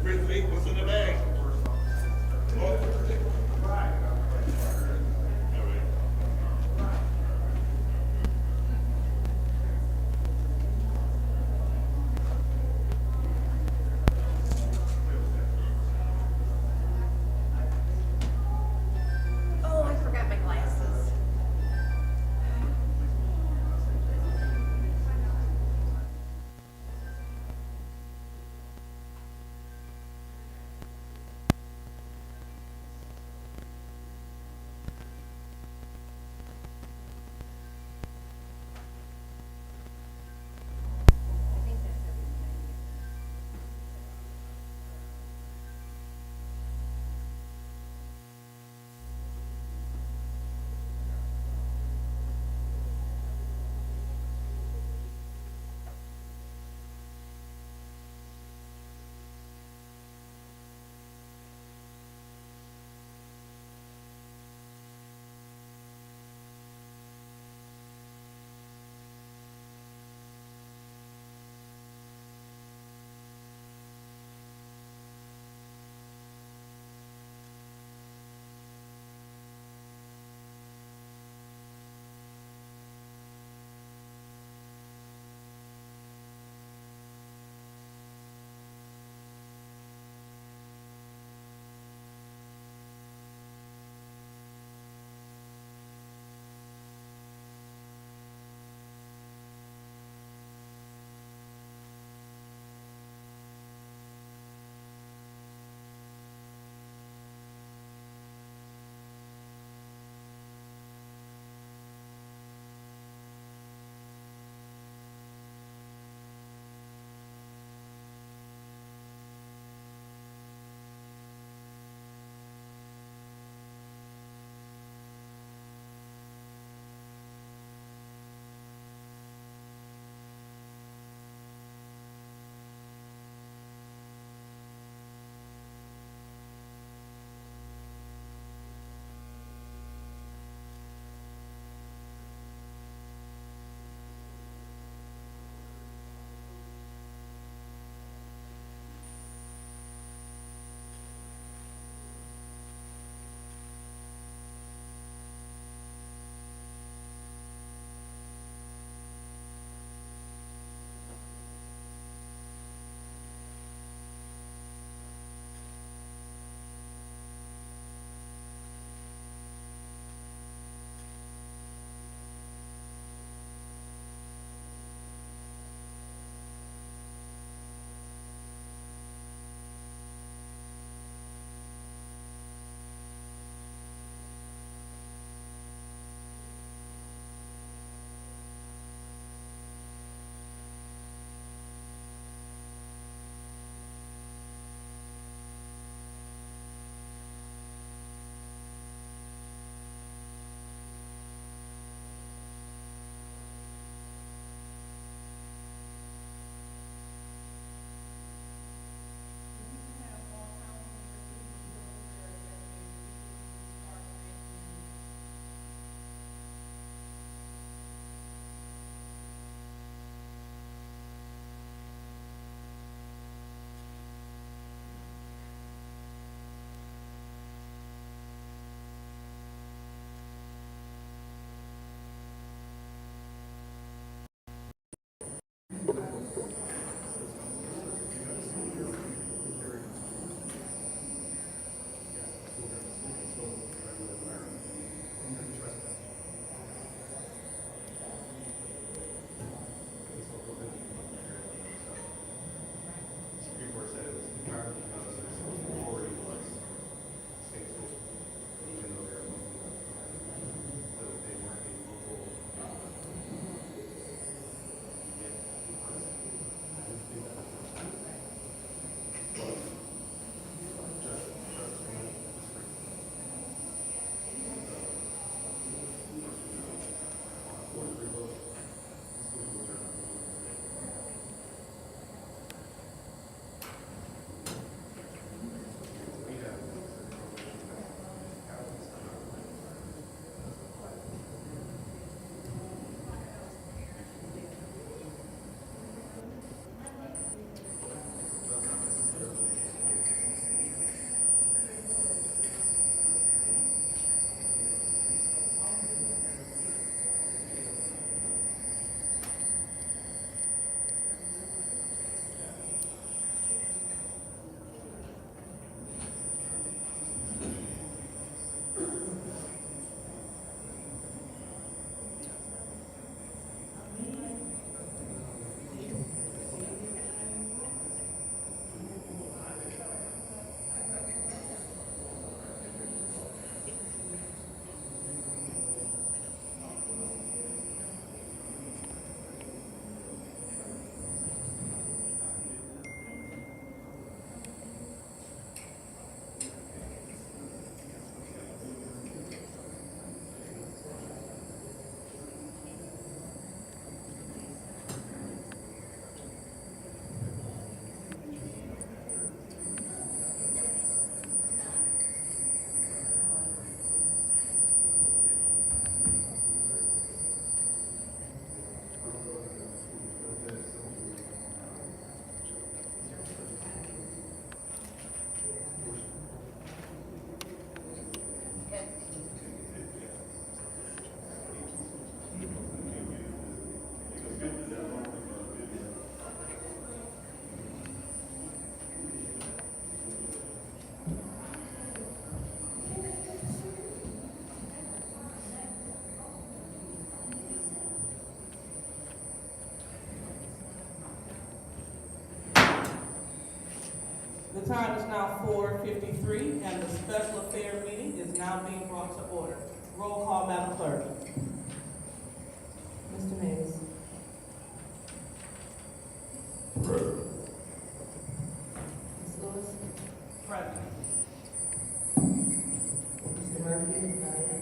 Frisbee, what's in the bag? Oh. All right. Oh, I forgot my glasses. The time is now 4:53, and the special affair meeting is now being brought to order. Roll call, Madam Clerk. Mr. Mays. Present. Ms. Lewis. Present. Mr. Murphy is not in.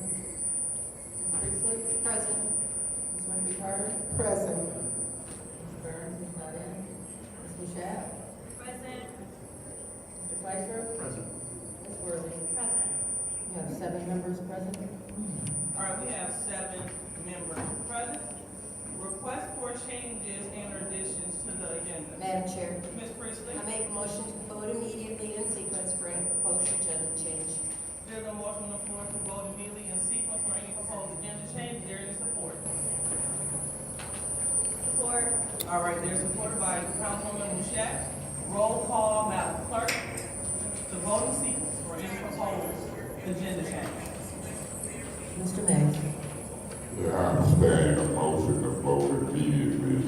Ms. Priestley. Present. Ms. Winfrey Carter. Present. Ms. Burns is not in. Ms. Bouchard. Present. Mr. Pfeiffer. Present. Ms. Worthing. Present. You have 7 members present. All right, we have 7 members present. Request for changes and additions to the agenda. Madam Chair, Ms. Priestley, I make a motion to vote immediately in sequence for any proposed agenda change. there's a motion on the floor to vote immediately in sequence for any proposed agenda change. There is support. Support. All right, there's support by Councilwoman Bouchard. Roll call, Madam Clerk, to vote in sequence for any proposed agenda change. Mr. Mays. Yeah, I understand a motion to vote immediately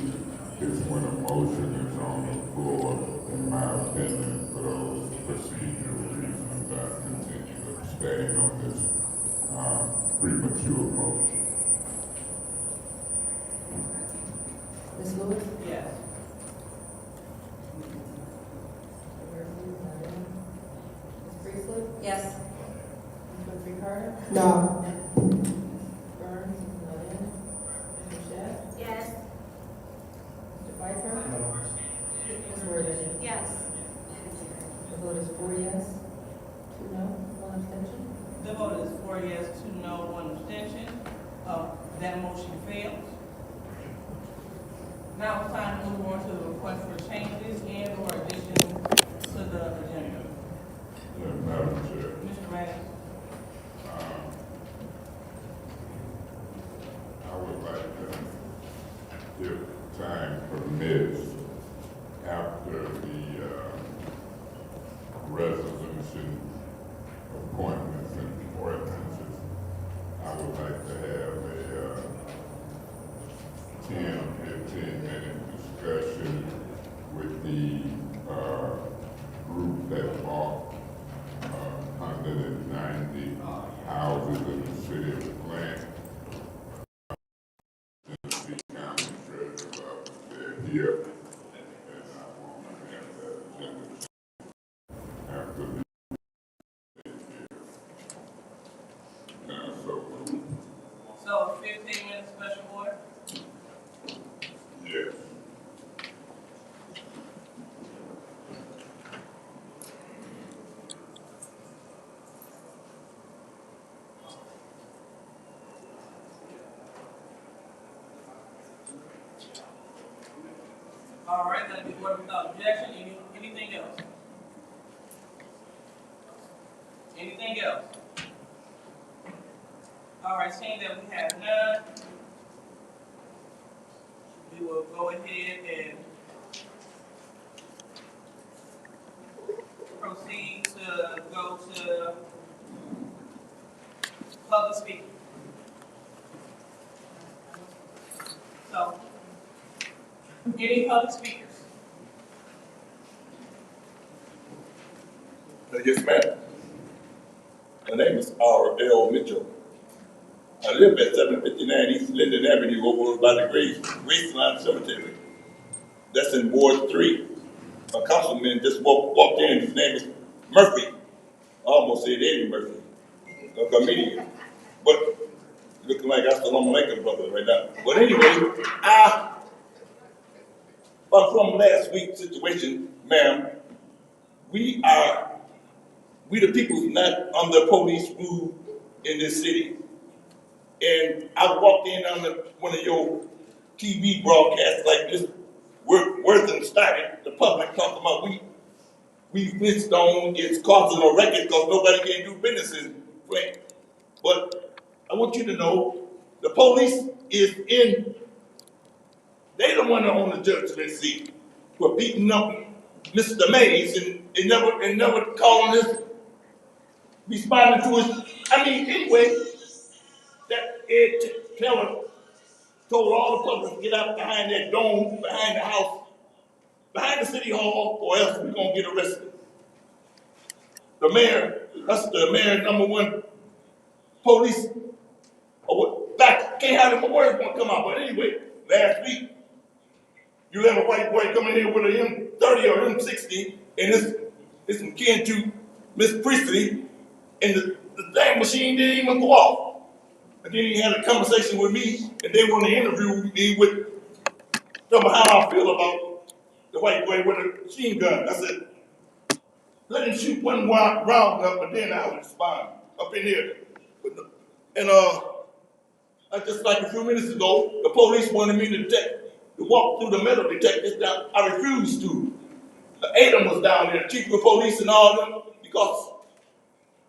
is when a motion is on the floor, in my opinion, for those procedural reasons, I continue to abstain on this, premature motion. Ms. Lewis. Yes. Mr. Murphy is not in. Ms. Priestley. Yes. Ms. Winfrey Carter. No. Ms. Burns is not in. Ms. Bouchard. Yes. Mr. Pfeiffer. Ms. Worthing. Yes. The vote is 4 yes, 2 no, 1 abstention. The vote is 4 yes, 2 no, 1 abstention. That motion fails. Now it's time to move on to the request for changes and or additions to the agenda. Yeah, Madam Chair. Mr. Manning. I would like to, if time permits, after the resolution appointments and ordinances, I would like to have a 10 or 15-minute discussion with the group that bought 190 houses in the city of Flint. The county treasurer's office, they're here, and I want to have that agenda after the So a 15-minute special order? yes. All right, that'll be ordered without objection. Anything else? Anything else? All right, seeing that we have none, we will go ahead and proceed to go to public speaking. So, any public speakers? Yes, ma'am. My name is R.L. Mitchell. I live at 759 East Linden Avenue over by the Graceland Cemetery. That's in Ward 3. A councilman just walked in. His name is Murphy. I almost said Eddie Murphy, a comedian. But looking like Assalamu alaikum brother right now. But anyway, from last week's situation, ma'am, we the people not under police rule in this city. And I walked in on one of your TV broadcasts like this, Worthing started, the public talking about we Flintstone is causing a record because nobody can do business in Flint. But I want you to know, the police is they the one that own the judgment seat for beating up Mr. Mays and never calling us, responding to us. I mean, anyway, that Ed Taylor told all the public to get out behind that dome, behind the house, behind the city hall, or else we're gonna get arrested. the mayor, that's the mayor #1 police, or what, back, can't have the words won't come out, but anyway, last week, you let a white boy come in here with a M30 or M60, and it's akin to Miss Priestley, and the dang machine didn't even go off. And then he had a conversation with me, and they want to interview me with how I feel about the white boy with a machine gun. I said, let him shoot one round up, and then I'll respond up in here. And just like a few minutes ago, the police wanted me to walk through the metal detectors. I refused to. Adam was down there, the chief of police and all of them, because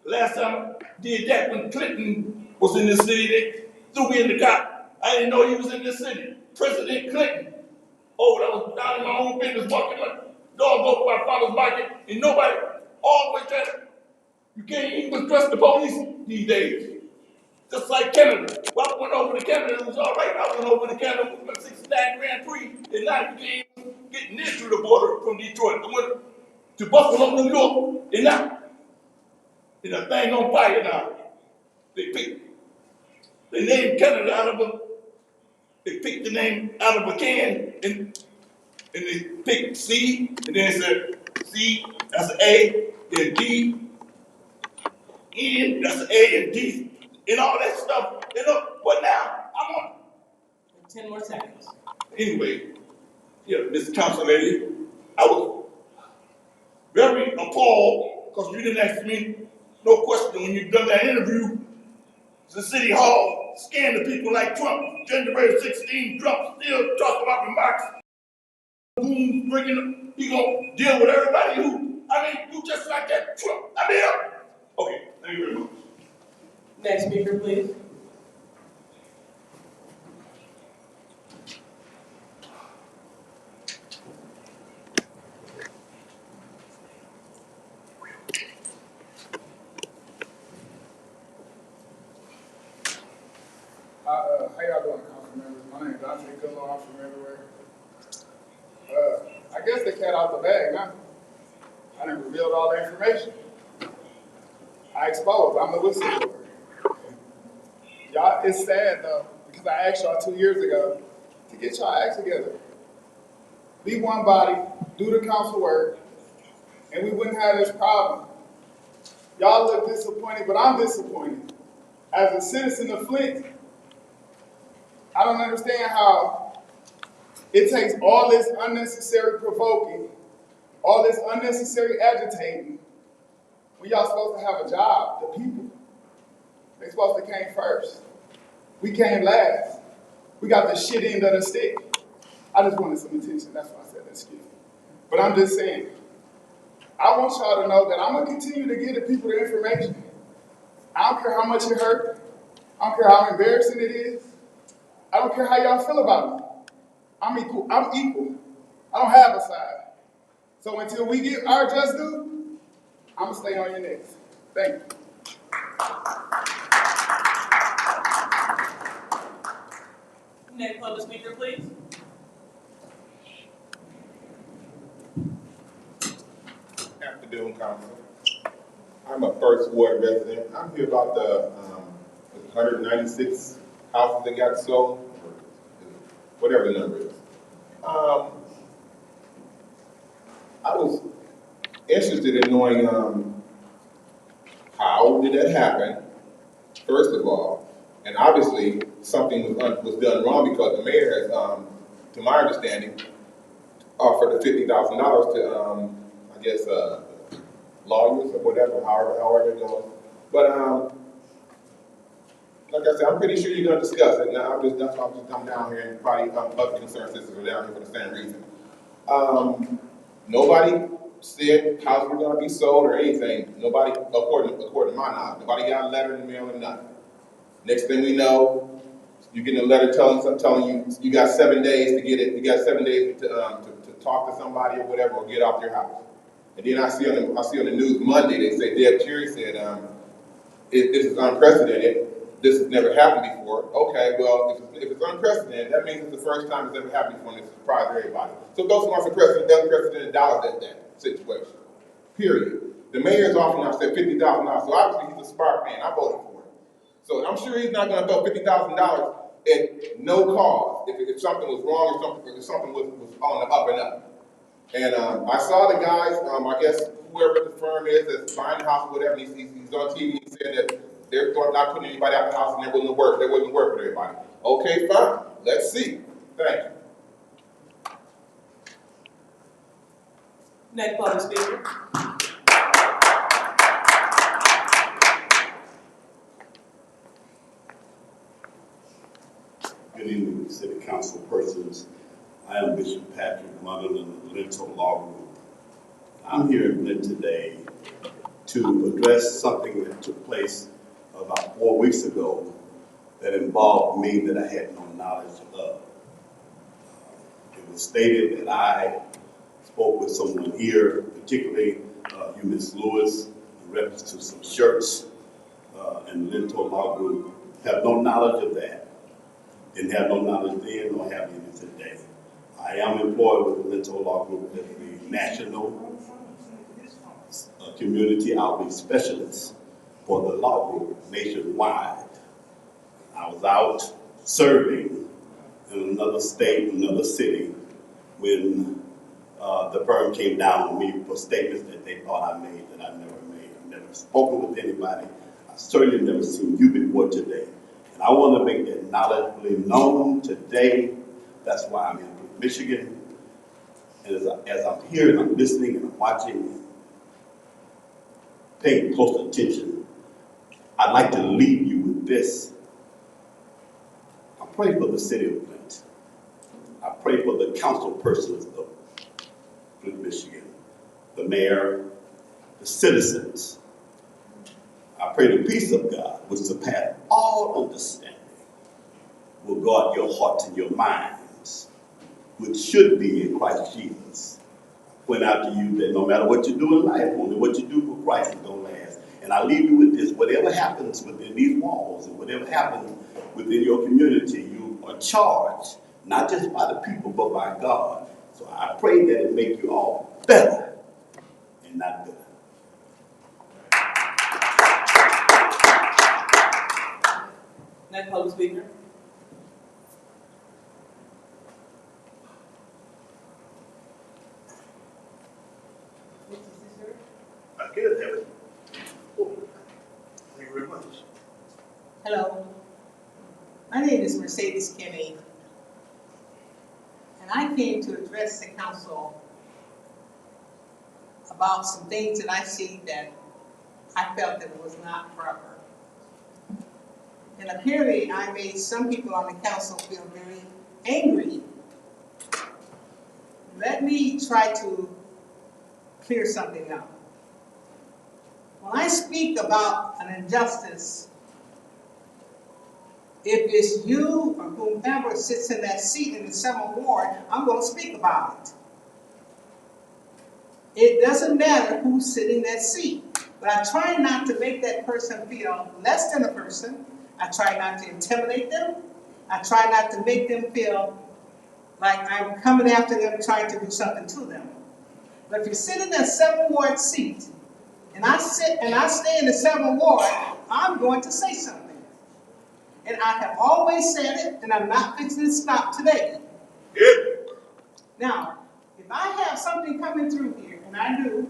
last time I did that when Clinton was in this city, they threw me in the cop. I didn't know he was in this city. President Clinton. Oh, that was down in my own business, walking my dog over my father's market, and nobody always there. You can't even trust the police these days. Just like Canada. Well, I went over to Canada, it was all right. I went over to Canada with my 69 Grand Prix, and now you can't even get near to the border from Detroit. I went to Buffalo, New York, and now, and the thing on fire now. They named Canada they picked the name out of a can, and they picked C, and then it said C, that's an A, then D, N, that's an A and D, and all that stuff. You know, but now, I'm on. 10 more seconds. Anyway, yeah, Mr. Council Lady, I was very appalled because you didn't ask me no question when you done that interview. The city hall scaring the people like Trump. January 16, Trump still talking about remarks. Boom, bringing, he gonna deal with everybody who, I mean, you just like that Trump. I mean, okay, thank you very much. Next speaker, please. How y'all doing, council members? My name is Dante Goodlaw. I'm from everywhere. I guess the cat out the bag, huh? I done revealed all the information. I exposed. I'm the whistleblower. Y'all, it's sad though, because I asked y'all 2 years ago to get y'all acts together. Be one body, do the council work, and we wouldn't have this problem. Y'all look disappointed, but I'm disappointed. As a citizen of Flint, I don't understand how it takes all this unnecessary provoking, all this unnecessary agitating, when y'all supposed to have a job, the people. They supposed to came first. We came last. We got the shit end of the stick. I just wanted some attention, that's why I said excuse me. But I'm just saying, I want y'all to know that I'm gonna continue to give the people the information. I don't care how much it hurt. I don't care how embarrassing it is. I don't care how y'all feel about me. I'm equal. I'm equal. I don't have a side. So until we get our just due, I'm gonna stay on your necks. Thank you. Next public speaker, please. Afternoon, Council. I'm a first ward resident. I'm here about the 196 houses that got sold, or whatever the number is. I was interested in knowing how did that happen, first of all, and obviously something was done wrong because the mayor has, to my understanding, offered $50,000 to I guess lawyers or whatever, however it goes. But like I said, I'm pretty sure you're going to discuss it. Now, that's why I'm down here, and probably other concerned citizens are down here for the same reason. Nobody said houses were going to be sold or anything. Nobody, according to my knowledge, nobody got a letter in the mail or nothing. Next thing we know, you get a letter telling you you got 7 days to get it. You got 7 days to talk to somebody or whatever, or get off your house. And then I see on the news Monday, they say Deb Cherry said this is unprecedented. This has never happened before. Okay, well, if it's unprecedented, that means it's the first time it's ever happened before, and it's a surprise to everybody. So those are unprecedented dollars at that situation. Period. The mayor's offering us that $50,000, so obviously he's a smart man, I voted for him. So I'm sure he's not gonna throw $50,000 at no cause if something was wrong or if something was on the up and up. And I saw the guys, I guess whoever the firm is that's buying the house or whatever, he's on TV and said that they're not putting anybody out the house and they're willing to work. They're willing to work with everybody. Okay, fine. Let's see. Thank you. Next public speaker. Good evening, City Council persons. I am Bishop Patrick. I'm under the Flint Law Group. I'm here in Flint today to address something that took place about 4 weeks ago that involved me that I had no knowledge of. It was stated that I spoke with someone here, particularly you, Ms. Lewis, in reference to some shirts, and the Flint Law Group have no knowledge of that. Didn't have no knowledge then, nor have any today. I am employed with the Flint Law Group as the National Community Outreach Specialist for the law group nationwide. I was out serving in another state, another city, when the firm came down on me for statements that they thought I made that I never made. I've never spoken with anybody. I certainly never seen you before today. And I want to make that knowledgeably known today. That's why I'm in Michigan. And as I'm here and I'm listening and I'm watching, paying close attention, I'd like to leave you with this. I pray for the city of Flint. I pray for the council persons of Flint, Michigan, the mayor, the citizens. I pray the peace of God, which surpasses all understanding, will guard your hearts and your minds, which should be in Christ Jesus. I point out to you that no matter what you do in life, only what you do for Christ is going to last. And I leave you with this: whatever happens within these walls and whatever happens within your community, you are charged, not just by the people, but by God. So I pray that it make you all better and not bitter. Next public speaker. I get it. Thank you very much. Hello, my name is Mercedes Kinney, and I came to address the council about some things that I see that I felt that it was not proper. And apparently I made some people on the council feel very angry. Let me try to clear something up. When I speak about an injustice, if it's you or whomever sits in that seat in the 7th Ward, I'm going to speak about it. It doesn't matter who's sitting in that seat, but I try not to make that person feel less than a person. I try not to intimidate them. I try not to make them feel like I'm coming after them trying to do something to them. But if you sit in that 7th Ward seat, and I stay in the 7th Ward, I'm going to say something. And I have always said it, and I'm not fixing to stop today. Good. Now, if I have something coming through here, and I do,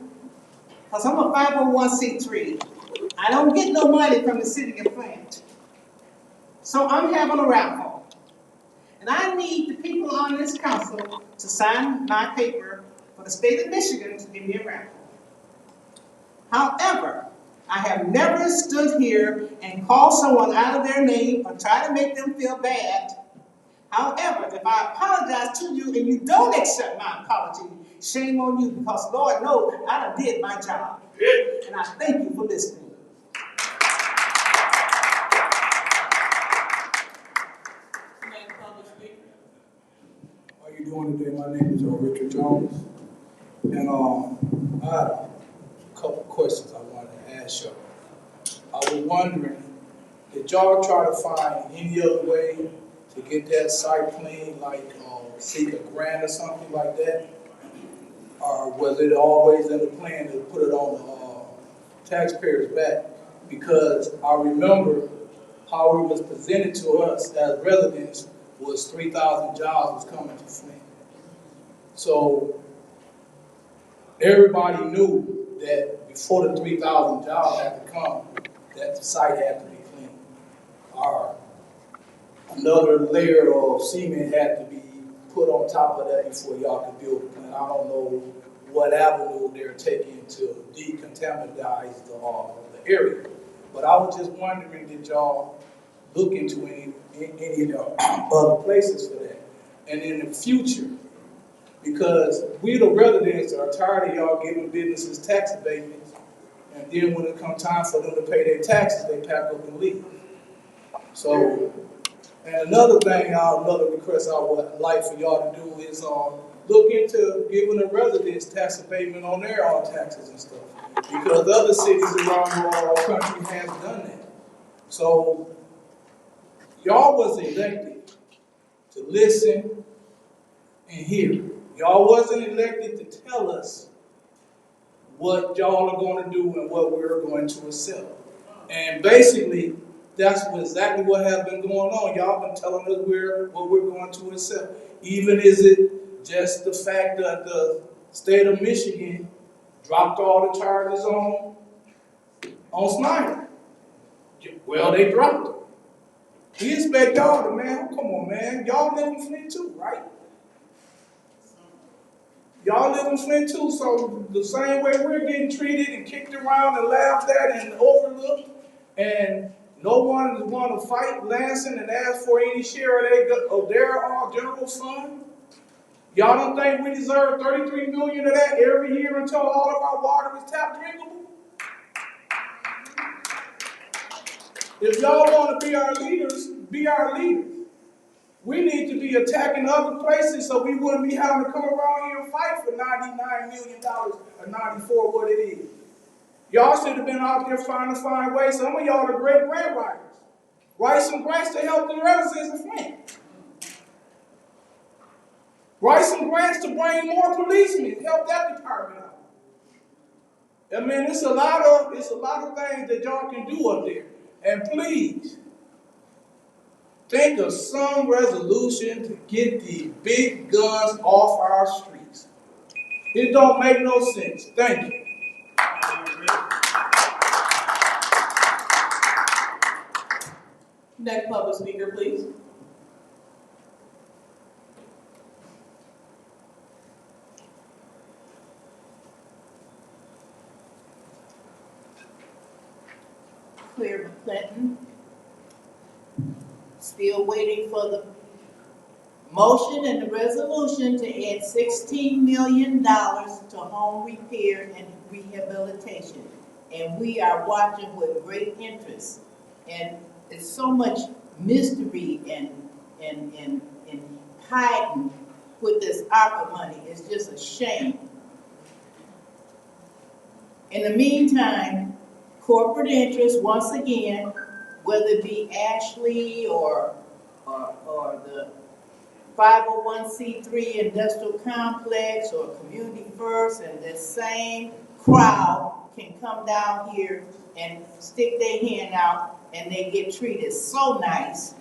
because I'm a 501c3, I don't get no money from the city of Flint. So I'm having a raffle. And I need the people on this council to sign my paper for the state of Michigan to give me a raffle. However, I have never stood here and called someone out of their name or try to make them feel bad. However, if I apologize to you and you don't accept my apology, shame on you, because Lord knows I done did my job. And I thank you for listening. Next public speaker. How you doing today? My name is Richard Jones, and I had a couple questions I wanted to ask you. I was wondering, did y'all try to find any other way to get that site clean, like seek a grant or something like that? Or was it always in the plan to put it on taxpayers back, because I remember how it was presented to us as residents was 3,000 jobs was coming to Flint. So everybody knew that before the 3,000 jobs had to come, that the site had to be clean. Or another layer of cement had to be put on top of that before y'all could build the plant. I don't know what avenue they're taking to decontaminate the area. But I was just wondering, did y'all look into any other places for that? And in the future, because we the residents are tired of y'all giving businesses tax abatements, and then when it comes time for them to pay their taxes, they pack up and leave. So, and another request I would like for y'all to do is look into giving the residents tax abatement on their own taxes and stuff, because other cities around the country have done that. So, y'all was elected to listen and hear. Y'all wasn't elected to tell us what y'all are going to do and what we're going to accept. And basically, that's exactly what has been going on. Y'all been telling us what we're going to accept. Even is it just the fact that the state of Michigan dropped all the charges on Snyder? Well, they dropped it. We expect y'all to, man, come on, man. Y'all live in Flint too, right? Y'all live in Flint too, so the same way we're getting treated and kicked around and laughed at and overlooked, and no one is going to fight Lansing and ask for any share of their general fund. Y'all don't think we deserve $33 million of that every year until all of our water is tap drinkable? If y'all want to be our leaders, be our leaders. We need to be attacking other places so we wouldn't be having to come around here and fight for $99 million or 94, what it is. Y'all should have been out there trying to find ways. Some of y'all are great grant writers. Write some grants to help the residents of Flint. Write some grants to bring more policemen, help that department out. I mean, it's a lot of things that y'all can do up there. And please, think of some resolution to get these big guns off our streets. It don't make no sense. Thank you. Next public speaker, please. Clear Clinton. Still waiting for the motion and the resolution to add $16 million to home repair and rehabilitation. And we are watching with great interest. And it's so much mystery and hiding with this ARPA money. It's just a shame. In the meantime, corporate interests, once again, whether it be Ashley or the 501c3 industrial complex or Community First, and the same crowd can come down here and stick their hand out and they get treated so nice.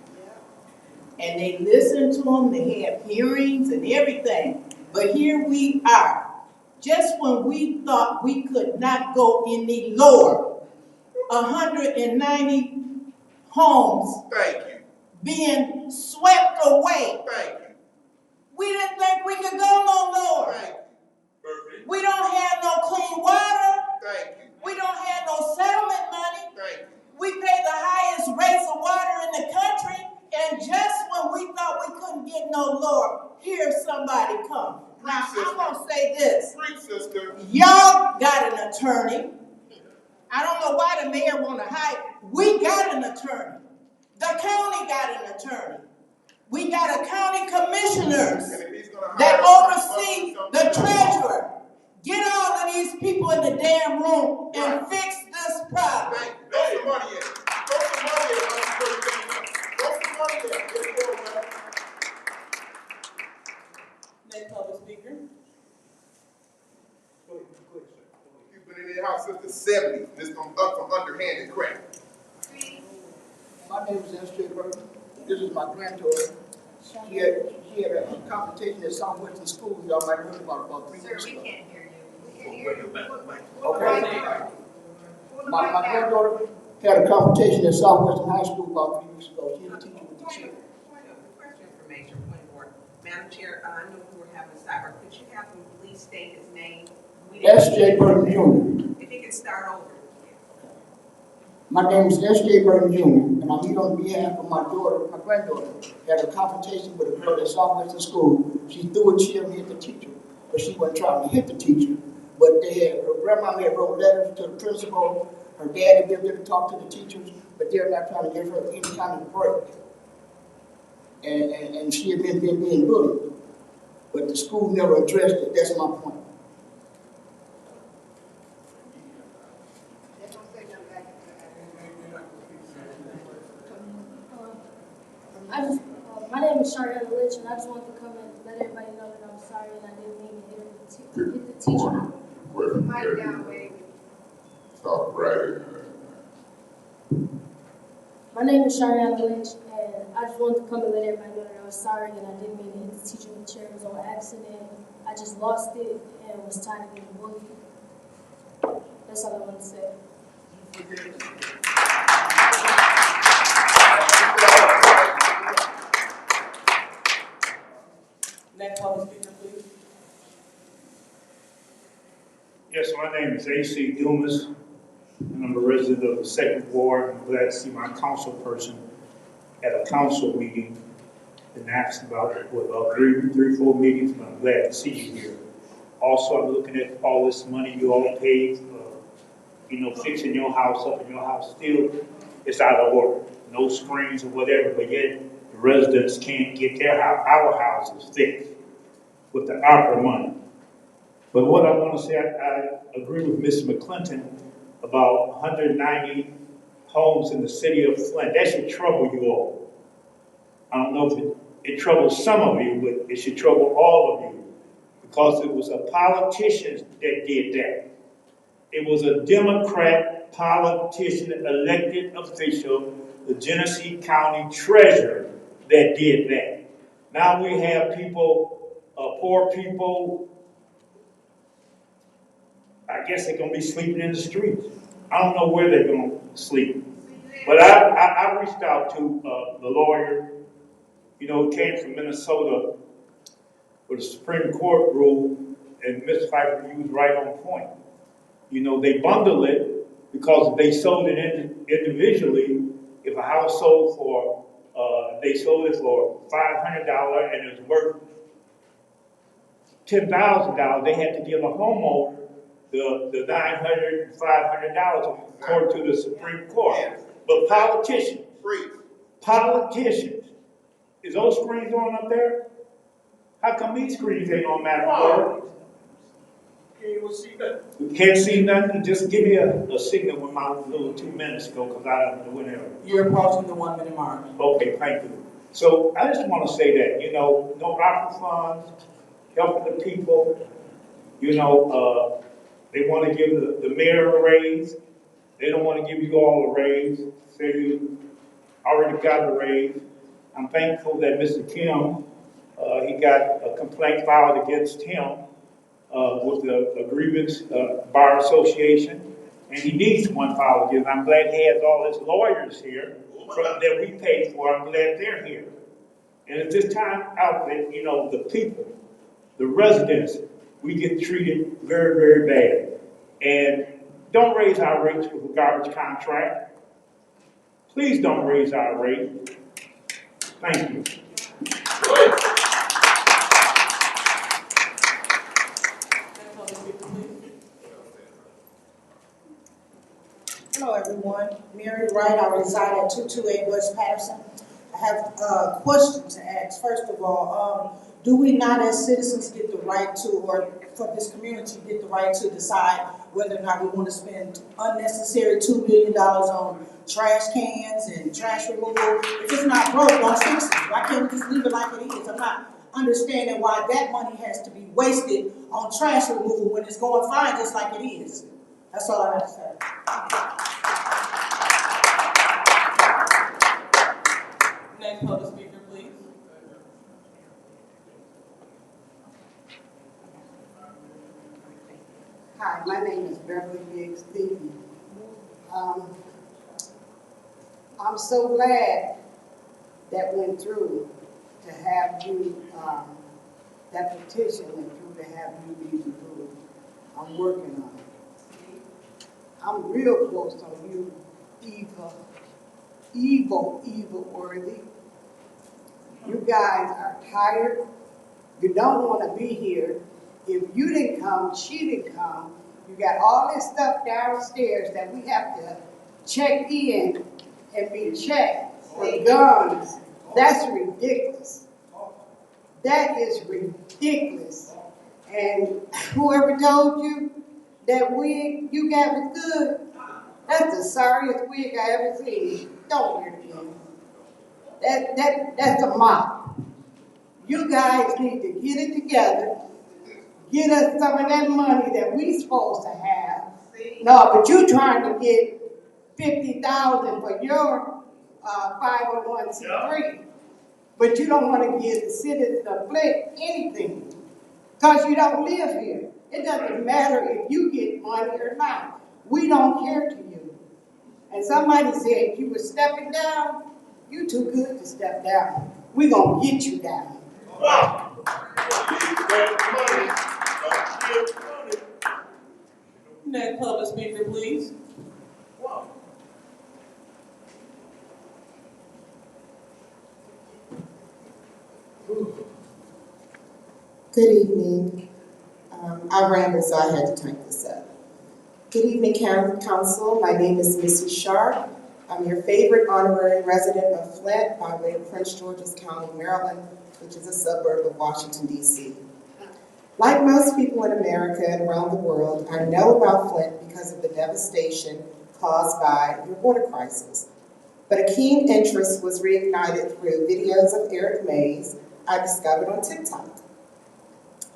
And they listen to them, they have hearings and everything. But here we are, just when we thought we could not go any lower, 190 homes being swept away. We didn't think we could go no lower. We don't have no clean water. We don't have no settlement money. We pay the highest rates of water in the country, and just when we thought we couldn't get no lower, here's somebody come. Now, I'm going to say this. Y'all got an attorney. I don't know why the mayor want to hide. We got an attorney. The county got an attorney. We got a county commissioners that oversee the treasurer. Get all of these people in the damn room and fix this problem. Throw some money in. Throw some money in. Throw some money in. Next public speaker. You've been in their house since the '70s. This from underhanded crap. My name is S.J. Burton. This is my granddaughter. She had a competition at Southwestern School. Y'all might have heard about 3 weeks ago. Sir, we can't hear you. We can't hear you. Okay. My granddaughter had a competition at Southwestern High School about 3 weeks ago. She was a teacher with the chair. Question information, point of order. Madam Chair, I know we were having a sidebar. Could you have him please state his name? S.J. Burton Jr. If he could start over. My name is S.J. Burton Jr., and I'm here on behalf of my daughter, my granddaughter, had a confrontation with a girl at Southwestern School. She threw a chair and hit the teacher, but she wasn't trying to hit the teacher. But her grandma had wrote letters to the principal, her dad had been there to talk to the teachers, but they're not trying to give her any kind of break. And she had been being bullied, but the school never addressed it. That's my point. My name is Shariana Lynch, and I just want to come and let everybody know that I'm sorry and I didn't mean to hit the teacher. Mic down, baby. Stop right. My name is Shariana Lynch, and I just wanted to come and let everybody know that I was sorry and I didn't mean to hit the teacher. The chair was on accident. I just lost it and was tired of being bullied. That's all I want to say. Next public speaker, please. Yes, my name is A.C. Dumas, and I'm a resident of the 2nd Ward. I'm glad to see my council person at a council meeting and asked about it with about 4 meetings, but I'm glad to see you here. Also, I'm looking at all this money you all paid for, fixing your house up, and your house still is out of order. No screens or whatever, but yet the residents can't get our houses fixed with the ARPA money. But what I want to say, I agree with Ms. McClinton about 190 homes in the city of Flint. That should trouble you all. I don't know if it troubles some of you, but it should trouble all of you, because it was a politician that did that. It was a Democrat politician, elected official, the Genesee County Treasurer, that did that. Now we have people, poor people, I guess they're going to be sleeping in the streets. I don't know where they're going to sleep. But I reached out to the lawyer. He came from Minnesota with a Supreme Court rule, and Mr. Pfeiffer, you was right on point. They bundle it because if they sold it individually, if a house sold for, they sold it for $500 and it's worth $10,000, they had to give a homeowner the $900 and $500 according to the Supreme Court. But politicians, is those screens on up there? How come these screens ain't on matter? We can't see nothing. Just give me a signal when my little 2 minutes go, because I don't know whenever. You're approaching the 1 minute mark. Okay, thank you. So I just want to say that, no ARPA funds, helping the people, they want to give the mayor a raise. They don't want to give you all a raise. Say you already got a raise. I'm thankful that Mr. Kim, he got a complaint filed against him with the grievance bar association, and he needs one filed against. I'm glad he has all his lawyers here that we paid for. I'm glad they're here. And at this time out there, the people, the residents, we get treated very, very bad. And don't raise our rates with a garbage contract. Please don't raise our rate. Thank you. Hello, everyone. Mary Wright. I reside at 228 West Patterson. I have questions to ask. First of all, do we not as citizens get the right to, or for this community, get the right to decide whether or not we want to spend unnecessary $2 million on trash cans and trash removal? If it's not broke, don't fix it. Why can't we just leave it like it is? I'm not understanding why that money has to be wasted on trash removal when it's going fine just like it is. That's all I have to say. Next public speaker, please. Hi, my name is Beverly Biggs Stevie. I'm so glad that went through to have you, that petition went through to have you be removed. I'm working on it. I'm real close on you, evil worthy. You guys are tired. You don't want to be here. If you didn't come, she didn't come. You got all this stuff downstairs that we have to check in and be checked for guns. That's ridiculous. That is ridiculous. And whoever told you that wig you got was good, that's the sorriest wig I ever seen. Don't wear it again. That's a mop. You guys need to get it together. Get us some of that money that we supposed to have. No, but you trying to get $50,000 for your 501c3, but you don't want to give the citizens of Flint anything because you don't live here. It doesn't matter if you get money or not. We don't care to you. And somebody said you were stepping down. You too good to step down. We gonna get you down. Next public speaker, please. Good evening. I ran this, so I had to type this up. Good evening, Council. My name is Missy Sharp. I'm your favorite honorary resident of Flint by way of Prince George's County, Maryland, which is a suburb of Washington, D.C. Like most people in America and around the world, I know about Flint because of the devastation caused by your water crisis. But a keen interest was reignited through videos of Eric Mays I discovered on TikTok.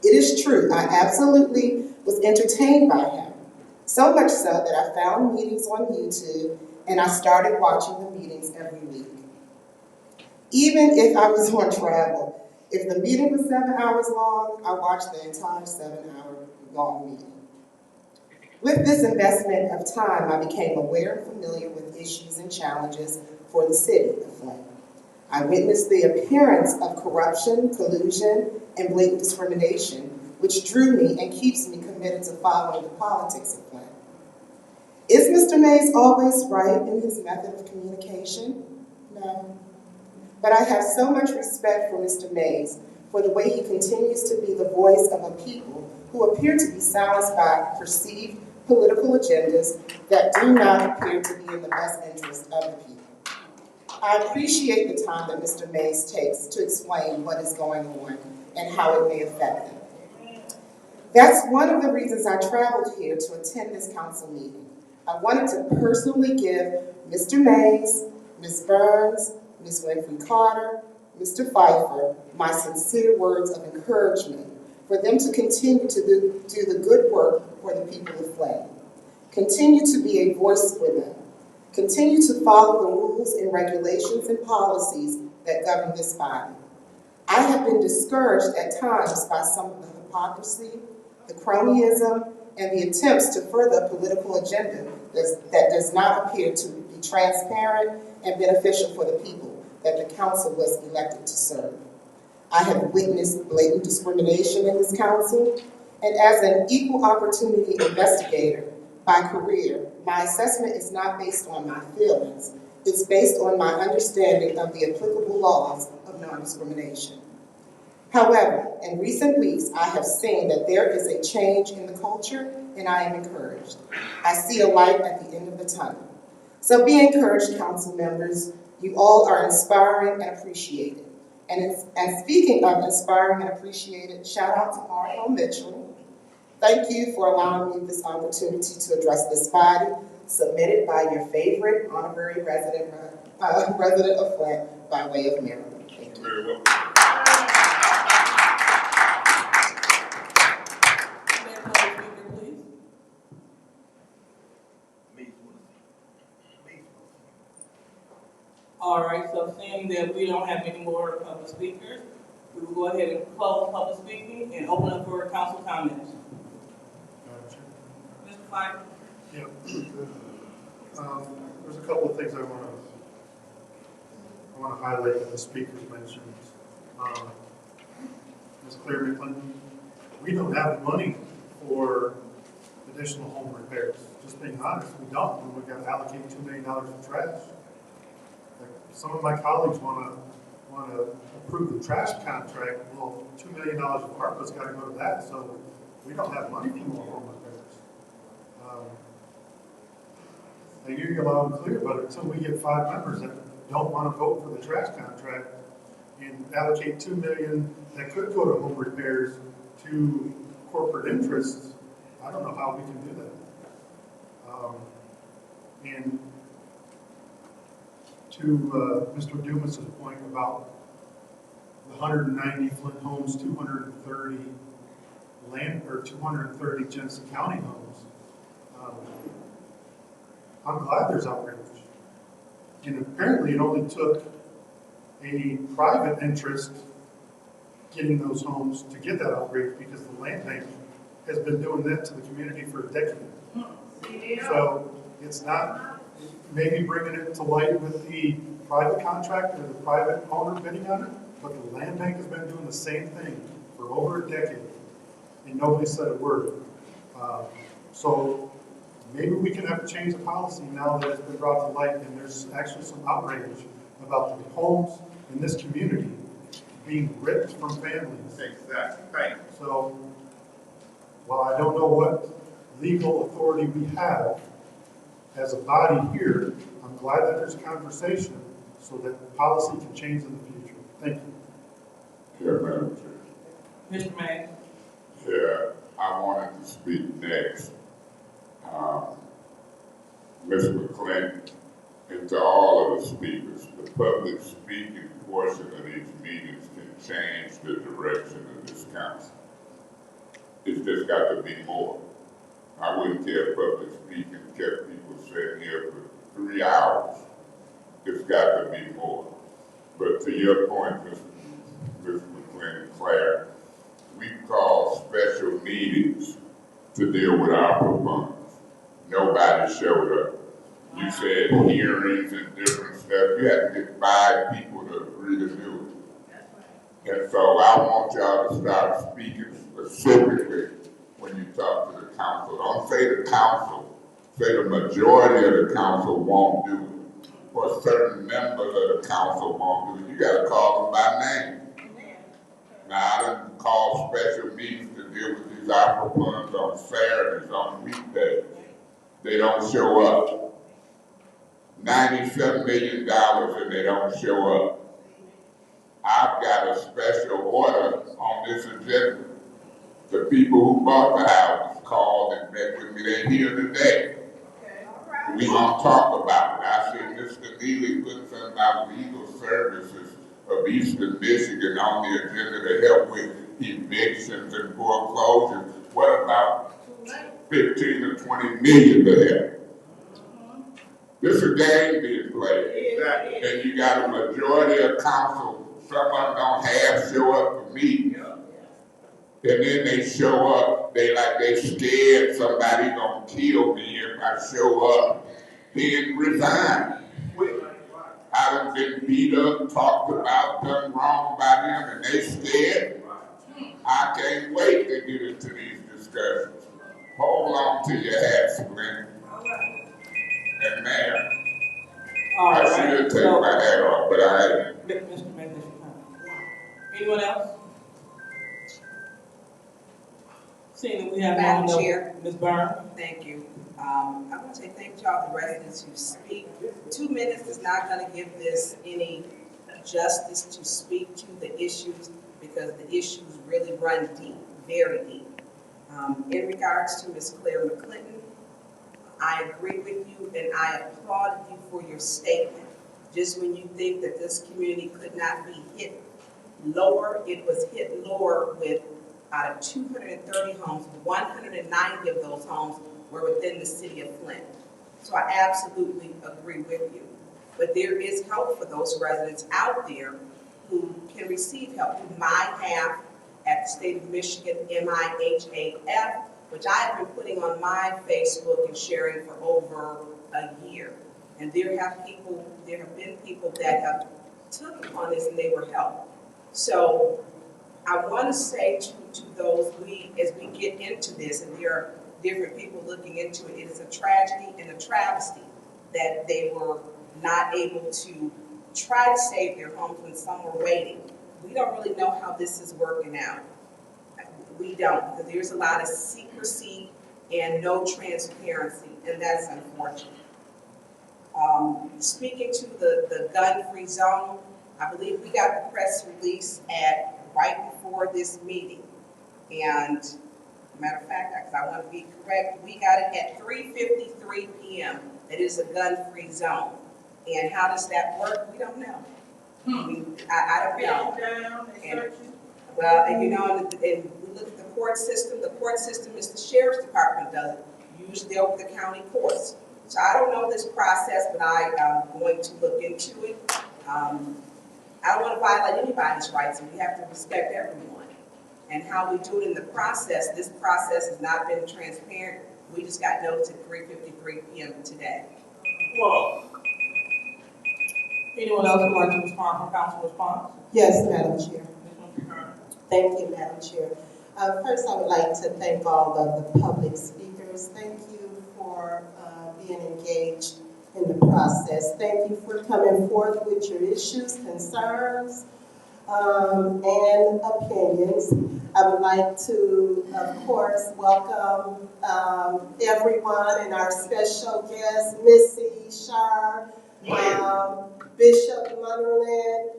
It is true, I absolutely was entertained by him, so much so that I found meetings on YouTube and I started watching the meetings every week. Even if I was on travel, if the meeting was 7 hours long, I watched the entire 7-hour-long meeting. With this investment of time, I became aware and familiar with issues and challenges for the city of Flint. I witnessed the appearance of corruption, collusion, and blatant discrimination, which drew me and keeps me committed to following the politics of Flint. Is Mr. Mays always right in his method of communication? No. But I have so much respect for Mr. Mays for the way he continues to be the voice of a people who appear to be silenced by perceived political agendas that do not appear to be in the best interest of the people. I appreciate the time that Mr. Mays takes to explain what is going on and how it may affect them. That's one of the reasons I traveled here to attend this council meeting. I wanted to personally give Mr. Mays, Ms. Burns, Ms. Winfrey Carter, Mr. Pfeiffer, my sincere words of encouragement for them to continue to do the good work for the people of Flint. Continue to be a voice for them. Continue to follow the rules and regulations and policies that govern this body. I have been discouraged at times by some of the hypocrisy, the cronyism, and the attempts to further a political agenda that does not appear to be transparent and beneficial for the people that the council was elected to serve. I have witnessed blatant discrimination in this council, and as an equal opportunity investigator by career, my assessment is not based on my feelings. It's based on my understanding of the applicable laws of non-discrimination. However, in recent weeks, I have seen that there is a change in the culture, and I am encouraged. I see a light at the end of the tunnel. So be encouraged, council members. You all are inspiring and appreciated. And speaking of inspiring and appreciated, shout out to R.L. Mitchell. Thank you for allowing me this opportunity to address this body, submitted by your favorite honorary resident of Flint by way of Maryland. Thank you. Very well. All right, so seeing that we don't have any more public speakers, we will go ahead and close public speaking and open up for council comments. Mr. Fyfe? Yeah. There's a couple of things I want to highlight that the speakers mentioned. Ms. Claire McClendon, we don't have money for additional home repairs. Just being honest, we don't. And we've got to allocate $2 million for trash. Like, some of my colleagues want to approve the trash contract. Well, $2 million of ARPA's got to go to that. So we don't have money for more home repairs. I hear you loud and clear, but until we get 5 members that don't want to vote for the trash contract and allocate $2 million that could go to home repairs to corporate interests, I don't know how we can do that. And to Mr. Dumas' point about the 190 Flint homes, 230 230 Jensen County homes, I'm glad there's outrage. And apparently it only took a private interest getting those homes to get that outrage, because the land bank has been doing that to the community for a decade. So it's not maybe bringing it to light with the private contractor or the private owner bidding on it, but the land bank has been doing the same thing for over a decade, and nobody said a word. So maybe we can have to change the policy now that it's been brought to light and there's actually some outrage about the homes in this community being ripped from families. Exactly. Thank you. So while I don't know what legal authority we have as a body here, I'm glad that there's a conversation so that policy can change in the future. Thank you. Yeah, Madam Chair. Mr. May? Yeah, I wanted to speak next. Ms. McClendon, and to all of the speakers, the public speaking portion of these meetings can change the direction of this council. It's just got to be more. I wouldn't care if public speaking kept people sitting here for 3 hours. It's got to be more. But to your point, Ms. McClendon, Claire, we call special meetings to deal with our funds. Nobody showed up. You said hearings and different stuff. You had to get 5 people to agree to do it. And so I want y'all to start speaking specifically when you talk to the council. Don't say the council. Say the majority of the council won't do it. Or certain members of the council won't do it. You got to call them by name. Now, I done call special meetings to deal with these opera funds on Saturdays, on weekdays. They don't show up. $97 million and they don't show up. I've got a special order on this agenda. The people who bought the house called and met with me. They're here today. We gonna talk about it. I see Mr. Neely put something about legal services of Eastern Michigan on the agenda to help with evictions and foreclosures. What about 15 or 20 million there? This is a game being played. Exactly. And you got a majority of council, some of them don't half show up for meetings. And then they show up, they scared somebody gonna kill me if I show up, then resign. I done been beat up, talked about, done wrong by them, and they scared. I can't wait to get into these discussions. Hold on to your hats, Flint. And Mayor, I should have taken my hat off, but I ain't. Mr. Mayor, anyone else? Seeing that we have Madam Chair. Ms. Byrne. Thank you. I want to say thank y'all, the residents who speak. 2 minutes is not going to give this any justice to speak to the issues, because the issues really run deep, very deep. In regards to Ms. Claire McClendon, I agree with you and I applaud you for your statement. Just when you think that this community could not be hit lower, it was hit lower with out of 230 homes, 190 of those homes were within the city of Flint. So I absolutely agree with you. But there is help for those residents out there who can receive help, who might have at the state of Michigan, MIHAF, which I have been putting on my Facebook and sharing for over a year. And there have been people that have took upon this and they were helped. So I want to say to those, as we get into this, and there are different people looking into it, it is a tragedy and a travesty that they were not able to try to save their homes when some were waiting. We don't really know how this is working out. We don't, because there's a lot of secrecy and no transparency, and that's unfortunate. Speaking to the gun-free zone, I believe we got the press release right before this meeting. And matter of fact, because I want to be correct, we got it at 3:53 p.m. It is a gun-free zone. And how does that work? We don't know. I mean, I don't know. Well, and you know, and we look at the court system. The court system is the sheriff's department does it. Usually over the county courts. So I don't know this process, but I am going to look into it. I don't want to violate anybody's rights, and we have to respect everyone. And how we do it in the process, this process has not been transparent. We just got notice at 3:53 p.m. today. Whoa. Anyone else would like to respond from council response? Yes, Madam Chair. Thank you, Madam Chair. First, I would like to thank all of the public speakers. Thank you for being engaged in the process. Thank you for coming forth with your issues, concerns, and opinions. I would like to, of course, welcome everyone and our special guest, Missy Shar, Bishop Munderland.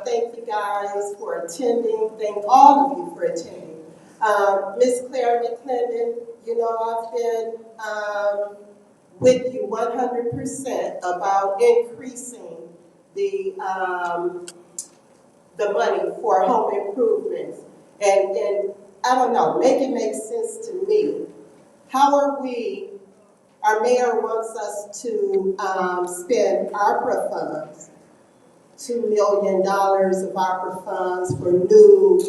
Thank you guys for attending. Thank all of you for attending. Miss Claire McClendon, you know I've been with you 100% about increasing the money for home improvements. And I don't know, make it make sense to me. How are our mayor wants us to spend ARPA funds, $2 million of ARPA funds for new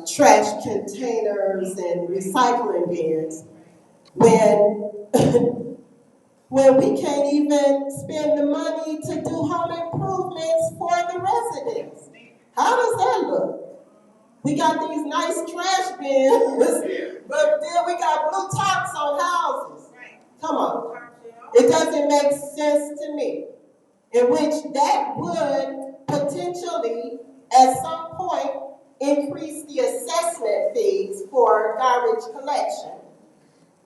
trash containers and recycling bins, when we can't even spend the money to do home improvements for the residents. How does that look? We got these nice trash bins, but then we got blue tops on houses. Come on. It doesn't make sense to me. In which that would potentially, at some point, increase the assessment fees for garbage collection.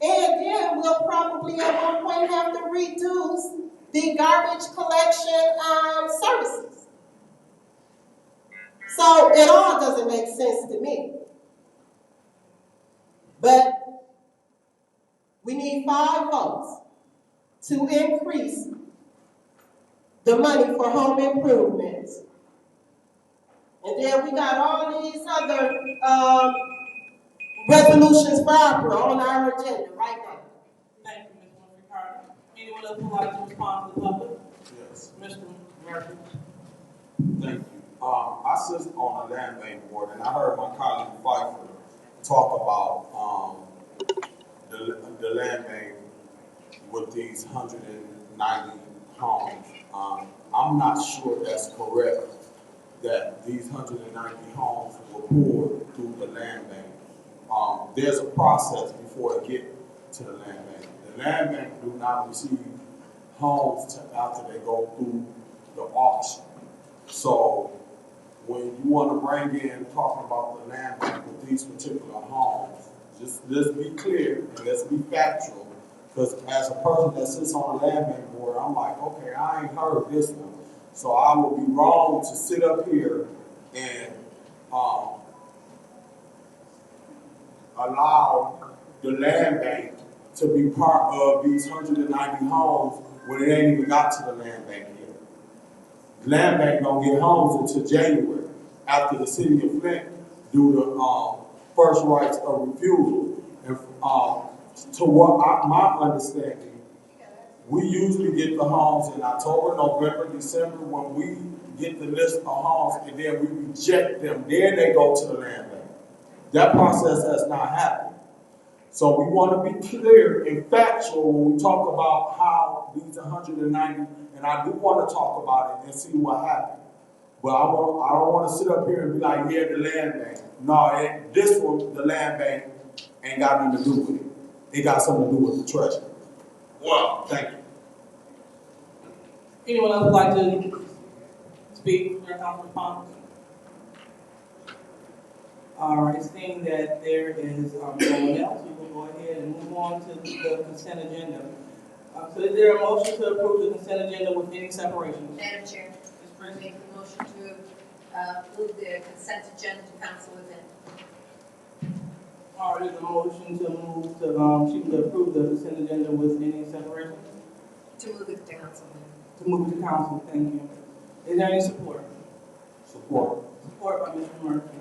And then we'll probably at one point have to reduce the garbage collection services. So it all doesn't make sense to me. But we need 5 votes to increase the money for home improvements. And then we got all these other resolutions for ARPA on our agenda right now. Thank you, Ms. Ricardo. Anyone else would like to respond to the public? Yes. Mr. Murphy. Thank you. I sit on the land bank board, and I heard my colleague Pfeiffer talk about the land bank with these 190 homes. I'm not sure that's correct, that these 190 homes were pulled through the land bank. There's a process before it gets to the land bank. The land bank do not receive homes after they go through the auction. So when you want to bring in talking about the land bank with these particular homes, let's be clear and let's be factual. Because as a person that sits on the land bank board, I'm like, okay, I ain't heard this one. So I would be wrong to sit up here and allow the land bank to be part of these 190 homes when it ain't even got to the land bank yet. The land bank don't get homes until January, after the city of Flint do the first rights of refusal. And to what my understanding We usually get the homes in October, November, December, when we get the list of homes, and then we reject them, then they go to the land bank. That process has not happened. So we want to be clear and factual when we talk about how these 190, and I do want to talk about it and see what happened. But I don't want to sit up here and be like, yeah, the land bank. No, this one, the land bank, ain't got nothing to do with it. It got something to do with the treasury. Wow. Thank you. Anyone else would like to speak for council response? All right, seeing that there is no one else, we will go ahead and move on to the consent agenda. So is there a motion to approve the consent agenda with any separations? Madam Chair, I make the motion to move the consent agenda to council within. All right, there's a motion to move to approve the consent agenda with any separations? To move it to council. To move it to council, thank you. Is there any support? Support. Support by Mr. Murphy.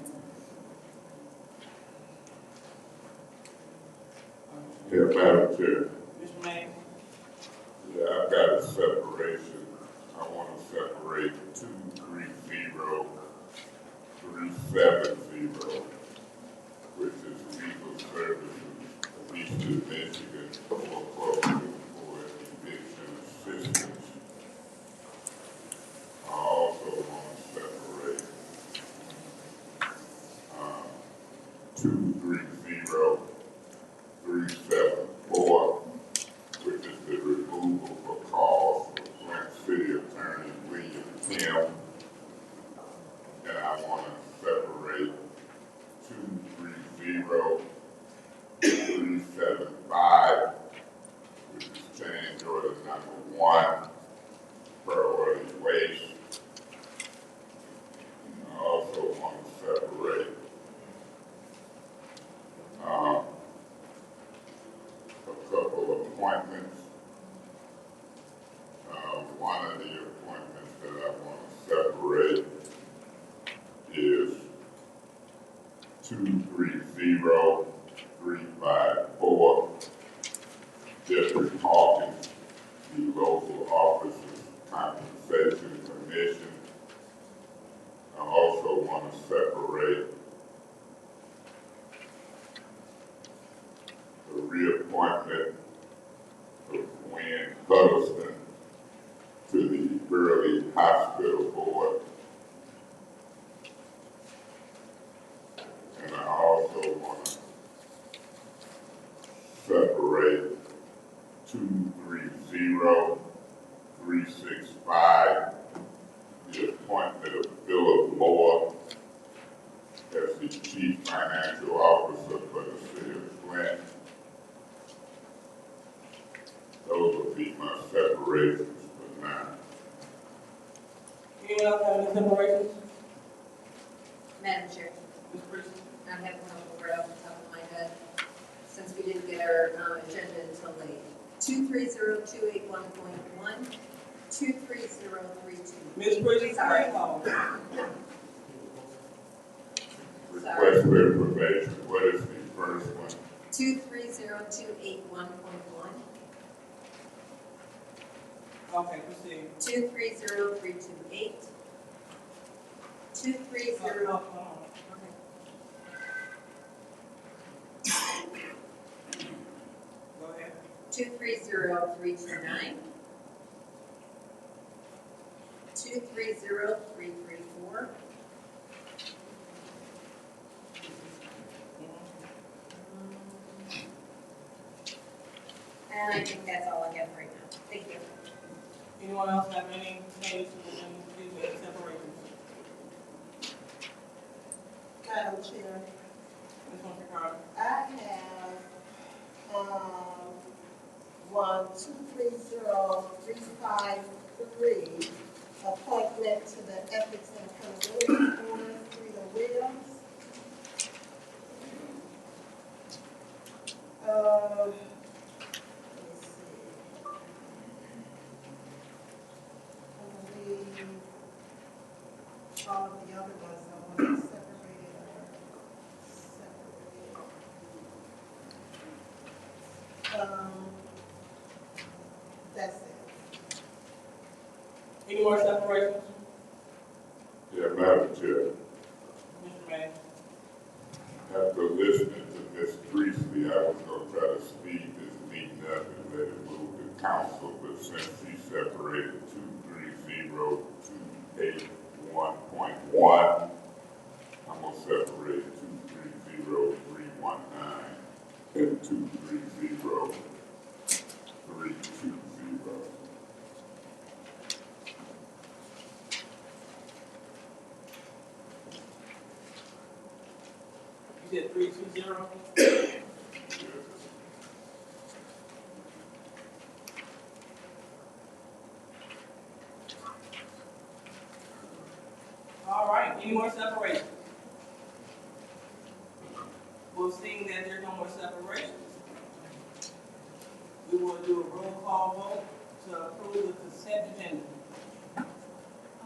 Yeah, Madam Chair. Mr. May. Yeah, I've got a separation. I want to separate 230 370, which is legal services of Eastern Michigan for eviction assistance. I also want to separate 230 374, which is the removal for cause for Flint City Attorney William Tim. And I want to separate 230 375, which is change order number 1, priority waste. I also want to separate a couple of appointments. One of the appointments that I want to separate is 230 354, District Hawkins, the local officers compensation commission. I also want to separate the reappointment of Gwen Huddleston to the Burley Hospital Board. And I also want to separate 230 365, the appointment of Philip Moore as the Chief Financial Officer for the City of Flint. Those will be my separations for now. Anyone else have any separations? Madam Chair, I have a couple right off the top of my head, since we didn't get our agenda until late. 230281.1, 23032. Ms. Bridges, sorry. Request for information, what is the first one? 230281.1. Okay, proceed. 230328. 230. Go ahead. 230329. 230334. And I think that's all I have right now. Thank you. Anyone else have any changes to the separations? Madam Chair, Ms. Montecalvo. I have, 230353, appointment to the Ethics and Accountability Board, Frida Williams. Let me see. I believe all of the other ones I want to separate That's Any more separations? Yeah, Madam Chair, Mr. May? after listening to Ms. Priestley, I was gonna try to speed this meeting up and let it move to council, but since she separated 230-281.1, I'm gonna separate 230-319 and 230-320. You said 320? All right, any more separations? Well, seeing that there's no more separations, we will do a roll call vote to approve the consent agenda.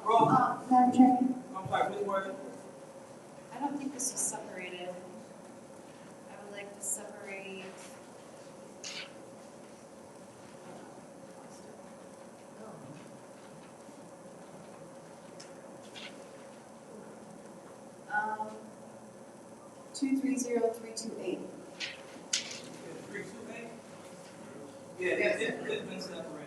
Roll call. Madam Chair, I'm sorry, Ms. Worthing? I don't think this was separated. I would like to separate. Um, 230328. 328? Yeah, it's been separated.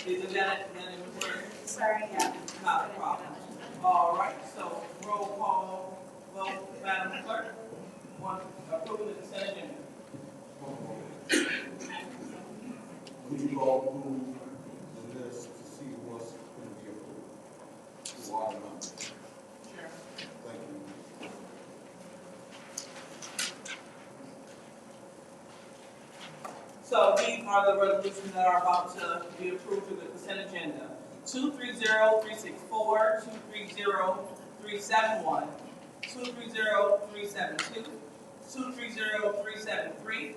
Isn't that important? Sorry, yeah. Not a problem. All right, so roll call vote, Madam Clerk, on approving the consent agenda. Could you all move the list to see what's going to be approved? Who are the members? Sure. Thank you. So these are the resolutions that are about to be approved through the consent agenda. 230-364, 230-371, 230-372, 230-373,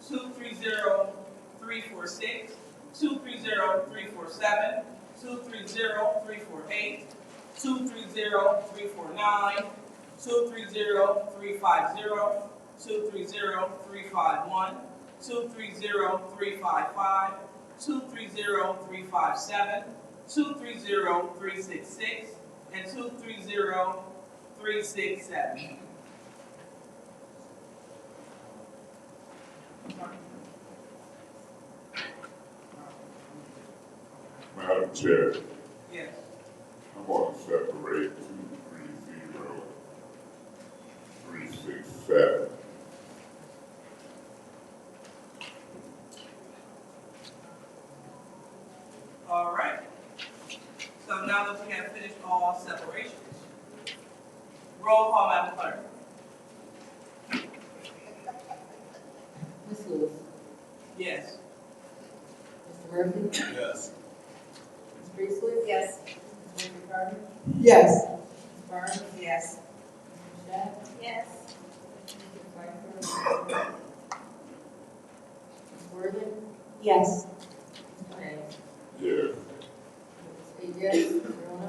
230-346, 230-347, 230-348, 230-349, 230-350, 230-351, 230-355, 230-357, 230-366, and 230-367. Madam Chair, Yes. I'm gonna separate 230-367. All right. So now that we have finished all separations, roll call, Madam Clerk. Ms. Lewis. Yes. Mr. Murphy. Yes. Ms. Priestley. Yes. Ms. Carter. Yes. Ms. Barnes. Yes. Ms. Shaq. Yes. Mr. Pfeiffer. Ms. Worthing. Yes. Mr. Hayes. Yes. 8 yes, 0 no.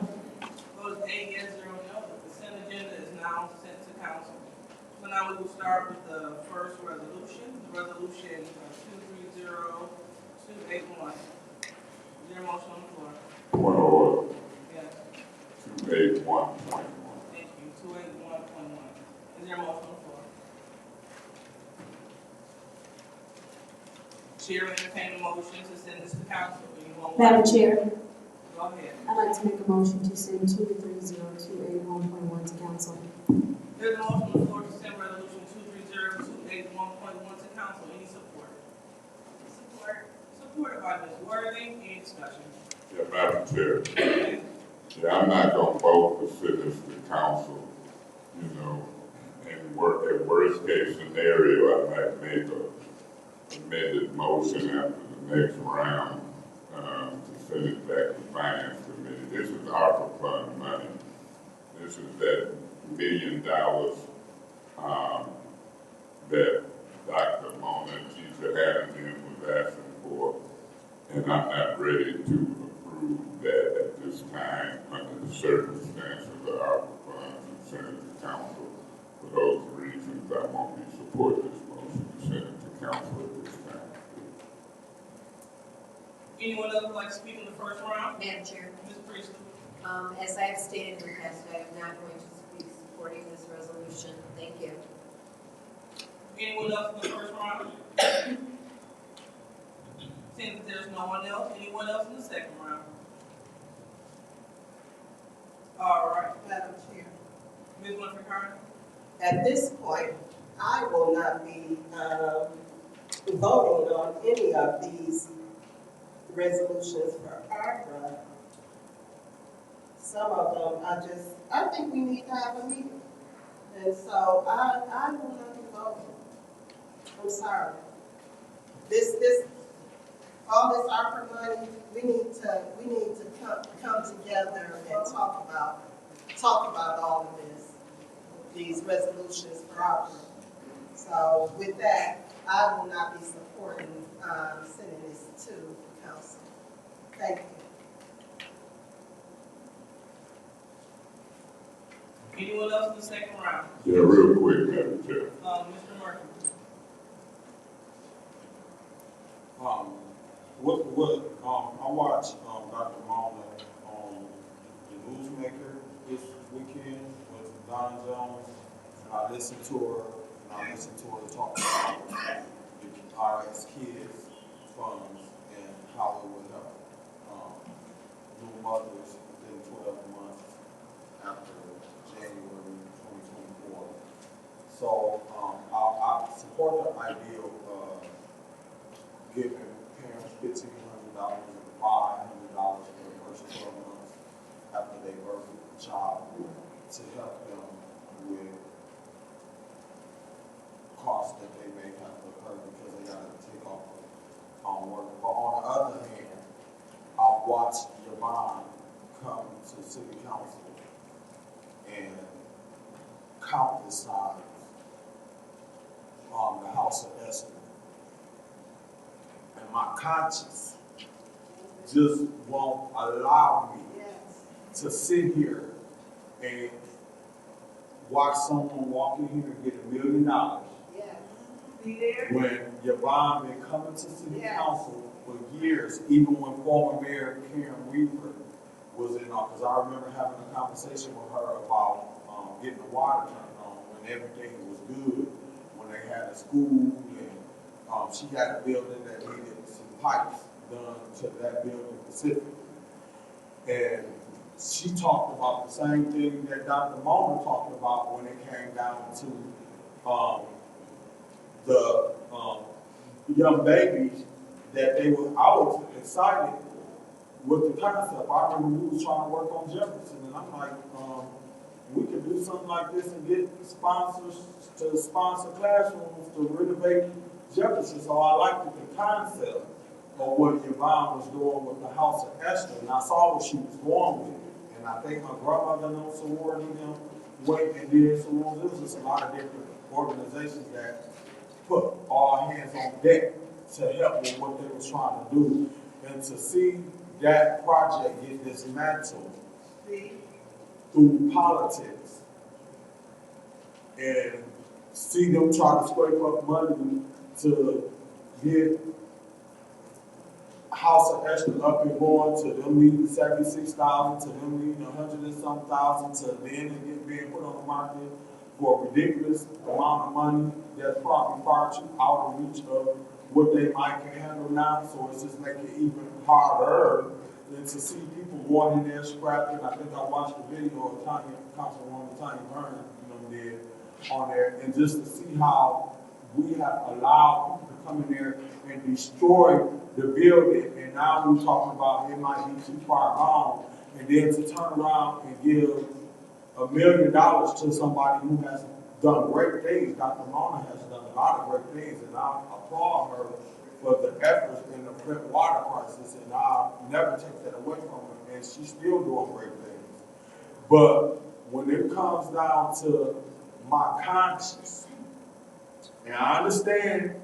Vote 8 yes, 0 no. The consent agenda is now sent to council. So now we will start with the first resolution, the resolution 230-281. Is there a motion on the floor? Point of order. Yes. 281.1. Thank you. 281.1. Is there a motion on the floor? Chair will entertain a motion to send this to council. Anyone want- Madam Chair, Go ahead. I'd like to make a motion to send 230-281.1 to council. There's a motion on the floor to send resolution 230-281.1 to council. Any support? Support. Supported by Ms. Worthing. Any discussion? Yeah, Madam Chair. Yeah, I'm not gonna vote to send this to council, you know, in worst case scenario, I might make a amended motion after the next round, to send it back to Finance Committee. This is ARPA fund money. This is that $1 million, that Dr. Mona, teacher Hannigan was asking for, and I'm not ready to approve that at this time under the circumstances of ARPA funds and send it to council. For those reasons, I won't be support this motion to send it to council at this Anyone else would like to speak in the first round? Madam Chair, Ms. Priestley? as I have stated in the past, I am not going to be supporting this resolution. Thank you. Anyone else in the first round? Seeing that there's no one else, anyone else in the second round? All right, Madam Chair, Ms. Winfrey Carter? at this point, I will not be voting on any of these resolutions for ARPA. Some of them I think we need to have a meeting. And so I will not be voting. I'm sorry. All this ARPA money, we need to come together and talk about all of this, these resolutions for ARPA. So with that, I will not be supporting sending this to council. Thank you. Anyone else in the second round? Yeah, real quick, Madam Chair. Mr. Murphy? I watched Dr. Mona on the Newsmaker this weekend with Donna Jones, and I listened to her talk about the IRS kids funds and how it would help new mothers within 12 months after January 2024. So I support the idea of giving parents $1,500 and $500 for the first 12 months after they birth a child to help them with costs that they may have to incur because they got to take off work. But on the other hand, I've watched Yvonne come to city council and countless times the House of Esther. And my conscience just won't allow me to sit here and watch someone walk in here and get $1 million when Yvonne been coming to city council for years, even when former Mayor Karen Weaver was in office. I remember having a conversation with her about getting the water turned on when everything was good, when they had a school and she had a building that needed some pipes done to that building specifically. And she talked about the same thing that Dr. Mona talked about when it came down to the young babies that they were. I was excited with the concept. I remember we was trying to work on Jefferson, and I'm like, we could do something like this and get sponsors to sponsor classrooms to renovate Jefferson. So I liked the concept of what Yvonne was doing with the House of Esther, and I saw what she was going with it. And I think my grandmother knows sorority went and did sororities. There was just a lot of different organizations that put all hands on deck to help with what they were trying to do. And to see that project get dismantled through politics and see them try to scrape up money to get House of Esther up and going, to them needing 76,000, to them needing 100 and some thousand, to then it being put on the market for a ridiculous amount of money that's probably far too out of reach of what they might can handle now. So it's just making it even harder than to see people going in there scrapping. I think I watched the video of Councilwoman Tanya Burns, did on there, and just to see how we have allowed people to come in there and destroy the building, and now we're talking about it might be too far gone, and then to turn around and give $1 million to somebody who has done great things. Dr. Mona has done a lot of great things, and I applaud her for the efforts in the Flint water crisis, and I'll never take that away from her, and she's still doing great things. But when it comes down to my conscience, and I understand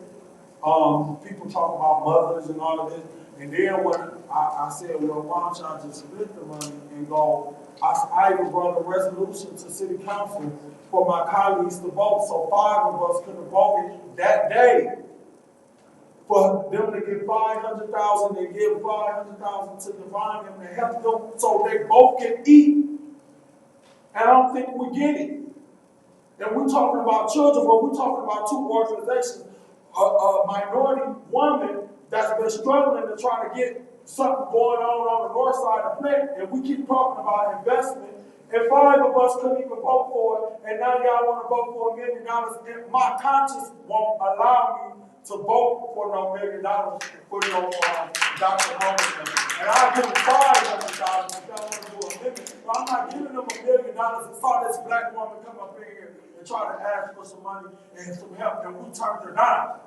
people talk about mothers and all of this, and then when I said, well, why don't y'all just split the money and go, I even brought a resolution to city council for my colleagues to vote, so 5 of us could have voted that day for them to get 500,000, they give 500,000 to divine them to help them so they both can eat. And I don't think we get it. And we're talking about children, but we're talking about two organizations. A minority woman that's been struggling to try to get something going on the north side of Flint, and we keep talking about investment, and 5 of us couldn't even vote for it, and now y'all want to vote for $1 million, and my conscience won't allow me to vote for no $1 million for no Dr. Mosley. And I'll give them $500,000 if y'all want to do $1 million. But I'm not giving them $1 million and saw this black woman come up in here and try to ask for some money and some help, and we turned her down.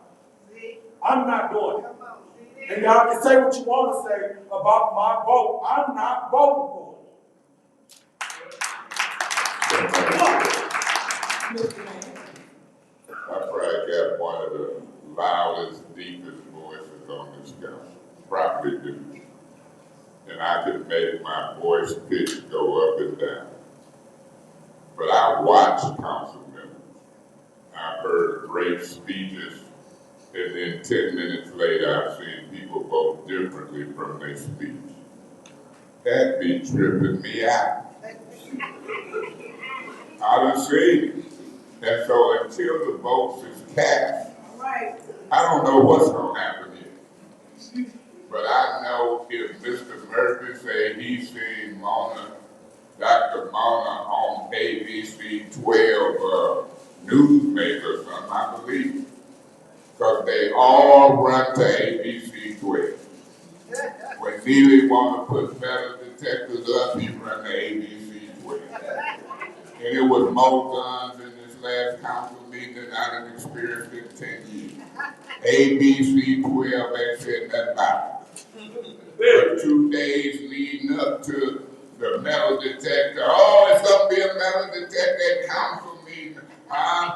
I'm not doing it. And y'all can say what you want to say about my vote. I'm not voting for it. I probably got one of the loudest, deepest voices on this council. Probably do. And I can make my voice pitch go up and down. But I watched council members. I heard great speeches, and then 10 minutes later, I've seen people vote differently from their speech. That be tripping me out. I done seen it. And so until the votes is cast, I don't know what's going to happen here. But I know if Mr. Murphy say he's seen Dr. Mona on ABC 12 newsmaker or something, I believe it. Because they all run to ABC 12. When Neely want to put metal detectors up, he run to ABC 12. And it was more guns in this last council meeting than I done experienced in 10 years. ABC 12 ain't said nothing about it. For 2 days leading up to the metal detector, it's going to be a metal detector at council meeting.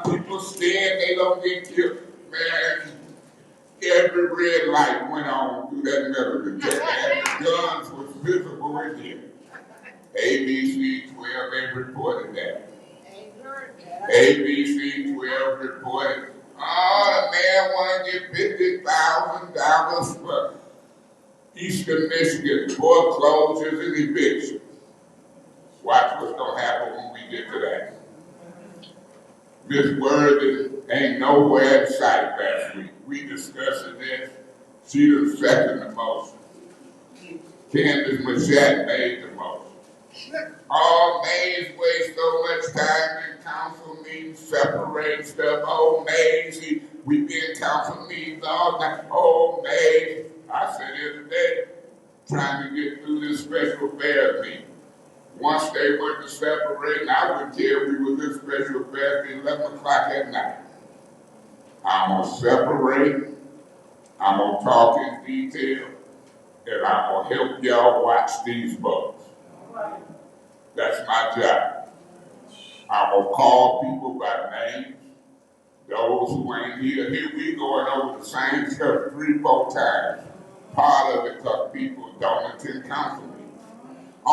People scared they don't get killed. Man, every red light went on through that metal detector and the guns was visible in there. ABC 12, they reported that. ABC 12 reported, the man want to get $50,000 for Eastern Michigan foreclosures and evictions. Watch what's going to happen when we get to that. Miss Worthy ain't nowhere in sight last week. We discussed this. She done second the motion. Candace Machette made the motion. All Mays waste so much time in council meetings, separate stuff. Oh, Mays, we be in council meetings all night. Oh, Mays. I said the other day, trying to get through this special affairs meeting. Once they went to separate, and I wouldn't care if we was in special affairs at 11 o'clock at night. I'm going to separate, I'm going to talk in detail, and I'm going to help y'all watch these votes. That's my job. I'm going to call people by name. Those who ain't here we going over the same stuff 3-4 times. Part of it because people don't attend council meetings. I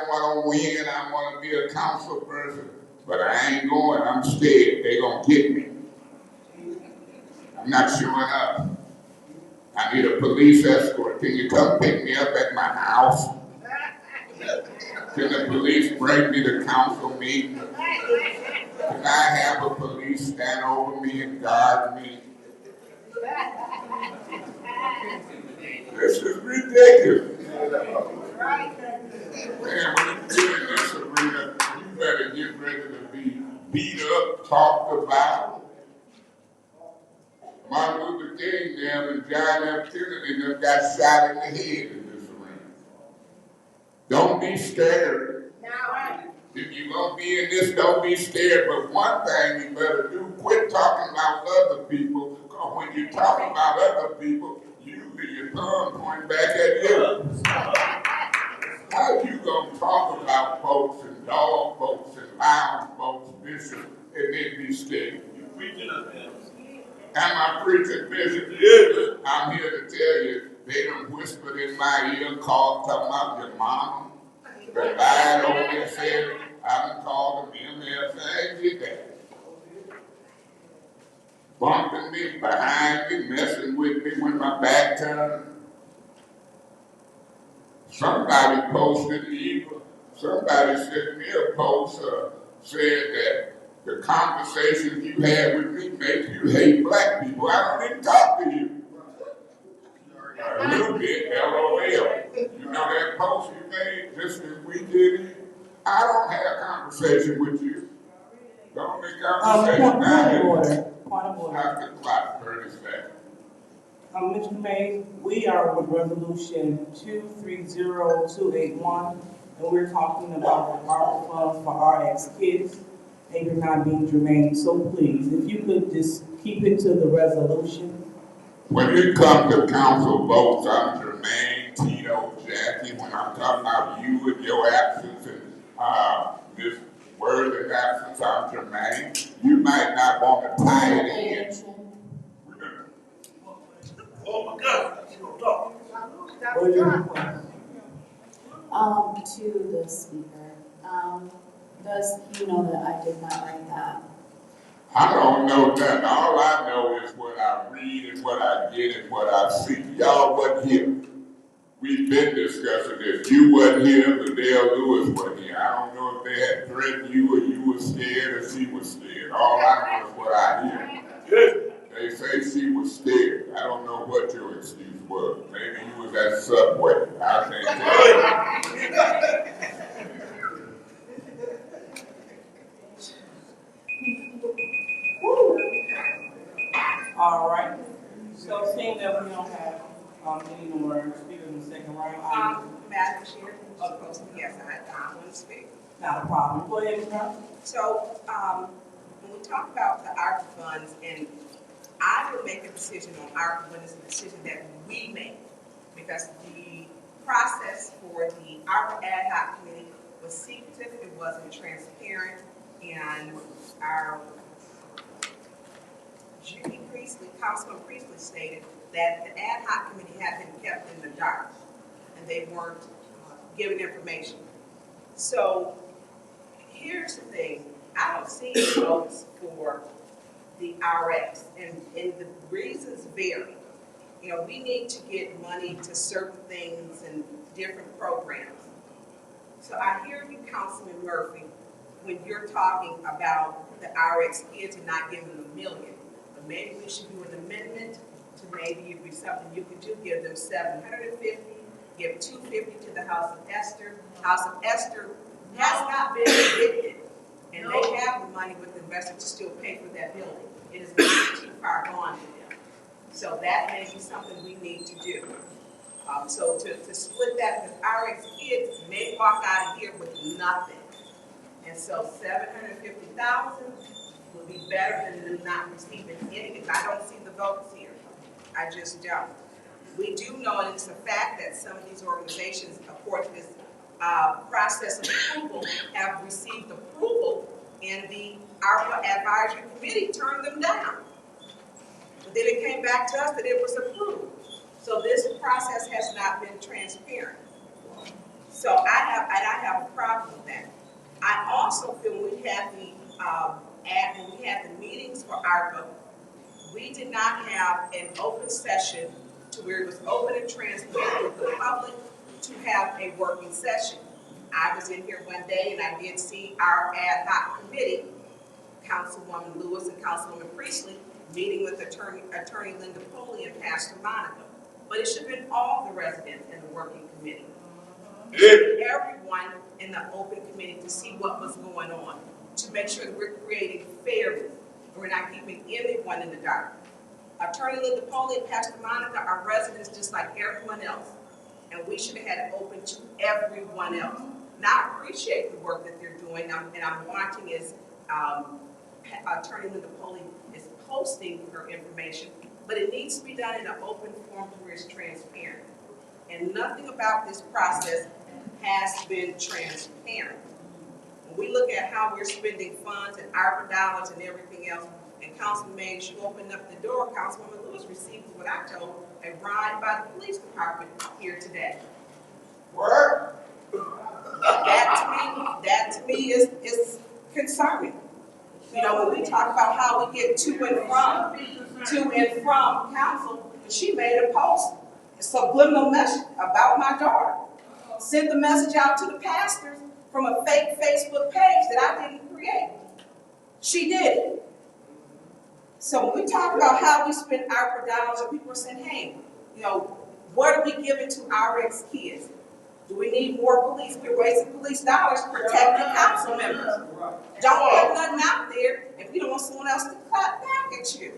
want to win, I want to be a council person, but I ain't going, I'm scared, they going to get me. I'm not showing up. I need a police escort. Can you come pick me up at my house? Can the police bring me to council meeting? Can I have a police stand over me and guard me? This is ridiculous. Man, when you get in this arena, you better get ready to be beat up, talked about. Martin Luther King them and John F. Kennedy them got shot in the head in this arena. Don't be scared. If you're going to be in this, don't be scared. But one thing you better do, quit talking about other people. Because when you talk about other people, usually your thumb pointing back at you. How you going to talk about folks and dog folks and lounge folks, Bishop, and then be scared? You preaching up there. Am I preaching, Bishop? Yeah. I'm here to tell you, they done whispered in my ear, talking about your mama. They lied over there, said, I done called them MF. I ain't did that. bumping me, behind me, messing with me when my back turned. Somebody posted somebody sent me a post said that the conversation you had with me makes you hate black people. I don't even talk to you. A little bit, LOL. You know that post you made just this weekend? I don't have a conversation with you. Don't make conversation out here. Point of order. After the clock, 30 seconds. Mr. Mays, we are with resolution 230281, and we're talking about the ARPA funds for RX kids. They are not being germane, so please, if you could just keep it to the resolution. When it comes to council votes, I'm Jermaine, Tito, Jackie. When I'm talking about you and your absence and this word of absence, I'm Jermaine. You might not want to tie it in. Oh my God, you don't talk. To the speaker, does he know that I did not write that? I don't know nothing. All I know is what I read and what I get and what I see. Y'all wasn't here. We've been discussing this. You wasn't here, Liddell Lewis wasn't here. I don't know if they had threatened you or you were scared or she was scared. All I know is what I hear. They say she was scared. I don't know what your excuse was. Maybe you was at Subway. I can't tell. All right. So seeing that we don't have any more speakers in the second round, Madam Chair, yes, I want to speak. Not a problem. Go ahead, Ms. So, when we talk about the ARPA funds, and I will make a decision on ARPA when it's a decision that we make, because the process for the ARPA ad hoc committee was secretive, it wasn't transparent, and our Judy Priestley, Councilman Priestley stated that the ad hoc committee had been kept in the dark, and they weren't given information. So, here's the thing, I don't see any votes for the RX, and the reasons vary. You know, we need to get money to certain things and different programs. So I hear you, Councilman Murphy, when you're talking about the RX kids and not giving them $1 million. But maybe we should do an amendment to maybe it'd be something you could do, give them $750, give $250 to the House of Esther. House of Esther has not been evicted, and they have the money with the investor to still pay for that building. It is not too far gone to them. So that may be something we need to do. So to split that, because RX kids may walk out of here with nothing. And so $750,000 would be better than them not receiving anything. I don't see the votes here. I just don't. We do know, and it's a fact, that some of these organizations, according to this process of approval, have received approval, and the ARPA Advisory Committee turned them down. But then it came back to us that it was approved. So this process has not been transparent. So I have a problem with that. I also feel when we had the meetings for ARPA, we did not have an open session to where it was open and transparent with the public to have a working session. I was in here one day and I did see our ad hoc committee, Councilwoman Lewis and Councilwoman Priestley, meeting with Attorney Linda Poley and Pastor Monica. But it should have been all the residents in the working committee. Everyone in the open committee to see what was going on, to make sure that we're creating fairness and we're not keeping anyone in the dark. Attorney Linda Poley and Pastor Monica are residents just like everyone else, and we should have had it open to everyone else. Now, I appreciate the work that they're doing, and I'm watching as Attorney Linda Poley is posting her information, but it needs to be done in an open form where it's transparent. And nothing about this process has been transparent. When we look at how we're spending funds and ARPA dollars and everything else, and Councilman Mays, you opened up the door, Councilwoman Lewis received what I told, a ride by the police department here today. What? That to me is concerning. You know, when we talk about how we get to and from council, she made a post, a subliminal message about my daughter. Sent the message out to the pastors from a fake Facebook page that I didn't create. She did it. So when we talk about how we spend our dollars, and people are saying, hey, you know, what are we giving to our ex-kids? Do we need more police? We're wasting police dollars protecting council members. Don't put nothing out there if you don't want someone else to clap back at you.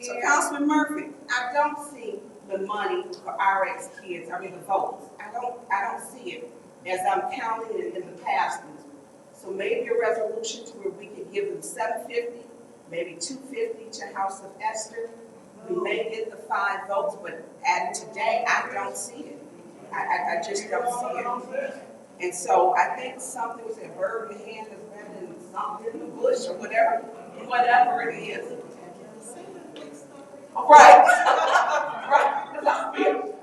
So Councilman Murphy, I don't see the money for our ex-kids, I mean the votes. I don't see it as I'm counting it in the past. So maybe a resolution to where we could give them $750, maybe $250 to House of Esther. We may get the 5 votes, but as today, I don't see it. I just don't see it. And so I think something was a bird in the hand is better than something in the bush or whatever it is. Right. Right.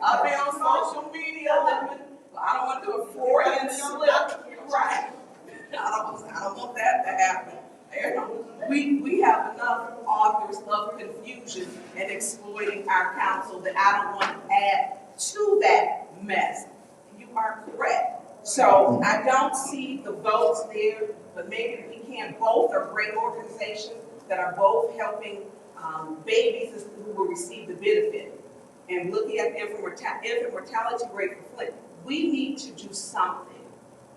I'll be on social media living. I don't want to do a Freudian slip. Right. I don't want that to happen. We have enough authors of confusion and exploiting our council that I don't want to add to that mess. You are correct. So I don't see the votes there, but maybe we can. Both are great organizations that are both helping babies who will receive the benefit. And looking at the infant mortality rate for Flint, we need to do something.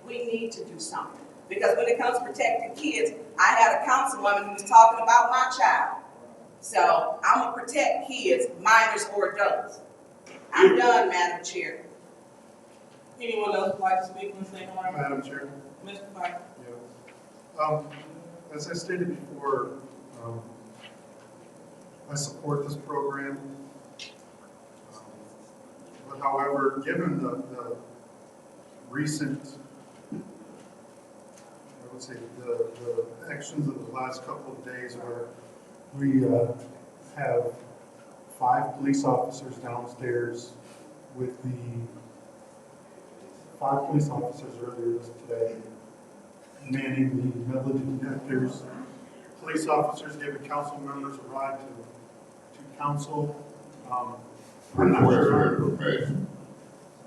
We need to do something. Because when it comes to protecting kids, I had a councilwoman who was talking about my child. So I'm going to protect kids, minors or adults. I'm done, Madam Chair. Anyone else would like to speak on the second round? Madam Chair. Mr. Pfeiffer. As I stated before, I support this program. But however, given the recent, I would say, the actions of the last couple of days where we have 5 police officers downstairs with the 5 police officers earlier today manning the metal detectors, police officers giving council members a ride to council. I'm not sure. Information.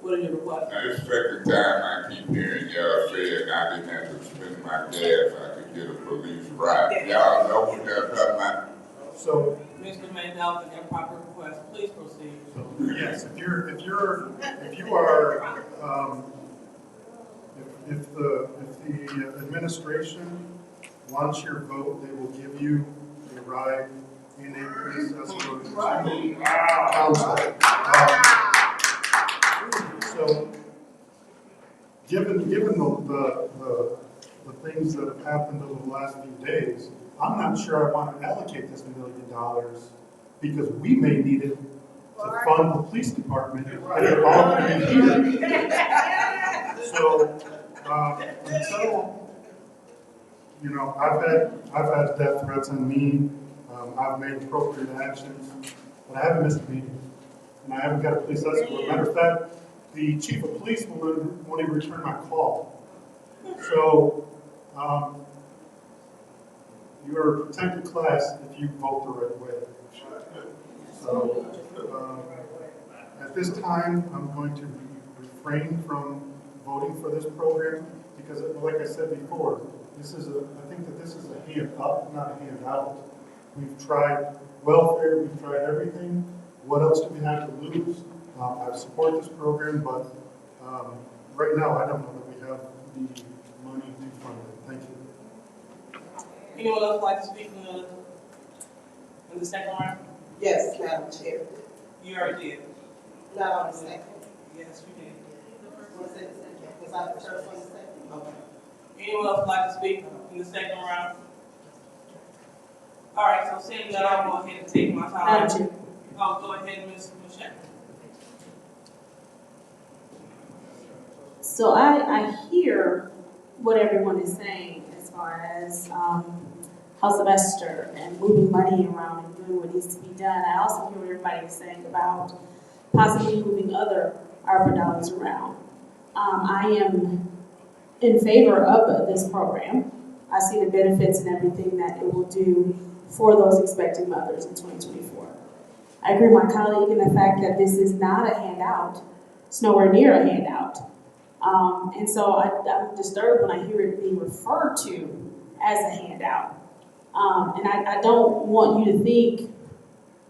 What are your requests? Now, this second time I keep hearing y'all saying I didn't have to spend my gas, I could get a police ride. Y'all know what y'all talking about? So, Mr. Mandel, an improper request. Please proceed. So, yes, if the administration wants your vote, they will give you a ride in a police escort to council. So, given the things that have happened over the last few days, I'm not sure I want to allocate this $1 million because we may need it to fund the police department if they're all going to be here. So, until, I've had death threats on me. I've made appropriate actions, but I haven't missed a meeting, and I haven't got a police escort. Matter of fact, the chief of police won't even return my call. So, you are a protected class if you vote the right way. So, at this time, I'm going to refrain from voting for this program because, like I said before, I think that this is a hand up, not a hand out. We've tried welfare, we've tried everything. What else do we have to lose? I support this program, but right now I don't know that we have the money to fund it. Thank you. Anyone else like to speak in the second round? Yes, Madam Chair. You already did. Not on the second. Yes, you did. Was it the second? Was I the first on the second? Okay. Anyone else like to speak in the second round? All right, so seeing that, I'll go ahead and take my time. I'll go ahead, Ms. Michelle. So I hear what everyone is saying as far as House of Esther and moving money around and doing what needs to be done. I also hear what everybody is saying about possibly moving other ARPA dollars around. I am in favor of this program. I see the benefits and everything that it will do for those expecting mothers in 2024. I agree with my colleague in the fact that this is not a handout. It's nowhere near a handout. And so I'm disturbed when I hear it being referred to as a handout. And I don't want you to think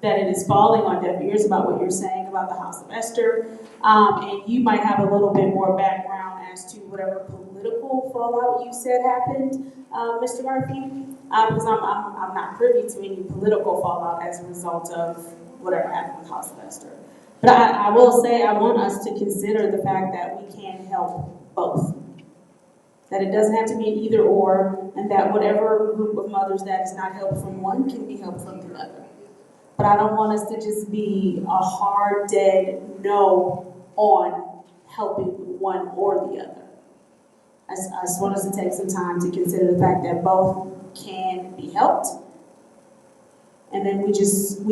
that it is falling on deaf ears about what you're saying about the House of Esther. And you might have a little bit more background as to whatever political fallout you said happened, Mr. Murphy, because I'm not privy to any political fallout as a result of whatever happened with House of Esther. But I will say I want us to consider the fact that we can help both. That it doesn't have to be an either or, and that whatever group of mothers that is not helped from one can be helped from the other. But I don't want us to just be a hard, dead no on helping one or the other. I just want us to take some time to consider the fact that both can be helped. And then we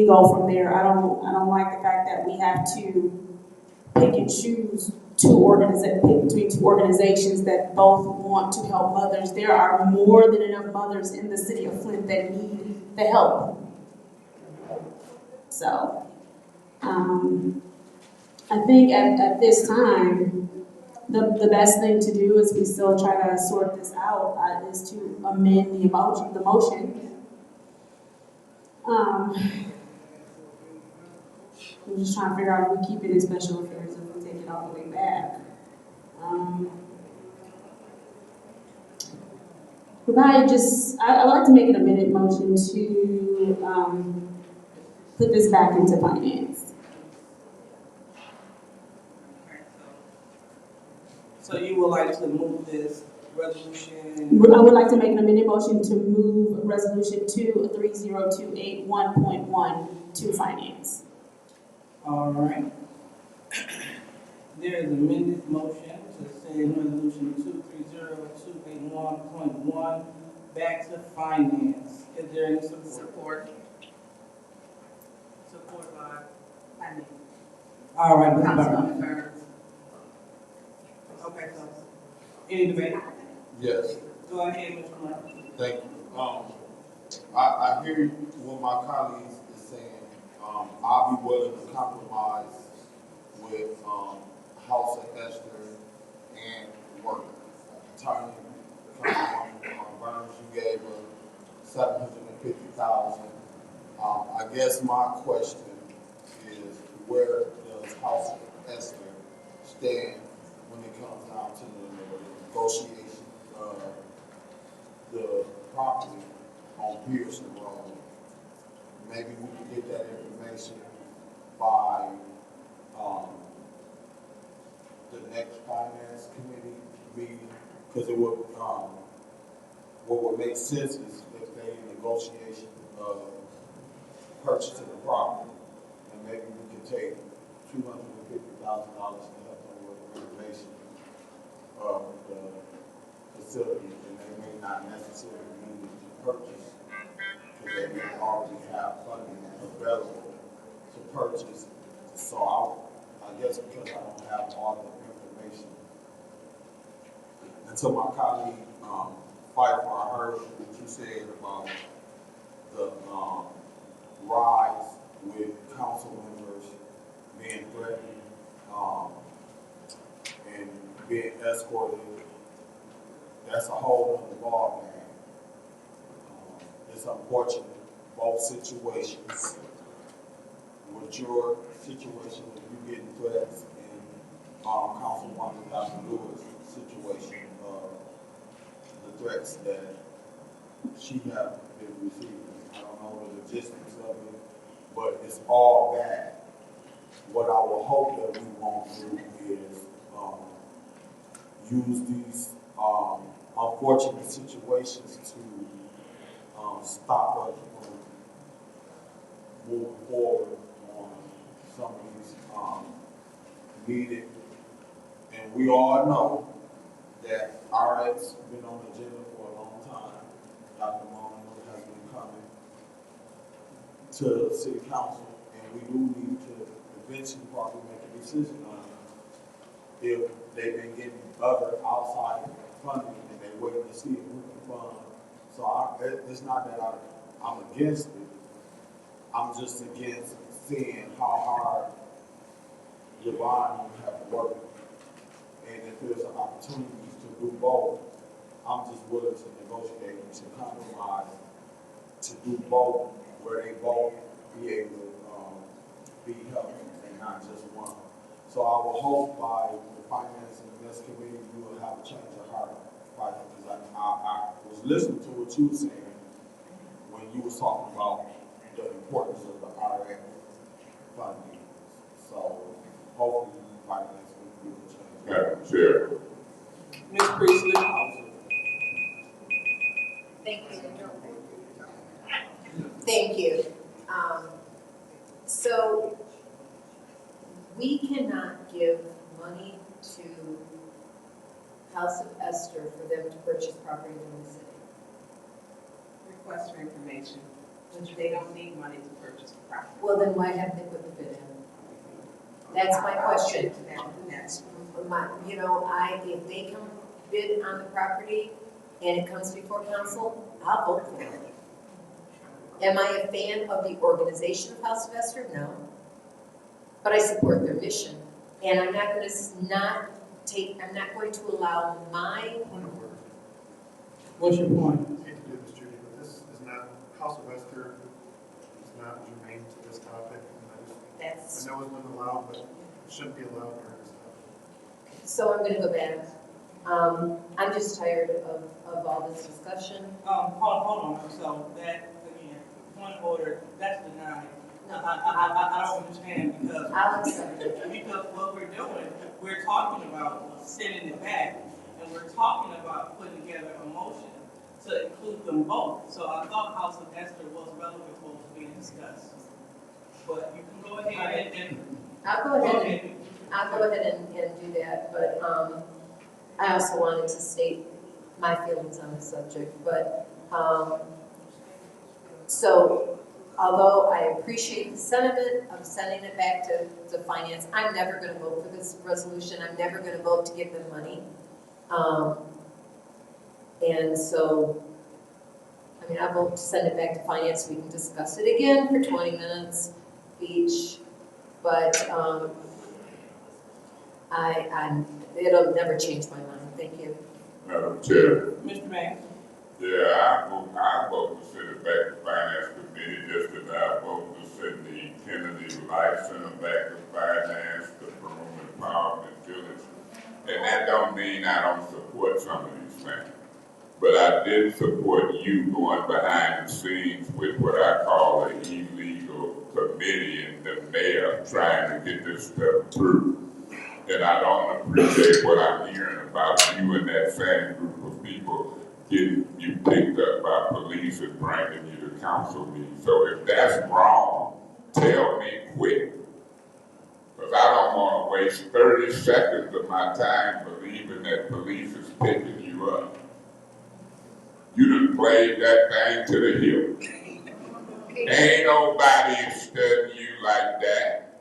go from there. I don't like the fact that we have to pick and choose pick between two organizations that both want to help mothers. There are more than enough mothers in the city of Flint that need the help. So, I think at this time, the best thing to do is we still try to sort this out, is to amend the motion. I'm just trying to figure out if we keep it in special affairs, if we take it all the way back. I'd like to make an amended motion to put this back into finance. So you would like to move this resolution? I would like to make an amended motion to move resolution 23028.1 to finance. All right. There is an amended motion to send resolution 23028.1 back to finance. Is there any support? Support by finance. All right, Ms. Councilwoman Burns. Burns. Okay, so. Any debate? Yes, Go ahead, Mr. Murphy. thank you. I hear what my colleagues is saying. I'll be willing to compromise with, House of Esther and work. Attorney, Councilwoman Burns, you gave her $750,000. I guess my question is, where does House of Esther stand when it comes down to the negotiation of the property on Pearson Road? Maybe we can get that information by the next finance committee meeting, because it would, what would make sense is if they in negotiation of purchasing the property, and maybe we can take $250,000 to help them with the renovation of the facility, and they may not necessarily need to purchase, because they may already have funding available to purchase. So I guess because I don't have all the information, until my colleague Pfeiffer, I heard what you said about the rise with council members being threatened and being escorted. That's a whole other ballgame. It's unfortunate, both situations. With your situation, with you getting threats, and Councilwoman Dr. Lewis' situation, the threats that she has been receiving. I don't know the logistics of it, but it's all bad. What I will hope that we won't do is use these unfortunate situations to stop us from moving forward on some of these needed. And we all know that RX been on the agenda for a long time. Dr. Mono has been coming to the city council, and we do need to eventually probably make a decision on it. If they've been getting other outside funding and they're waiting to see if we can fund So it's not that I'm against it. I'm just against seeing how hard your body have to work. And if there's an opportunity to do both, I'm just willing to negotiate and to compromise to do both, where they both be able to be helpful and not just one. So I will hope by the finance and the next committee, you will have a change of heart. Because I was listening to what you were saying when you was talking about the importance of the RF funding. So hopefully by the next week we will change. Madam Chair. Ms. Priestley. Thank you. Thank you. So we cannot give money to House of Esther for them to purchase property in the city. Request for information, which they don't need money to purchase the property. Well, then why haven't they put the bid in? That's my question. If they come bid on the property and it comes before council, I'll vote for it. Am I a fan of the organization of House of Esther? No. But I support their mission. And I'm not going to allow my. What's your point? I hate to do this, Judy, but this is not, House of Esther is not germane to this topic. I know it's been allowed, but it shouldn't be allowed during this topic. So I'm going to go back. I'm just tired of all this discussion. Hold on. So that, again, point of order, that's denied. No, I don't understand because what we're doing, we're talking about sending it back, and we're talking about putting together a motion to include them both. So I thought House of Esther was relevant to what was being discussed. But you can go ahead and I'll go ahead and do that, but I also wanted to state my feelings on the subject. But so although I appreciate the sentiment of sending it back to finance, I'm never going to vote for this resolution. I'm never going to vote to give them money. And so, I vote to send it back to finance. We can discuss it again for 20 minutes each. But it'll never change my mind. Thank you. Madam Chair. Mr. Mayor. Yeah, I vote to send it back to Finance Committee, just as I vote to send the Kennedy Life Center back to Finance, the Broome Empowerment Village. And that don't mean I don't support some of these things. But I did support you going behind the scenes with what I call an illegal committee and the mayor trying to get this stuff through. And I don't appreciate what I'm hearing about you and that same group of people getting you picked up by police and bringing you to council meetings. So if that's wrong, tell me quick. Because I don't want to waste 30 seconds of my time believing that police is picking you up. You done played that thing to the hill. Ain't nobody studying you like that.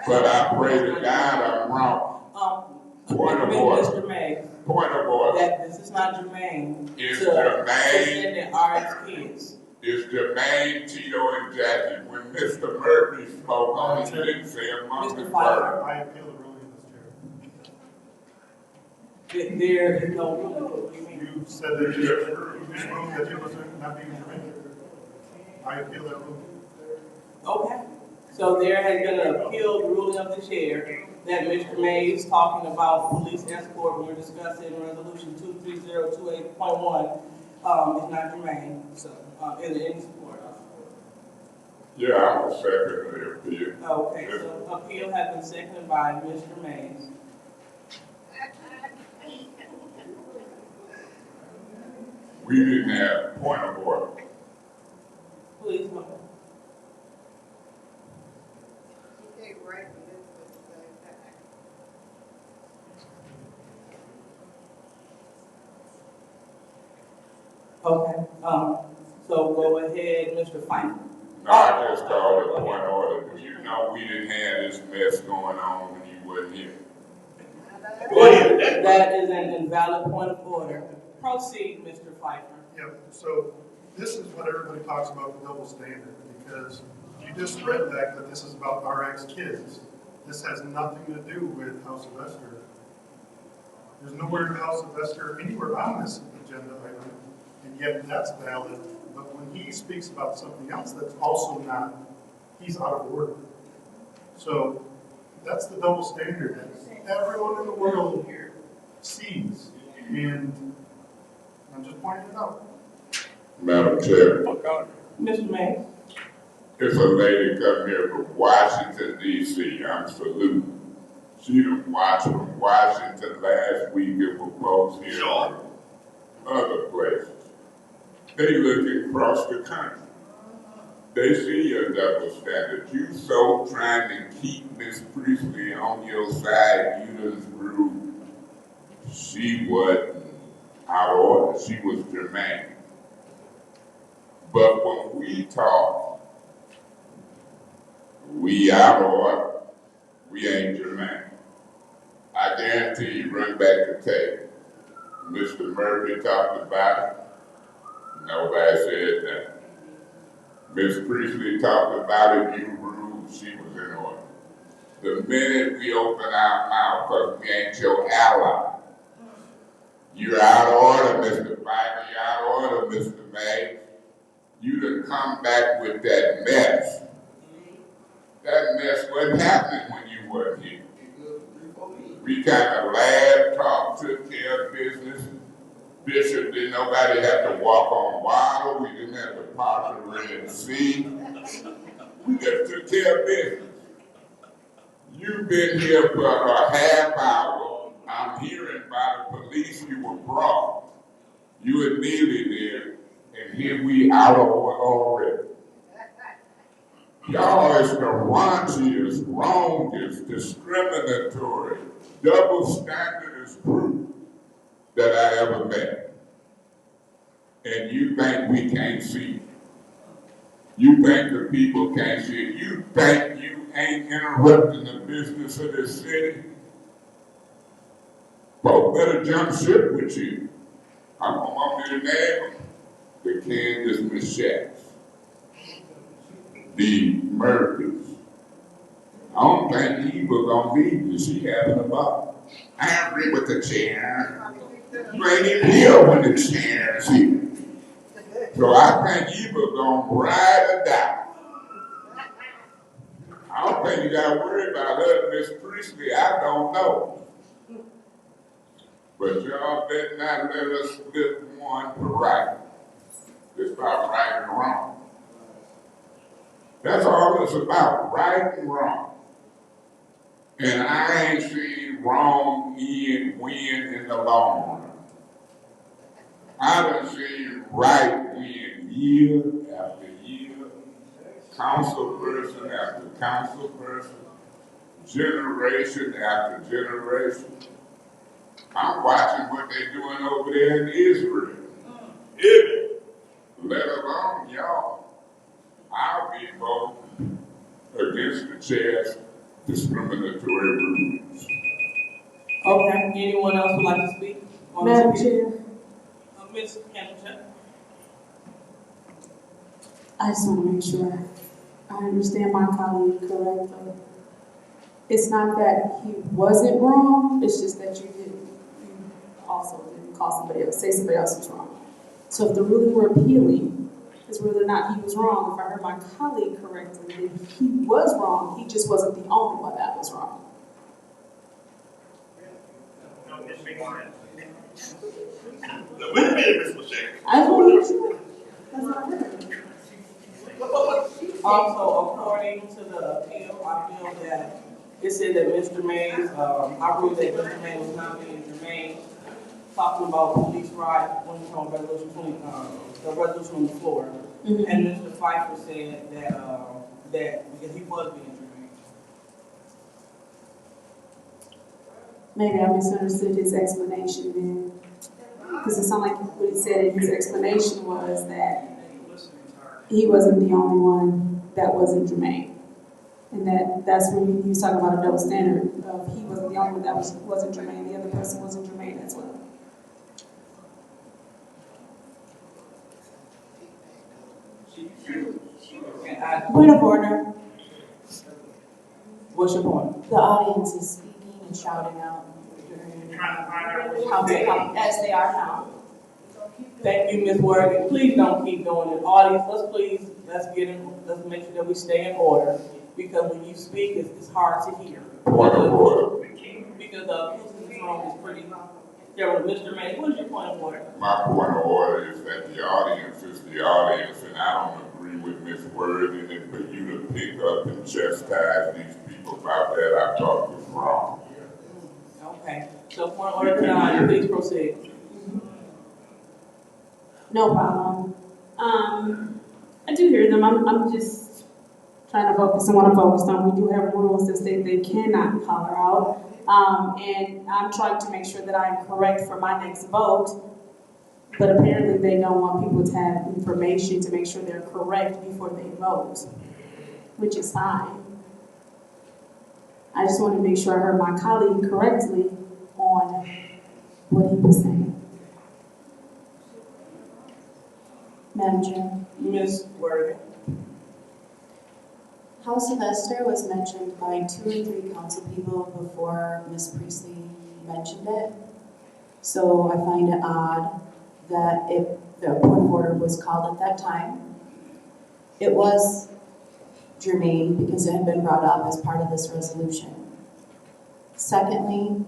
But I pray to God I'm wrong. Point of order. Mr. Mayor. Point of order. That this is not germane. It's germane. To our kids. It's germane, Tito and Jackie. When Mr. Murphy spoke on it, he didn't say a month Mr. of Pfeiffer. I appeal the ruling, Mr. Chair. There is no ruling. You said that you ruled that it was not being germane. I appeal that ruling. Okay. So there has been an appealed ruling of the chair that Mr. Mays talking about police escort when we're discussing resolution 23028.1 is not germane. So is there any support? Yeah, I'm a second the appeal. Okay, so appeal has been seconded by Mr. Mays. We didn't have point of order. Please vote. Okay, so go ahead, Mr. Pfeiffer. No, I just called it point of order. You know we didn't have this mess going on when you wasn't here. That is an invalid point of order. Proceed, Mr. Pfeiffer. Yeah, so this is what everybody talks about, the double standard, because you just read back that this is about RX kids. This has nothing to do with House of Esther. There's nowhere in House of Esther anywhere on this agenda item, and yet that's valid. But when he speaks about something else that's also not, he's out of order. So that's the double standard that everyone in the world here sees, and I'm just pointing it out. Madam Chair, Mr. Mays? if a lady come here from Washington, D.C., I'm saluting. She done watched from Washington last week and for folks here from other places. They look across the country. They see your double standard. You so trying to keep Miss Priestley on your side, you done proved she wasn't out of order. She was germane. But when we talk, we out of order. We ain't germane. I guarantee you, run back the tape. Mr. Murphy talked about it. Nobody said that. Miss Priestley talked about it. You ruled she was in order. The minute we open our mouth, because we ain't your ally, you're out of order, Mr. Pfeiffer. You're out of order, Mr. May. You done come back with that mess. That mess wasn't happening when you weren't here. We kind of laughed, talked, took care of business. Bishop didn't nobody have to walk on water. We didn't have to part the Red Sea. We just took care of business. You've been here for a half hour. I'm hearing by the police you were brought. You were nearly there, and here we out of order already. Y'all is the raunchiest, wrongest, discriminatory, double standardist group that I ever met. And you think we can't see it. You think the people can't see it. You think you ain't interrupting the business of this city. Folks better jump ship with you. I'm on their name, the Kansas Michettes, the Murphys. I don't think Eva gonna leave you. She having a ball. I agree with the chair. You ain't even here when the chair is here. So I think Eva gonna ride or die. I don't think you gotta worry about her, Miss Priestley. I don't know. But y'all better not let us split one for right. It's about right and wrong. That's all it's about, right and wrong. And I ain't seen wrong win in the long run. I done seen right win year after year, council person after council person, generation after generation. I'm watching what they're doing over there in Israel. Let alone y'all. I'll be voting against the chair's discriminatory rules. Okay, anyone else would like to speak? Madam Chair, Ms. Hamilton? I just want to make sure I understand my colleague correctly. It's not that he wasn't wrong, it's just that you also didn't call somebody else, say somebody else was wrong. So if the ruling we're appealing is whether or not he was wrong, if I heard my colleague correctly, then he was wrong, he just wasn't the only one that was wrong. Wait a minute, Ms. Lachey. I just want to make sure. That's what I heard. Also, according to the appeal, I feel that it said that Mr. Mays, I ruled that Mr. Mays was not being germane, talking about police riot when he's on resolution 20, the resolution on the floor. Mm-hmm. And Mr. Pfeiffer said that because he was being germane. Maybe I misunderstood his explanation then. Because it sounded like what he said in his explanation was that he wasn't the only one that wasn't germane. And that's when he was talking about a double standard of he wasn't the only one that wasn't germane, the other person wasn't germane as well. Point of order. What's your point? The audience is speaking and shouting out during council comment, as they are now. Thank you, Ms. Worthing. Please don't keep doing it. Audience, let's make sure that we stay in order, because when you speak, it's hard to hear. Point of order. Because the acoustics in this room is pretty terrible. Mr. May, what is your point of order? My point of order is that the audience is the audience, and I don't agree with Ms. Worthing, and for you to pick up and chastise these people about that, I thought was wrong. Okay, so point of order denied. Please proceed. No problem. I do hear them. I'm just trying to focus on what I'm focused on. We do have rules that state they cannot holler out. And I'm trying to make sure that I'm correct for my next vote. But apparently they don't want people to have information to make sure they're correct before they vote, which is fine. I just want to make sure I heard my colleague correctly on what he was saying. Madam Chair. Ms. Worthing. How Sylvester was mentioned by 2 or 3 council people before Ms. Priestley mentioned it. So I find it odd that if the point of order was called at that time, it was germane because it had been brought up as part of this resolution. Secondly,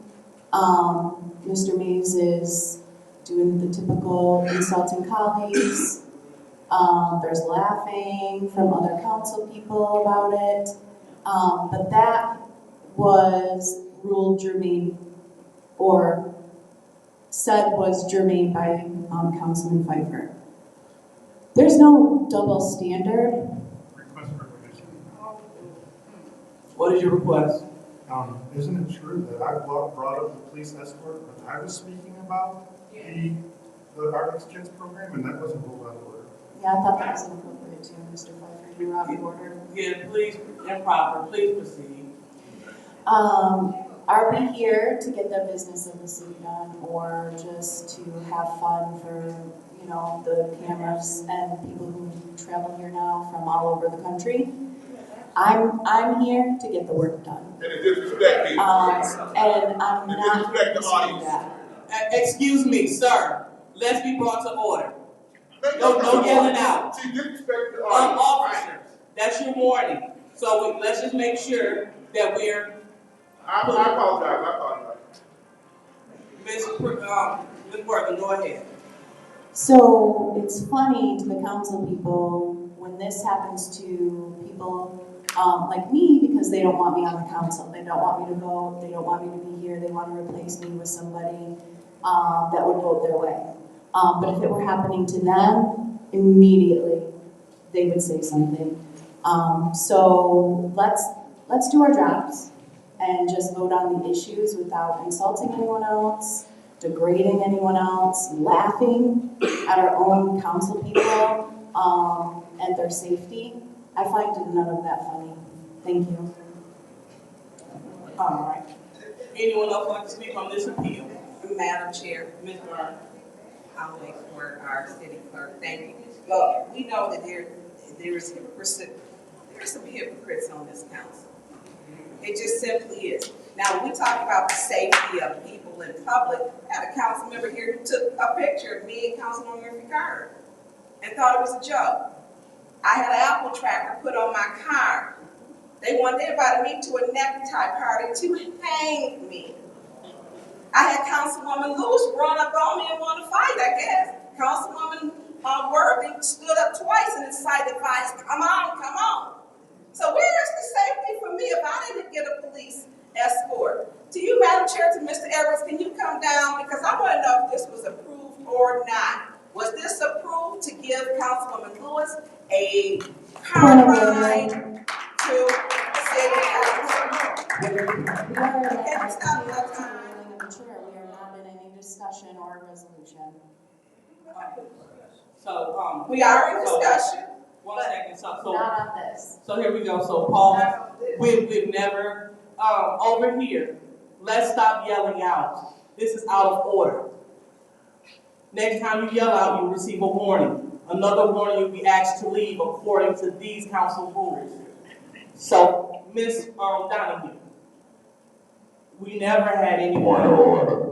Mr. Mays is doing the typical insulting colleagues. There's laughing from other council people about it. But that was ruled germane, or said was germane by Councilman Pfeiffer. There's no double standard. Request for permission. What is your request? Isn't it true that I brought up the police escort when I was speaking about the Arctic Kids program, and that wasn't ruled out of order? Yeah, I thought that was inappropriate too, Mr. Pfeiffer. You were out of order. Yeah, please, improper, please proceed. Are we here to get the business of the city done, or just to have fun for, you know, the cameras and people who travel here now from all over the country? I'm here to get the work done. And it disrespect people. And I'm not disrespect the audience. that. Excuse me, sir. Let's be brought to order. No yelling out. She disrespect the audience. Officers, that's your warning. So let's just make sure that we're. I apologize. Ms. Worthing, go ahead. So it's funny to the council people when this happens to people like me, because they don't want me on the council. They don't want me to vote. They don't want me to be here. They want to replace me with somebody that would vote their way. But if it were happening to them, immediately they would say something. So let's do our jobs and just vote on the issues without insulting anyone else, degrading anyone else, laughing at our own council people and their safety. I find none of that funny. Thank you. All right. Anyone else like to speak on this appeal? Madam Chair, Ms. Byrne. I'll wait for our city clerk. Thank you. Look, we know that there's some hypocrites on this council. It just simply is. Now, when we talk about the safety of people in public, I had a council member here who took a picture of me and Councilwoman Murphy Carter and thought it was a joke. I had an Apple tracker put on my car. They invited me to a necktie party to hang me. I had Councilwoman Lewis run up on me and want to fight, I guess. Councilwoman Worthing stood up twice and incited violence. Come on. So where is the safety for me if I didn't get a police escort? To you, Madam Chair, to Mr. Edwards, can you come down? Because I want to know if this was approved or not. Was this approved to give Councilwoman Lewis a car ride to city council? We are not in any discussion or resolution. So, we are in discussion. One second. So not on this. So here we go. So Paul, we've never over here. Let's stop yelling out. This is out of order. Next time you yell out, you receive a warning. Another warning, you'll be asked to leave according to these council rules. So, Ms. Donahue, we never had any. Point of order.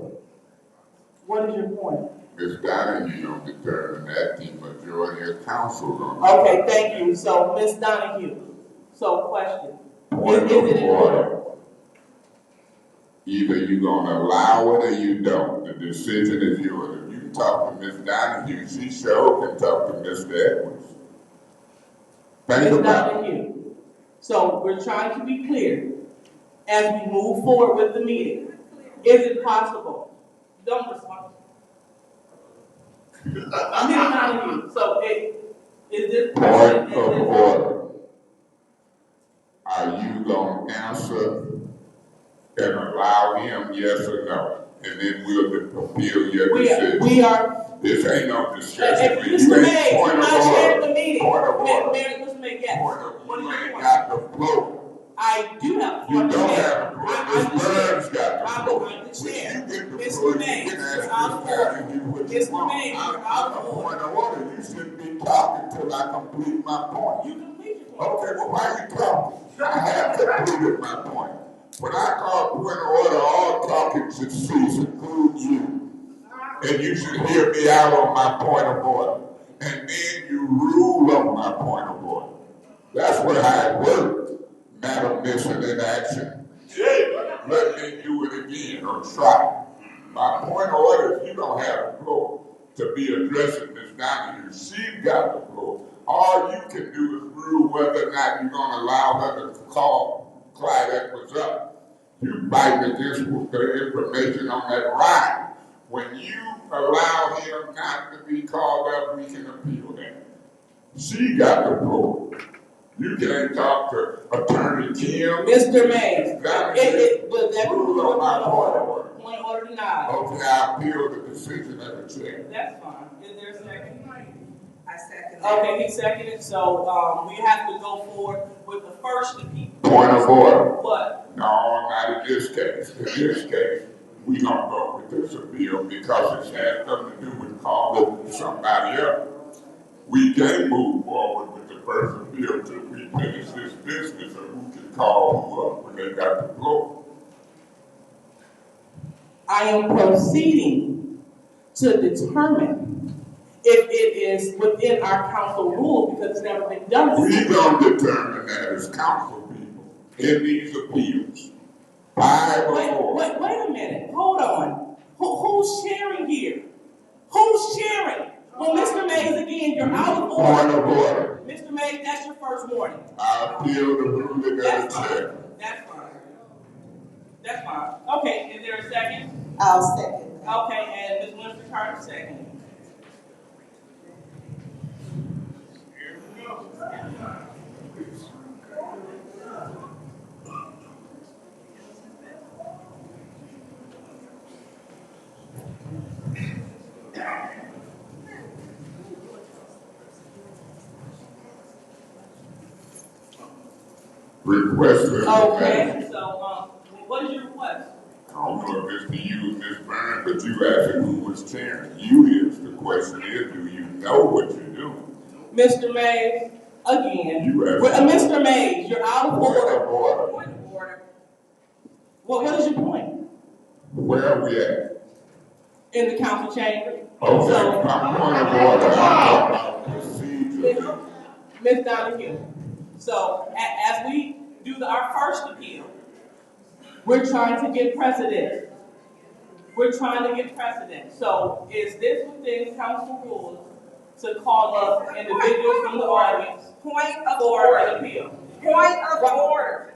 What is your point? Ms. Donahue determined that the majority of council on. Okay, thank you. So, Ms. Donahue, so question. Point Is of it in order? Either you're gonna allow it or you don't. The decision is yours. If you talk to Ms. Donahue, she sure can talk to Mr. Edwards. Think about it. Donahue. So we're trying to be clear as we move forward with the meeting. Is it possible? Don't respond. Ms. Donahue, so is this Point of order. Are you gonna answer and allow him, yes or no? And then we'll appeal your decision. We are. This ain't no discussion. Mr. May, you're not chairing the meeting. Point of order. Mr. May, yes. You ain't got the floor. I do have the You floor. don't have the floor. Ms. Burns got the floor. I'm the chair. Mr. May, you're out of order. Mr. May, you're out of order. Point of order. You shouldn't be talking till I complete my point. You complete your point. Okay, well, why are you talking? I have completed my point. When I call point of order, all talking should cease, include you. And you should hear me out on my point of order. And then you rule on my point of order. That's how it works. Madam Mission in action. Let me do it again or try. My point of order is you don't have the floor to be addressing Ms. Donahue. She's got the floor. All you can do is rule whether or not you're going to allow her to call Clyde Edwards up. You fight against the information on that ride. When you allow him not to be called up, we can appeal that. She got the floor. You can't talk to Attorney Kim. Mr. May, But that rule on my point of order. Point of order denied. Okay, I appeal the decision of the chair. That's fine. Is there a second? I second that. Okay, he seconded, so we have to go forward with the first appeal. Point of order. What? No, not in this case. In this case, we don't go with this appeal because it has nothing to do with calling somebody up. We can't move forward with the first appeal until we finish this business of who can call who up when they got the floor. I am proceeding to determine if it is within our council rules because it's never been done before. We don't determine that as council people in these appeals. Wait a minute. Hold on. Who's sharing here? Who's sharing? Well, Mr. Mays, again, you're out of order. Point of order. Mr. Mays, that's your first warning. I appeal the ruling of the chair. That's fine. That's fine. Okay, is there a second? I'll second. Okay, and Ms. Winfrey Carter second. Request. Okay, so what is your request? I don't know if it's to you, Ms. Byrne, but you asked who was chairing. You is. The question is, do you know what you're doing? Mr. Mays, again. Mr. Mays, you're out of order. Point of order. What is your point? Where are we at? In the council chamber. Okay, I'm point of order. I'm talking about procedure. Ms. Donahue. So as we do our first appeal, we're trying to get precedent. So is this within council rules to call up individuals from the audience Point of for order. an appeal? Point of order.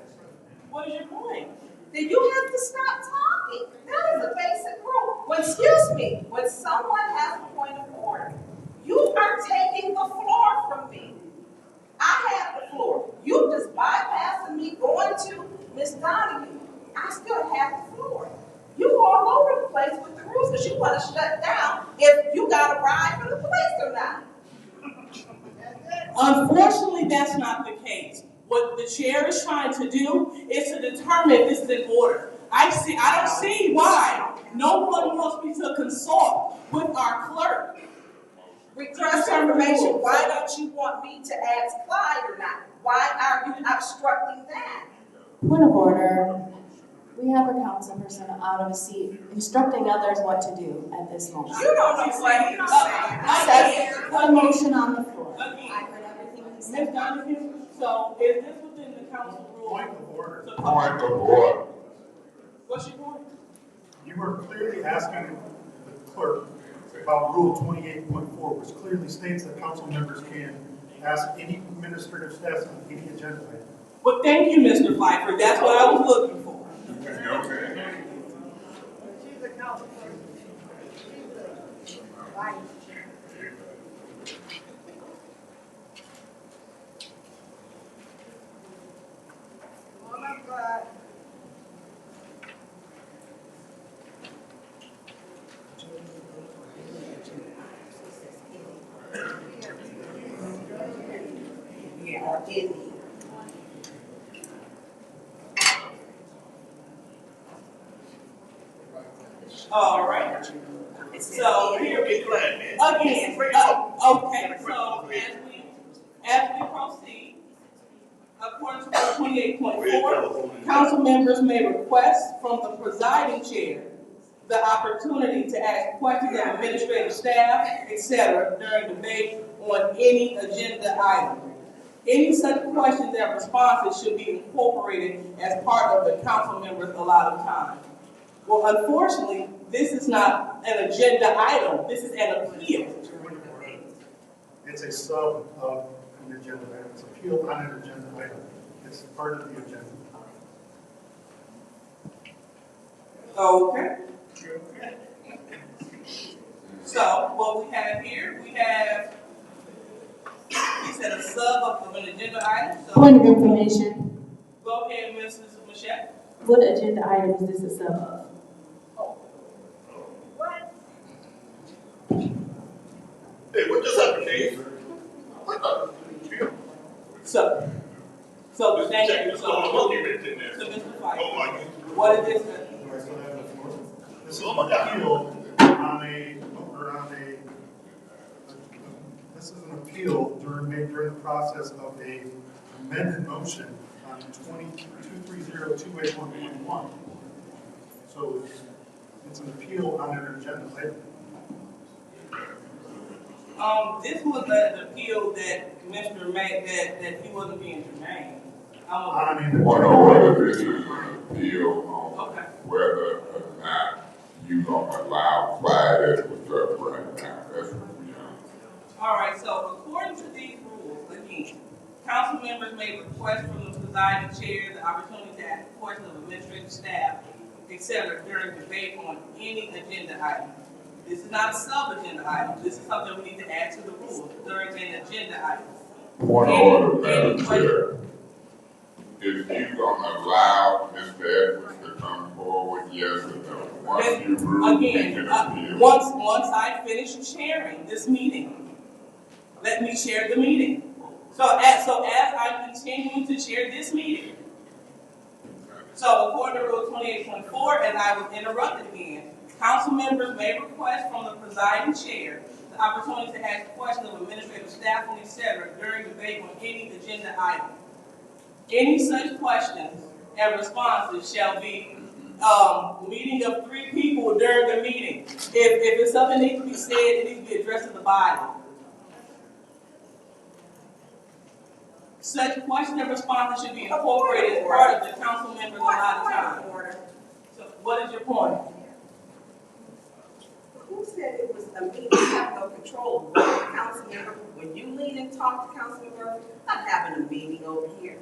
What is your point? Then you have to stop talking. That is a basic rule. When someone has a point of order, you are taking the floor from me. I have the floor. You just bypassing me going to Ms. Donahue. I still have the floor. You all over the place with the rules because you want to shut down if you got a ride from the police or not. Unfortunately, that's not the case. What the chair is trying to do is to determine if this is in order. I don't see why no one wants me to consult with our clerk request information, why don't you want me to ask Clyde or not? Why are you obstructing that? Point of order. We have a council person out of a seat instructing others what to do at this moment. You don't know what you're saying. Put a motion on the floor. Again, Ms. Donahue, so is this within the council rules? Point of order. Point of order. What's your point? You were clearly asking the clerk about Rule 28.4, which clearly states that council members can ask any administrative staff on any agenda item. Well, thank you, Mr. Pfeiffer. That's what I was looking for. She's a council person. She's a vice. Come on up, Clyde. Yeah, any. All right. So here we go. Again, okay, so as we proceed, according to Rule 28.4, council members may request from the presiding chair the opportunity to ask questions of administrative staff, etc., during debate on any agenda item. Any such questions and responses should be incorporated as part of the council members' allotted time. Well, unfortunately, this is not an agenda item. This is an appeal. It's a sub of an agenda item. It's appeal on an agenda item. It's part of the agenda. Okay. So what we have here, we have, he said a sub of an agenda item. So Point of information. go ahead, Mrs. Michelle. What agenda item is this a sub of? What? Hey, what just happened, Dave? So thank you. So Mr. Pfeiffer, what is this? This is an appeal on this is an appeal during the process of a amended motion on 22302811. So it's an appeal on an agenda item. This was an appeal that Mr. made that he wasn't being germane. Point of order, this is an appeal on whether or not you gonna allow Clyde Edwards up right now. That's what we are. All right, so according to these rules, again, council members may request from the presiding chair the opportunity to ask questions of administrative staff, etc., during debate on any agenda item. This is not a sub-agenda item. This is something we need to add to the rules during an agenda item. Point of order, Madam Chair. If you gonna allow Mr. Edwards to come forward, yes or no? Once you rule, we can appeal. Once I finish sharing this meeting, let me share the meeting. So as I'm continuing to share this meeting, so according to Rule 28.4, and I was interrupted again, council members may request from the presiding chair the opportunity to ask questions of administrative staff and etc. during debate on any agenda item. Any such questions and responses shall be meeting of 3 people during the meeting. If it's something that needs to be said, it needs to be addressed to the body. Such question and responses should be incorporated as part of the council members' allotted time. So what is your point? Who said it was a meeting? You have no control over the council member. When you lean and talk to council member, not having a meeting over here.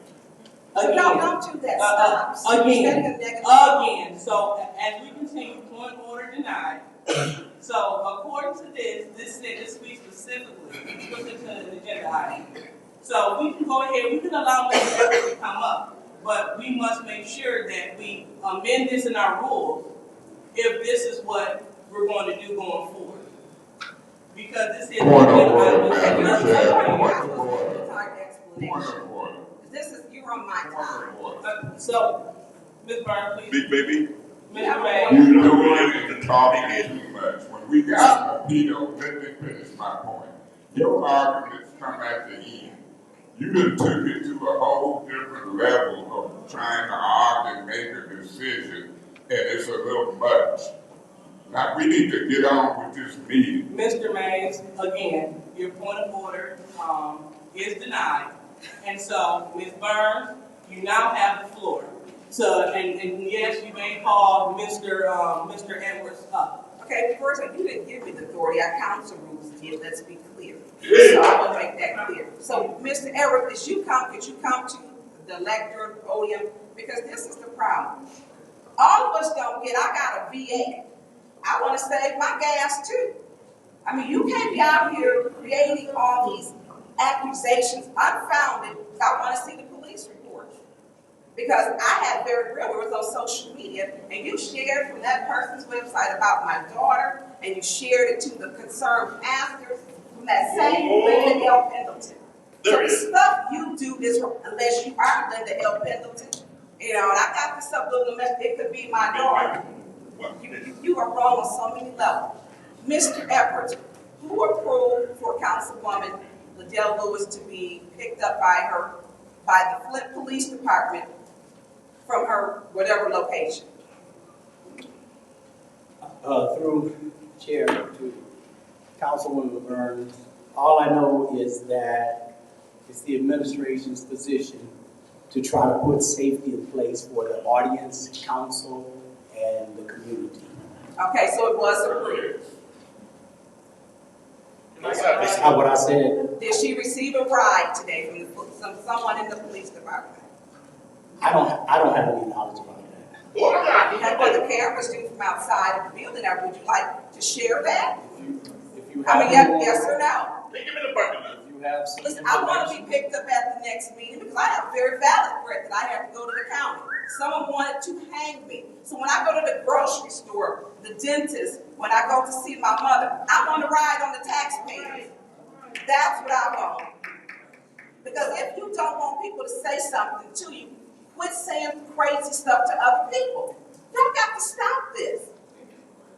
So don't do that. Stop. Again. So as we continue, point order denied. So according to this speaks specifically to an agenda item. So we can go ahead, we can allow Mr. Edwards to come up, but we must make sure that we amend this in our rules if this is what we're going to do going forward. Because this is Point of order, Madam Chair. Point of order. Point of order. This is, you're on my time. So, Ms. Byrne, please. Big baby. Mr. May. You doing and talking too much. When we got a veto, let me finish my point. Your arguments come at the end. You done took it to a whole different level of trying to argue and make a decision, and it's a little much. Now, we need to get on with this meeting. Mr. Mays, again, your point of order is denied. And so, Ms. Burns, you now have the floor. So, and yes, you may call Mr. Edwards up. Okay, first, you didn't give me the authority. Our council rules did. Let's be clear. So I want to make that clear. So, Mr. Edwards, could you come to the lectern podium? Because this is the problem. All of us don't get. I got a VA. I want to save my gas too. I mean, you can't be out here creating all these accusations, unfounded. I want to see the police report. Because I had very real, it was on social media, and you shared from that person's website about my daughter, and you shared it to the concerned pastors from that same Linda L. Pendleton. So the stuff you do is, unless you are Linda L. Pendleton, you know, and I got this subliminal message, it could be my daughter. You are wrong on so many levels. Mr. Edwards, who approved for Councilwoman Liddell Lewis to be picked up by the Flint Police Department from her whatever location? Through Chair to Councilwoman Burns, all I know is that it's the administration's position to try to put safety in place for the audience, council, and the community. Okay, so it was approved. That's not what I said. Did she receive a ride today from someone in the police department? I don't have any knowledge about that. You have the cameras do from outside of the building. Now, would you like to share that? If you I have mean, yes or no? If you have some Listen, I want to be picked up at the next meeting because I have a very valid threat that I have to go to the county. Someone wanted to hang me. So when I go to the grocery store, the dentist, when I go to see my mother, I want to ride on the taxpayers. That's what I want. Because if you don't want people to say something to you, quit saying crazy stuff to other people. Y'all got to stop this.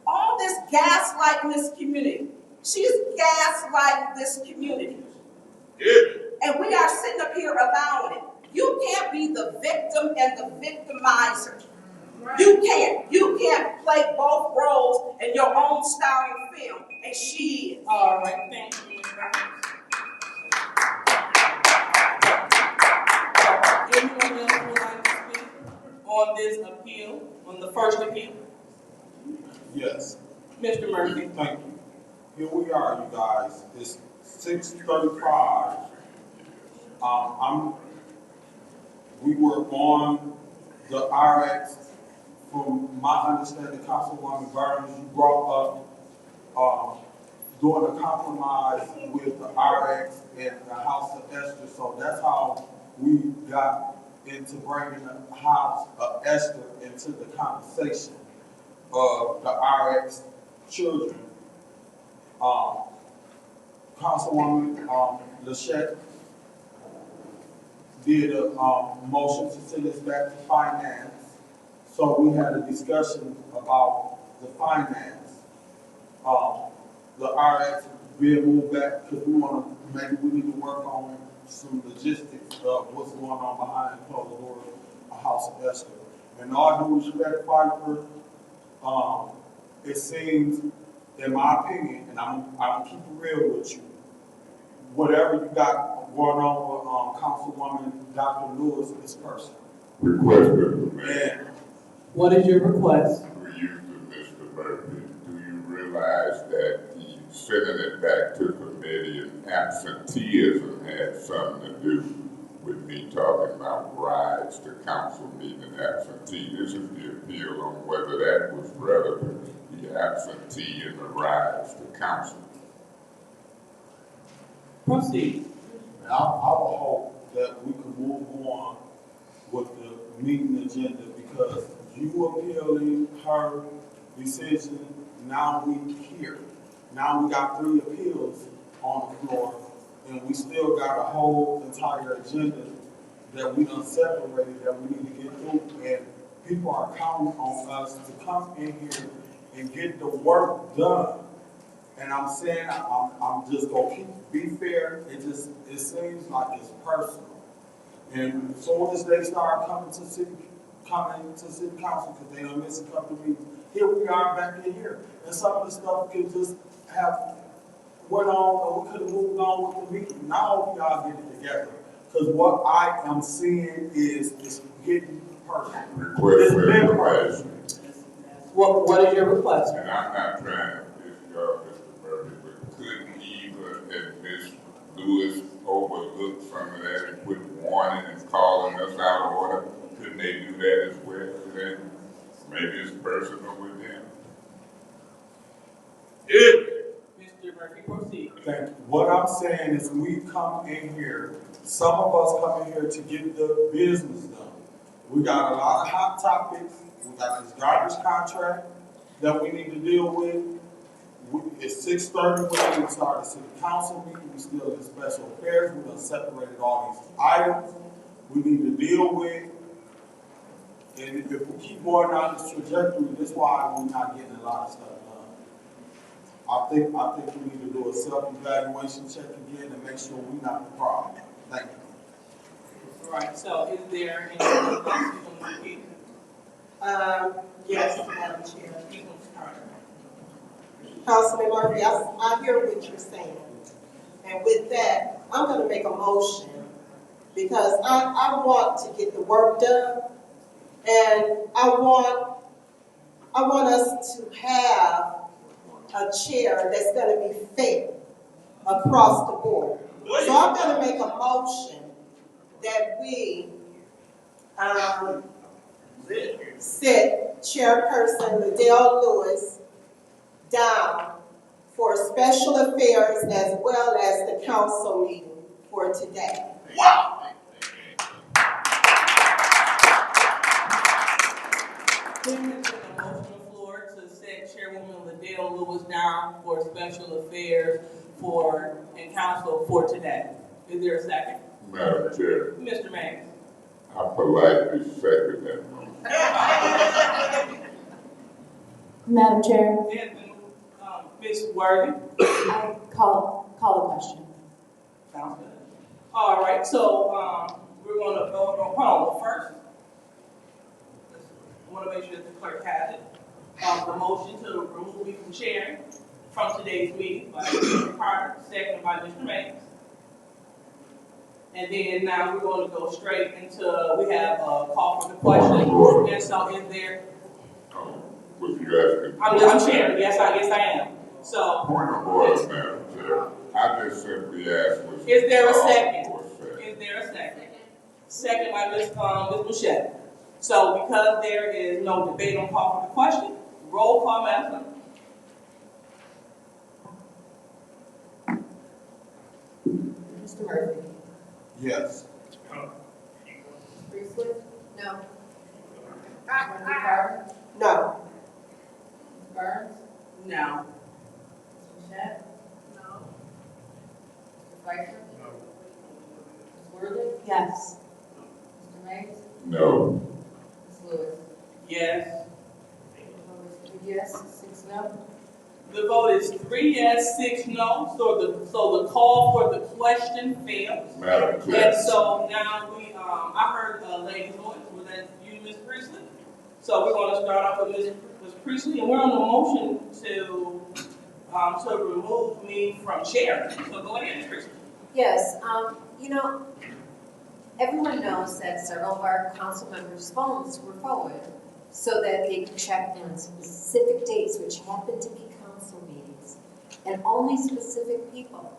All this gaslighting this community. She's gaslighting this community. And we are sitting up here allowing it. You can't be the victim and the victimizer. You can't. You can't play both roles in your own starring film, and she is. All right, thank you. Anyone else would like to speak on this appeal, on the first appeal? Yes. Mr. Murphy. Thank you. Here we are, you guys. It's 6:35. We were on the RX. From my understanding, Councilwoman Burns, you brought up doing a compromise with the RX and the House of Esther. So that's how we got into bringing the House of Esther into the conversation of the RX children. Councilwoman Lachette did a motion to send this back to finance. So we had a discussion about the finance. The RX being moved back because we need to work on some logistics of what's going on behind closed doors, a House of Esther. And all due respect, Pfeiffer, it seems, in my opinion, and I'm keep it real with you, whatever you got going on with Councilwoman Dr. Lewis is personal. Request, Mr. Mayor. What is your request? Through you to Mr. Murphy, do you realize that the sending it back to committee and absenteeism had something to do with me talking about rides to council meeting absentee? This is the appeal on whether that was relevant, the absentee and the rides to council. Proceed. I will hope that we can move on with the meeting agenda because you appealing her decision, now we here. Now we got 3 appeals on the floor and we still got a whole entire agenda that we done separated that we need to get through, and people are counting on us to come in here and get the work done. And I'm saying, I'm just gonna be fair, it seems like it's personal. And as soon as they start coming to city council, because they don't miss a couple of meetings, here we are back in here. And some of the stuff could just have went on, or we could have moved on with the meeting. Now we all get it together. Because what I am seeing is getting personal. Request for information. What is your request? And I'm not trying to piss you off, Mr. Murphy, but couldn't either and Ms. Lewis overlook some of that and put warning and calling us out of order? Couldn't they do that as well? Then maybe it's personal with them. Mr. Murphy, proceed. Thank you. What I'm saying is we come in here, some of us come in here to get the business done. We got a lot of hot topics. We got this garbage contract that we need to deal with. It's 6:30 when we start the city council meeting. We still in special affairs. We done separated all these items we need to deal with. And if we keep going down this trajectory, that's why we're not getting a lot of stuff done. I think we need to do a self-evaluation check again and make sure we're not the problem. Thank you. All right, so is there anything else you want to repeat? Yes, Madam Chair. Councilman Murphy, I hear what you're saying. And with that, I'm going to make a motion because I want to get the work done. And I want us to have a chair that's going to be fair across the board. So I'm going to make a motion that we set Chairperson Liddell Lewis down for special affairs as well as the council meeting for today. Wow! There's been a motion on the floor to set Chairwoman Liddell Lewis down for special affairs and council for today. Is there a second? Madam Chair, Mr. Mays. I politely second that motion. Madam Chair, Ms. Worthy. I call the question. Sounds good. All right, so we're going to vote on, hold on, first, I want to make sure that the clerk has it. The motion to remove me from chairing from today's meeting by Mr. Carter, seconded by Mr. Mays. And then now we're going to go straight into, we have a call for the question. And so is there? Was you asking? I'm chairing, yes I am. So. Point of order, Madam Chair. I just simply asked. Is there a second? Is there a second? Second by Ms. Machette. So because there is no debate on call for the question, roll call, Madam Clerk. Mr. Murphy. Yes. Priestley? No. No. Burns? No. Machette? No. Mr. Pfeiffer? No. Ms. Worthing? Yes. Mr. Mays? No. Ms. Lewis? Yes. Yes, 6 no. The vote is 3 yes, 6 no. So the call for the question fails. Madam Chair. And so now I heard a lady's voice. Was that you, Ms. Priestley? So we're going to start off with Ms. Priestley, and we're on the motion to remove me from chair. So go ahead, Ms. Priestley. Yes, everyone knows that several of our council members' phones were forwarded so that they could check on specific dates, which happen to be council meetings, and only specific people,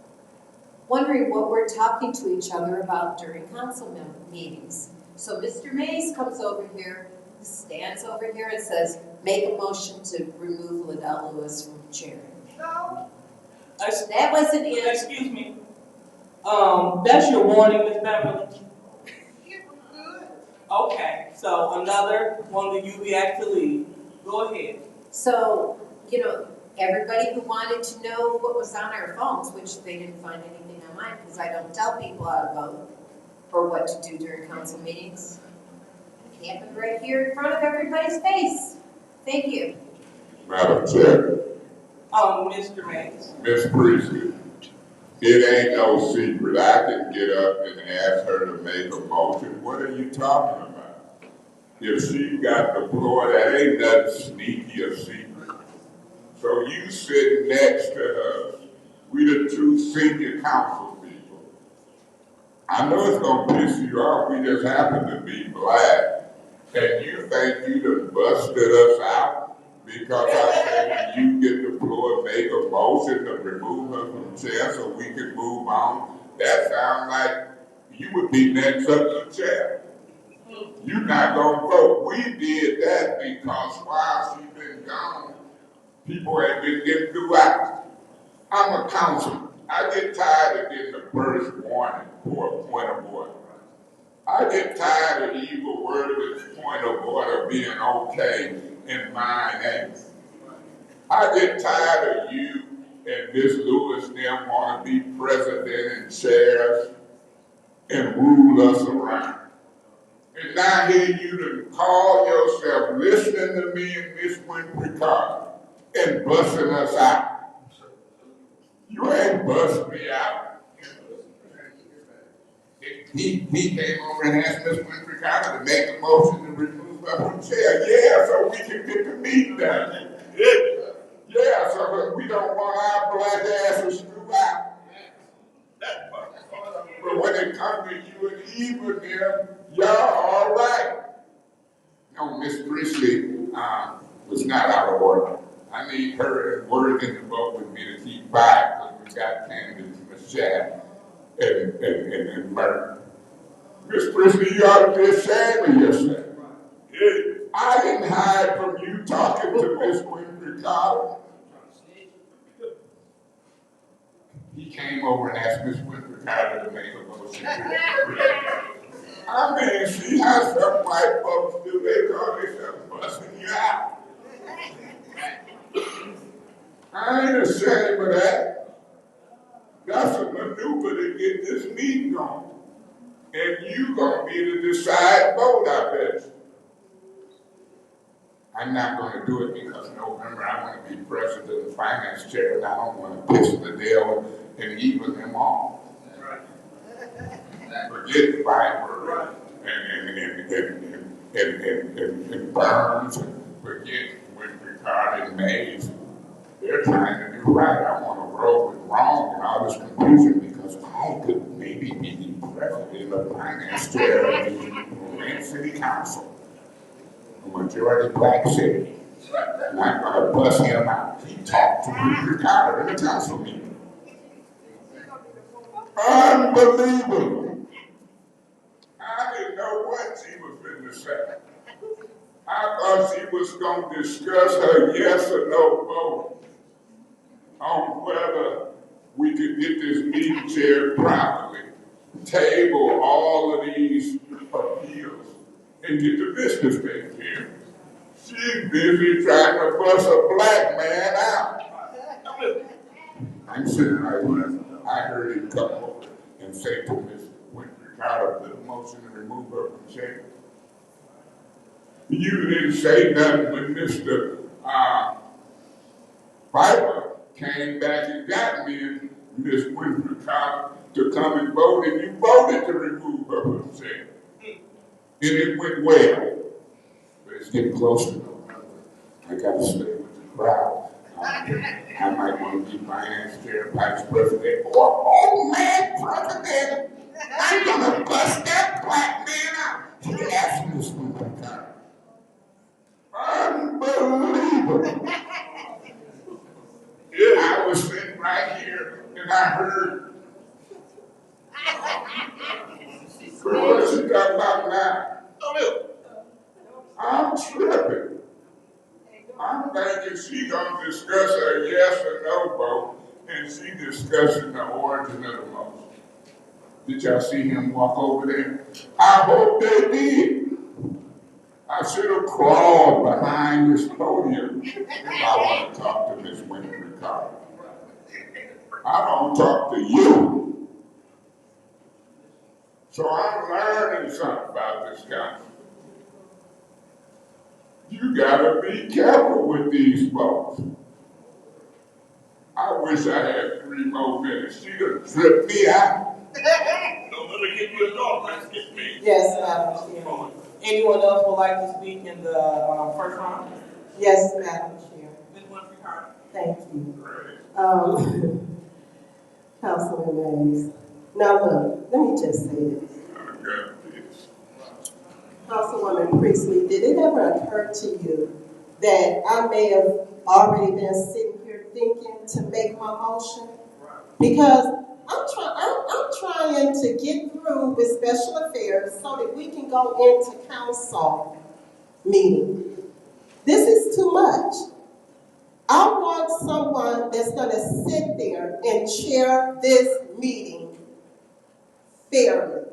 wondering what we're talking to each other about during council meetings. So Mr. Mays comes over here, stands over here and says, make a motion to remove Liddell Lewis from chairing. No. That wasn't it. Excuse me. That's your warning, Ms. Beverly. Okay, so another one of you be asked to leave. Go ahead. So, everybody who wanted to know what was on our phones, which they didn't find anything on mine, because I don't tell people how to vote or what to do during council meetings. It happened right here in front of everybody's face. Thank you. Madam Chair, Mr. Mays. Miss Priestley, it ain't no secret. I can get up and ask her to make a motion. What are you talking about? If she got the floor, that ain't nothing sneaky or secret. So you sit next to her. We the two senior council people. I know it's gonna piss you off. We just happen to be black. And you think you done busted us out because I said when you get the floor, make a motion to remove her from chair so we can move on. That sounds like you would be next up to chair. You're not gonna vote. We did that because while she's been gone, people have been getting throughout. I'm a counselor. I get tired of getting the first warning for a point of order. I get tired of evil word with point of order being okay in my name. I get tired of you and Miss Lewis and them want to be president and chairs and rule us around. And now here you to call yourself listening to me and Miss Winfrey Carter and busting us out. You ain't bust me out. He came over and asked Miss Winfrey Carter to make a motion to remove her from chair. Yeah, so we can get the meeting done. Yeah, so that we don't want our black asses throughout. But when it comes to you and Eve and them, y'all all right. No, Miss Priestley was not out of order. I need her and Worthing to vote with me to keep 5 because we got candidates Michelle and Merton. Miss Priestley, you ought to be ashamed of yourself. I didn't hide from you talking to Miss Winfrey Carter. He came over and asked Miss Winfrey Carter to make a motion. I mean, see how some white folks do. They call themselves busting you out. I ain't ashamed of that. That's a maneuver to get this meeting going. And you gonna be the decide vote, I bet you. I'm not gonna do it because November I want to be president and finance chair and I don't want to piss the deal and even them all. Forget Viper and Burns and forget Winfrey Carter and Mays. They're trying to do right. I want to roll with wrong and all this confusion because I could maybe be president of finance chair of the Flint City Council, a majority black city. And I'm going to bust him out. He talked to Winfrey Carter in the council meeting. Unbelievable. I didn't know what she was going to say. I thought she was going to discuss her yes or no vote on whether we could get this meeting chaired properly, table all of these appeals, and get the business taken care of. She's busy trying to bust a black man out. I'm sitting right here. I heard him come over and say to Miss Winfrey Carter, put a motion to remove her from chair. You didn't say nothing when Mr. Piper came back and got me and Miss Winfrey Carter to come and vote, and you voted to remove her from chair. And it went well. But it's getting closer though. I gotta stay with the crowd. I might want to be finance chair, vice president, or old man president. I'm gonna bust that black man out. He asked Miss Winfrey Carter. Unbelievable. I was sitting right here and I heard. What's she talking about now? I'm tripping. I'm thinking she gonna discuss her yes or no vote, and she discussing the origin of the motion. Did y'all see him walk over there? I hope they did. I should have crawled behind this podium if I want to talk to Miss Winfrey Carter. I don't talk to you. So I'm learning something about this guy. You gotta be careful with these folks. I wish I had 3 more minutes. She done tripped me out. Don't let her give you a dog, let's get me. Yes, Madam Chair. Anyone else would like to speak in the first round? Yes, Madam Chair. Ms. Winfrey Carter. Thank you. Councilman Mays. Now look, let me just say this. Councilwoman Priestley, did it ever occur to you that I may have already been sitting here thinking to make my motion? Because I'm trying to get through with special affairs so that we can go into council meeting. This is too much. I want someone that's going to sit there and chair this meeting fairly.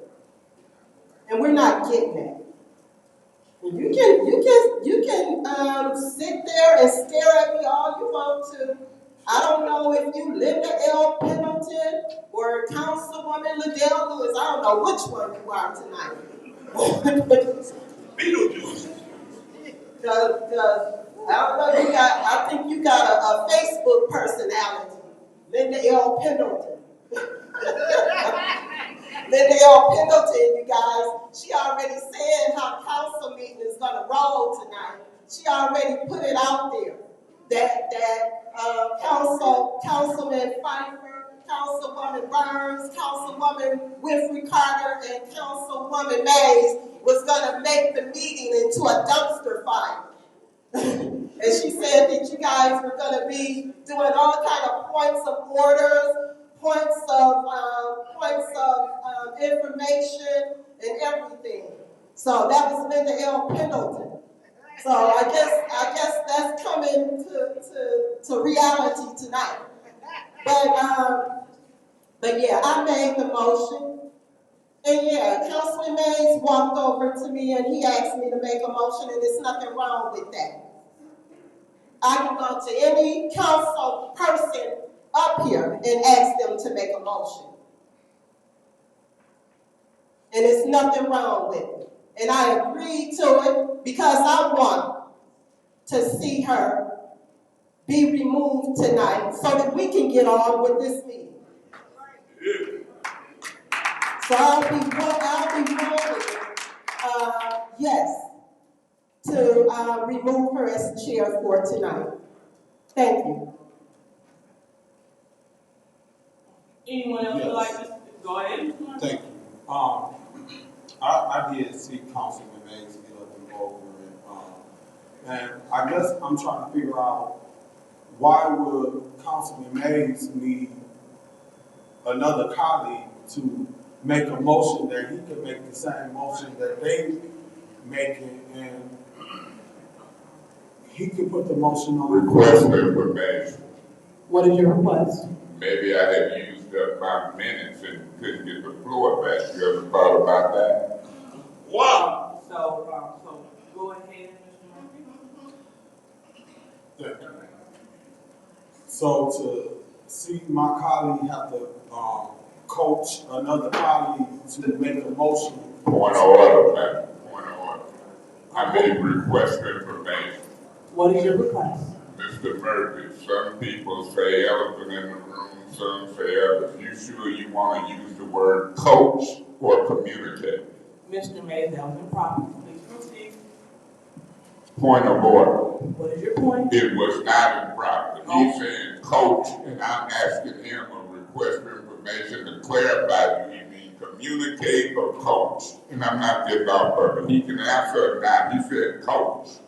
And we're not getting that. You can sit there and stare at me all you want to. I don't know if you Linda L. Pendleton or Councilwoman Liddell Lewis. I don't know which one you are tonight. Beetlejuice. I don't know, I think you got a Facebook personality. Linda L. Pendleton. Linda L. Pendleton, you guys, she already said how council meeting is gonna roll tonight. She already put it out there that Councilman Pfeiffer, Councilwoman Burns, Councilwoman Winfrey Carter, and Councilwoman Mays was gonna make the meeting into a dumpster fire. And she said that you guys were gonna be doing all kind of points of orders, points of information and everything. So that was Linda L. Pendleton. So I guess that's coming to reality tonight. But yeah, I made the motion. And yeah, Councilman Mays walked over to me and he asked me to make a motion, and there's nothing wrong with that. I can go to any council person up here and ask them to make a motion. And there's nothing wrong with it. And I agreed to it because I want to see her be removed tonight so that we can get on with this meeting. So I'll be voting, yes, to remove her as chair for tonight. Thank you. Anyone else would like to go ahead? Thank you. I did see Councilman Mays get up and over and I guess I'm trying to figure out why would Councilman Mays need another colleague to make a motion that he could make the same motion that they making, and he could put the motion on. Request information. What is your request? Maybe I had used up my minutes and couldn't get the floor back. You ever thought about that? Wow. So go ahead, Mr. Murphy. So to see my colleague have to coach another colleague to make a motion. Point of order, man. Point of order. I may request information. What is your request? Mr. Murphy, some people say elephant in the room, some say elephant. You sure you want to use the word coach or communicate? Mr. Mays, that was improper. Please proceed. Point of order. What is your point? It was not improper. He's saying coach, and I'm asking him a request for information to clarify, do you mean communicate or coach? And I'm not getting off of it. He can answer or not. He said coach.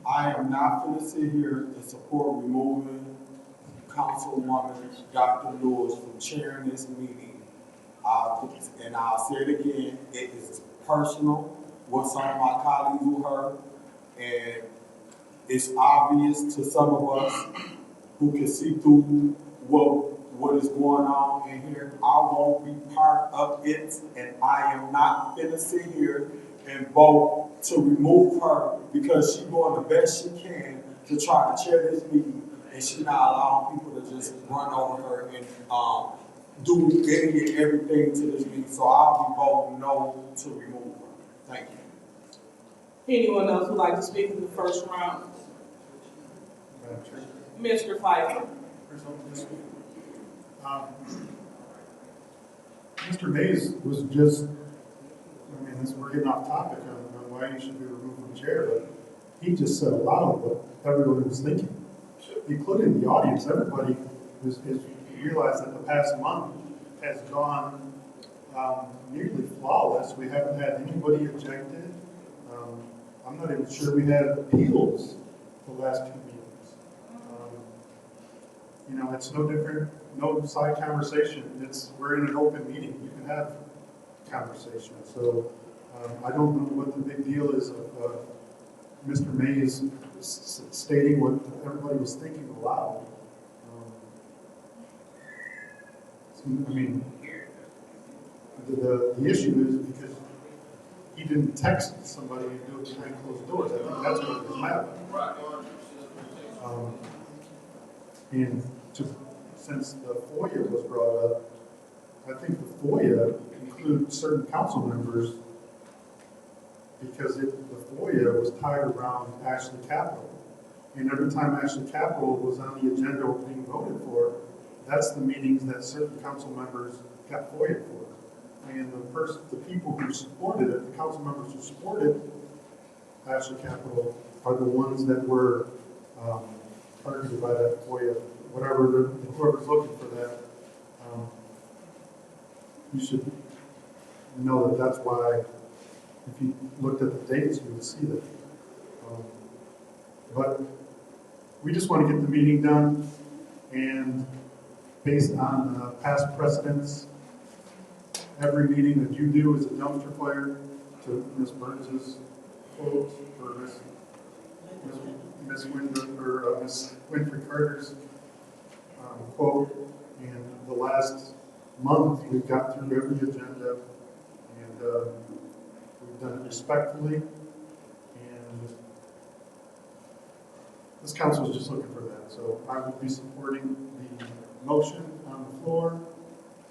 I am not going to sit here and support removing Councilwoman Dr. Lewis from chairing this meeting. And I'll say it again, it is personal what some of my colleagues with her, and it's obvious to some of us who can see through what is going on in here. I won't be part of it, and I am not going to sit here and vote to remove her because she's doing the best she can to try to chair this meeting, and she's not allowing people to just run over her and do any and everything to this meeting. So I'll be voting no to remove her. Thank you. Anyone else would like to speak in the first round? Madam Chair. Mr. Pfeiffer. Mr. Mays was just, we're getting off topic on why you should be removed from the chair, but he just said aloud what everyone was thinking, including the audience. Everybody has realized that the past month has gone nearly flawless. We haven't had anybody ejected. I'm not even sure we had appeals the last 2 meetings. It's no different, no side conversation. We're in an open meeting. You can have conversation. So I don't know what the big deal is of Mr. Mays stating what everybody was thinking aloud. The issue is because he didn't text somebody and do it behind closed doors. I think that's what it was mad about. Since the FOIA was brought up, I think the FOIA includes certain council members because the FOIA was tied around Ashley Capital. And every time Ashley Capital was on the agenda being voted for, that's the meetings that certain council members got FOIA for. And the people who supported it, the council members who supported Ashley Capital, are the ones that were targeted by that FOIA. Whoever's looking for that, you should know that that's why, if you looked at the dates, you would see that. But we just want to get the meeting done, and based on past precedents, every meeting that you do is a dumpster fire, to Ms. Burns' quote, or Ms. Winfrey Carter's quote. And the last month, we've got through every agenda, and we've done it respectfully. And this council is just looking for that. So I will be supporting the motion on the floor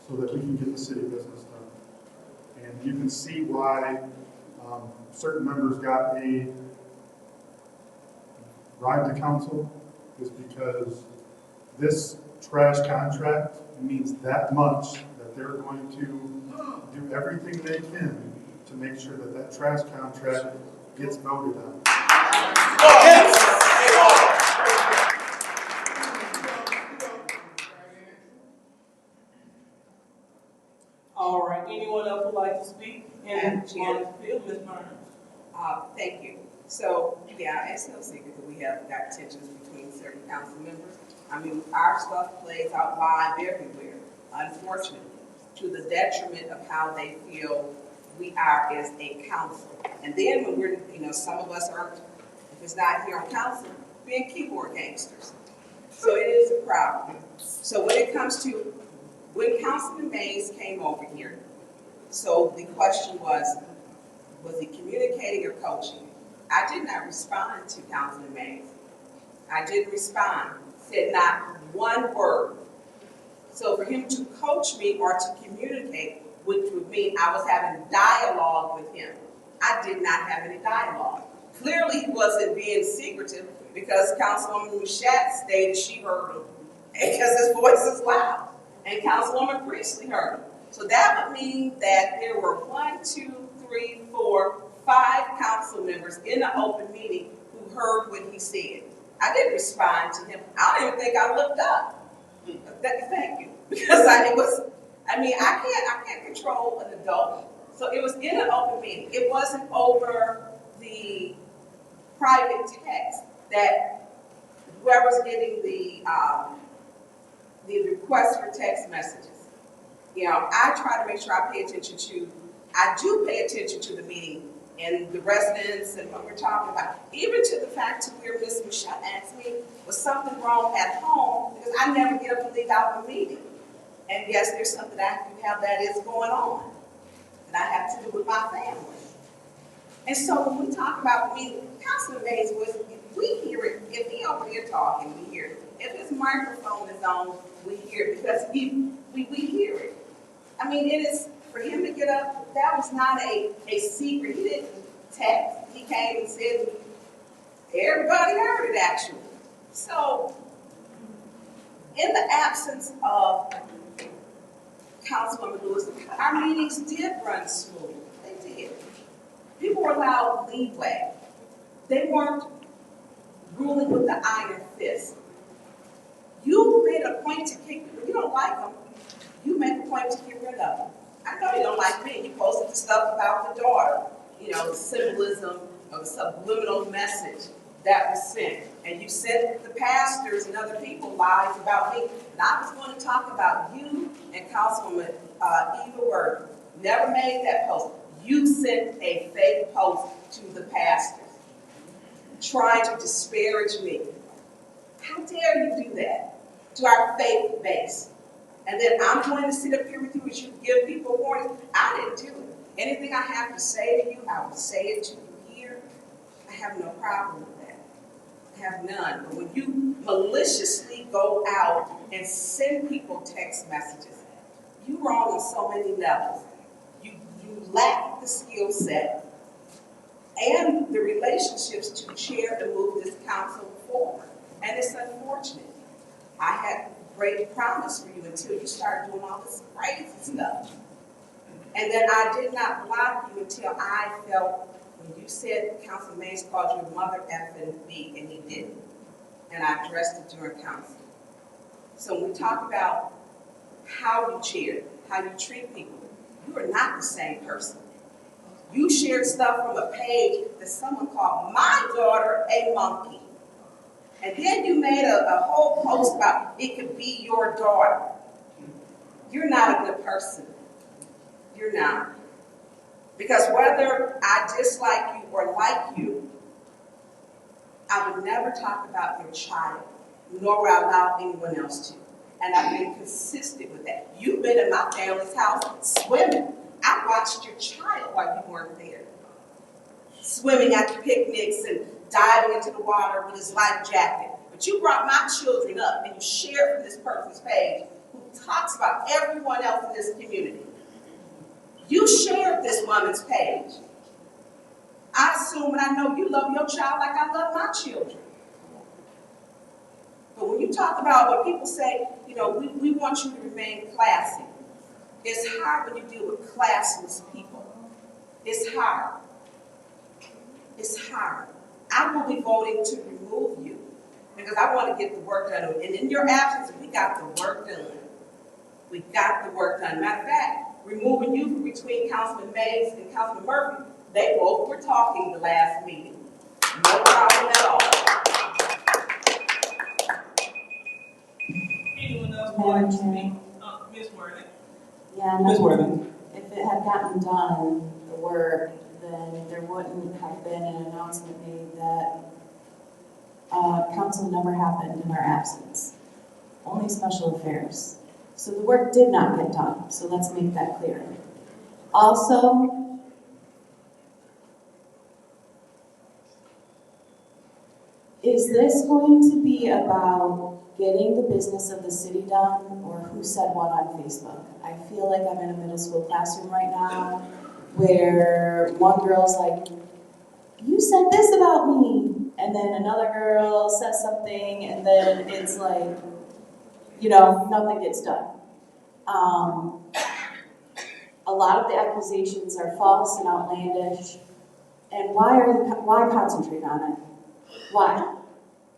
so that we can get the city business done. And you can see why certain members got a ride to council is because this trash contract means that much that they're going to do everything they can to make sure that that trash contract gets voted on. All right, anyone else would like to speak? And Ms. Burns. Thank you. So, yeah, it's no secret that we have got tensions between certain council members. I mean, our stuff plays out live everywhere, unfortunately, to the detriment of how they feel we are as a council. And then when we're, some of us are, if it's not here on council, being keyboard gangsters. So it is a problem. So when it comes to, when Councilman Mays came over here, so the question was he communicating or coaching? I did not respond to Councilman Mays. I didn't respond, said not one word. So for him to coach me or to communicate, which would mean I was having dialogue with him, I did not have any dialogue. Clearly he wasn't being secretive because Councilwoman Mushat stated she heard him because his voice is loud. And Councilwoman Priestley heard him. So that would mean that there were 1, 2, 3, 4, 5 council members in an open meeting who heard what he said. I didn't respond to him. I don't even think I looked up. Thank you. Because I can't control an adult. So it was in an open meeting. It wasn't over the private text that whoever's getting the request for text messages. I try to make sure I do pay attention to the meeting and the residents and what we're talking about. Even to the fact to where Ms. Michelle asked me, was something wrong at home? Because I never get up and leave out the meeting. And yes, there's something I have that is going on that I have to do with my family. And so when we talk about the meeting, Councilman Mays, we hear it. If he over there talking, we hear it. If his microphone is on, we hear it because we hear it. I mean, it is, for him to get up, that was not a secret. He didn't text. He came and said, everybody heard it actually. So, in the absence of Councilwoman Lewis, our meetings did run smooth. They did. People were allowed leeway. They weren't ruling with the iron fist. You made a point to kick, if you don't like them, you make a point to get rid of them. I know you don't like me. You posted the stuff about the daughter, you know, the symbolism of the subliminal message that was sent. And you sent the pastors and other people lies about me. And I was going to talk about you and Councilwoman Eva Worth. Never made that post. You sent a fake post to the pastors, trying to disparage me. How dare you do that to our faith base? And then I'm going to sit up here with you as you give people warnings. I didn't do it. Anything I have to say to you, I will say it to you here. I have no problem with that. I have none. But when you maliciously go out and send people text messages, you're wrong on so many levels. You lack the skill set and the relationships to chair and move this council forward. And it's unfortunate. I had great promise for you until you started doing all this crazy stuff. And then I did not block you until I felt, when you said Councilman Mays called you mother effing B, and he didn't. And I addressed it during council. So when we talk about how you chair, how you treat people, you are not the same person. You shared stuff from a page that someone called my daughter a monkey. And then you made a whole post about it could be your daughter. You're not a good person. You're not. Because whether I dislike you or like you, I would never talk about your child, nor would I allow anyone else to. And I've been consistent with that. You've been in my family's house swimming. I watched your child while you weren't there. Swimming at the picnics and diving into the water with his life jacket. But you brought my children up and you shared from this person's page who talks about everyone else in this community. You shared this woman's page. I assume and I know you love your child like I love my children. But when you talk about what people say, you know, we want you to remain classy. It's hard when you deal with classless people. It's hard. It's hard. I will be voting to remove you because I want to get the work done. And in your absence, we got the work done. We got the work done. Matter of fact, removing you from between Councilman Mays and Councilman Murphy, they both were talking the last meeting. No problem at all. Anyone else want to speak? Ms. Worthing. Yeah, Ms. Worthing. if it had gotten done, the work, then there wouldn't have been an announcement made that council never happened in our absence. Only special affairs. So the work did not get done, so let's make that clear. Also, is this going to be about getting the business of the city done, or who said what on Facebook? I feel like I'm in a middle school classroom right now, where one girl's like, you said this about me, and then another girl says something, and then it's like, you know, nothing gets done. A lot of the accusations are false and outlandish, and why concentrate on it? Why?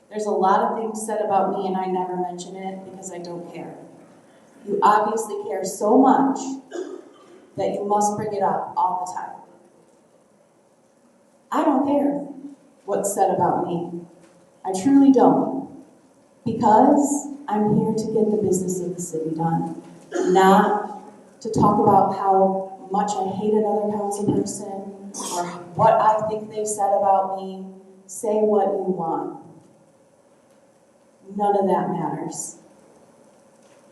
There's a lot of things said about me and I never mention it because I don't care. You obviously care so much that you must bring it up all the time. I don't care what's said about me. I truly don't. Because I'm here to get the business of the city done, not to talk about how much I hate another council person or what I think they said about me. Say what you want. None of that matters.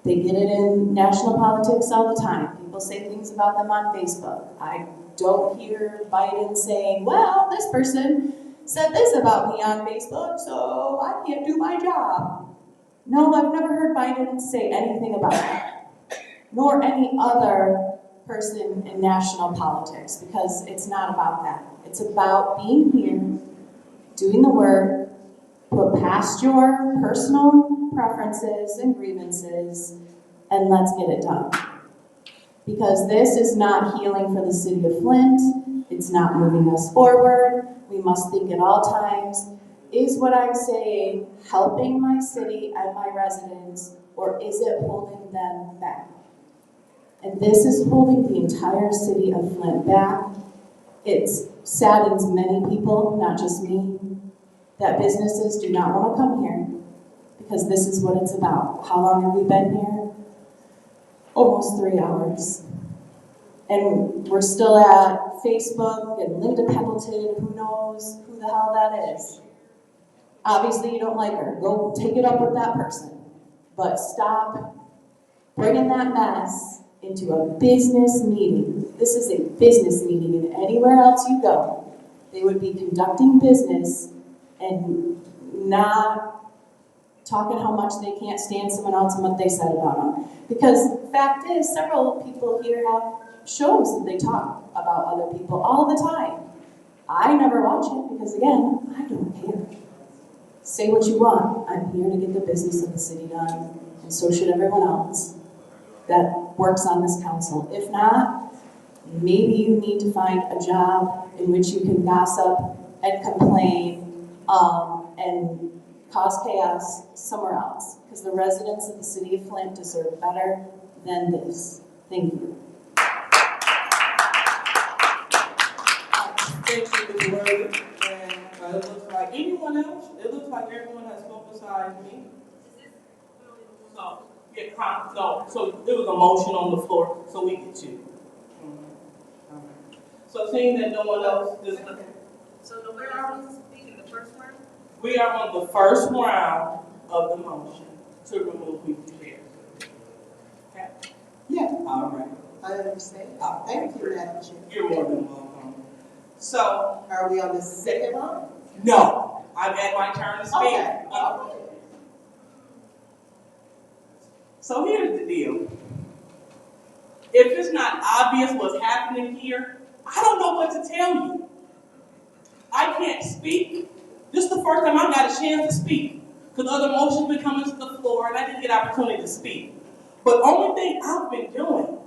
They get it in national politics all the time. People say things about them on Facebook. I don't hear Biden saying, well, this person said this about me on Facebook, so I can't do my job. No, I've never heard Biden say anything about that, nor any other person in national politics, because it's not about that. It's about being here, doing the work, Put past your personal preferences and grievances, and let's get it done. Because this is not healing for the city of Flint. It's not moving us forward. We must think at all times, is what I'm saying helping my city and my residents, or is it holding them back? And this is holding the entire city of Flint back. It saddens many people, not just me, that businesses do not want to come here because this is what it's about. How long have we been here? Almost 3 hours. And we're still at Facebook and Linda Pendleton, who knows who the hell that is. Obviously you don't like her. Go take it up with that person. But stop bringing that mess into a business meeting. This is a business meeting, and anywhere else you go, they would be conducting business and not talking how much they can't stand someone else and what they said about them. Because the fact is, several people here have shows that they talk about other people all the time. I never watch it because, again, I don't care. Say what you want. I'm here to get the business of the city done, and so should everyone else that works on this council. If not, maybe you need to find a job in which you can gossip and complain and cause chaos somewhere else, because the residents of the city of Flint deserve better than this. Thank you. Thank you, Ms. Worthy. And it looks like anyone else? It looks like everyone has spoken besides me. So, yeah, no. So it was a motion on the floor, so we get you. So seeing that no one else is. So where are we speaking the first round? We are on the first round of the motion to remove weekly chair. Okay? Yeah. All right. I understand. Thank you, Madam Chair. You're more than welcome. So. Are we on the second round? No. I've had my turn to speak. Okay. So here's the deal. If it's not obvious what's happening here, I don't know what to tell you. I can't speak. This is the first time I got a chance to speak, because other motions been coming to the floor and I didn't get opportunity to speak. But the only thing I've been doing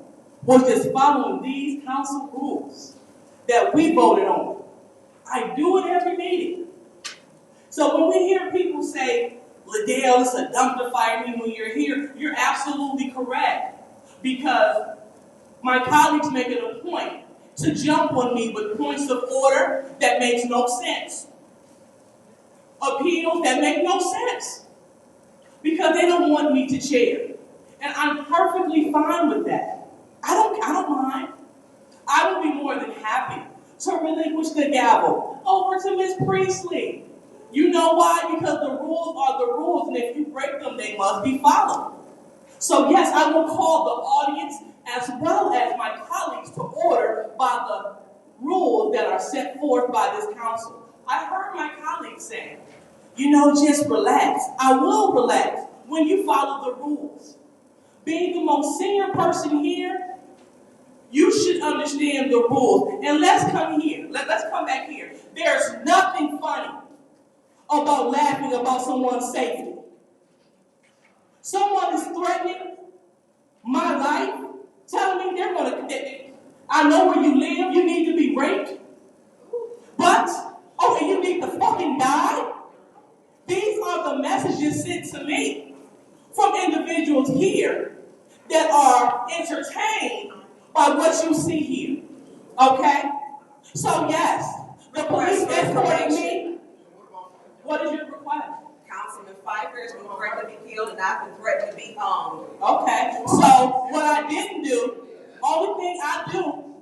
was just following these council rules that we voted on. I do it every meeting. So when we hear people say, Liddell, it's a dump to fire me when you're here, you're absolutely correct. Because my colleagues make it a point to jump on me with points of order that makes no sense. Appeals that make no sense. Because they don't want me to chair. And I'm perfectly fine with that. I don't mind. I would be more than happy to relinquish the gavel over to Ms. Priestley. You know why? Because the rules are the rules, and if you break them, they must be followed. So yes, I will call the audience as well as my colleagues to order by the rules that are set forth by this council. I heard my colleagues saying, just relax. I will relax when you follow the rules. Being the most senior person here, you should understand the rules. And let's come here. Let's come back here. There's nothing funny about laughing about someone's safety. Someone is threatening my life, telling me I know where you live, you need to be raped. But, and you need to fucking die? These are the messages sent to me from individuals here that are entertained by what you see here. Okay? So yes, the police escorting me. What is your request? Councilman Pfeiffer has been threatened to be killed, and I've been threatened to be hung. Okay, so what I didn't do, only thing I do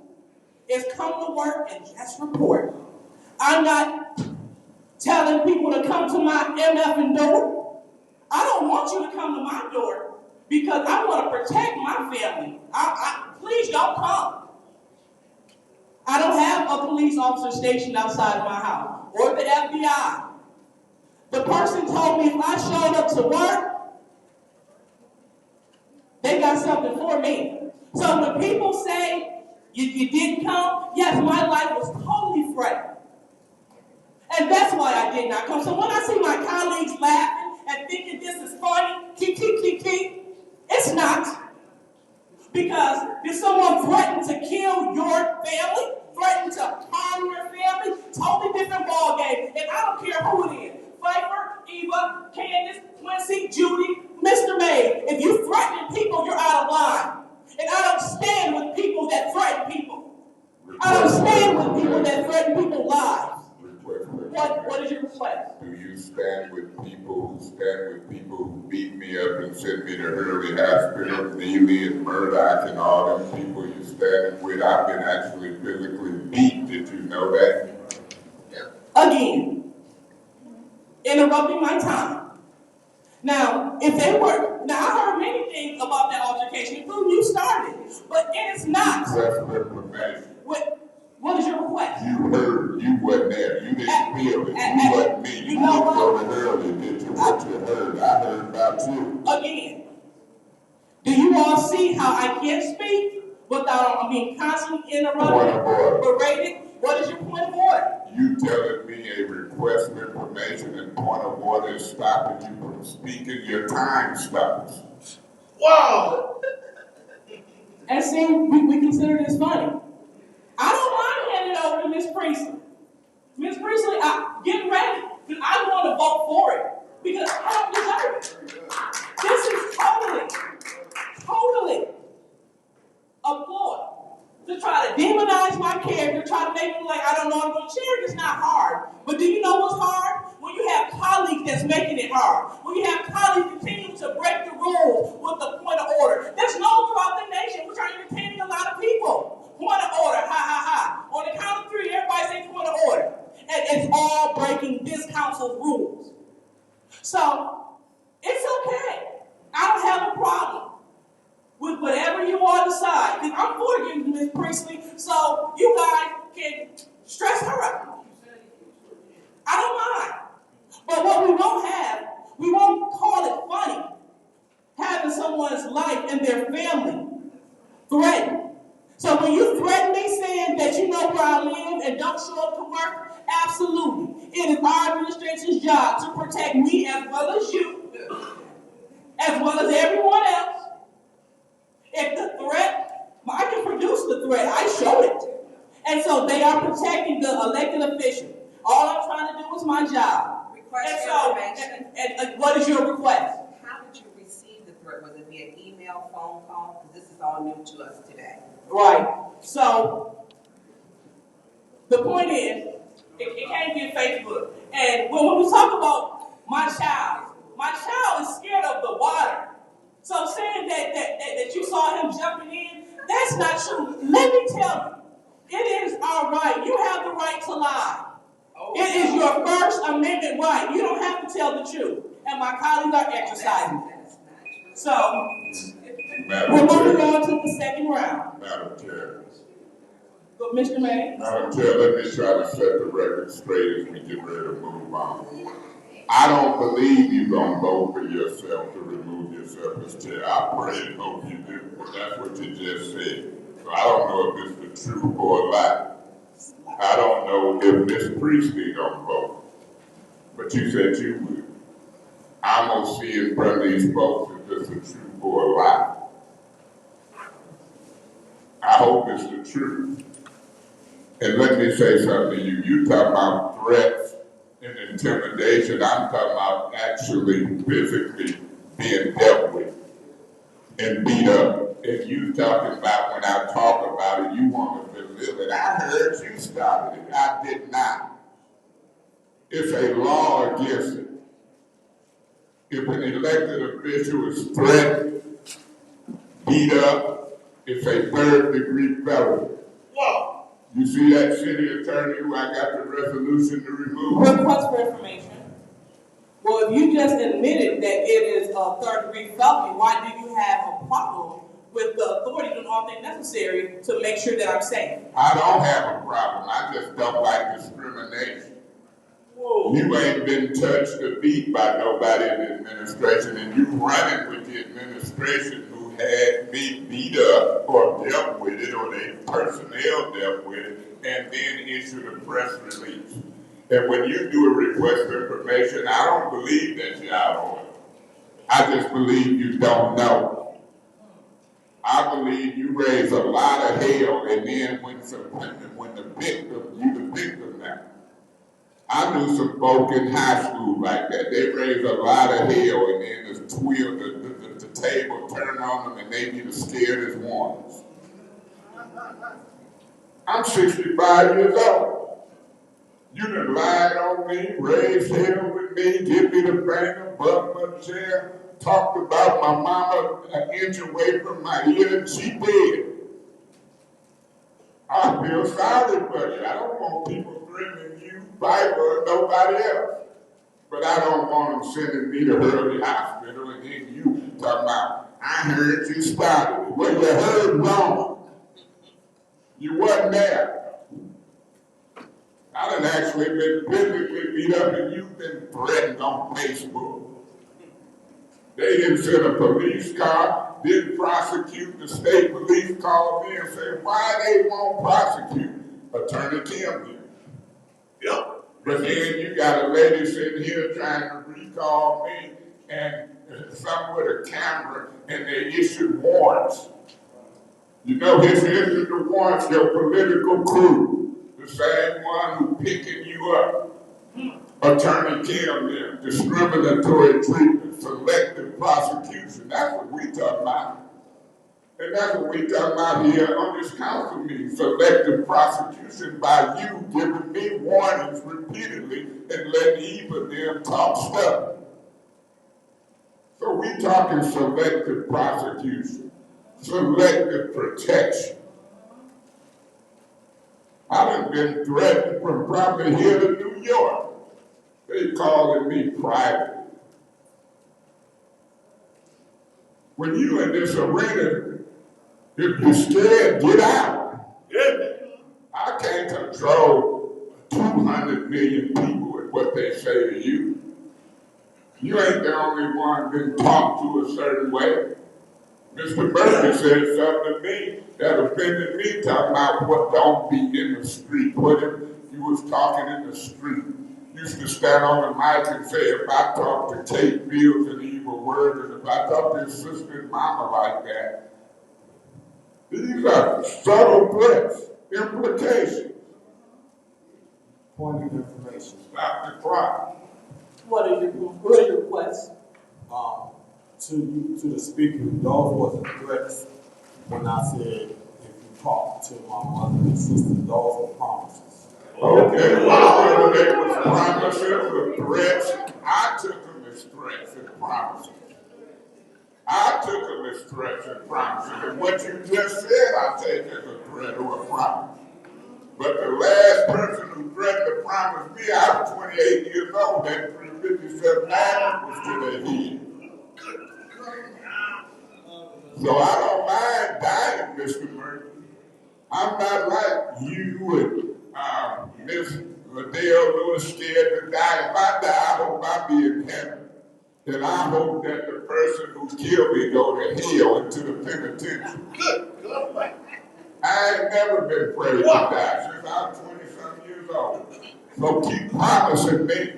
is come to work and just report. I'm not telling people to come to my MFing door. I don't want you to come to my door because I want to protect my family. Please don't come. I don't have a police officer stationed outside of my house or the FBI. The person told me if I showed up to work, they got something for me. So when people say you didn't come, yes, my life was totally threatened. And that's why why I did not come. So when I see my colleagues laughing and thinking this is funny, it's not. Because if someone threatened to kill your family, threatened to harm your family, totally different ball game. And I don't care who it is. Pfeiffer, Eva, Candace, Quincy, Judy, Mr. May. If you threaten people, you're out of line. And I don't stand with people that threaten people. I don't stand with people that threaten people's lives. What is your request? Do you stand with people who beat me up and sent me to Hurley Hospital, Neely and Murdoch and all them people you standing with? I've been actually physically beat. Did you know that? Again, interrupting my time. Now, if they were, now I heard many things about that altercation, including you started, but it is not. What is your request? You heard, you wasn't there. You didn't feel it. You wasn't me. You didn't go to Hurley. Did you what you heard? I heard about you. Again, do you all see how I can't speak without being constantly interrupted, berated? What is your point of order? You telling me a request for information and point of order is stopping you from speaking, your time stops. Wow! And see, we consider this funny. I don't mind handing it over to Ms. Priestley. Ms. Priestley, get ready, because I want to vote for it, because I don't deserve it. This is totally a ploy to try to demonize my character, try to make me like I don't know I'm going to charity is not hard. But do you know what's hard? When you have colleagues that's making it hard. When you have colleagues continuing to break the rules with the point of order. That's known throughout the nation, which are entertaining a lot of people. Point of order, ha ha ha. On the count of three, everybody say point of order. And it's all breaking this council's rules. So, it's okay. I don't have a problem with whatever you all decide. Because I'm for you, Ms. Priestley, so you guys can stress her out. I don't mind. But what we won't have, we won't call it funny, having someone's life and their family threatened. So when you threaten me saying that you know where I live and don't show up to work, absolutely. It is our administration's job to protect me as well as you, as well as everyone else. If the threat, I can produce the threat. I showed it. And so they are protecting the elected official. All I'm trying to do is my job. Request information. And what is your request? How did you receive the threat? Was it via email, phone call? Because this is all new to us today. Right. So the point is, it can't be Facebook. And when we talk about my child is scared of the water. So saying that you saw him jumping in, that's not true. Let me tell you, it is our right. You have the right to lie. It is your First Amendment right. You don't have to tell the truth. And my colleagues are exercising that. So, we're moving on to the second round. Madam Chair. But Mr. May? Madam Chair, let me try to set the record straight as we get ready to move on. I don't believe you're going to vote for yourself to remove yourself as chair. I pray and hope you do, but that's what you just said. So I don't know if it's the truth or a lie. I don't know if Ms. Priestley don't vote, but you said you would. I'm going to see in front of these folks if it's the truth or a lie. I hope it's the truth. And let me say something to you. You talk about threats and intimidation. I'm talking about actually physically being dealt with and beat up. And you talking about when I talk about it, you want to live it. I heard you started it. I did not. It's a law against it. If an elected official is threatened, beat up, it's a third-degree felony. Whoa. You see that city attorney who I got the resolution to remove? Request for information. Well, if you just admitted that it is a third-degree felony, why do you have a problem with the authority doing all things necessary to make sure that I'm safe? I don't have a problem. I just don't like discrimination. Whoa. You ain't been touched or beat by nobody in the administration, and you running with the administration who had me beat up or dealt with it, or their personnel dealt with it, and then issued a press release. And when you do a request for information, I don't believe that you're out on it. I just believe you don't know. I believe you raise a lot of hell, and then when the victim, you the victim now. I knew some folk in high school like that. They raise a lot of hell, and then the table turn on them, and they get as scared as ones. I'm 65 years old. You done lied on me, raised hell with me, give me the banger, butt my chair, talked about my mama an inch away from my ear, and she dead. I feel sorry for you. I don't want people threatening you, Bible, or nobody else. But I don't want them sending me to Hurley Hospital and then you talking about, I heard you started it. Well, you heard wrong. You wasn't there. I done actually been physically beat up and you've been threatened on Facebook. They didn't send a police car, didn't prosecute. The state police called me and said, why they won't prosecute? Attorney Kim did. Yep. But then you got a lady sitting here trying to recall me and some with a camera and they issued warrants. You know, his issued the warrants, your political crew. The same one who picking you up. Attorney Kim there, discriminatory treatment, selective prosecution. That's what we talking about. And that's what we talking about here on this council meeting. Selective prosecution by you giving me warnings repeatedly and letting Eva them talk stuff. So we talking selective prosecution, selective protection. I done been threatened from probably here to New York. They calling me private. When you in this arena, if you're scared, get out. Yeah. I can't control 200 million people with what they say to you. You ain't the only one been talked to a certain way. Mr. Murphy said something to me that offended me, talking about what don't be in the street. What if you was talking in the street? Used to stand on the mic and say, if I talk to Kate Fields an evil word, and if I talk to his sister and mama like that, these are subtle threats, implications. Point of information. Stop the clock. What are your requests? To the speaker, those wasn't threats when I said if you talk to my mother and sister, those were promises. Okay, whether they was promises or threats, I took them as threats and promises. I took them as threats and promises. And what you just said, I take as a threat or a promise. But the last person who threatened to promise me, I was 28 years old, that 357 was to their head. So I don't mind dying, Mr. Murphy. I'm not like you and Miss Adele Lewis scared to die. If I die, I hope I be in heaven. And I hope that the person who killed me go to hell into the penitentiary. Good. I ain't never been afraid to die since I was 20-some years old. So keep promising me.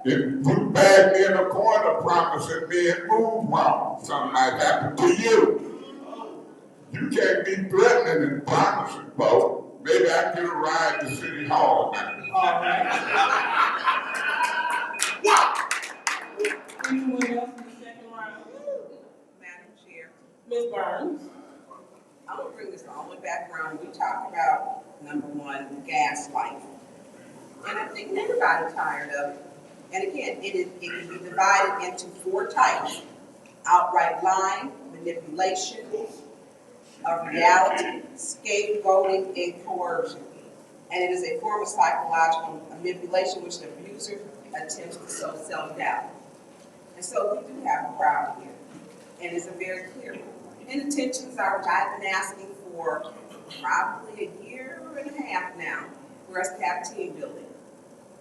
If you bag me in a corner promising me and move wrong, something might happen to you. You can't be threatening and promising, folks. Maybe I can get a ride to City Hall now. All right. Anyone else in the second round? Madam Chair, Ms. Burns? I'm gonna bring this all the way back around. We talked about, number one, gaslighting. And I think everybody's tired of it. And again, it can be divided into 4 types: outright lying, manipulation of reality, scapegoating, and coercion. And it is a form of psychological manipulation which the abuser attempts to sow self-doubt. And so we do have a problem here. And it's a very clear one. And intentions are, which I've been asking for probably a year and a half now, for us to have team building.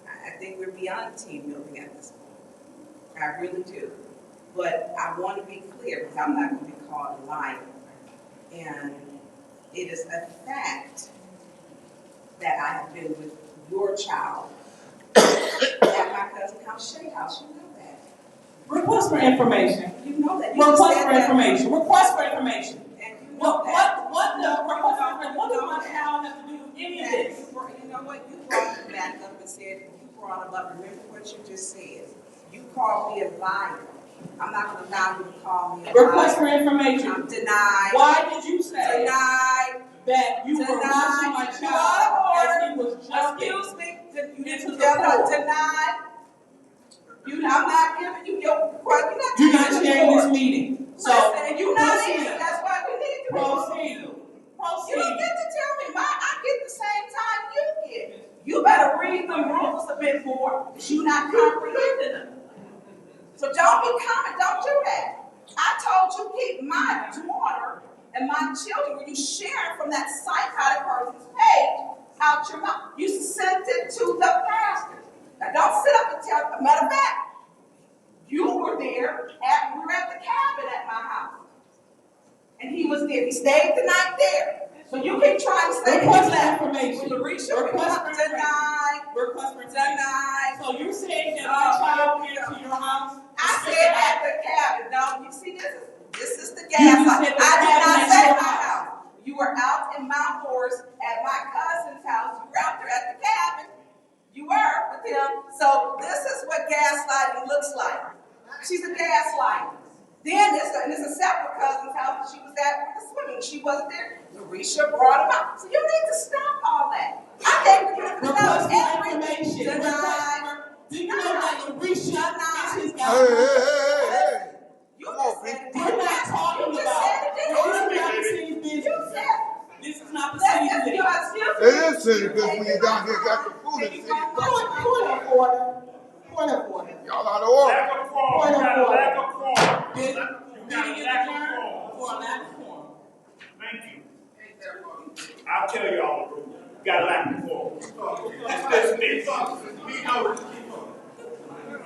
I think we're beyond team building at this point. I really do. But I want to be clear, because I'm not going to be called a liar. And it is a fact that I have been with your child cousin house, Shay house, you know that. Request for information. You know that. You Request said for that. information. Request for information. And you know What does my child have to do with any of this? You know what, you brought it back up and said, you brought it up, remember what you just said. You called me a liar. I'm not gonna allow you to call me a liar. Request for information. I'm denied. Why did you say denied that you were rushing my child as he was just excuse me, you into didn't the pool? denied. I'm not giving you your, you're not sharing this meeting. So, listen, you're not proceed. either, that's why we need to Proceed. You don't get to tell me I get the same time you get. You better read the rules a bit more, because you're not comprehending them. So don't be coming, don't do that. I told you keep my daughter and my children, when you sharing from that psychotic person's page, out your mouth. You sent it to the pastor. Now don't sit up and tell, matter of fact, you were there, we were at the cabin at my house. And he was there, he stayed the night there. So you keep trying to say request for information. Denied. So you're saying that my child came to your house? I said at the cabin. No, you see, this is the gaslight. I did not say my house. You were out in Mount Forest at my cousin's house. You were out there at the cabin. You were with him. So this is what gaslighting looks like. She's a gaslighter. Then it's a separate cousin's house that she was at with the swimming. She wasn't there. Larisha brought him out. So you need to stop all that. I gave you the information. Denied. Do you know that Larisha is his guy? Hey. You just said it. We're not talking about city business. You said this is not the city business. It is city business when you down here got the food in city. Point of order. Point of order. Y'all out of order. Point of order. Meeting is adjourned for a lack of quorum. Thank you. I'll tell y'all the rules. Got a lack of quorum. It's dismissed.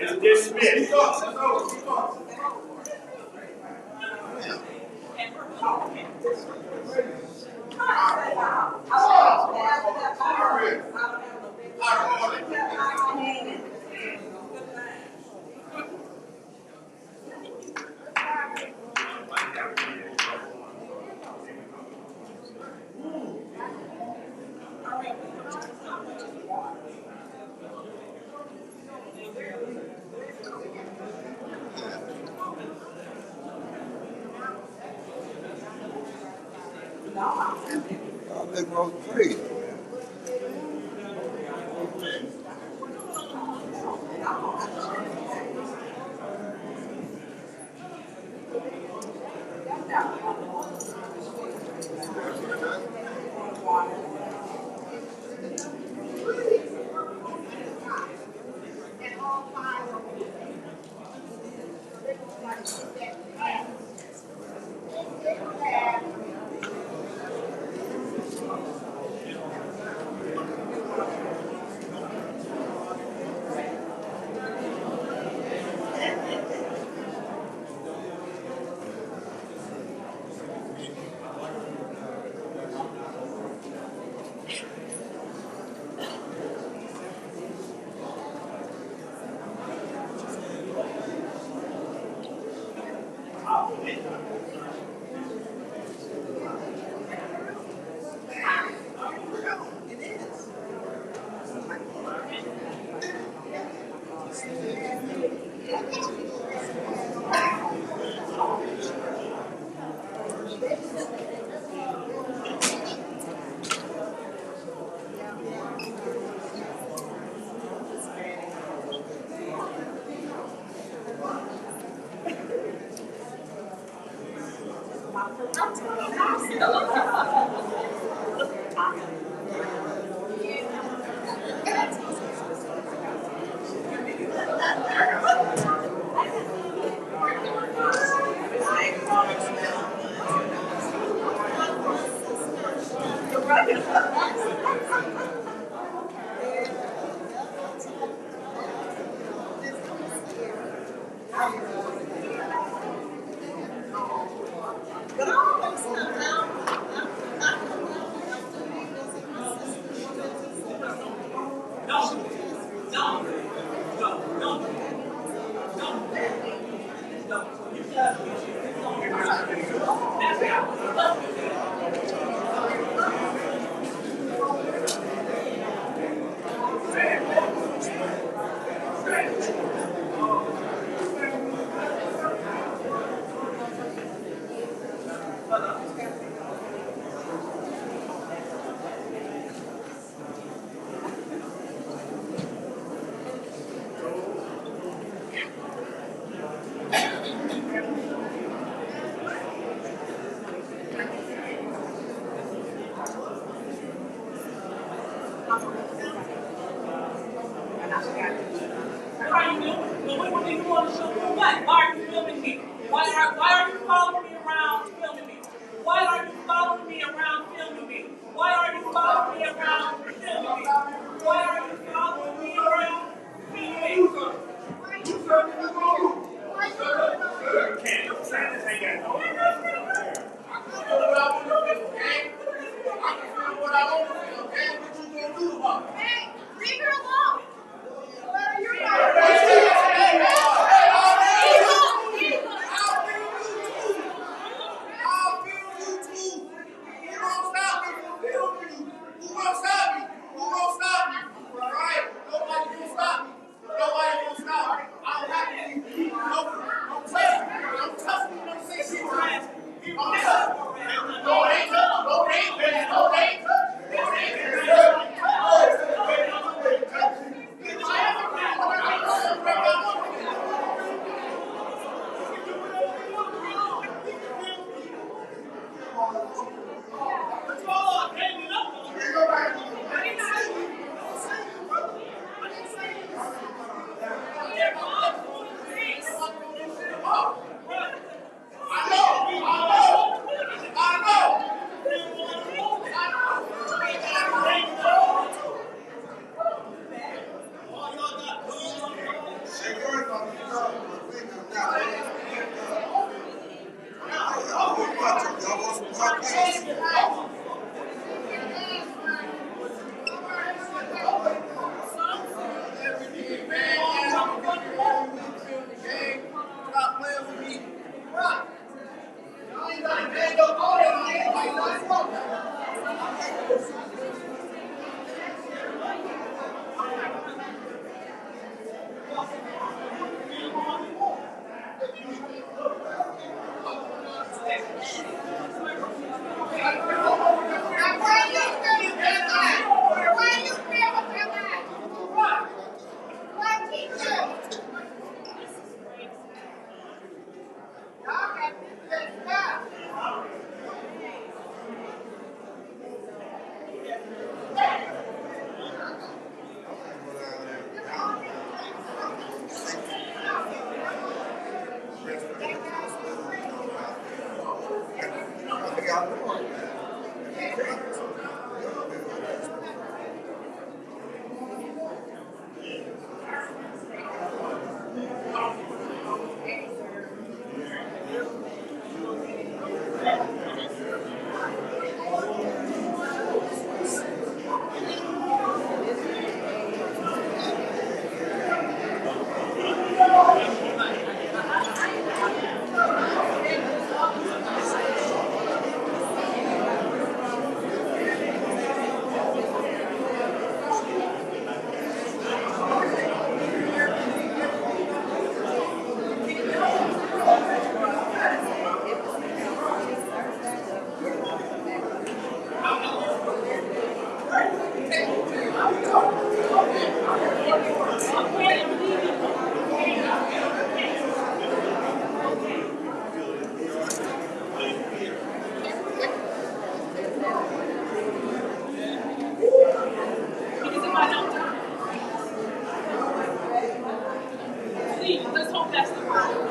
It's dismissed. They go crazy. But I always come down. What are you doing? What do you want to show me? What? Why are you filming me? Why are you following me around filming me? Why are you following me around filming me? Why are you following me around filming me? Why are you following me around filming me? Hey, leave her alone. Let her hear Let's hope that's the problem.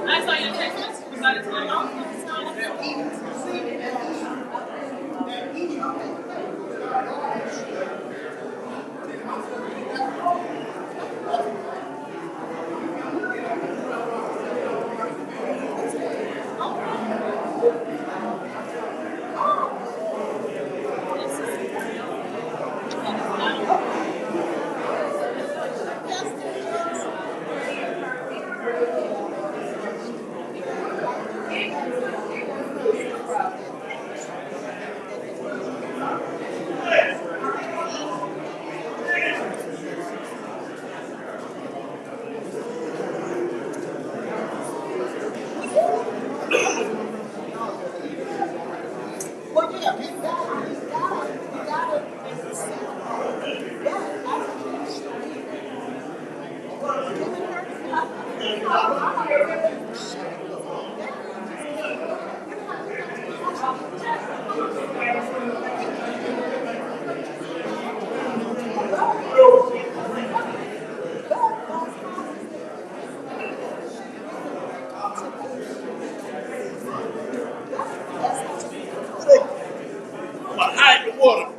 I saw your text message. Was that a time? Hide the water.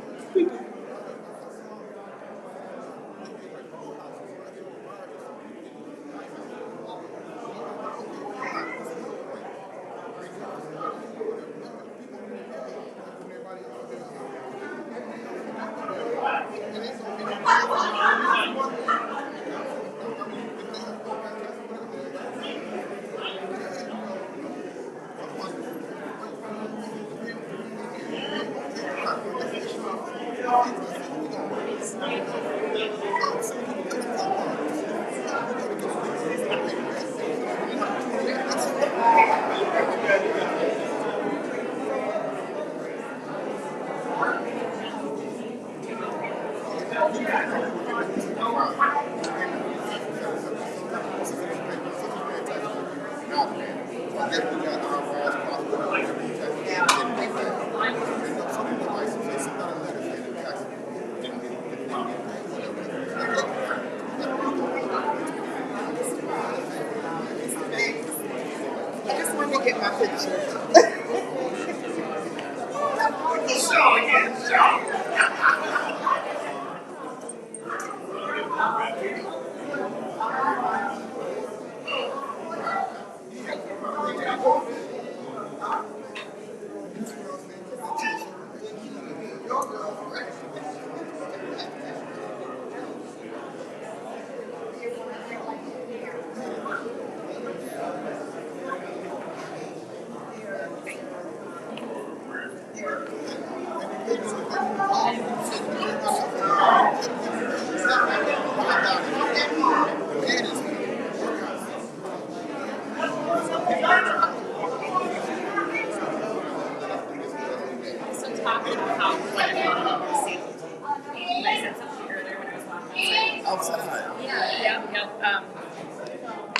I just wanted to get my picture.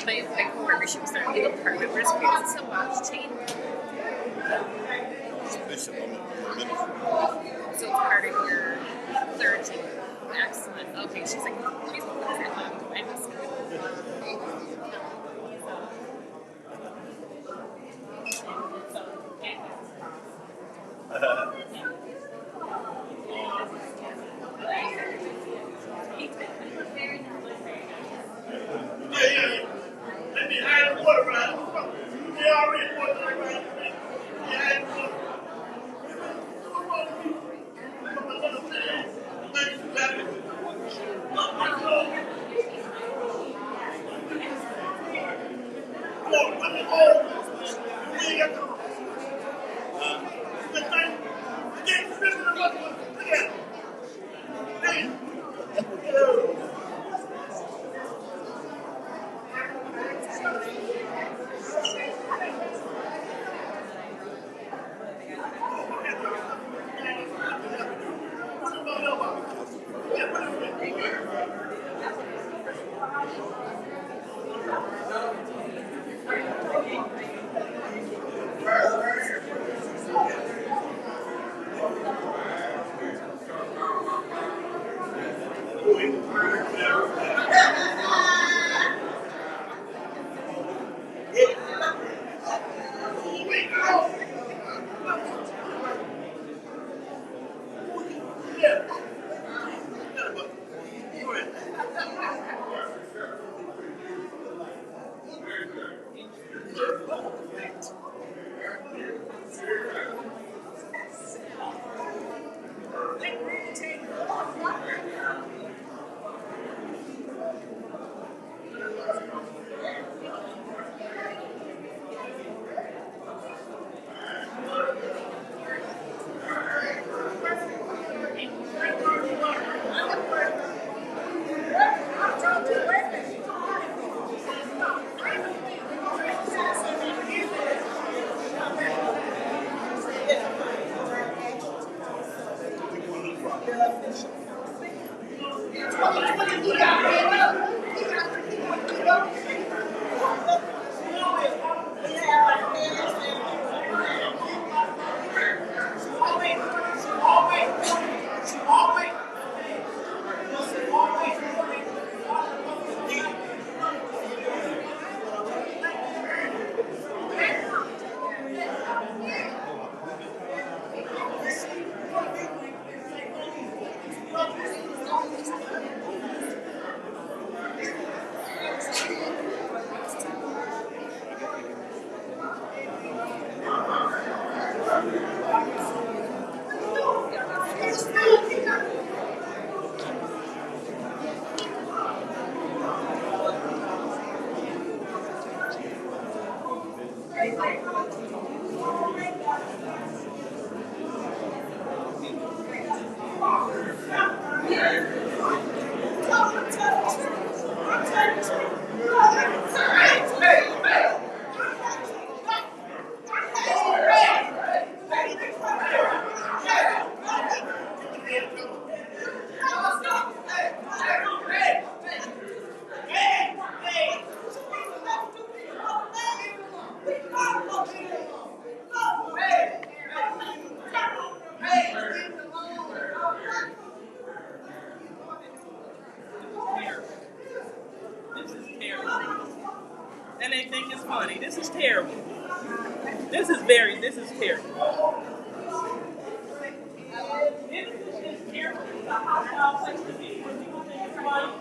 My coworker, she was their legal department. We're supposed to watch chain. Bishop, I'm a minister. So it's part of your clergy. Excellent. Okay, she's like, please don't put that long. I must Let me hide the water around. They already water around. Yeah, And they think it's funny. This is terrible. This is terrible. This is terrible. It's a hostile place to be. When people think it's funny.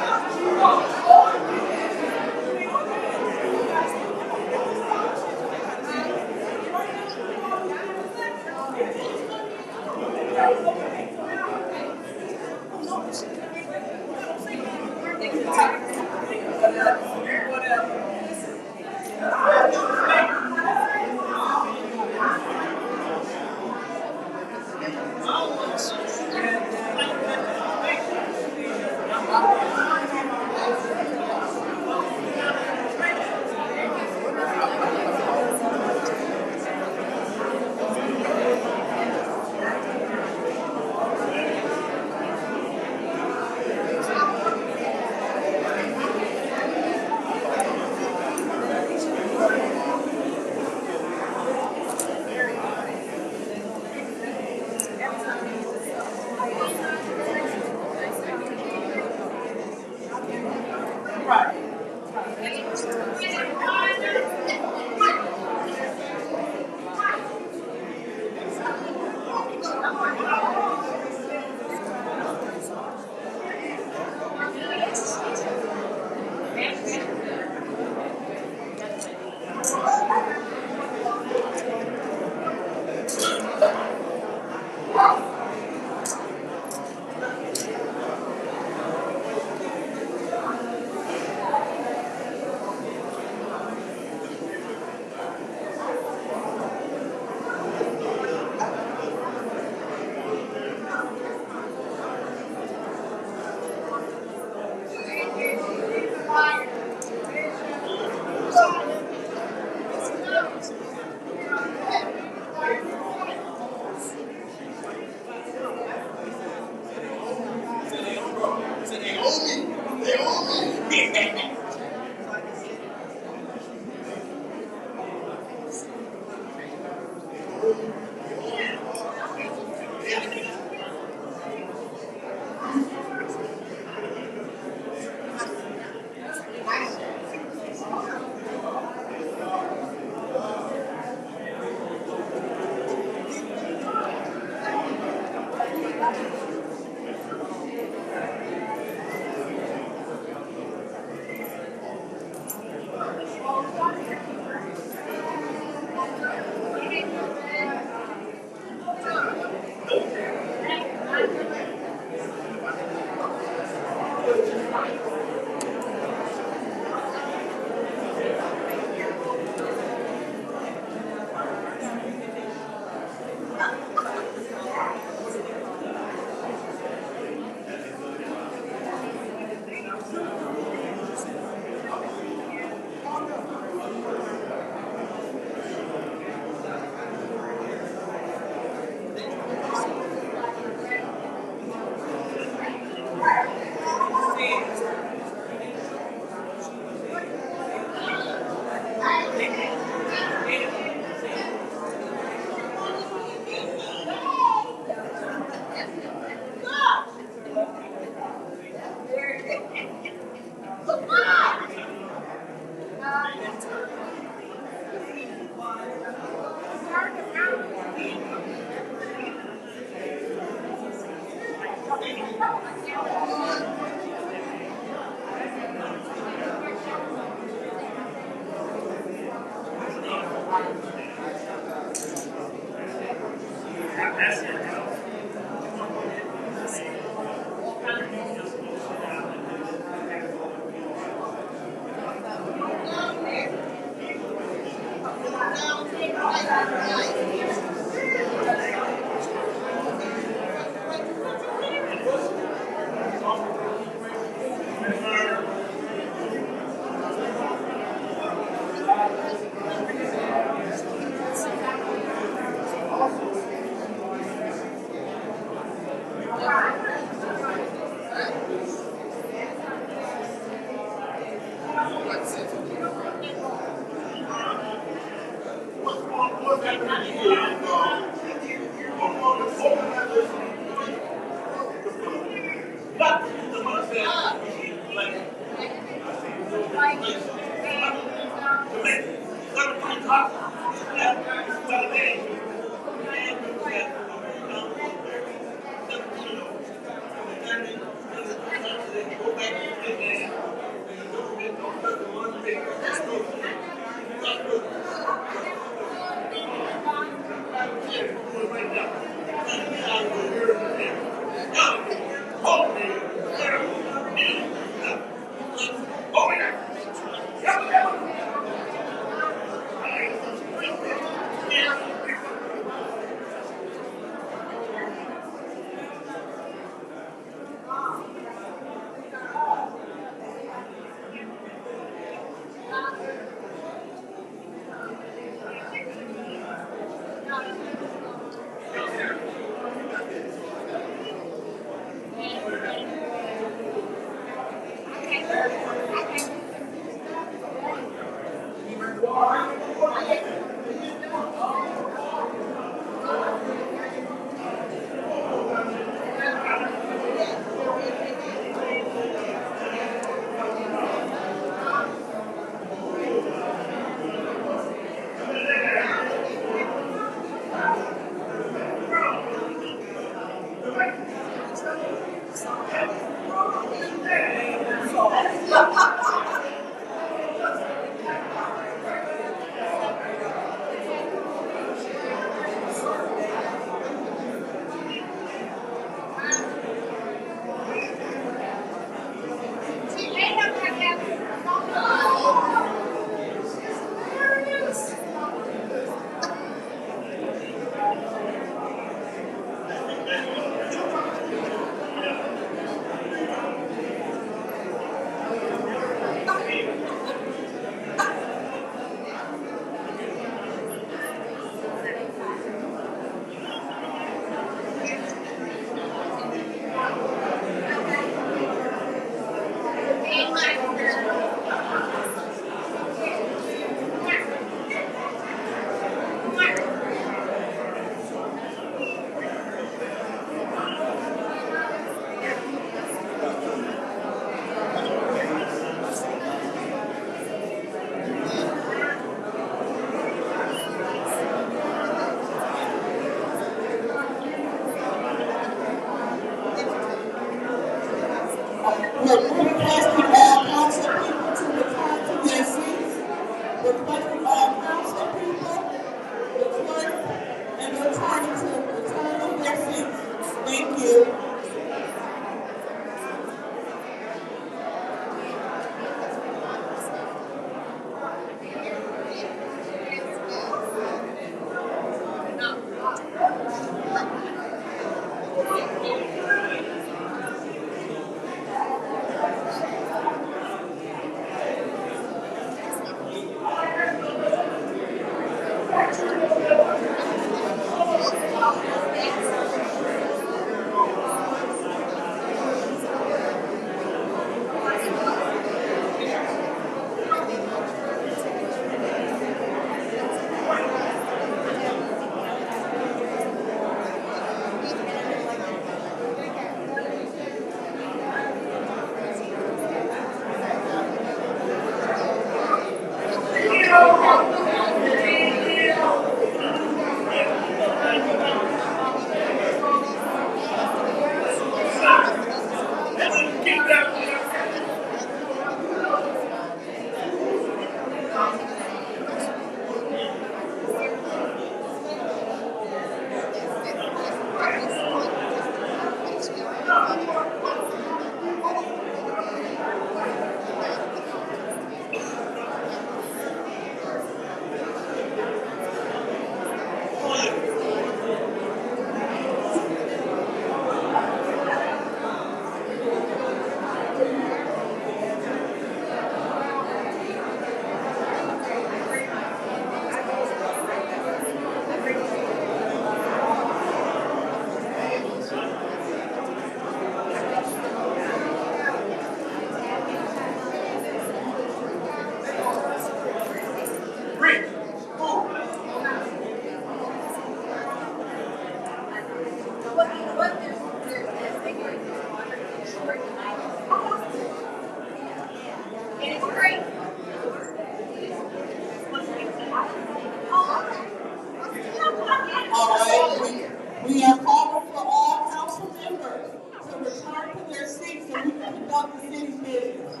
business.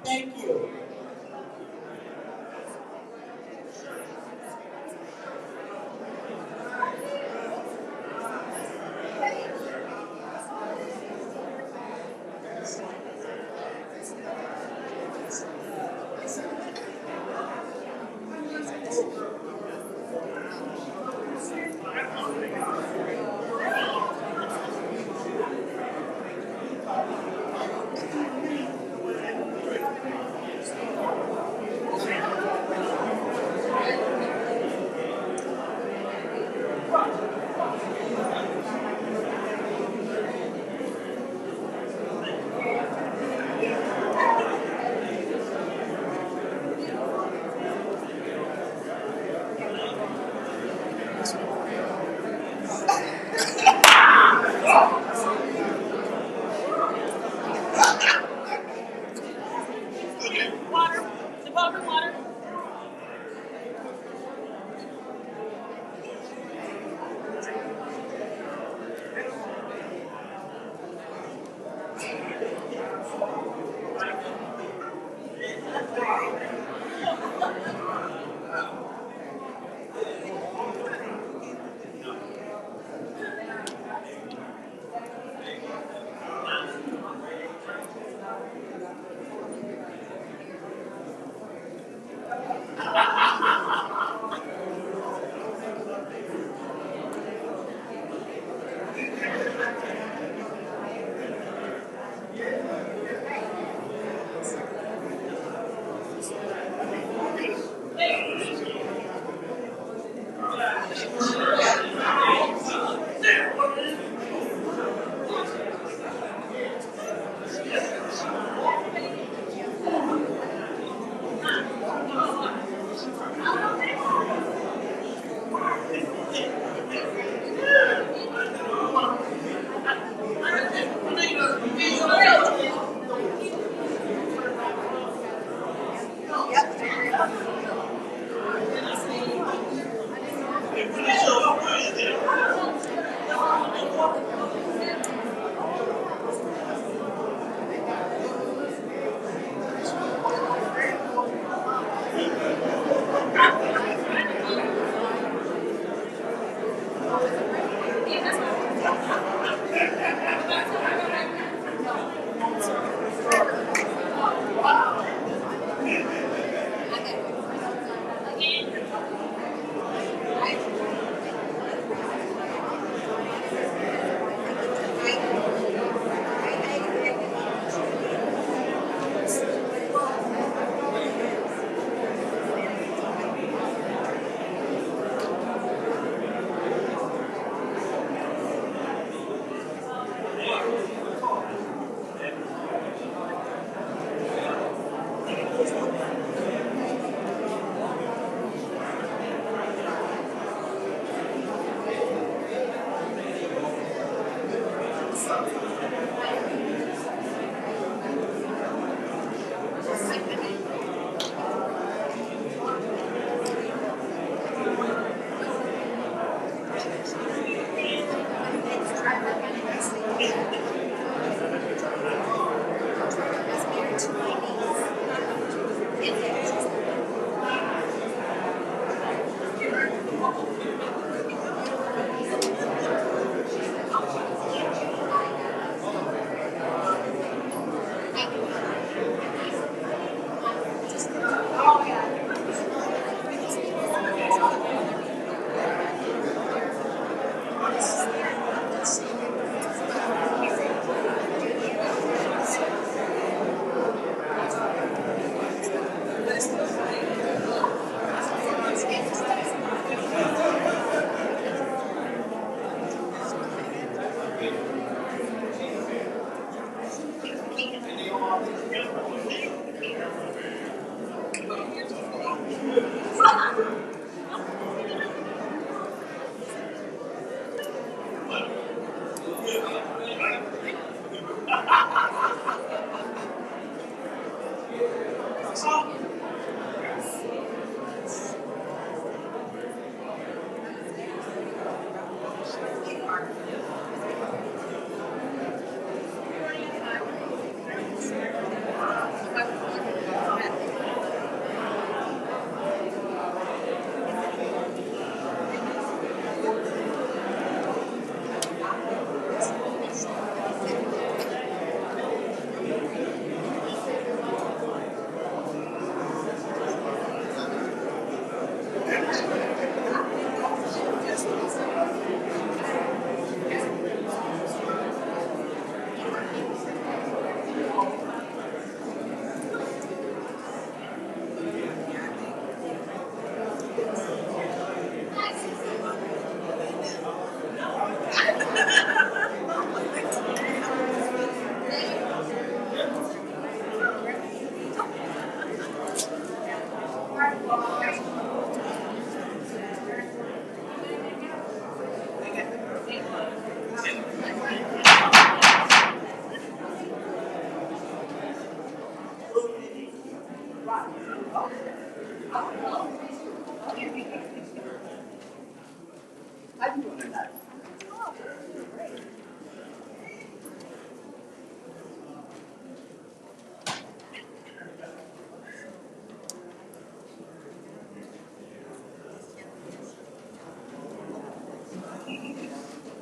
Thank you. Water. Development water.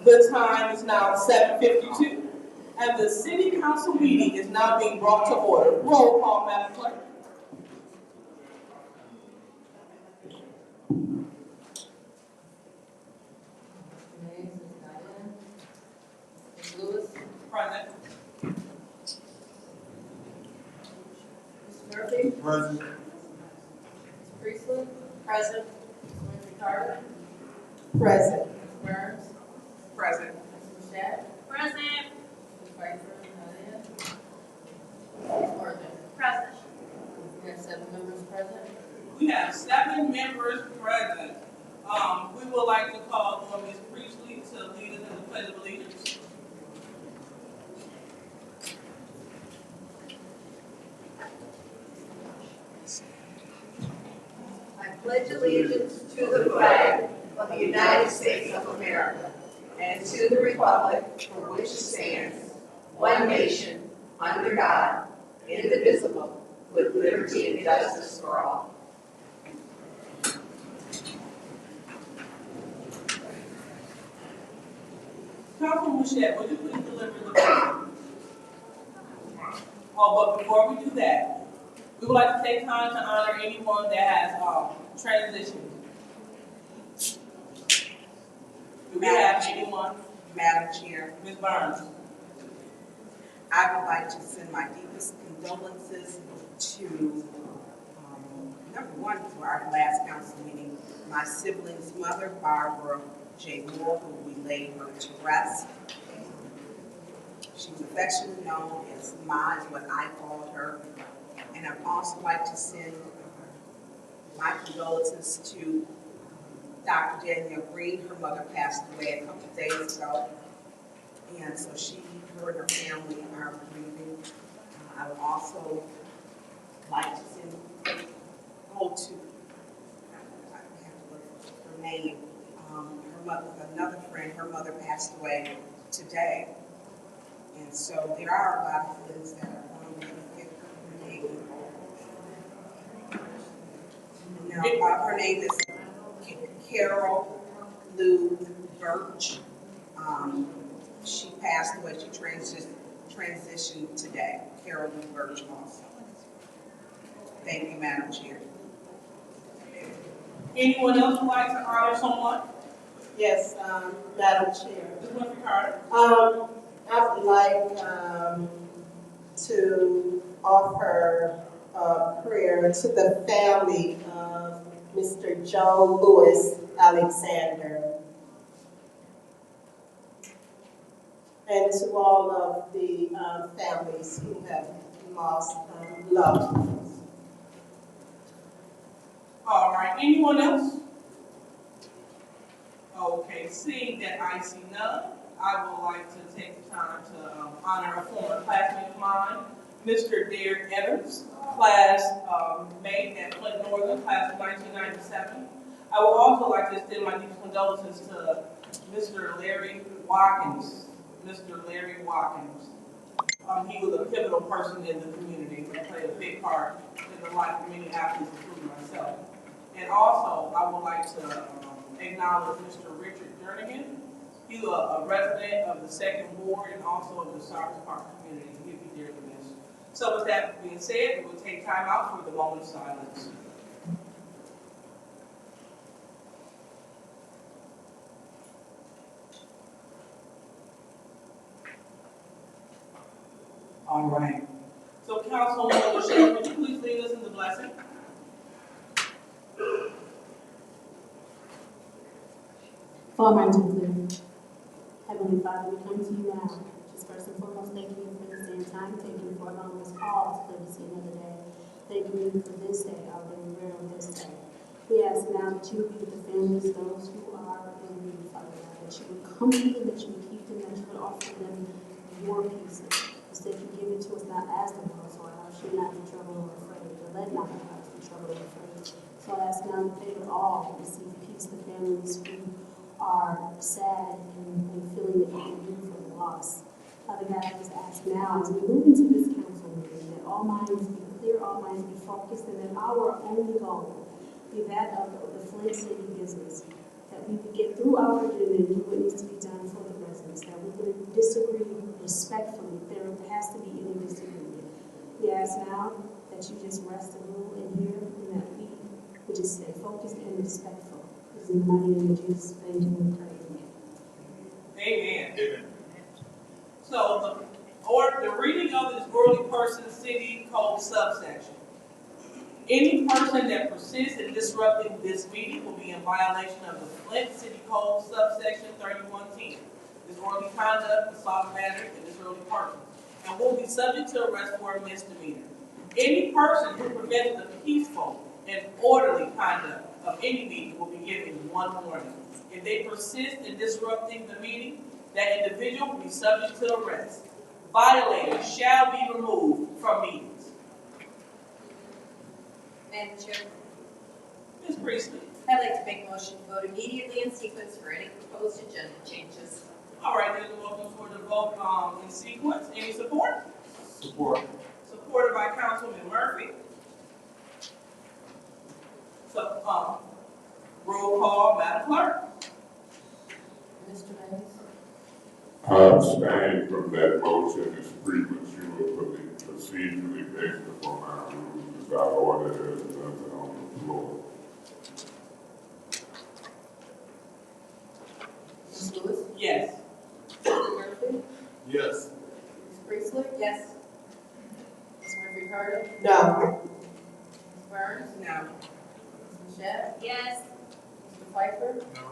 The time is now 7:52, and the city council meeting is now being brought to order. Roll call, Madam Clerk. Ms. Lewis? Present. Mr. Murphy? Present. Ms. Priestley? Present. Ms. Ricardo? Present. Ms. Burns? Present. Ms. Mashat? Present. Ms. Pfeiffer? Not in. Ms. Martin? Present. We have 7 members present. We have 7 members present. We would like to call on Ms. Priestley to lead us in the Pledge of Allegiance. I pledge allegiance to the flag of the United States of America and to the republic for which it stands, one nation, under God, indivisible, with liberty and justice for all. Councilman Mashat, would you please deliver the vote? Oh, but before we do that, we would like to take time to honor anyone that has transitioned. Do we have anyone? Madam Chair, Ms. Burns? I would like to send my deepest condolences to, number one, for our last council meeting, my sibling's mother, Barbara J. Moore, who we laid her to rest. She was affectionately known as Ma, is what I called her. And I'd also like to send my condolences to Dr. Danielle Green. Her mother passed away a couple of days ago. And so her and her family are grieving. I would also like to I have to look for her name. Her mother, another friend, her mother passed away today. And so there are a lot of things that are going to affect her name. Now, her name is Carol Lou Birch. She passed away. She transitioned today. Carol Lou Birch also. Thank you, Madam Chair. Anyone else would like to honor someone? Yes, Madam Chair. Ms. Ricardo? I would like to offer a prayer to the family of Mr. Joe Lewis Alexander and to all of the families who have lost loved ones. All right, anyone else? Okay, seeing that I see none, I would like to take the time to honor a former classmate of mine, Mr. Derek Evans, class mate at Flint Northern, class of 1997. I would also like to extend my deepest condolences to Mr. Larry Watkins. Mr. Larry Watkins. He was a pivotal person in the community and played a big part in the life of many athletes, including myself. And also, I would like to acknowledge Mr. Richard Jernigan. He's a resident of the Second Ward and also of the Cypress Park community. He'll be dearly missed. So with that being said, we will take time out for the moment of silence. All right. So Councilwoman Michelle, would you please lead us in the blessing? Father, mind to clear. Heavenly Father, we come to you now. Just first and foremost, thank you for this day and time. Thank you for allowing us all to live to see another day. Thank you for this day, our daily bread on this day. We ask now that you would be with the families, those who are in need, Father God, that you would comfort them, that you would keep them, that you would offer them your peace. Instead, you give it to us not as the world, so our hearts should not be troubled or afraid, or let not our hearts be troubled or afraid. So I ask now that they would all receive peace, the families who are sad and feeling the pain for the loss. Father God, I just ask now as we move into this council meeting that all minds be clear, all minds be focused, and that our only goal be that of the Flint City business, that we would get through our agenda and do what needs to be done for the things, that we can disagree respectfully. There has to be any disagreement. We ask now that you just rest a little in here and that we would just stay focused and respectful. Because in the mighty name of Jesus, thank you and pray. Amen. Amen. So the reading of this worldly person city code subsection. Any person that persists in disrupting this meeting will be in violation of the Flint City Code subsection 3110. Disorderly conduct, assault battery, and disorderly person, and will be subject to arrest for a misdemeanor. Any person who prevents the peaceful and orderly conduct of any meeting will be given one warning. If they persist in disrupting the meeting, that individual will be subject to arrest. Violators shall be removed from meetings. Madam Chair, Ms. Priestley. I'd like to make a motion to vote immediately in sequence for any proposed agenda changes. All right, there's a motion for the vote in sequence. Any support? Support. Supported by Councilman Murphy. So, roll call, Madam Clerk. Mr. Mays? I abstain from that motion. It's premature, procedurally based upon our rules, as our order is nothing on the floor. Ms. Lewis? Yes. Mr. Murphy? Yes. Ms. Priestley? Yes. Ms. Murphy-Carter? No. Ms. Burns? No. Ms. Shedd? Yes. Mr. Pfeiffer? No.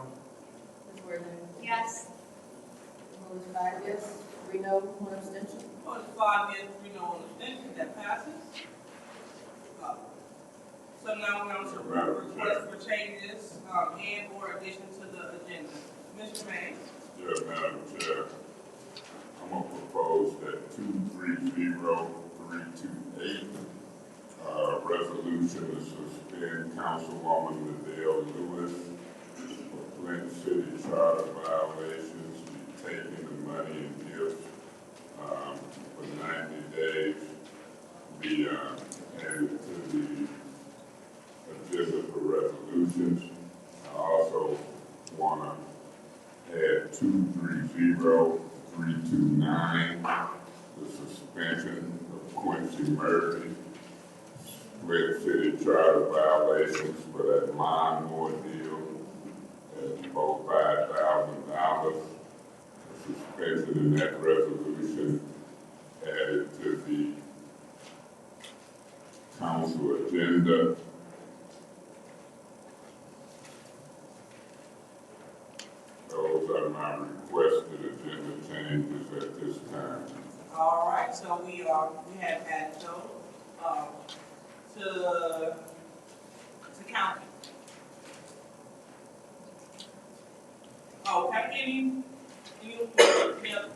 Ms. Worthing? Yes. Vote is 5 yes, 3 no, 1 abstention. Vote is 5 yes, 3 no, 1 abstention. That passes. So now we're on to request for changes and or addition to the agenda. Mr. Mays? Yes, Madam Chair. I'm gonna propose that 230328, resolution to suspend Councilwoman Liddell Lewis for Flint City charter violations, be taking the money and gifts, for 90 days, be, added to the agenda for resolutions. I also wanna add 230329, the suspension of Quincy Murphy, Flint City charter violations for that lawnmower deal at about $5,000. Suspension in that resolution added to the council agenda. Those are my requested agenda changes at this time. All right, so we have added those to county. Okay, any other?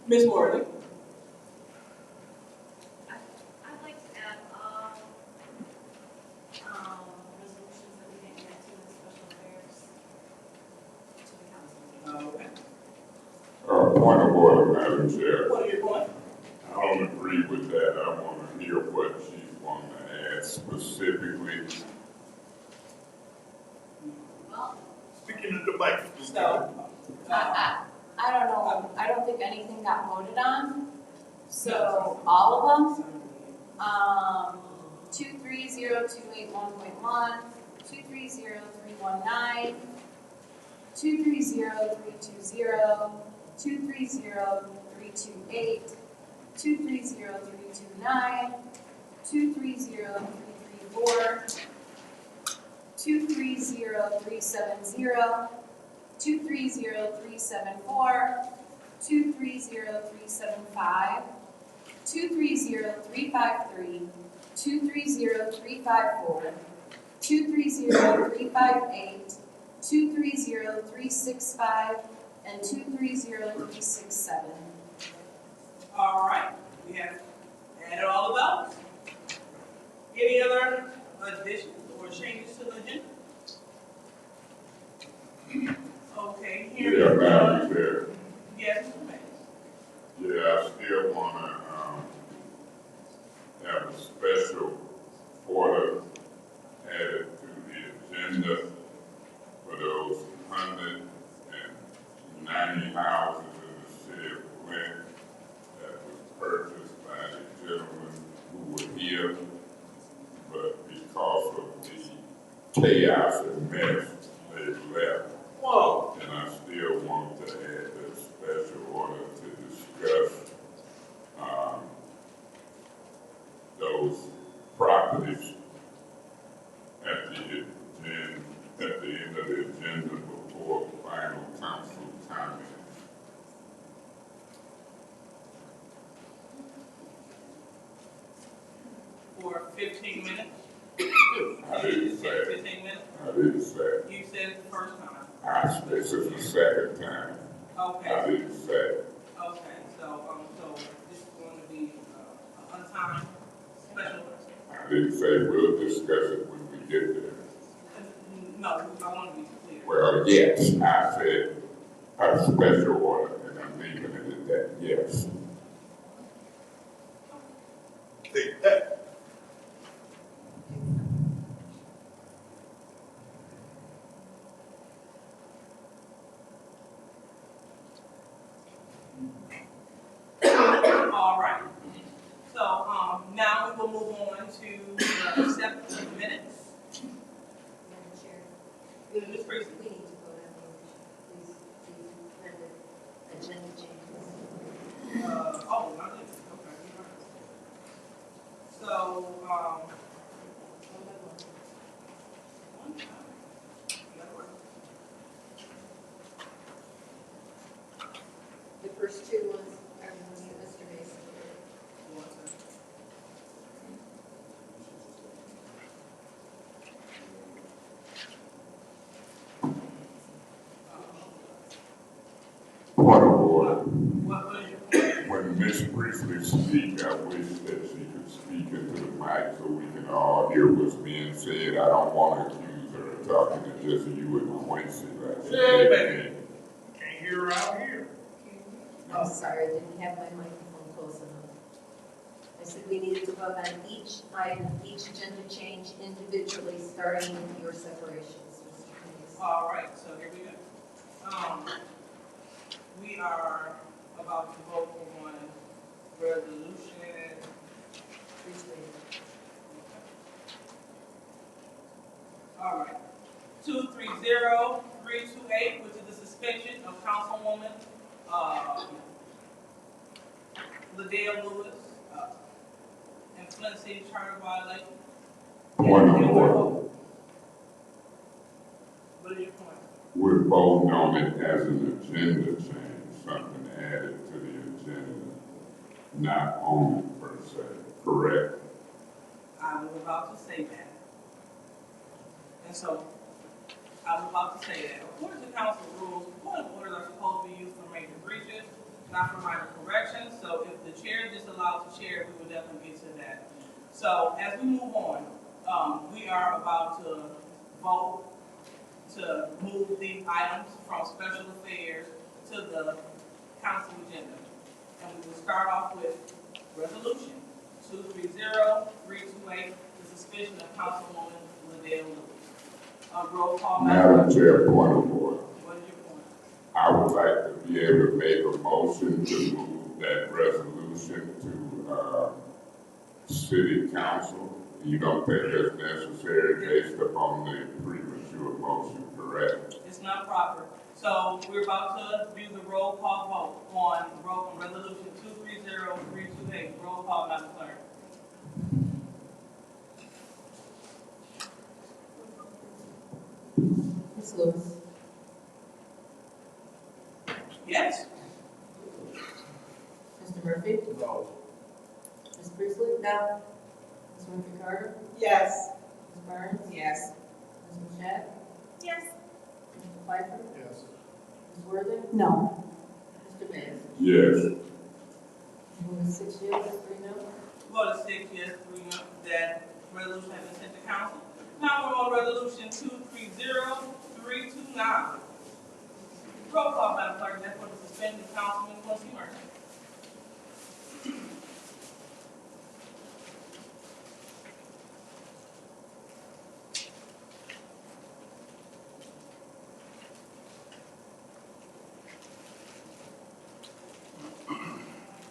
Ms. Worthing? I'd like to add all resolutions that we didn't get to in special affairs to the council. Okay. Point of order, Madam Chair. What are your points? I don't agree with that. I want to hear what she wants to add specifically. Well, Speaking of the mic. So, I don't know, I don't think anything got voted on, so all of them, 230281.1, 230319, 230320, 230328, 230329, 230334, 230370, 230374, 230375, 230353, 230354, 230358, 230365, and 230367. all right, we have added all of those. Any other additions or changes to the agenda? Okay, here. Yeah, Madam Chair. Yes, Mr. Mays. Yeah, I still want to have a special order added to the agenda for those chaos and mess they've left. Whoa. And I still want to add a special order to discuss those properties at the end of the agenda before final council comments. For 15 minutes? I didn't say 15 minutes? I didn't say You said it the first time. This is the second time. Okay. I didn't say. Okay, so this is going to be untimed special. I didn't say we'll discuss it when we get there. No, I want to be clear. Well, yes, I said a special order, and I'm leaving it at that, yes. Take that. All right. So now we will move on to accept the minutes. Madam Chair, Ms. Priestley. we need to vote on these agenda changes. Not this. Okay. So, The first two ones are the ones that Mr. Mason did. Point of order. what is your point? When Ms. Priestley speaks, I wish that she could speak into the mic so we can all hear what's being said. I don't want to accuse her of talking to just you and Quincy. Like she did me. Can't hear her out here. I'm sorry, I didn't have my microphone close enough. I said we needed to vote on each item, each agenda change individually, starting with your separations, Mr. Mason. All right, so here we go. We are about to vote on resolution. All right. 230328, which is the suspension of Councilwoman Liddell Lewis and Flint City Charter violation. Point of order. What is your point? We're voting on it as an agenda change, something added to the agenda, not on it per se, correct? I was about to say that. And so, I was about to say that. According to council rules, point of orders are supposed to be used for major breaches, not for minor corrections. So if the chair disallows the chair, we will definitely get to that. So as we move on, we are about to vote to move these items from special affairs to the council agenda. And we will start off with resolution 230328, the suspension of Councilwoman Liddell Lewis. Roll call. Madam Chair, point of order. What is your point? I would like to be able to make a motion to move that resolution to city council. You don't think that's necessary based upon the premature motion, correct? It's not proper. So we're about to do the roll call vote on resolution 230328. Roll call, Madam Clerk. Ms. Lewis. Yes. Mr. Murphy? No. Ms. Priestley? No. Ms. Winfrey Carter? Yes. Ms. Burns? Yes. Ms. Mashat? Yes. Mr. Pfeiffer? Yes. Ms. Worthing? No. Mr. Mays? Yes. 6 yes, 3 no. Vote is 6 yes, 3 no. That resolution has been sent to council. Now we're on resolution 230329. Roll call, Madam Clerk. That's for the suspended Councilman Quincy Murphy.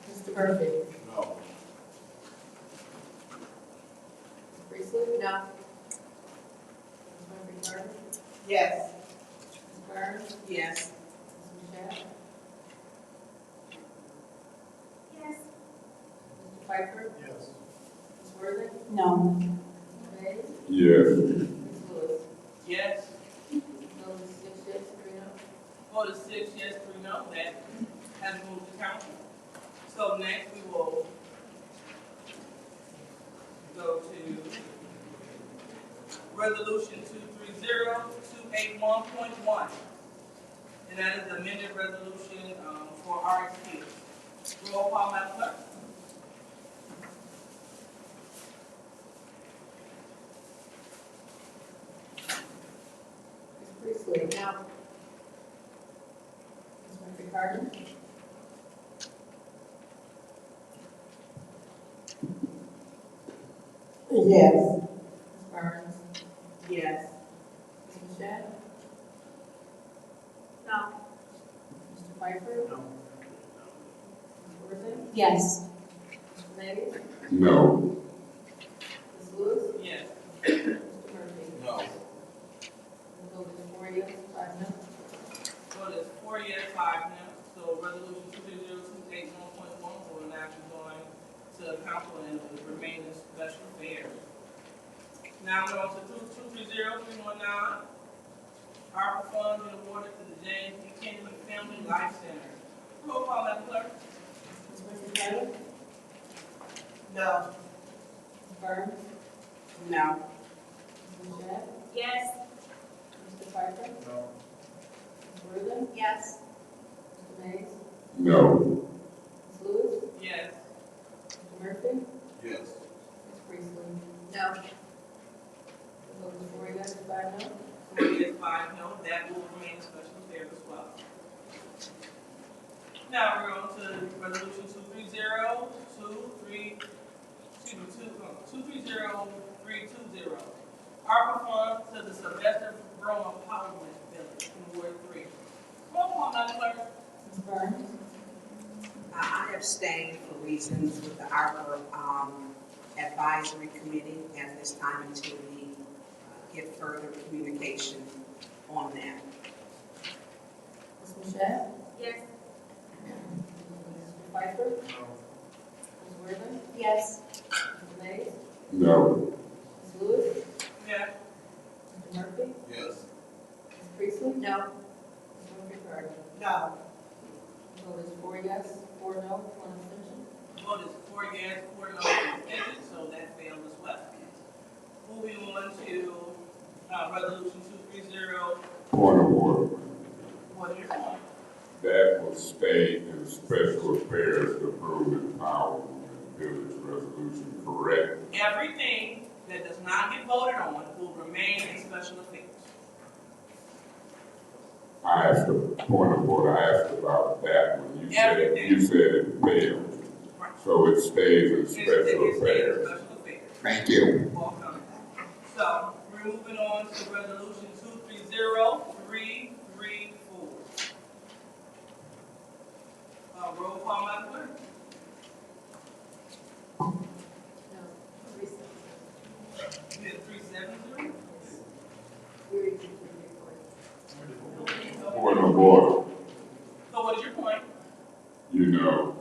Mr. Murphy? No. Ms. Priestley? No. Ms. Pfeiffer? Yes. Ms. Worthing? No. Ms. Mays? Yes. Ms. Lewis? Yes. Vote is 6 yes, 3 no. Vote is 6 yes, 3 no. That has moved to council. So next we will go to resolution 230-281.1. And that is amended resolution for RSP. Roll call, Madam Clerk. Ms. Priestley? No. Ms. Murphy-Carter? Yes. Ms. Burns? Yes. Ms. Mashat? No. Mr. Pfeiffer? No. Ms. Worthing? Yes. Mr. Mays? No. Ms. Lewis? Yes. Mr. Murphy? No. The vote is 4 yes, 5 no. Vote is 4 yes, 5 no. So resolution 230-281.1 will now be going to council and will remain in special affairs. Now we're on to 230-319. ARPA funds and awarded to the James B. Kennedy Family Life Center. Roll call, Madam Clerk. Ms. Murphy-Carter? No. Ms. Burns? No. Ms. Mashat? Yes. Mr. Pfeiffer? No. Ms. Worthing? Yes. Mr. Mays? No. Ms. Lewis? Yes. Mr. Murphy? Yes. Ms. Priestley? No. The vote is 4 yes, 5 no. 4 yes, 5 no. That will remain in special affairs as well. Now we're on to resolution 230-320. ARPA funds to the Sylvester Brown Empowerment Village in Ward 3. Roll call, Madam Clerk. Ms. Burns? I abstain for reasons with the ARPA advisory committee at this time until we get further communication on that. Ms. Mashat? Yes. Mr. Pfeiffer? No. Ms. Worthing? Yes. Mr. Mays? No. Ms. Lewis? Yes. Mr. Murphy? Yes. Ms. Priestley? No. Ms. Murphy-Carter? No. The vote is 4 yes, 4 no, 1 abstention. Vote is 4 yes, 4 no, 1 abstention, so that failed as well. Moving on to resolution 230. Point of order. What is your point? That will stay in special affairs to approve empowerment village resolution, correct? Everything that does not get voted on will remain in special affairs. I asked a point of order, I asked about that when you said, it failed. Right. So it stays in It special stays in affairs. special affairs. Thank you. Welcome. So we're moving on to resolution 230-334. Roll call, Madam Clerk. No. 3 You had 370? Point of order. So what is your point? You know,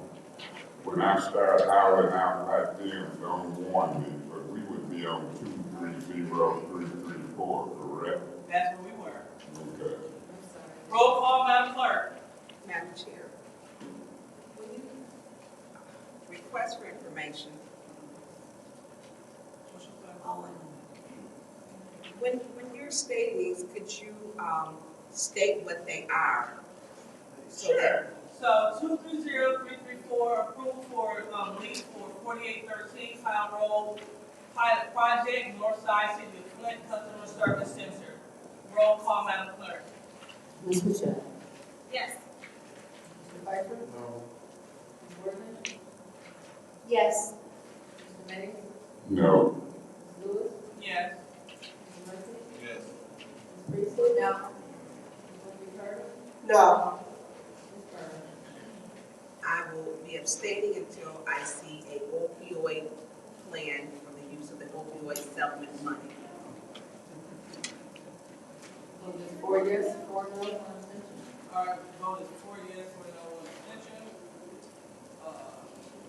when I start hollering out like them, don't warn me, but we would be on 230-334, correct? That's where we were. Okay. Roll call, Madam Clerk. Madam Chair, when you request for information, when you're stating these, could you state what they are? Sure. So 230-334, approval for lease for 4813 Kyle Road pilot project, North Side City of Flint Customer Service Center. Roll call, Madam Clerk. Ms. Mashat? Yes. Mr. Pfeiffer? No. Ms. Worthing? Yes. Mr. Mays? No. Ms. Lewis? Yes. Mr. Murphy? Yes. Ms. Priestley? No. Ms. Murphy-Carter? No. Ms. Burns? I will be abstaining until I see a opioid plan for the use of the opioid settlement money. Vote is 4 yes, 4 no, 1 abstention. All right, vote is 4 yes, 4 no, 1 abstention.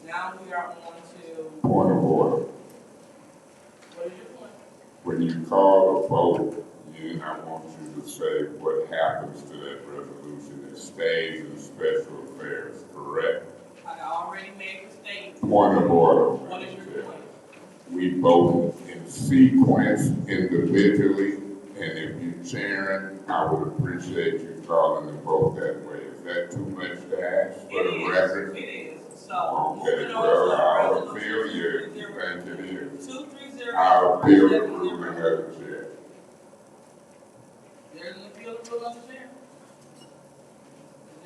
Now we are on to, Point of order. what is your point? When you call a vote, I want you to say what happens to that resolution. It stays in special affairs, correct? I already made the statement. Point of order. What is your point? We vote in sequence individually, and if you're chairing, I would appreciate you calling the vote that way. Is that too much to ask for the record? It is. So, Okay, moving well, I'll on to appeal you if you think it is. 230. I'll appeal the ruling of the chair. There's an appeal to rule of the chair.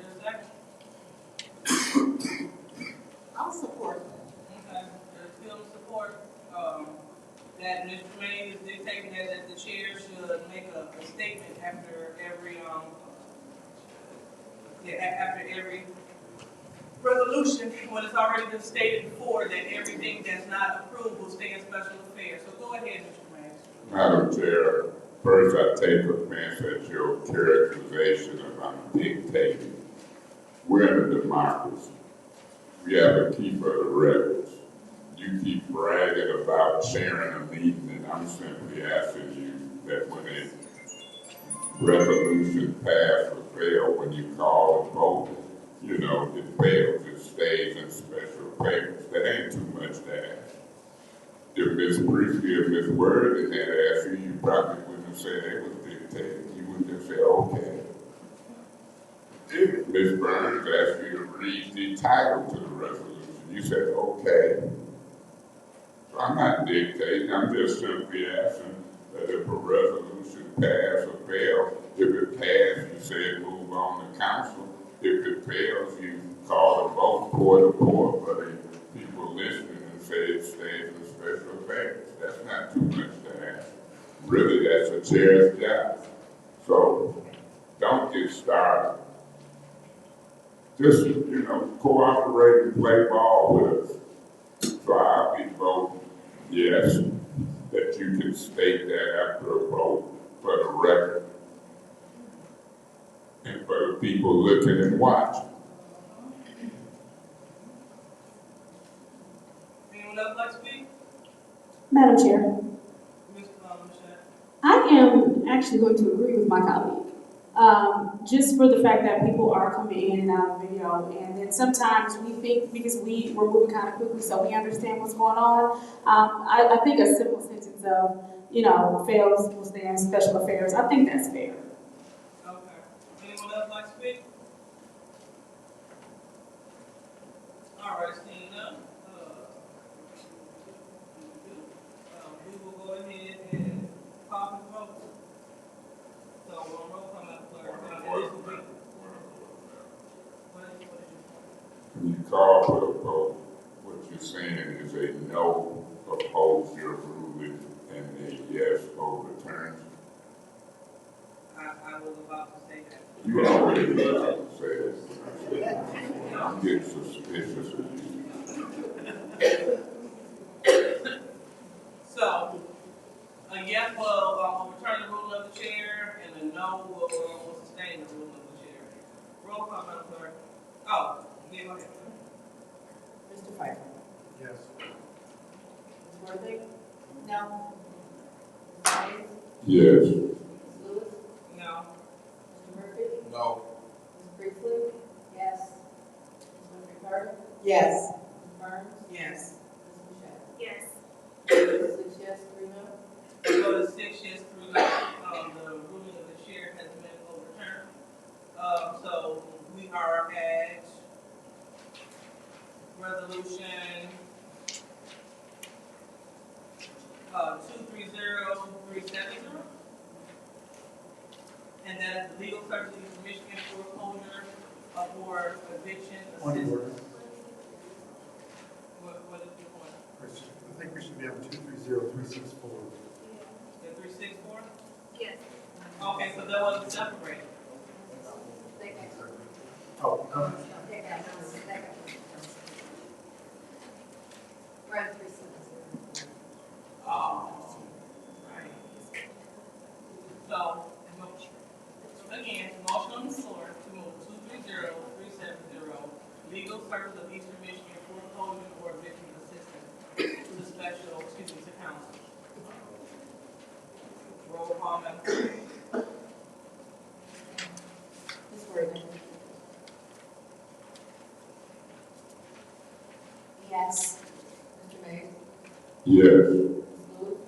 Is there a second? I'll support that. Okay, there's appeal to support, that Mr. Tremaine is dictating that the chair should make a statement after every, after every resolution, when it's already been stated before that everything that's not approved will stay in special affairs. So go ahead, Mr. Tremaine. Madam Chair, first I take offense at your characterization of I'm dictating. We're in a democracy. We have a keeper of the records. You keep bragging about chairing a meeting, and I'm simply asking you that when a resolution passes or fails, when you call a vote, you know, it fails, it stays in special affairs. That ain't too much to ask. If Ms. Priestley or Ms. Worthing had asked you, you probably wouldn't have said they was dictating. You would just say, okay. If Ms. Burns asked you to read the title to the resolution, you said, okay. So I'm not dictating, I'm just simply asking that if a resolution pass or fail, if it passed, you say move on to council. If it fails, you call a vote court for the people listening and say it stays in special affairs. That's not too much to ask. Really, that's a chair's job. So don't get started. Just, you know, cooperate and play ball with us. So I'll be voting yes, that you can state that after a vote for the record and for the people looking and watching. Anyone else like to speak? Madam Chair, Mr. Michelle. I am actually going to agree with my colleague. Just for the fact that people are coming in and out of video, and then sometimes we think because we're moving kind of quickly, so we understand what's going on. I think a simple sentence of, you know, fails will stay in special affairs. I think that's fair. Okay. Anyone else like to speak? All right, seeing none. We will go ahead and call the vote. So roll call, Madam Clerk. When you call for a vote, what you're saying is a no opposes your ruling and a yes overturns. I was about to say that. You already about to say that. I'm getting suspicious of you. So, a yes will overturn the rule of the chair, and a no will sustain the rule of the chair. Roll call, Madam Clerk. Oh, yeah, go ahead. Mr. Pfeiffer? Yes. Ms. Worthing? No. Ms. Hayes? Yes. Ms. Lewis? No. Mr. Murphy? No. Ms. Priestley? Yes. Ms. McCarty? Yes. Ms. Burns? Yes. Ms. Michelle? Yes. 6 yes, 3 no. So the 6 yes, 3 no, the ruling of the chair has been overturned. So we are at resolution 230370. And that is the legal services of Michigan foreclosure for eviction assistance. What is the point? I think we should be on 230364. The 364? Yes. Okay, so that wasn't separated. Oh, no. We're at 370. Right. So, again, motion on the floor to move 230370, legal service of Eastern Michigan foreclosure Yes. Mr. Mays? Yes. Ms. Lewis?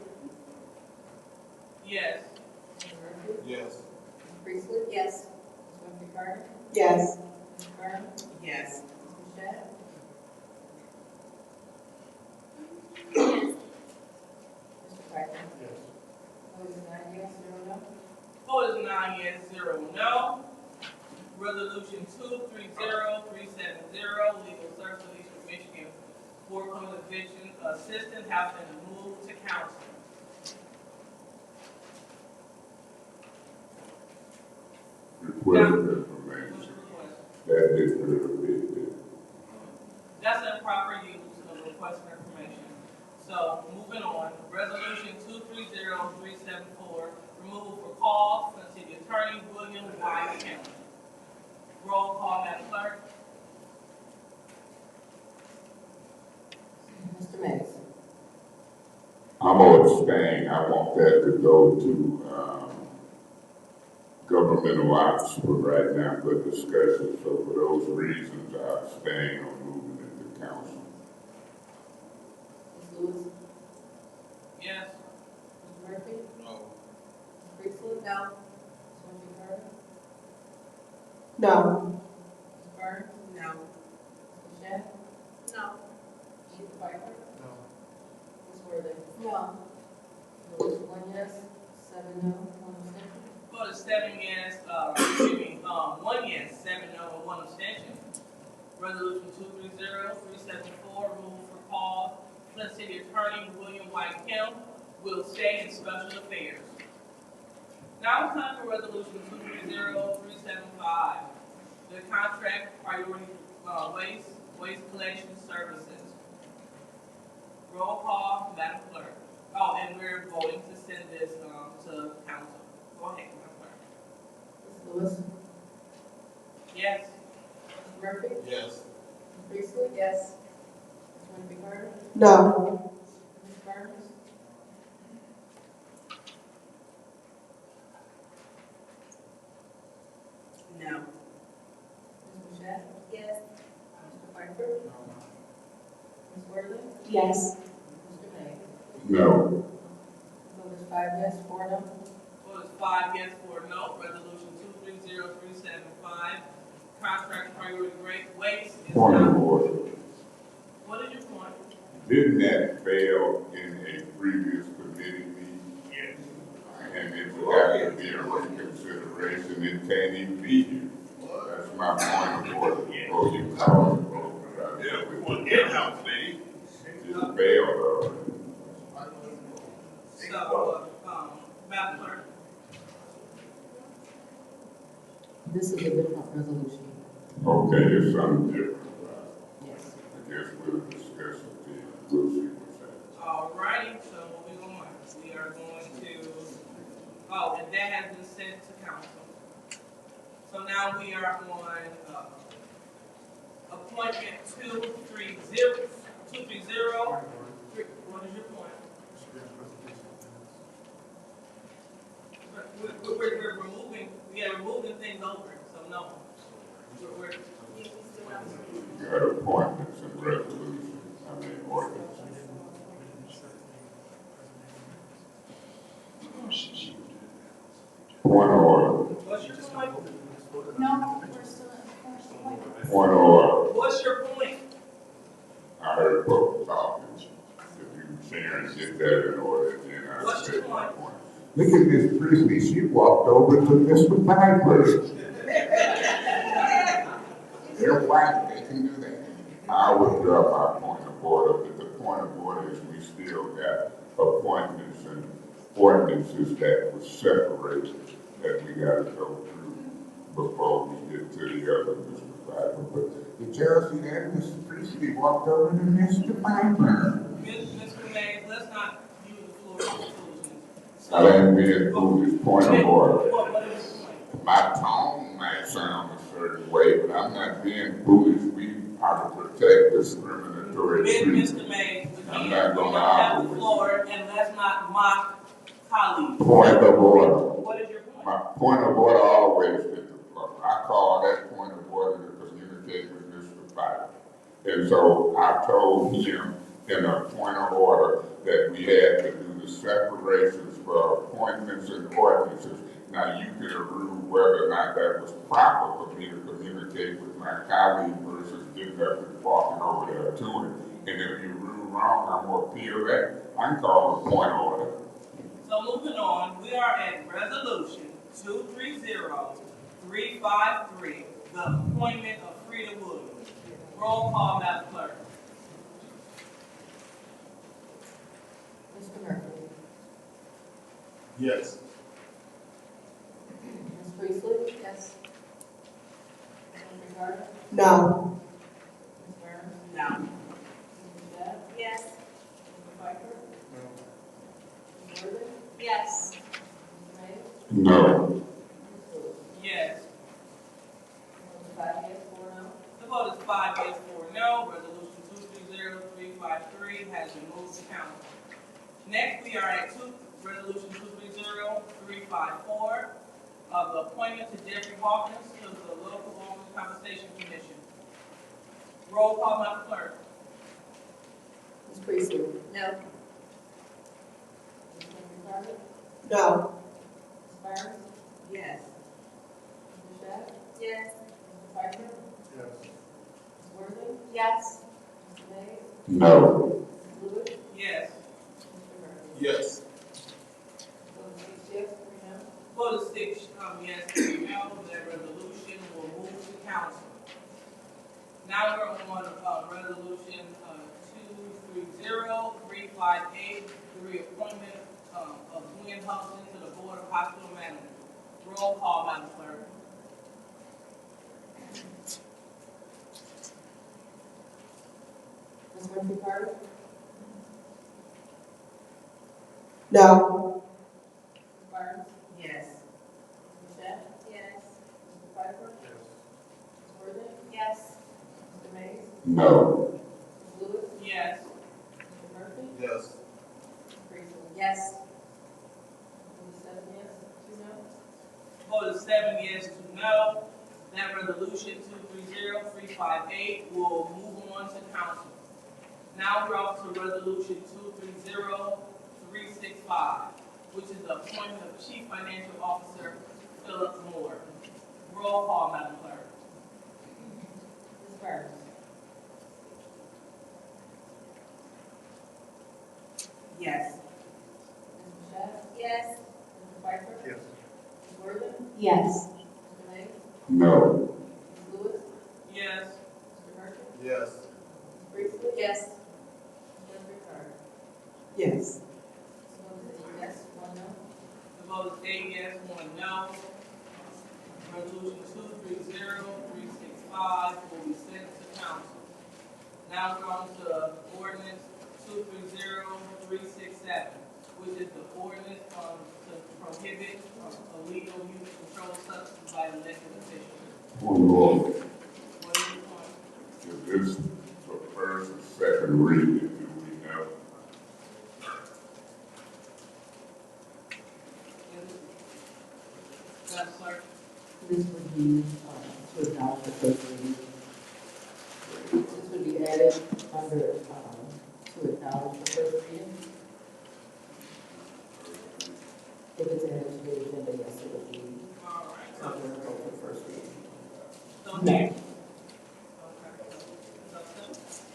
Yes. Mr. Murphy? Yes. Ms. Priestley? Yes. Ms. Winfrey Carter? Yes. Ms. Burns? Yes. Ms. Mashat? Mr. Piper? Yes. Vote is 9 yes, 0 no. Vote is 9 yes, 0 no. Resolution 230370, legal search of Eastern Michigan foreclosure eviction assistance has been moved to council. Request What's information. your request? That is the That's improper use of request for information. So, moving on, resolution 230374, removal for cause from city attorney William Y. Kemp. Roll call, Madam Clerk. Mr. Mays? I'm gonna abstain. I want that to go to, governmental ops for right now for discussion. So for those reasons, I abstain on moving it to council. Ms. Lewis? Yes. Mr. Murphy? No. Ms. Priestley? No. Ms. Winfrey Carter? No. Ms. Burns? No. Ms. Mashat? No. Mr. Piper? No. Ms. Worthing? No. Vote is 1 yes, 7 no, 1 abstention. Vote is 7 yes, 1 yes, 7 no, and 1 abstention. Resolution 230374, removal for cause, Flint City Attorney William Y. Kemp will stay in special affairs. Now it's time for resolution 230375, the contract priority waste collection services. Roll call, Madam Clerk. Oh, and we're voting to send this to council. Go ahead, Madam Clerk. Ms. Lewis? Yes. Mr. Murphy? Yes. Ms. Priestley? Yes. Ms. Winfrey Carter? No. Ms. Burns? No. Ms. Mashat? Yes. Mr. Piper? Ms. Worthing? Yes. Mr. Mays? No. Vote is 5 yes, 4 no. Vote is 5 yes, 4 no. Resolution 230375, contract priority waste is Point now. of order. What is your point? Didn't that fail in a previous committee meeting? Yes. And it would have to be a reconsideration. It can't even be here. That's my point of order. Before you call the vote. Yeah, we want in-house, lady. It failed already. So, Madam Clerk. This is a different resolution. Okay, it's something different. Yes. I guess we'll discuss it then. We'll see what's happening. All righty, so moving on. We are going to, and that has been sent to council. So now we are on, appointment 230. What is your point? We're removing, removing things over, so no. We're You got appointments and resolutions, ordinances. Point of order. what's your point? No, we're still at first point. Point of order. What's your point? I heard both talking. If you Sharon get that in order, then I What's said your my point? point. Look at Miss Priestley. She walked over to Mr. Piper. They're white. They can do that. I would drop my point of order, but the point of order is we still got appointments and ordinances that were separated that we got to go through before we get to the other Mr. Piper. But did y'all see that? Mr. Priestley walked over to Mr. Piper. Mr. Mays, let's not use the floor for foolishness. I didn't mean foolish. Point of order. What is your point? My tone might sound a certain way, but I'm not being foolish. We have to protect discriminatory treatment. Mr. Mays, I'm again, not you going to don't have argue the with floor, and let's not mock colleagues. Point of order. What is your point? My point of order always gets the floor. I call that point of order to communicate with Mr. Piper. And so I told him in a point of order that we had to do the separations for appointments and ordinances. Now, you can rule whether or not that was proper for me to communicate with my colleague versus getting up and walking over there to him. And if you rule wrong, I'm going to appeal that. I can call a point of order. So moving on, we are at resolution 230353, the appointment of Frida Williams. Roll call, Madam Clerk. Mr. Murphy. Yes. Ms. Priestley? Yes. Ms. Ricardo? No. Ms. Burns? No. Ms. Shedd? Yes. Mr. Pfeiffer? Ms. Worthing? Yes. Ms. Mays? No. Ms. Lewis? Yes. The vote is 5 yes, 4 no. The vote is 5 yes, 4 no. Resolution 230353 has been moved to council. Next, we are at resolution 230354 of the appointment to Jeffrey Hawkins to the local workers' compensation commission. Roll call, Madam Clerk. Ms. Priestley? No. Ms. Ricardo? No. Ms. Burns? Yes. Ms. Shedd? Yes. Mr. Pfeiffer? Yes. Ms. Worthing? Yes. Ms. Mays? No. Ms. Lewis? Yes. Mr. Murphy? Yes. Vote is 6 yes, 3 no. Vote is 6 yes, 3 no. That resolution will move to council. Now we're on resolution 230358, the reappointment of Gwen Hudson to the Board of Hospital Management. Roll call, Madam Clerk. Ms. Murphy Carter? No. Ms. Burns? Yes. Ms. Shedd? Yes. Mr. Pfeiffer? Yes. Ms. Worthing? Yes. Mr. Mays? No. Ms. Lewis? Yes. Mr. Murphy? Yes. Ms. Priestley? Yes. Vote is 7 yes, 2 no. Vote is 7 yes, 2 no. That resolution 230358 will move on to council. Now we're off to resolution 230365, which is the appointment of Chief Financial Officer Philip Moore. Roll call, Madam Clerk. Ms. Burns? Yes. Ms. Shedd? Yes. Mr. Pfeiffer? Yes. Ms. Worthing? Yes. Mr. Mays? No. Ms. Lewis? Yes. Mr. Murphy? Yes. Ms. Priestley? Yes. Ms. Ricardo? Yes. Vote is 8 yes, 1 no. The vote is 8 yes, 1 no. Resolution 230365 will be sent to council. Now we're on to ordinance 230367, which is the ordinance to prohibit illegal use of controlled substances by elected officials. Point of order. What is your point? Is this the first and second reading? Do we know? Madam Clerk? This would be to acknowledge the first reading. This would be added under to acknowledge the first reading. If it's added to the agenda, yes, it would be All right. under the vote for first reading. So, No. okay.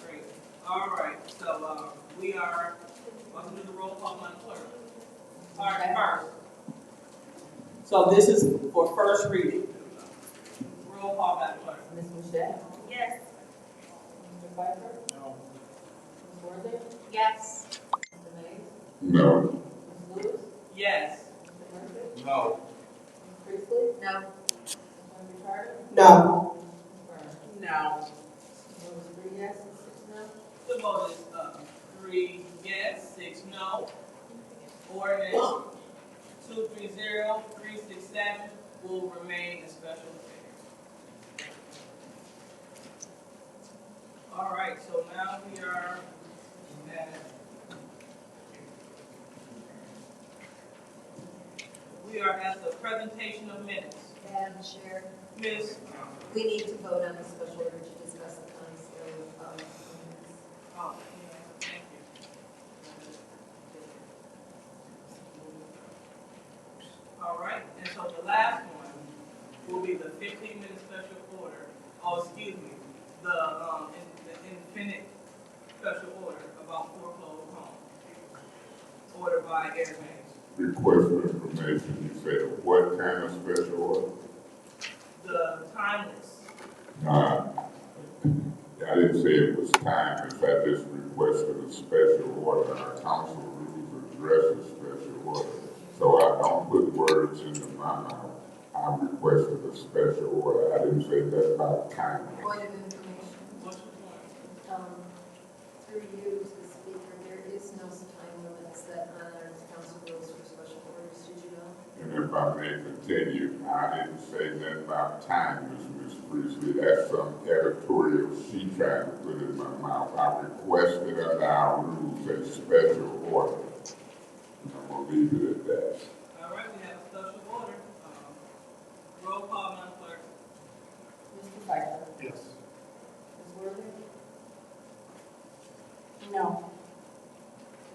Great. All right, so we are, I'm going to do the roll call, Madam Clerk. All right, first. So this is for first reading. Roll call, Madam Clerk. Ms. Shedd? Yes. Mr. Pfeiffer? No. Ms. Worthing? Yes. Mr. Mays? No. Ms. Lewis? Yes. Mr. Murphy? No. Ms. Priestley? No. Ms. Ricardo? No. Ms. Burns? No. Vote is 3 yes, 6 no. The vote is 3 yes, 6 no. Ordinance 230367 will remain in special affairs. All right, so now we are at the presentation of minutes. Madam Chair, Ms. we need to vote on the special order to discuss the county scale of 15-minute special order, the infinite special order about foreclosed homes, ordered by Air Mays. Request for information, you said what kind of special order? The timeless. I didn't say it was timeless, I just requested a special order. Our council rules address a special order. So I don't put words into my mouth. I requested a special order. I didn't say that about timeless. Point of information. What's your point? Through you to the speaker, there is no time limit set on our council rules for special orders, did you know? And if I may continue, I didn't say that about timeless, Ms. Priestley. That's some editorial she tried to put in my mouth. I requested under our rules a special order. And I'm going to leave it at that. All right, we have a special order. Roll call, Madam Clerk. Mr. Pfeiffer? Yes. Ms. Worthing? No.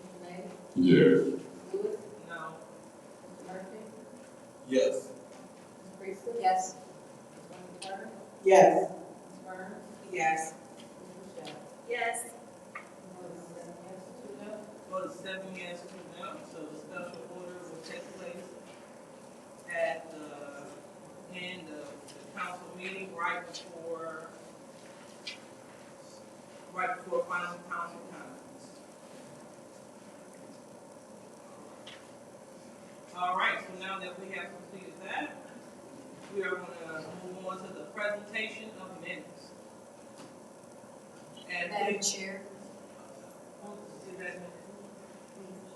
Mr. May? Yes. Ms. Lewis? No. Mr. Murphy? Yes. Ms. Priestley? Yes. Ms. Carter? Yes. Ms. Burns? Yes. Ms. Michelle? Yes. Vote is 7 yes, 2 no. Vote is 7 yes, 2 no. So the special order will take place at the end of the council meeting, right before final council comments. All right, so now that we have completed that, we are going to move on to the presentation of minutes. And Madam Chair,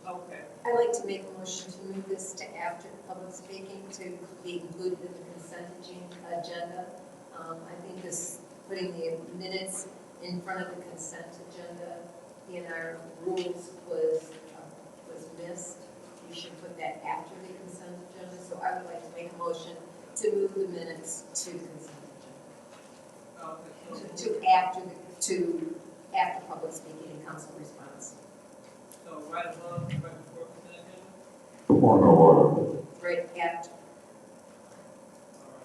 okay. I'd like to make a motion to move this to after public speaking to be included in the consent agenda. I think this, putting the minutes in front of the consent agenda in our rules was missed. You should put that after the consent agenda. So I would like to make a motion to move the minutes to the consent agenda. To after public speaking and council response. So right above, right before consent agenda? Point of order. Right after.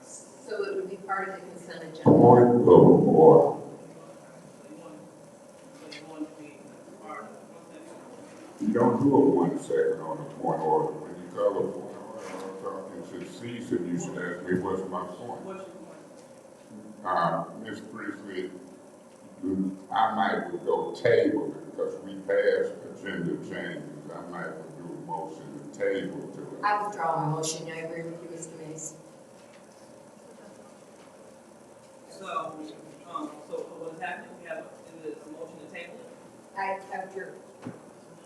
So it would be part of the consent agenda. Point of order. You don't do a 1 second on a point of order. When you call a point of order, I'm talking to cease, and you should ask me what's my point. Ms. Priestley, I might go table it because we passed agenda changes. I might do a motion to table to it. I withdraw my motion. I agree with you, Mr. Mays. So what is happening? We have a motion to table it? I withdrew.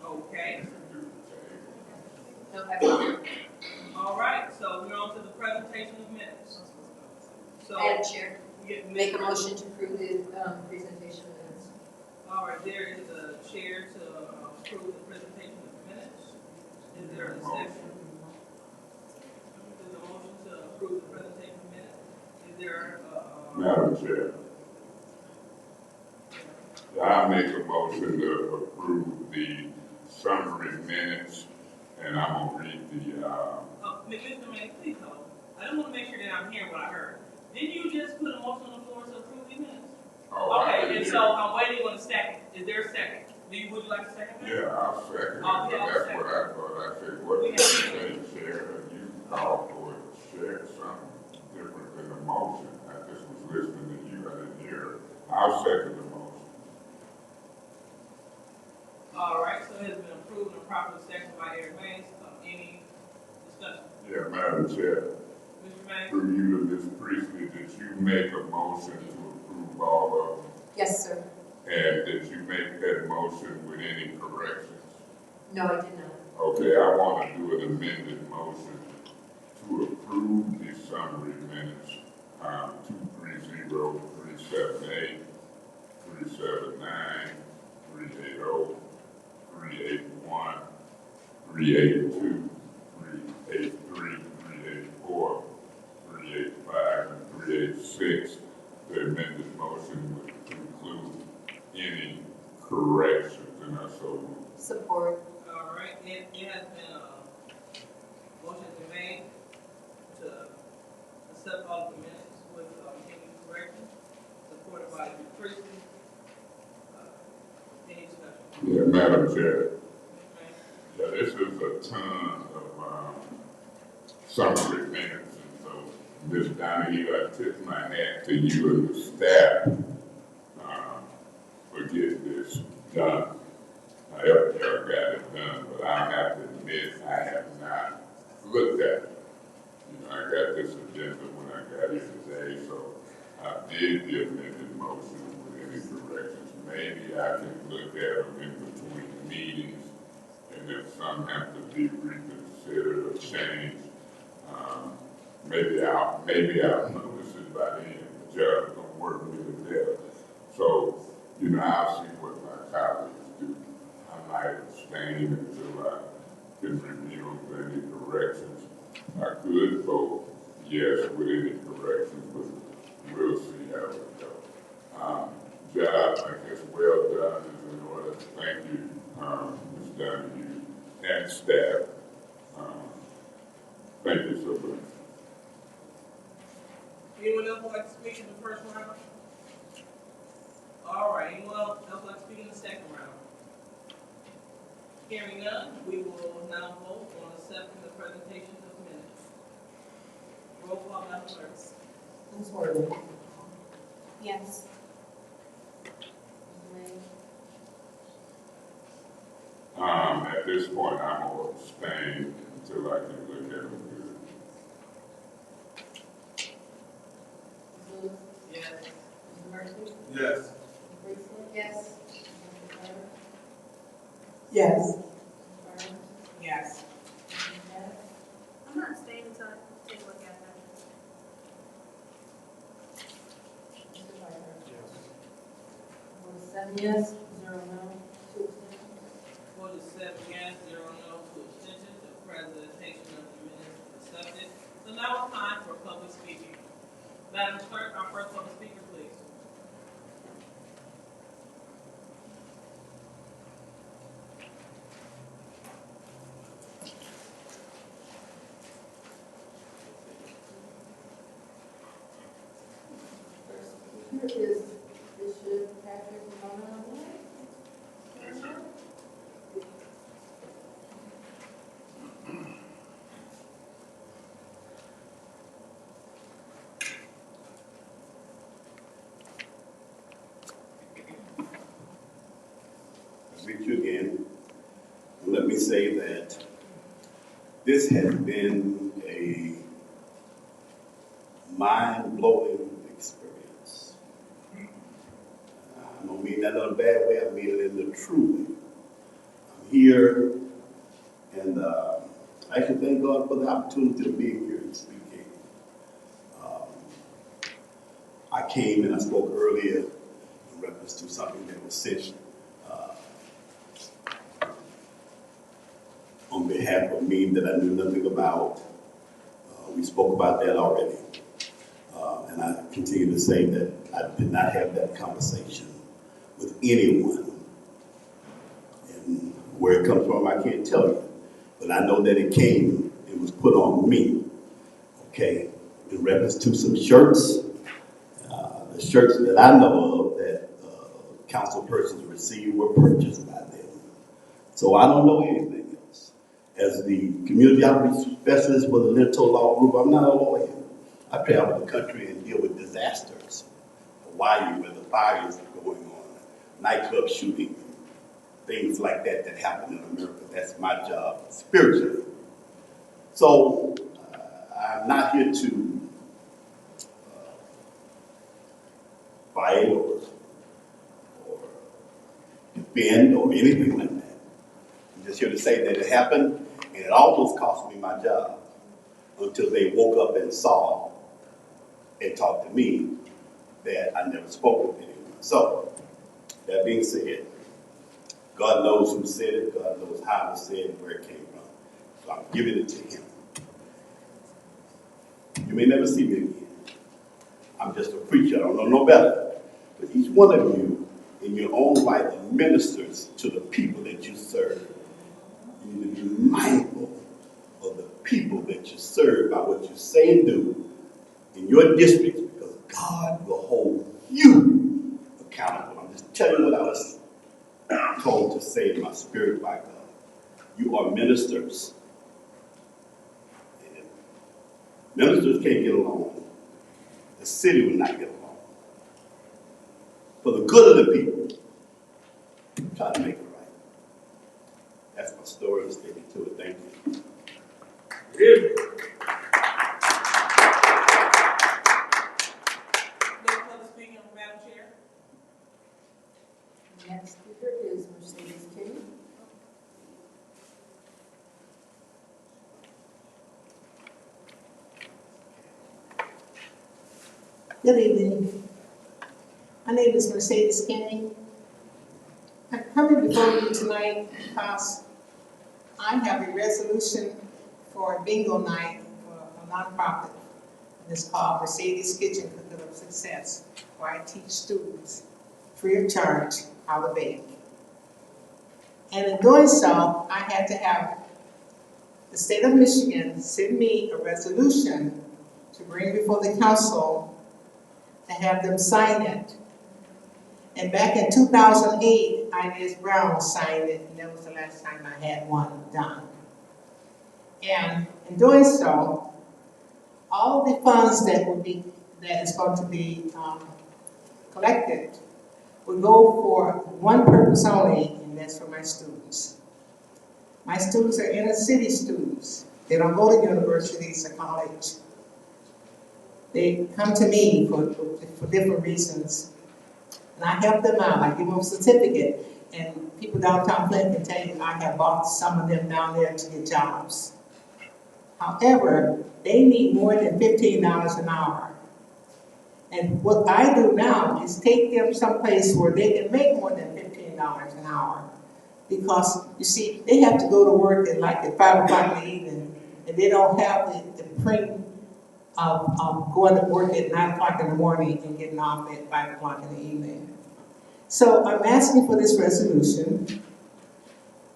Okay. No, I withdrew. All right, so we're on to the presentation of minutes. So, Madam Chair, make a motion to approve the presentation of minutes. all right, there is a chair to approve the presentation of minutes. Is there a second? There's a motion to approve the presentation of minutes. Is there Madam Chair, I make a motion to approve the summary minutes, and I'm gonna read the. Mr. May, please hold. I just want to make sure that I'm hearing what I heard. Didn't you just put a motion on the floor to approve the minutes? Oh, okay, and so I'm waiting on a second. Is there a second? Would you like a second? Yeah, I'll second it, but that's what I thought. I said, what did you say, Chair? You called for it, Chair, something different than a motion. I just was listening to you, I didn't hear it. I'll second the motion. All right, so it has been approved and properly seconded by Eric Mays. Any discussion? Yeah, Madam Chair. Mr. Mays? Through you to Ms. Priestley, did you make a motion to approve all of them? Yes, sir. And did you make that motion with any corrections? No, I did not. Okay, I want to do an amended motion to approve the summary minutes, 230, 378, 379, 380, 381, 382, 383, 384, 385, and 386. The amended motion would include any corrections, and I so move. Support. All right, it has been, motion has been made to accept all of the minutes with any correction, supported by Christie. Any discussion? Yeah, Madam Chair. Yeah, this is a ton of summary things, and so Ms. Donahue, I tip my hat to you and the staff for getting this done. However, y'all got it done, but I have to admit I have not looked at it. You know, I got this agenda when I got here today, so I did the amended motion with any corrections. Maybe I can look at them in between meetings, and if some have to be reconsidered or changed, maybe I'll notice it by then. The judge don't work with it there. So, you know, I'll see what my colleagues do. I might abstain until I can review any corrections. I could vote yes with any corrections, but we'll see how it goes. Job, I guess, well done is in order. Thank you, Ms. Donahue and staff. Thank you so much. Anyone else would like to speak in the first round? All right, anyone else would like to speak in the second round? Hearing none, we will now vote on accepting the presentation of minutes. Roll call, Madam Clerk. Ms. Worthing. Yes. At this point, I'm going to abstain until I can look at them good. Yes. Mr. Mercy? Yes. Yes. Yes. Yes. I'm not staying until I take a look at that. Vote 7 yes, 0 no, 2 abstentions. Vote is 7 yes, 0 no, 2 abstentions. The presentation of the minutes is accepted. So now it's time for public speaking. Madam Clerk, our first public speaker, please. First speaker is Bishop Patrick Ramona. Yes, sir. I greet you again. And let me say that this has been a mind-blowing experience. I don't mean that in a bad way, I mean it in the true way. I'm here, and I should thank God for the opportunity of being here and speaking. I came and I spoke earlier in reference to something that was said on behalf of me that I knew nothing about. We spoke about that already. And I continue to say that I did not have that conversation with anyone. And where it comes from, I can't tell you. But I know that it came, it was put on me, okay, in reference to some shirts. The shirts that I know of that council persons received were purchased by them. So I don't know anything else. As the community outreach specialist for the Lintel Law Group, I'm not a lawyer. I travel the country and deal with disasters. Hawaii, where the fires are going on, nightclub shooting, things like that that happen in America. That's my job spiritually. So I'm not here to fight or defend or anything like that. I'm just here to say that it happened, and it almost cost me my job until they woke up and saw and talked to me that I never spoke with anyone. So, that being said, God knows who said it, God knows how it was said and where it came from. So I'm giving it to him. You may never see me again. I'm just a preacher, I don't know no better. But each one of you, in your own right, ministers to the people that you serve. You need to be mindful of the people that you serve by what you say and do in your district, because say in my spirit, by God, you are ministers. And if ministers can't get along, the city will not get along. For the good of the people, try to make it right. That's my story. I'm sticking to it. Thank you. No further speaking, Madam Chair. Next speaker is Mercedes King. Good evening. My name is Mercedes Kenny. I'm coming before you tonight because I have a resolution for a bingo night for a nonprofit. It's called Mercedes Kitchen Cooking of Success, where I teach students free of charge how to bake. And in doing so, I had to have the state of Michigan send me a resolution to bring before the council to have them sign it. And back in 2008, Inez Brown signed it, and that was the last time I had one done. And in doing so, all of the funds that is going to be collected will go for one purpose only, and that's for my students. My students are inner city students. They don't go to universities or college. They come to me for different reasons. And I help them out. I give them a certificate. And people downtown Flint can tell you I have bought some of them down there to get jobs. However, they need more than $15 an hour. And what I do now is take them someplace where they can make more than $15 an hour. Because, you see, they have to go to work at 5 o'clock in the evening, and they don't have the print of going to work at 9 o'clock in the morning and getting off at 5 o'clock in the evening. So I'm asking for this resolution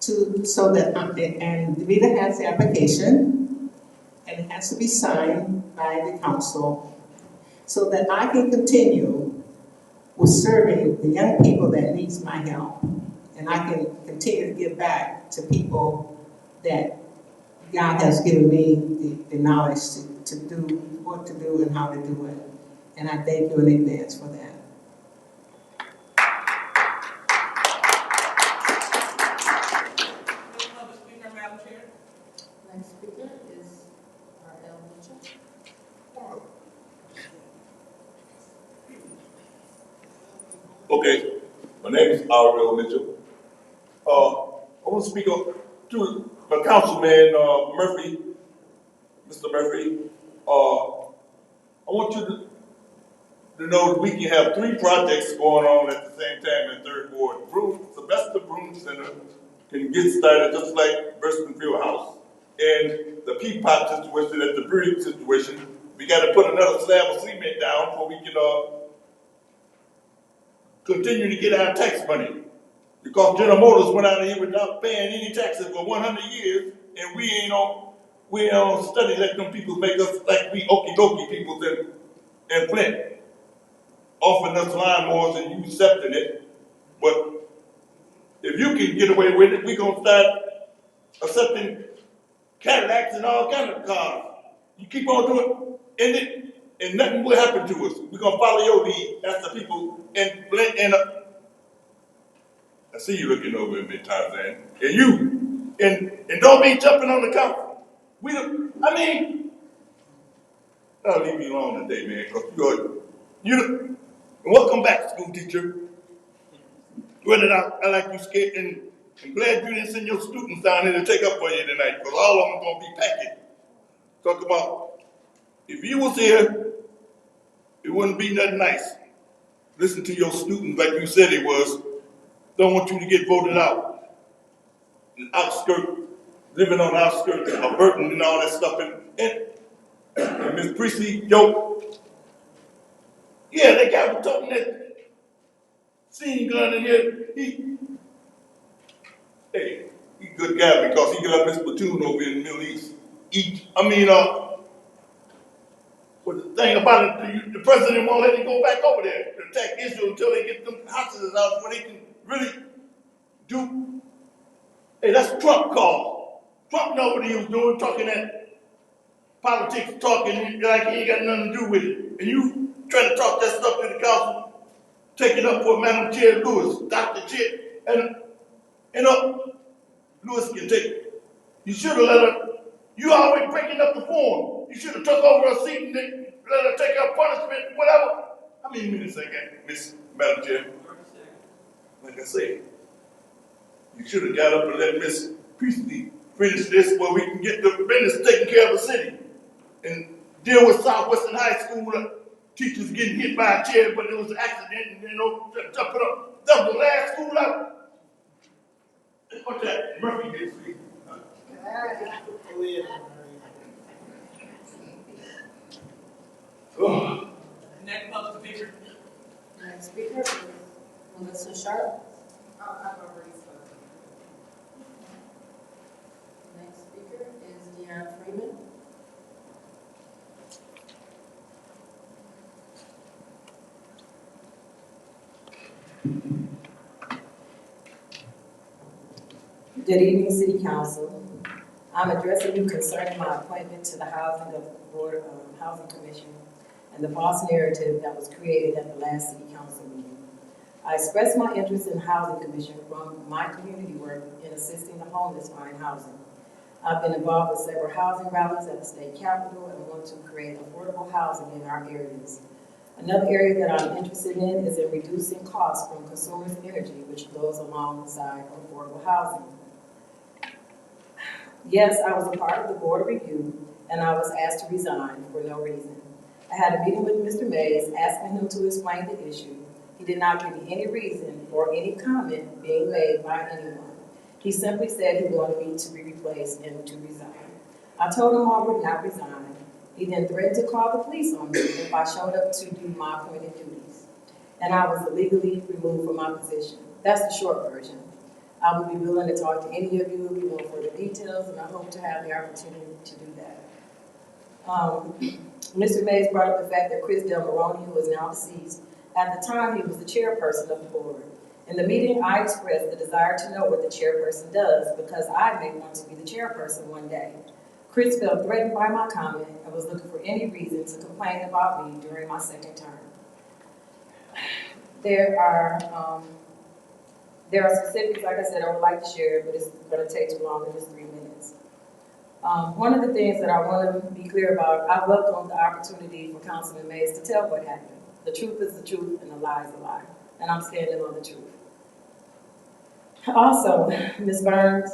and Davida has the application, and it has to be signed by the council so that I can continue with serving the young people that needs my help. And I can continue to give back to people that God has given me the knowledge to do what to do and how to do it. And I thank you in advance for that. Next speaker is R.L. Mitchell. Okay, my name is R.L. Mitchell. I want to speak up to my councilman, Murphy, Mr. Murphy. I want you to know that we can have 3 projects going on at the same time in Third Ward. Sylvester Broom Center can get started just like Burston Field House. And the Peapot situation, at the bridge situation, we got to put another slab of cement down so we can continue to get our tax money. Because General Motors went out of here without paying any taxes for 100 years, and we ain't on study let them people make us like we okie dokie people in Flint, offering us lawnmowers and you accepting it. But if you can get away with it, we gonna start accepting Cadillacs and all kind of cars. You keep on doing it, and nothing will happen to us. We're gonna follow your lead. That's the people in Flint and I see you looking over at me, Tarzan. And you, and don't be jumping on the counter. I'll leave you alone today, man, because and welcome back, school teacher. Whether I like you scared, and I'm glad you didn't send your students down here to take up for you tonight, because all of them are going to be packing. Talk about, if you was here, it wouldn't be nothing nice. Listen to your students like you said it was. Don't want you to get voted out. Living on outskirts of Burton and all that stuff. And Miss Priestley, they got him toting that scene gun in here. He's a good guy because he got his platoon over in the Middle East. But the thing about it, the president won't let him go back over there to attack Israel until they get them hostages out where they can really do that's Trump call. Trump know what he was doing, talking that politics, talking like he ain't got nothing to do with it. And you trying to talk that stuff to the council, taking up for Madam Chair Lewis, Dr. Chair, and Lewis can take it. You should have let her, you always breaking up the form. You should have took over her seat and then let her take her punishment, whatever. How many minutes I got, Miss Madam Chair? Like I said, you should have got up and let Miss Priestley finish this where we can get the business taken care of the city. And deal with Southwestern High School teachers getting hit by a chair, but it was an accident and jump it up. That was the last school out. What's that? Murphy did speak. Next public speaker. Next speaker is Melissa Sharp. I've already spoken. Next speaker is Deanna Freeman. Good evening, City Council. I'm addressing you concerning my appointment to the Housing Commission and the false narrative that was created at the last City Council meeting. I expressed my interest in the Housing Commission from my community work in assisting the homeless find housing. I've been involved with several housing rallies at the state capitol and want to create affordable housing in our areas. Another area that I'm interested in is in reducing costs from consumers' energy, which goes alongside affordable housing. Yes, I was a part of the board of review, and I was asked to resign for no reason. I had a meeting with Mr. Mays, asking him to explain the issue. He did not give me any reason or any comment being made by anyone. He simply said he wanted me to be replaced and to resign. I told him I would not resign. He then threatened to call the police on me if I showed up to do my appointed duties. And I was illegally removed from my position. That's the short version. I would be willing to talk to any of you if you want further details, and I hope to have the opportunity to do that. Mr. Mays brought up the fact that Chris Del Moroni, who is now deceased, at the time he was the chairperson of the board. In the meeting, I expressed the desire to know what the chairperson does because I may want to be the chairperson one day. Chris felt threatened by my comment and was looking for any reason to complain about me during my second term. There are specifics, like I said, I would like to share, but it's going to take too long in just 3 minutes. One of the things that I want to be clear about, I welcome the opportunity for Councilman Mays to tell what happened. The truth is the truth and the lie is the lie. And I'm standing on the truth. Also, Ms. Burns,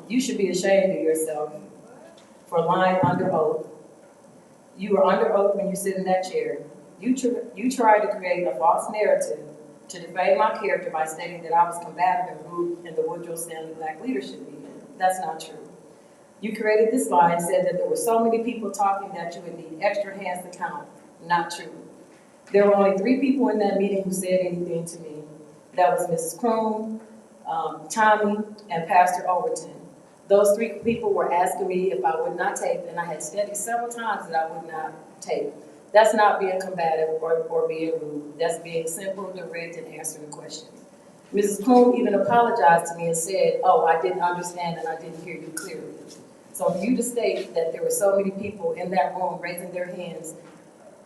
you should be ashamed of yourself for lying under oath. You were under oath when you sit in that chair. You tried to create a false narrative to defame my character by stating that I was combative and rude in the Woodrow Stanley Black Leadership Meeting. That's not true. You created this lie and said that there were so many people talking that you would need extra hands to count. Not true. There were only 3 people in that meeting who said anything to me. That was Mrs. Kroon, Tommy, and Pastor Overton. Those 3 people were asking me if I would not tape, and I had stated several times that I would not tape. That's not being combative or being rude. That's being simple, direct, and answering questions. Mrs. Kroon even apologized to me and said, "Oh, I didn't understand and I didn't hear you clearly." So for you to state that there were so many people in that room raising their hands,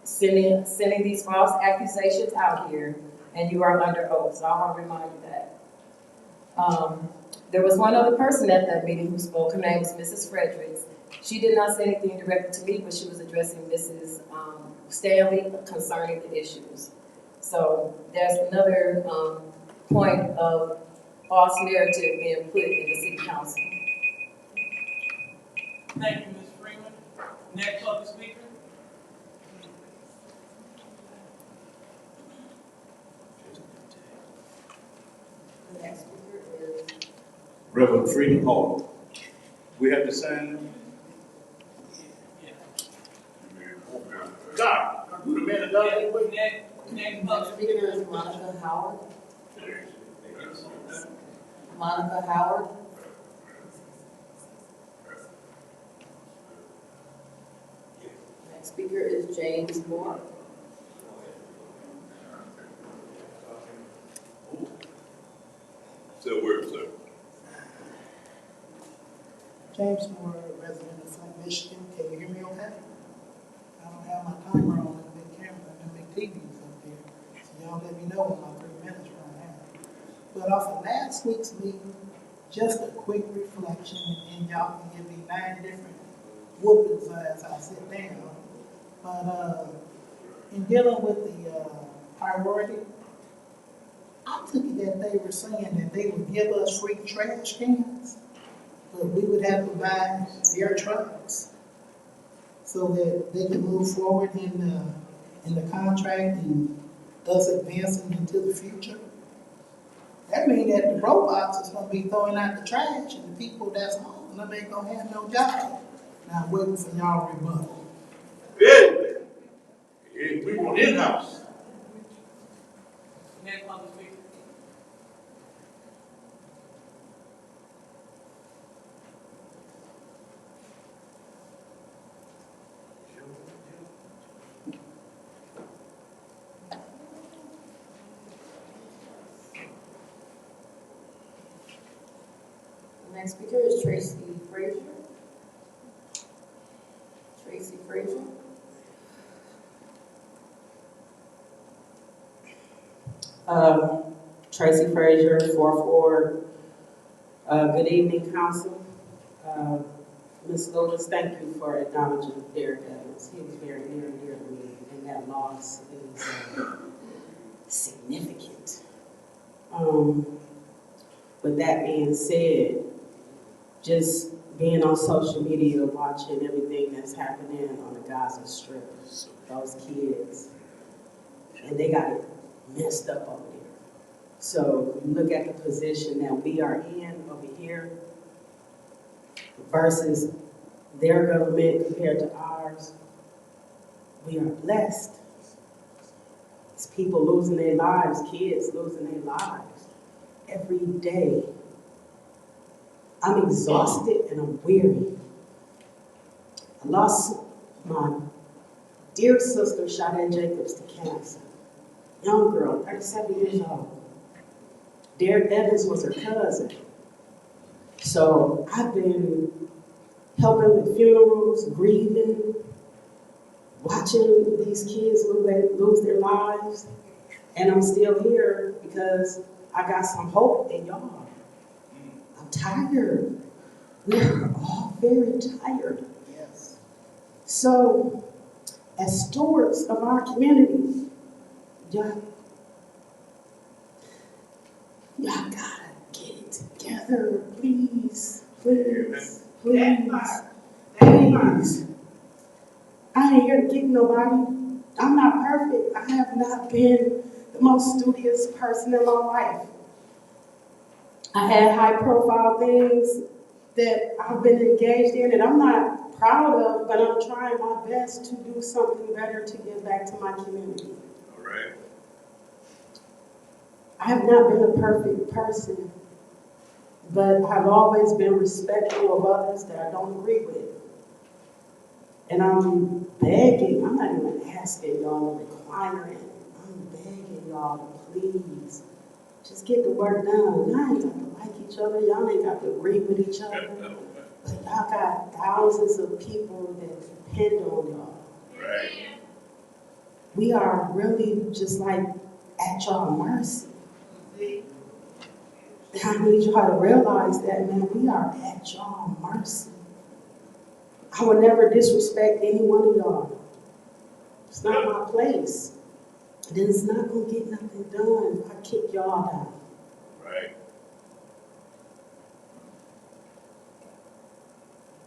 sending these false accusations out here, and you are under oath. So I want to remind you that. There was one other person at that meeting who spoke. Her name was Mrs. Fredericks. She did not say anything directly to me, but she was addressing Mrs. Stanley concerning the issues. So there's another point of false narrative being put in the City Council. Thank you, Ms. Freeman. Next public speaker. The next speaker is Reverend Freedom Hall. We have to sign. God, who the man of God anyway? Next Next speaker is Monica Howard. Monica Howard. Next speaker is James Moore. Say a word, sir. James Moore, resident of Flint, Michigan. Can you hear me okay? I don't have my timer on and the big camera and the big TVs up there. So y'all let me know when my 3 minutes run out. But off of last week's meeting, just a quick reflection, and y'all can give me 9 different whoopings as I sit down. But in dealing with the priority, I took it that they were saying that they would give us free trash cans, but we would have to buy their trucks so that they can move forward in the contract and us advancing into the future. That means that the robots is going to be throwing out the trash, and the people that's home, they ain't going to have no job. Now I'm waiting for y'all to rebuttal. Yeah. We want in-house. Next public speaker. The next speaker is Tracy Frazier. Tracy Frazier. Tracy Frazier, 4-4. Good evening, Council. Ms. Lewis, thank you for acknowledging Derek Evans. He was very near and dear to me, and that loss is significant. With that being said, just being on social media, watching everything that's happening on the Gaza Strip, those kids, and they got it messed up over there. So you look at the position that we are in over here versus their government compared to ours, we are blessed. It's people losing their lives, kids losing their lives every day. I'm exhausted and I'm weary. I lost my dear sister, Sade Jacobs, to cancer. Young girl, 37 years old. Derek Evans was her cousin. So I've been helping with funerals, grieving, watching these kids lose their lives. And I'm still here because I got some hope in y'all. I'm tired. We're all very tired. Yes. So, as stewards of our community, y'all gotta get it together, please, please, please, please. I ain't here to get nobody. I'm not perfect. I have not been the most studious person in my life. I had high-profile things that I've been engaged in and I'm not proud of, but I'm trying my best to do something better to give back to my community. All right. I have not been a perfect person, but I've always been respectful of others that I don't agree with. And I'm begging, I'm not even asking y'all, I'm requiring, I'm begging y'all to please just get the work done. Y'all ain't got to like each other, y'all ain't got to agree with each other, but y'all got thousands of people that depend on y'all. Right. We are really just like at y'all mercy. I need y'all to realize that, man, we are at y'all mercy. I would never disrespect any one of y'all. It's not my place. Then it's not going to get nothing done if I kick y'all down. Right.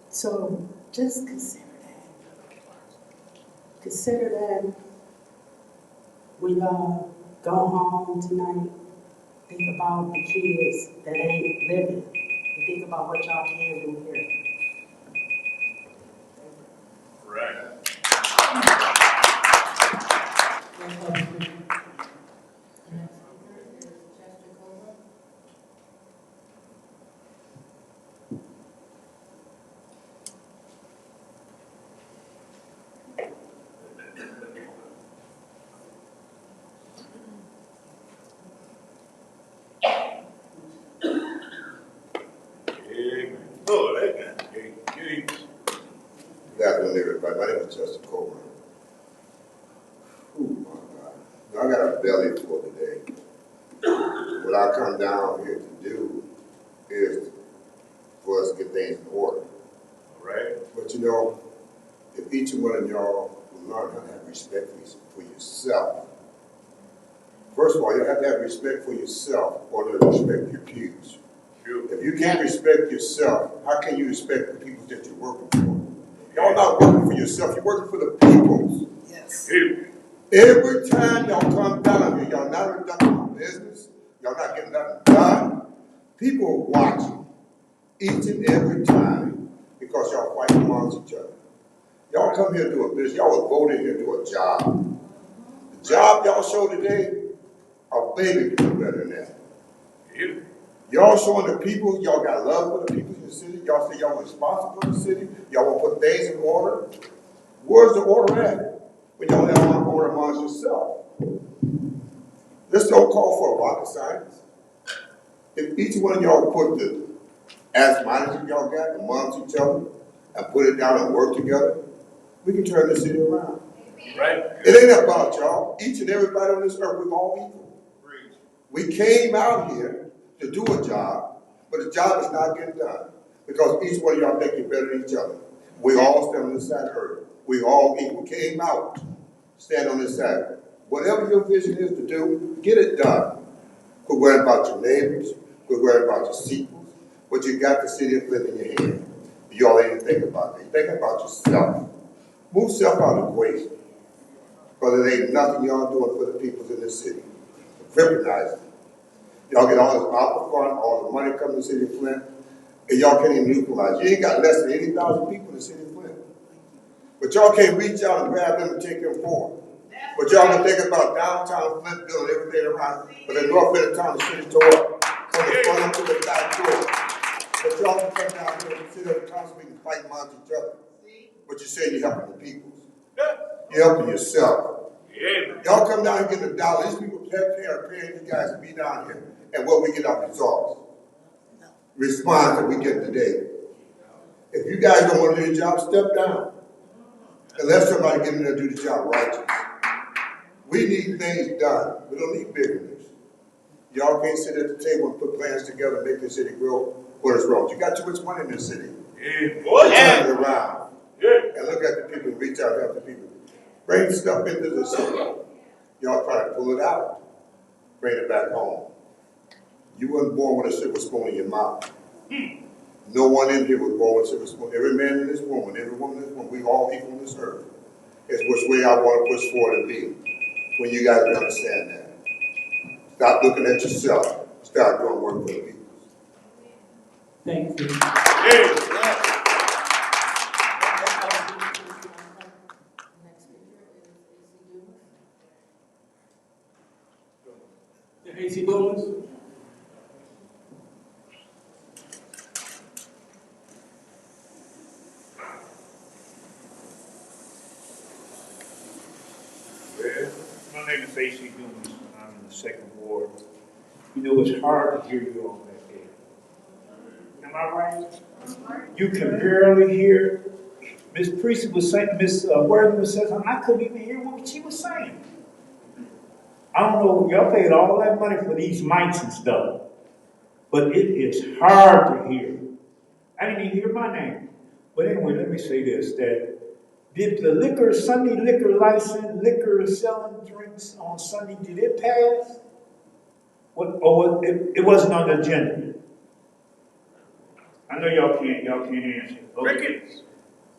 So just consider that. Consider that when y'all go home tonight, think about the kids that ain't living. And think about what y'all can do here. Right. Amen. Oh, that guy. everybody. My name is Justin Coleman. Oh my God. Now, I got a belly for today. What I come down here to do is for us to get things in order. All right? But you know, if each and one of y'all will learn how to have respect for yourself. First of all, you have to have respect for yourself in order to respect your peers. If you can't respect yourself, how can you respect the people that you're working for? Y'all not working for yourself, you're working for the people. Yes. Every time y'all come down here, y'all not conducting no business, y'all not getting nothing done. People are watching each and every time because y'all fight amongst each other. Y'all come here to do a business, y'all was voted here to do a job. The job y'all show today, our baby can do better than that. Y'all showing the people, y'all got love for the people in the city. Y'all say y'all responsible for the city. Y'all want to put things in order. Where's the order at? When y'all have one order amongst yourself. This don't call for rocket science. If each one of y'all put the asthmatic y'all got amongst each other and put it down and work together, we can turn this city around. Right? It ain't about y'all. Each and everybody on this earth, we're all equal. We came out here to do a job, but the job is not getting done because each one of y'all think you're better than each other. We all stand on this side of the earth. We all equal. Came out, stand on this side. Whatever your vision is to do, get it done. Quit worrying about your neighbors. Quit worrying about your sequels. But you got the city of Flint in your hand. Y'all ain't even thinking about that. Think about yourself. Move self out of the equation. Because there ain't nothing y'all doing for the people in this city. Recognize it. Y'all get all this opera fund, all the money coming to the city of Flint, and y'all can't even utilize it. You ain't got less than 80,000 people in the city of Flint. But y'all can't reach out and grab them and take them forward. But y'all can think about downtown Flint building everything around, but the north end of town, the city tore up. From the front to the back door. But y'all can come down here and sit at the council meeting and fight amongst each other. But you say you're helping the people. You're helping yourself. Y'all come down and get $1. These people are paying you guys to be down here. And what we get our results. Response that we get today. If you guys don't want to do the job, step down. And let somebody get in there and do the job righteous. We need things done. We don't need bitterness. Y'all can't sit at the table and put plans together and make this city grow. What is wrong? You got too much money in this city. Turn it around. And look at the people and reach out and help the people. Bring stuff into the city. Y'all try to pull it out. Bring it back home. You weren't born with a silver spoon in your mouth. No one in here was born with a silver spoon. Every man in this woman, every woman in this woman, we all equal on this earth. It's which way I want to push forward and be. When you guys can understand that. Stop looking at yourself. Start doing work for the people. Thank you. AC Dumas. My name is AC Dumas, and I'm in the 2nd Ward. You know, it's hard to hear you on that day. Am I right? You can barely hear. Miss Priest was saying, Miss Worthing was saying something, I couldn't even hear what she was saying. I don't know, y'all paid all that money for these mics and stuff, but it is hard to hear. I didn't even hear my name. But anyway, let me say this, that did the Sunday liquor license, liquor selling drinks on Sunday, did it pass? It wasn't on the agenda. I know y'all can't answer. Okay.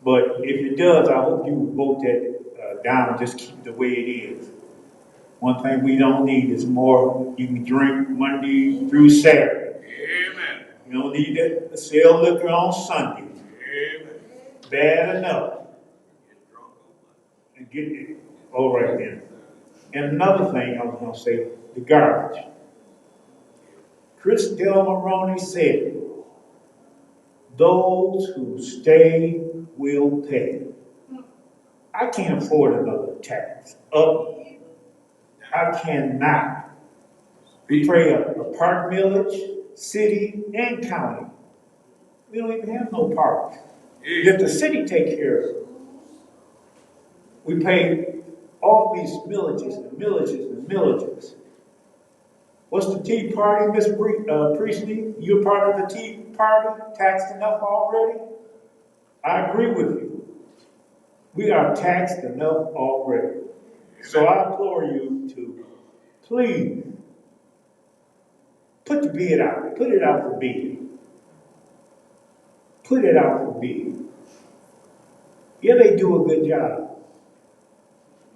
But if it does, I hope you will vote that down, just keep it the way it is. One thing we don't need is more. You can drink Monday through Saturday. Amen. You don't need to sell liquor on Sunday. Amen. Bad enough. And get it all right then. And another thing I was going to say, the garbage. Chris Del Moroni said, those who stay will pay. I can't afford another tax. I cannot. We pay a park millage, city, and county. We don't even have no parks. Let the city take care of it. We pay all these millages and millages and millages. What's the Tea Party, Miss Priestley? You're part of the Tea Party, taxed enough already? I agree with you. We are taxed enough already. So I implore you to please put the bid out. Put it out for bid. Put it out for bid. Yeah, they do a good job.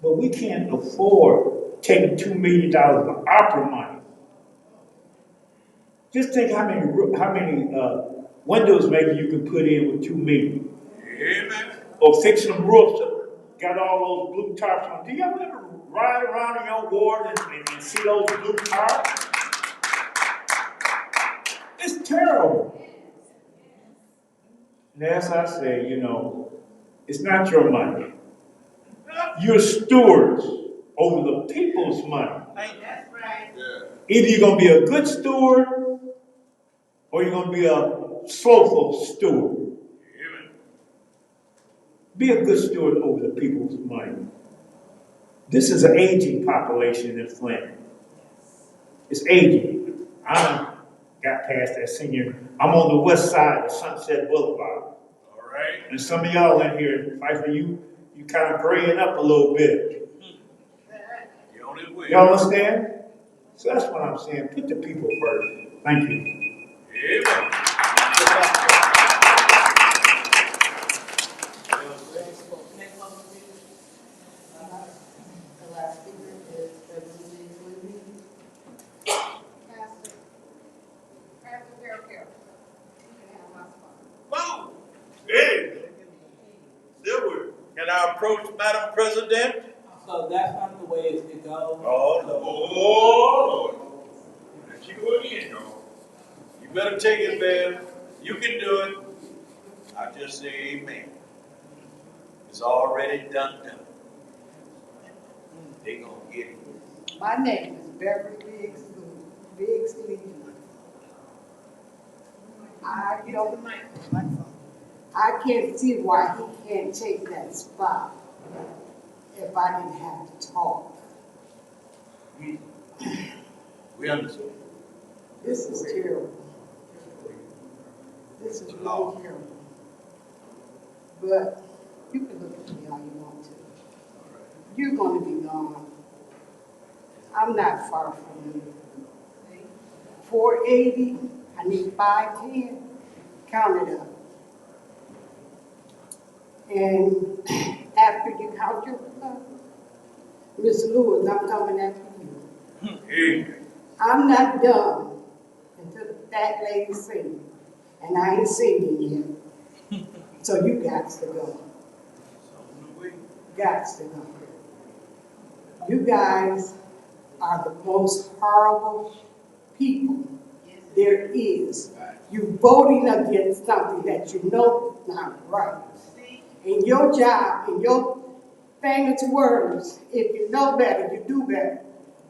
But we can't afford taking $2 million of opera money. Just think how many windows maybe you can put in with $2 million. Amen. Or fix some roofs that got all those blue tarps on. Do y'all ever ride around in your ward and see those blue tarps? It's terrible. And as I say, it's not your money. You're stewards over the people's money. That's right. Either you're going to be a good steward or you're going to be a slothful steward. Be a good steward over the people's money. This is an aging population in Flint. It's aging. I got past that senior. I'm on the west side of Sunset Boulevard. All right. And some of y'all in here, Pfeiffer, you kind of graying up a little bit. You're on his way. Y'all understand? So that's what I'm saying. Put the people first. Thank you. Amen. The last speaker is President Lee. Pastor Carol. You can have my spot. Whoa. Hey. Silver. Can I approach Madam President? So that's not the way it's to go. Oh, Lord. Oh, Lord. Let you go again, though. You better take it, man. You can do it. I just say amen. It's already done. They gonna get it. My name is Beverly Biggs. I can't see why he can't take that spot if I didn't have to talk. We understand. This is terrible. This is really terrible. But you can look at me how you want to. You're going to be gone. I'm not far from you. 480, I need 510. Count it up. And after you count your stuff, Miss Lewis, I'm coming after you. Hey. I'm not done until that lady sings. And I ain't singing yet. So you got to go. Got to go. You guys are the most horrible people there is. You voting against something that you know is not right. In your job, in your famous words, if you know better, you do better.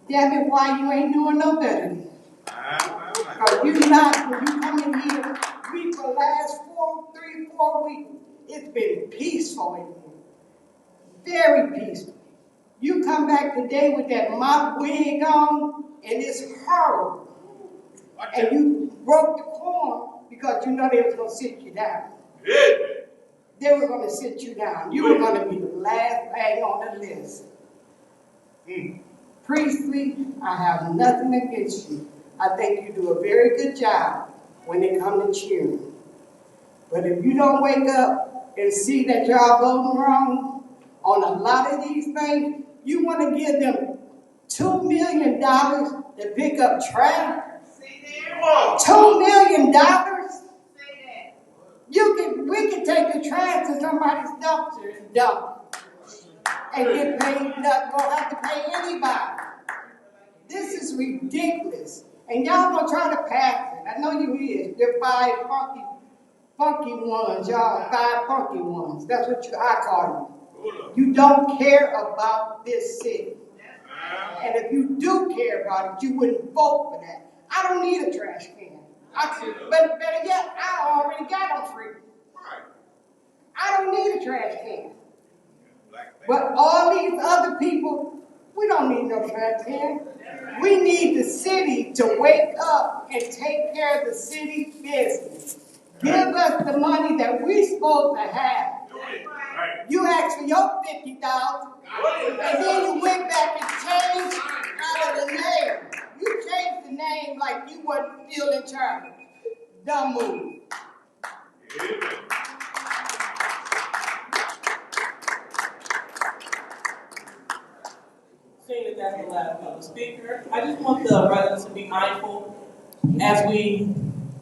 Damn it, why you ain't doing no better then? Because you not, when you come in here, for the last 4 weeks, it's been peaceful in here. Very peaceful. You come back today with that mop wig on, and it's horrible. And you broke the quorum because you know they was going to sit you down. They were going to sit you down. You were going to be the last thing on the list. Priestley, I have nothing against you. I think you do a very good job when it comes to cheering. But if you don't wake up and see that y'all voting wrong on a lot of these things, you want to give them $2 million to pick up trash? $2 million? We can take the trash to somebody's dumpster and dump and get paid nothing. Won't have to pay anybody. This is ridiculous. And y'all gonna try to pass it. I know you is. They're 5 funky ones. Y'all 5 funky ones. That's what I call you. You don't care about this city. And if you do care about it, you wouldn't vote for that. I don't need a trash can. But better yet, I already got them free. I don't need a trash can. But all these other people, we don't need no transparent. We need the city to wake up and take care of the city business. Give us the money that we supposed to have. You asked for your 50,000, and then you went back and changed out of the name. You changed the name like you wasn't still in charge. Dumb move. Seeing that that's the last speaker, I just want the residents to be mindful as we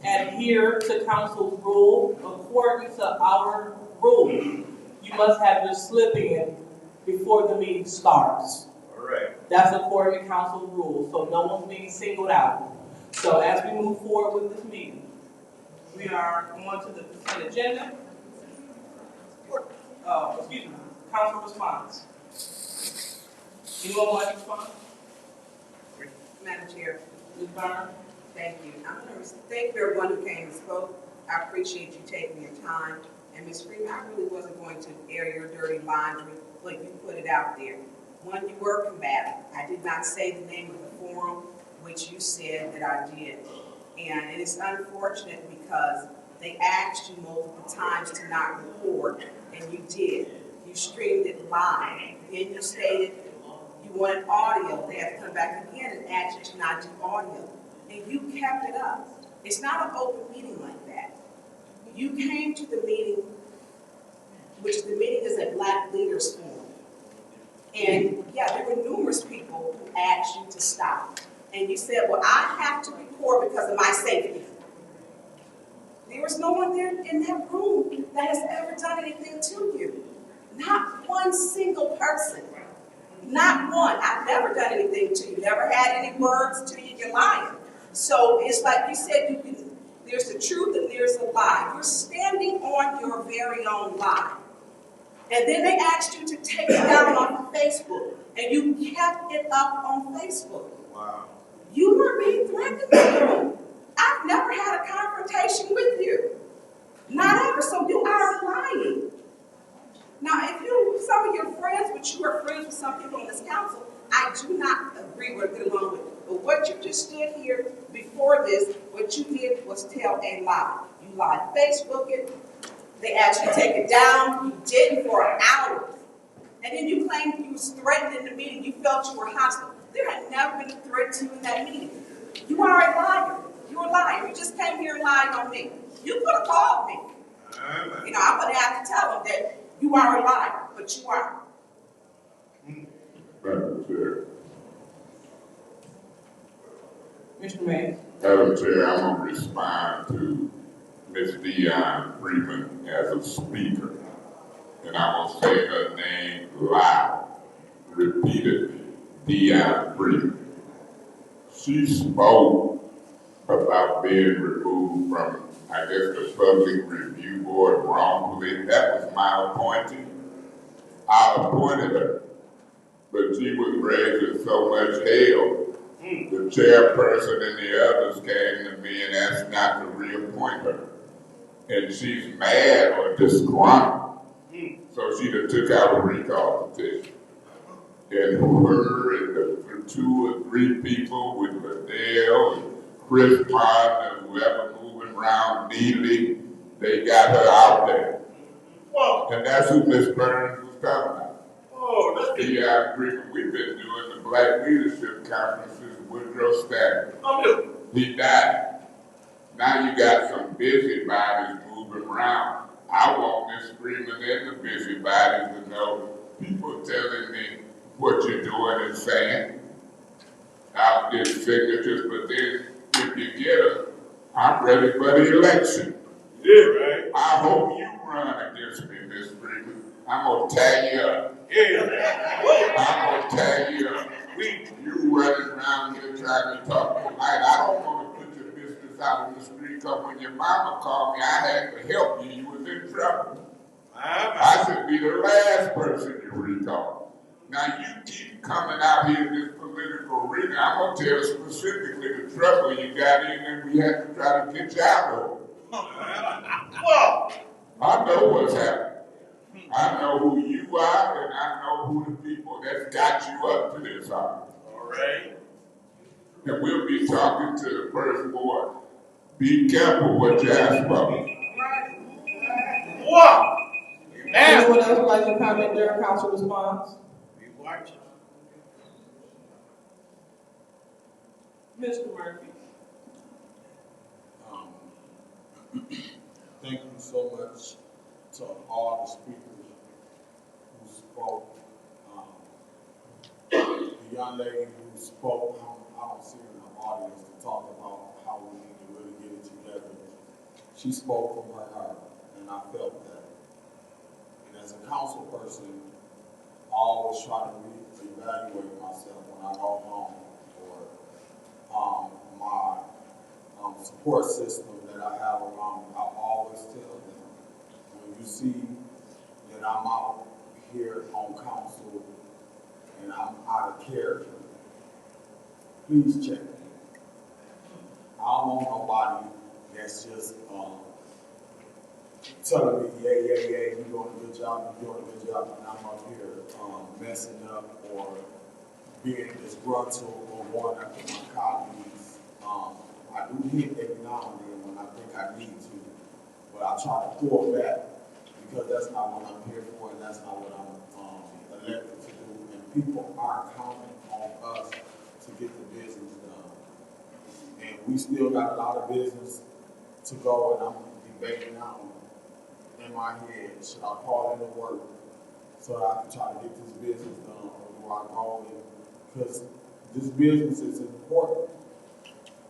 adhere to council's rule. According to our rules, you must have your slip in before the meeting starts. All right. That's according to council rules, so no one's being singled out. So as we move forward with this meeting, we are on to the consent agenda. Excuse me, council response. Anyone want to respond? Madam Chair. Ms. Byrne? Thank you. I'm going to thank everyone who came and spoke. I appreciate you taking your time. And Ms. Freeman, I really wasn't going to air your dirty laundry, but you put it out there. One, you were combative. I did not say the name of the forum, which you said that I did. And it is unfortunate because they asked you multiple times to not record, and you did. You streamed it live. Then you stated you wanted audio. They had to come back again and ask you to not do audio. And you kept it up. It's not an open meeting like that. You came to the meeting, which the meeting is a Black Leaders Forum. And yeah, there were numerous people who asked you to stop. And you said, well, I have to record because of my safety. There was no one there in that room that has ever done anything to you. Not one single person. Not one. I've never done anything to you. Never had any words to you. You're lying. So it's like you said, there's the truth and there's a lie. You're standing on your very own lie. And then they asked you to take it down on Facebook. And you kept it up on Facebook. Wow. You were being threatened in the room. I've never had a confrontation with you. Not ever. So you are lying. Now, if some of your friends, which you are friends with some people on this council, I do not agree with it along with. But what you just stood here before this, what you did was tell a lie. You lied, Facebook it. They asked you to take it down. You didn't for hours. And then you claimed you was threatened in the meeting. You felt you were hostile. There had never been a threat to you in that meeting. You are a liar. You're a liar. You just came here and lied on me. You could have called me. You know, I'm going to have to tell them that you are a liar, but you are. Madam Chair. Mr. Mayor. Madam Chair, I'm going to respond to Ms. Dion Freeman as a speaker. And I'm going to say her name loud, repeatedly, Dion Freeman. She spoke about being removed from, I guess, the Public Review Board wrongfully. That was my appointee. I appointed her, but she was raising so much hell. The chairperson and the others came to me and asked not to reappoint her. And she's mad or disgruntled. So she just took out a recall petition. And her and the 2 or 3 people with Liddell and Chris Pond and whoever moving around neatly, they got her out there. Whoa. And that's who Ms. Burns was talking about. Oh, that's good. Yeah, I agree. We've been doing the Black Leadership Conferences with Woodrow Stanton. Oh, he died. Now you got some busybodies moving around. I want Ms. Freeman and the busybodies to know people telling me what you're doing and saying. I'll get signatures, but then if you get them, I'm ready for the election. Yeah, right. I hope you run against me, Ms. Freeman. I'm going to tie you up. Yeah. I'm going to tie you up. You running around here trying to talk polite. I don't want to put your business out in the street because when your mama called me, I had to help you. You was in trouble. I should be the last person you recall. Now you keep coming out here in this political arena. I'm going to tell you specifically the trouble you got in and we had to try to get you out of it. Well, I know what's happening. I know who you are and I that got you up to this hour. All right. And we'll be talking to the first board. Be careful what you ask about. What? Anyone else would like to comment during council response? Be watching. Mr. Murphy. Thank you so much to all the speakers who spoke. The young lady who spoke, I don't see her in the audience to talk about how we need to really get it together. She spoke from her heart, and I felt that. And as a council person, I always try to reevaluate myself when I go home, or my support system that I have around me. I always tell them, when you see that I'm out here on council and I'm out of character, please check me. I don't want nobody that's just telling me, yeah, you're doing a good job, and I'm up here messing up or being disgruntled or going after my colleagues. I do hit every now and then when I think I need to, but I try to pull back because that's not what I'm here for and that's not what I'm elected to do. And people are counting on us to get the business done. And we still got a lot of business to go, and I'm debating now in my head, should I call into work so that I can try to get this business done, or do I go in? Because this business is important.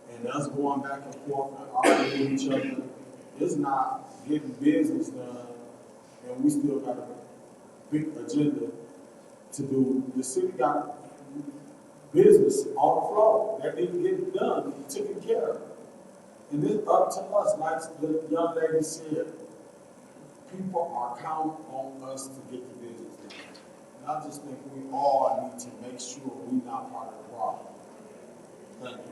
And us going back and forth and arguing with each other, it's not getting business done, and we still got a big agenda to do. The city got business on the floor that need to get done, taken care of. And it's up to us, like the young lady said, people are counting on us to get the business done. And I just think we all need to make sure we're not part of the problem. Thank you.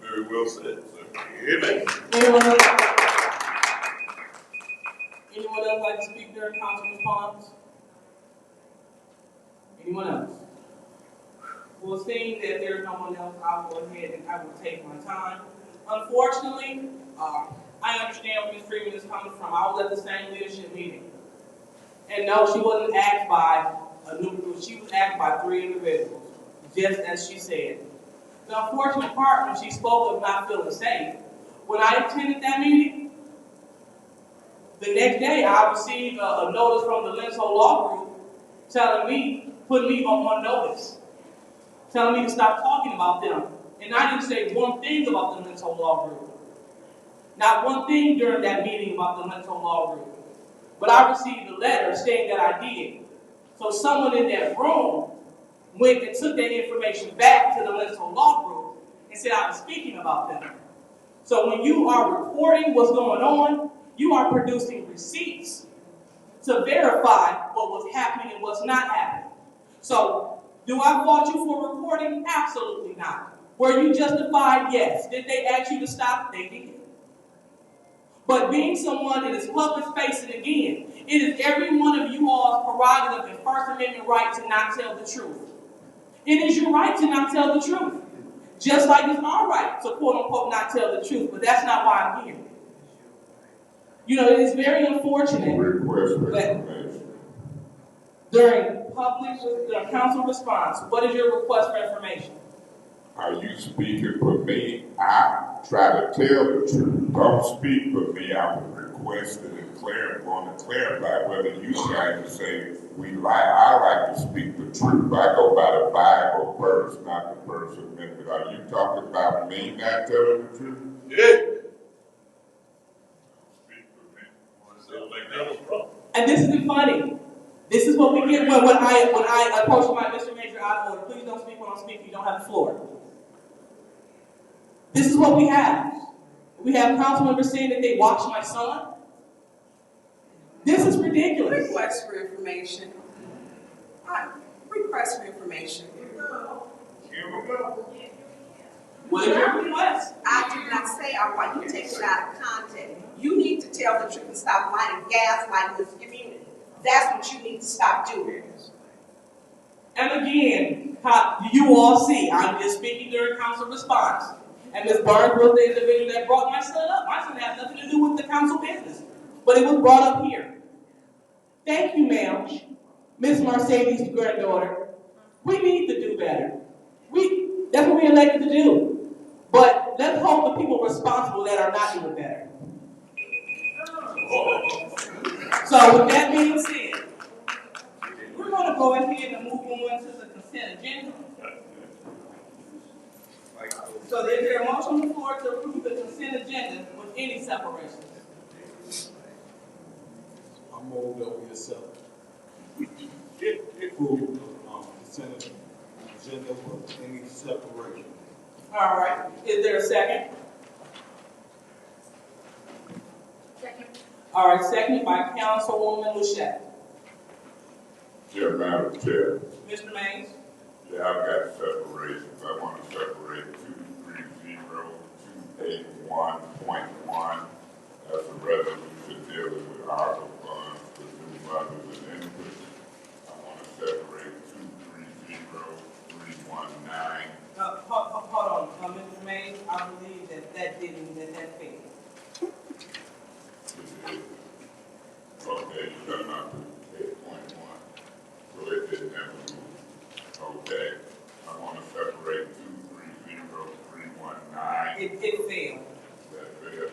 Very well said, sir. Amen. Anyone else like to speak during council response? Anyone else? Well, seeing that there's no one else, I'll go ahead and I will take my time. Unfortunately, I understand where Ms. Freeman is coming from. I was at the same leadership meeting. And no, she wasn't asked by she was asked by 3 individuals, just as she said. The unfortunate part when she spoke of not feeling safe, when I attended that meeting, the next day I received a notice from the Lenso Law Group telling me, putting me on notice, telling me to stop talking about them. And I didn't say one thing about the Lenso Law Group. Not one thing during that meeting about the Lenso Law Group. But I received a letter saying that I did. So someone in that room went and took that information back to the Lenso Law Group and said I was speaking about them. So when you are reporting what's going on, you are producing receipts to verify what was happening and what's not happening. So, do I fault you for reporting? Absolutely not. Were you justified? Yes. Did they ask you to stop? They did. But being someone that is public facing again, it is every one of you all's prerogative and First Amendment right to not tell the truth. It is your right to not tell the truth. Just like it's our right to quote unquote not tell the truth, but that's not why I'm here. You know, it is very unfortunate that during public council response, what is your request for information? Are you speaking for me? I try to tell the truth. Don't speak for me. I would request it and want to clarify whether you trying to say we lie. I like to speak the truth. I go by the Bible first, not the First Amendment. Are you talking about me not telling the truth? Yeah. Speak for me. And this isn't funny. This is what we get when I approach my Mr. Major out of order. Please don't speak when I'm speaking. You don't have the floor. This is what we have. We have council members saying that they watch my son. This is ridiculous. Request for information. Request for information. Here we go. What is your request? I did not say I want you to take it out of context. You need to tell the truth and stop lying, gaslighting this community. That's what you need to stop doing. And again, you all see, I'm just speaking during council response. And Ms. Barnes was the individual that brought my son up. My son has nothing to do with the council business, but it was brought up here. Thank you, ma'am. Ms. Mercedes' granddaughter. We need to do better. That's what we elected to do. But let's hope the people responsible that are not doing better. So with that being said, we're going to go ahead and move on to the consent agenda. So is there a motion on the floor to approve the consent agenda with any separation? I move that we accept. Approve consent agenda with any separation. All right. Is there a second? Second. All right, seconded by Councilwoman Lushette. Yeah, Madam Chair. Mr. Mays? Yeah, I've got separations. I want to separate 230281.1. That's a resolution dealing with ARPA funds for new mothers and infants. I want to separate 230319. Hold on, Mr. Mays, I believe that failed. Okay, you got not to 8.1. So it didn't have to move. Okay. I want to separate 230319. It failed. That failed.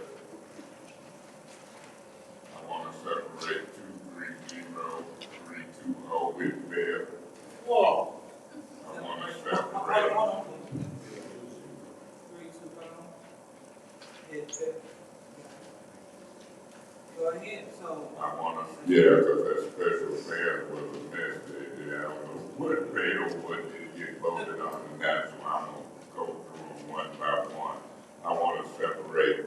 I want to separate 230320. It failed. Whoa. I want to separate. Hold on, please. 320. It failed. Go ahead. So I want to, yeah, because that special fair was a mess. I don't know what failed, what did get voted on, and that's why I'm going to go through them one by one. I want to separate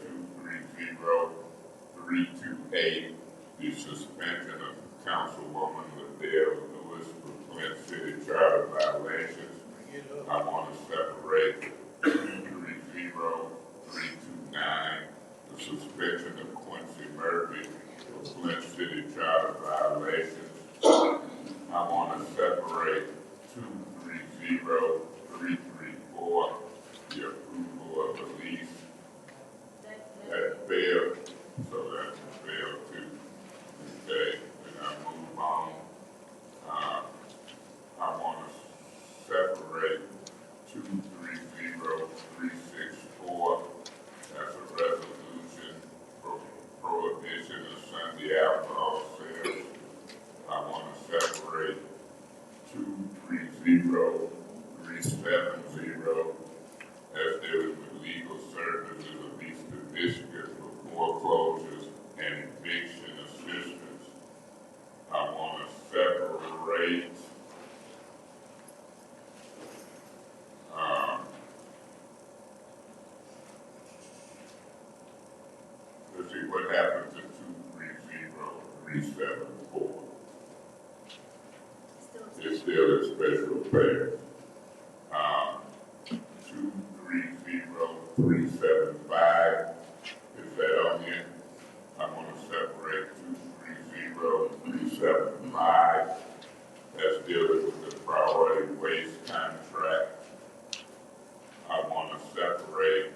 230328, the suspension of Councilwoman Liddell Lewis for Flint City charter violations. I want to separate 230329, the suspension of Quincy Murphy for Flint City charter violations. I want to separate 230334, the approval of the lease. That failed, so that's failed too. Okay, then I move on. I want to separate 230364. That's a resolution for prohibition of Sunday alcohol sales. I want to separate 230370. That's dealing with legal services of Eastern Michigan for foreclosures and eviction assistance. I want to separate let's see what happened to 230374. It's still a special affairs. 230375, is that on here? I want to separate 230375. That's dealing with the priority waste contract. I want to separate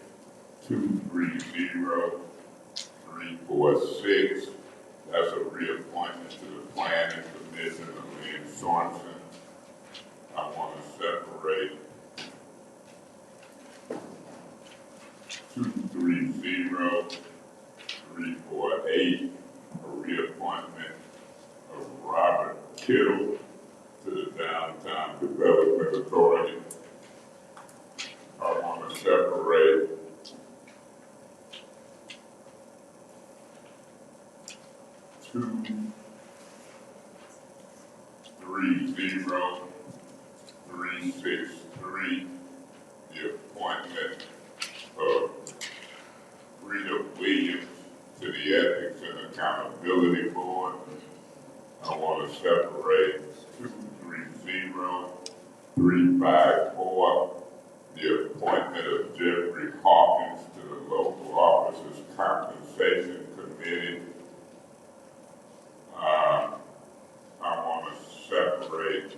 230346. That's a reappointment to the Planning Commission of Lynn Sorensen. I want to separate 230348, a reappointment of Robert Kittle to the Downtown Development Authority. I want to separate 230363, the appointment of Rita Williams to the Ethics and Accountability Board. I want to separate 230354, the appointment of Jeffrey Hawkins to the Local Officers Compensation Committee. I want to separate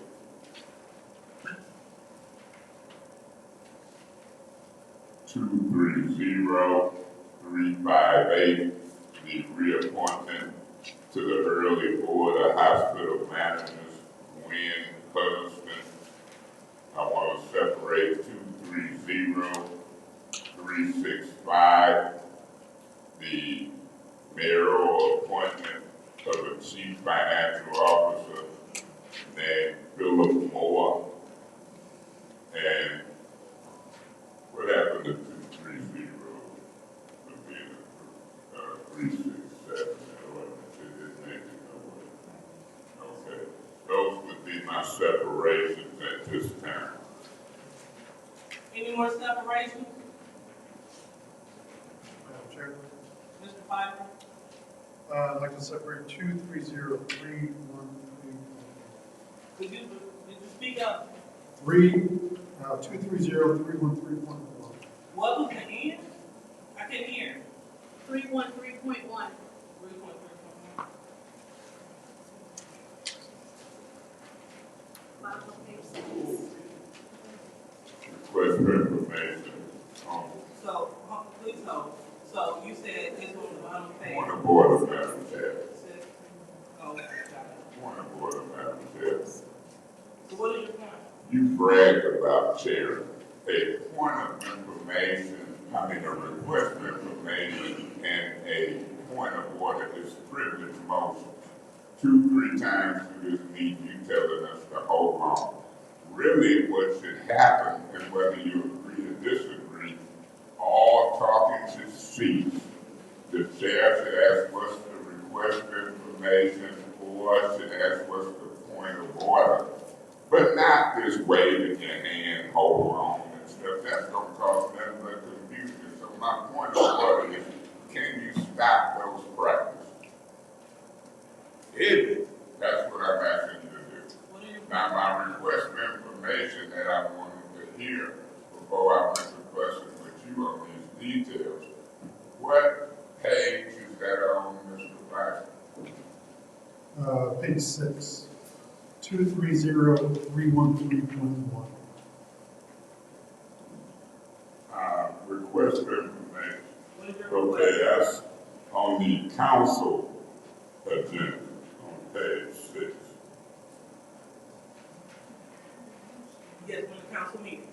230-358, the reappointment to the early board of hospital managers, Gwen Huddleston. I want to separate 230-365, the mayoral appointment of the chief financial officer named Philip Moore. And what happened to 230? Would be 367. It didn't make it nowhere. Okay. Those would be my separations at this time. Any more separations? Madam Chair, Mr. Piper? I'd like to separate 230-313. Did you speak up? 230-313.1. What was the end? I couldn't hear. 313.1. 3.3.1. Bottom of page 6. Request for information on So, please hold. So you said this was the bottom page. point of order, Madam Chair. Oh, got it. Point of order, Madam Chair. So what is your point? You bragged about chairing. A point of information, a request for information and a point of order is privilege motion. 2-3 times through this meeting, you telling us to hold on. Really, what should happen, and whether you agree or disagree, all talking should cease. The chair should ask what's the request for information, or should ask what's the point of order. But not this waving your hand, hold on and stuff. That's going to cause nothing but confusion. So my point of order is, can you stop those practices? That's what I'm asking you to do. Now, my request for information that I wanted to hear before I went to question with you on these details, what page is that on, Mr. Vice? Page 6. 230-313.1. Request for information. Okay, that's on the council agenda on page 6. Yes, when the council meeting.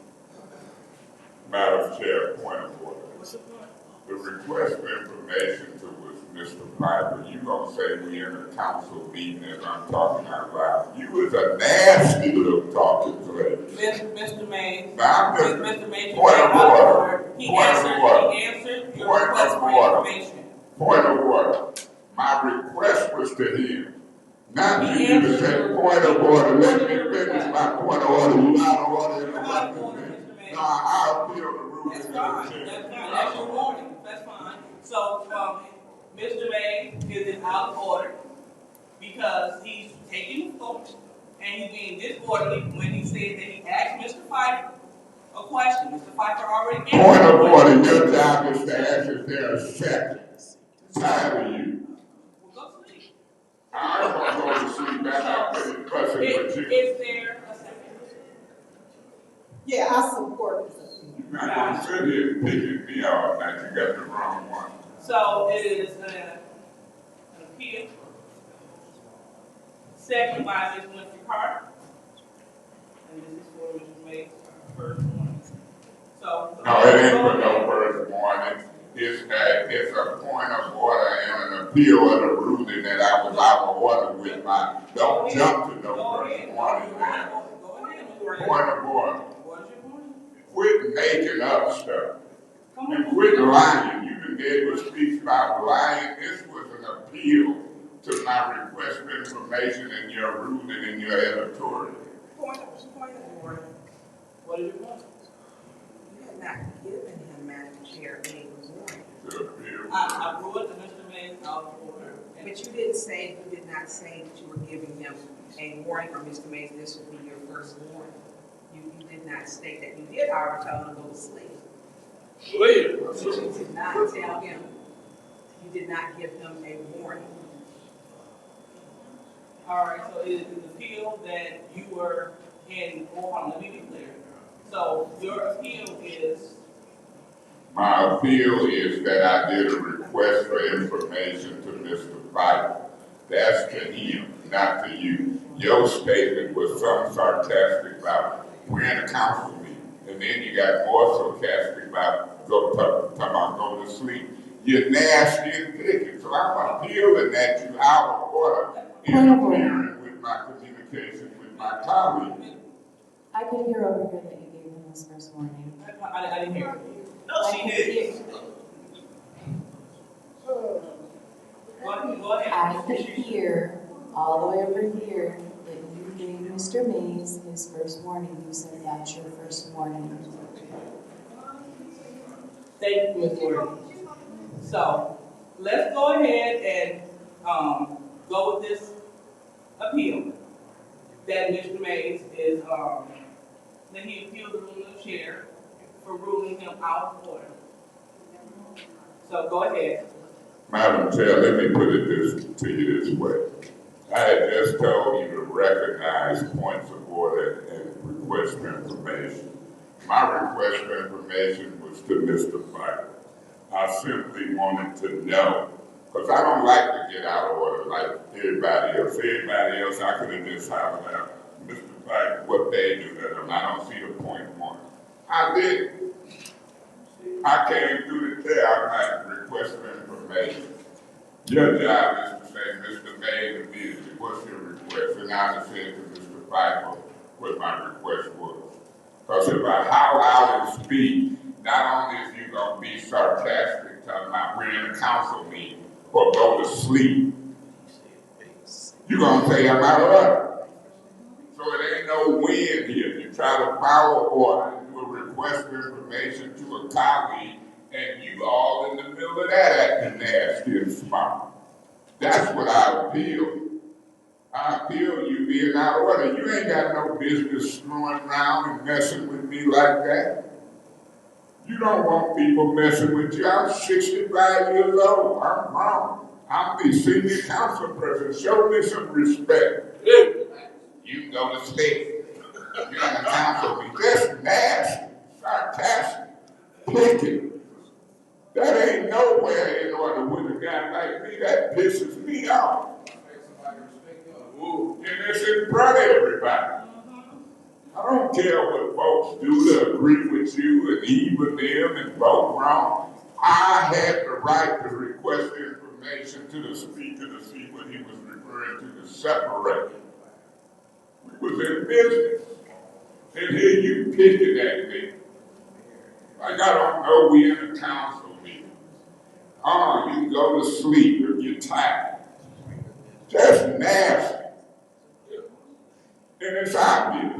Madam Chair, point of order. What's the point? The request for information to Mr. Piper, you gonna say we in a council meeting as I'm talking out loud. You was a nasty little talking today. Mr. Mays. Mr. Mays. Point of order. He answered your request for information. Point of order. My request was to him. Not to you to say point of order. Let me finish my point of order. You out of order. No, I'll appeal the rules. That's fine. That's your warning. That's fine. So, Mr. Mays is out of order because he's taking the floor and he's being disorderly when he said that he asked Mr. Piper a question. Mr. Piper already answered. Point of order. Your job is to ask if there are seconds. Tired of you. Well, go sleep. I don't want to go to sleep after I finish fussing with you. Is there a second? Yeah, I support this. You're not going to sit here picking me all night. You got the wrong one. So it is an appeal. Second by Ms. Winfrey Carter. And this is for Mr. Mays' first warning. So. No, it ain't for no first warning. It's a point of order and an appeal of the ruling that I was out of order with my. Don't jump to no first warning, man. Point of order. Quit making up stuff. And quit lying. You done gave a speech about lying. This was an appeal to my request for information and your ruling and your editorial. Point of order. What is your point? You have not given him, Madam Chair, any warning. I brought the Mr. Mays out of order. But you did not say that you were giving him a warning, or Mr. Mays, this would be your first warning. You did not state that. You did, however, tell him to go to sleep. Sleep? But you did not tell him, you did not give him a warning. All right, so it is an appeal that you were in, hold on, let me be clear. So your appeal is My appeal is that I did a request for information to Mr. Fife. That's to him, not to you. Your statement was some sarcastic about we're in a council meeting, and then you got more sarcastic about go to sleep. You're nasty and picky, so I'm appealing that you out of order interfering with my communication with my colleagues. I could hear over here that you gave him his first warning. I didn't hear. No, she did. Go ahead. I could hear all the way over here that you gave Mr. Mays his first warning. You said that's your first warning. Thank you, Ms. Gordon. So, let's go ahead and go with this appeal that Mr. Mays is, that he appealed the ruling of chair for ruling him out of order. So, go ahead. Madam Chair, let me put it to you this way. I had just told you to recognize points of order and request for information. My request for information was to Mr. Fife. I simply wanted to know, because I don't like to get out of order like everybody else. Everybody else, I could have just hollered out, Mr. Fife, what they do to them. I don't see the point one. I did. I came through the chair, I might request for information. Your job is to say, Mr. Mays immediately, what's your request? And I just said to Mr. Fife what my request was. Because if I howl out and speak, not only is you going to be sarcastic, talking about we're in a council meeting, or go to sleep, you're going to say I'm out of order. So it ain't no win here. You try to follow order, do a request for information to a colleague, and you all in the middle of that acting nasty and smart. That's what I appeal. I appeal you being out of order. You ain't got no business screwing around and messing with me like that. You don't want people messing with you. I'm 65 years old. I'm grown. I'm the senior council person. Show me some respect. You can go to sleep. You're in the council meeting. That's nasty, sarcastic, picky. That ain't nowhere in order with a guy like me. That pisses me off. And it's in front of everybody. I don't care what folks do to agree with you and even them and vote wrong. I had the right to request information to the speaker to see what he was referring to separate. We was in business. And here you picking at me. Like I don't know we in a council meeting. You can go to sleep if you're tired. That's nasty. And it's obvious.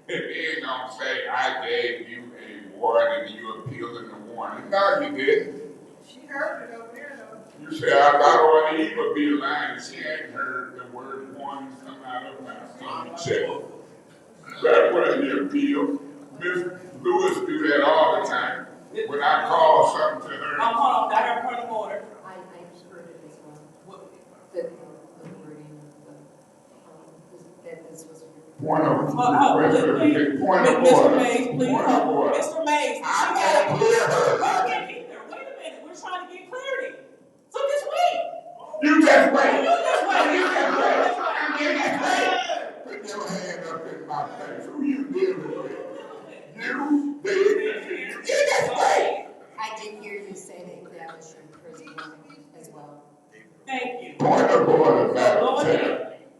And then don't say, I gave you a warning and you appealed in the warning. No, you didn't. She heard it over there, though. You say, I thought on the Eva be lying. She ain't heard the word warning come out of my mouth. Check. That wasn't the appeal. Miss Lewis do that all the time. When I call something to her. Hold on, I have a point of order. I heard it as well. The wording of that this was. Point of order. Mr. Mays, please. Mr. Mays, I can't hear her. I can't either. Wait a minute. We're trying to get clarity. So just wait. You just wait. You just wait. You just wait. You just wait. Put your hand up in my face. Who you dealing with? You, the ignorant. You just wait. I did hear you say that that was your first warning as well. Thank you. Point of order, Madam Chair.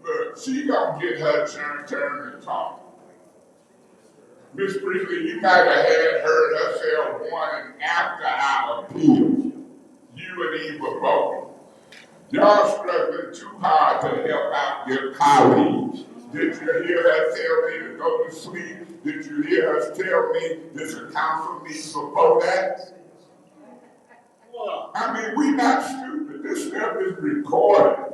Look, she gonna get her turn to talk. Miss Priestley, you might have had heard herself warning after our appeal. You and Eva both. Y'all struggling too hard to help out your colleagues. Did you hear her tell me to go to sleep? Did you hear her tell me there's a council meeting before that? I mean, we not stupid. This stuff is recorded.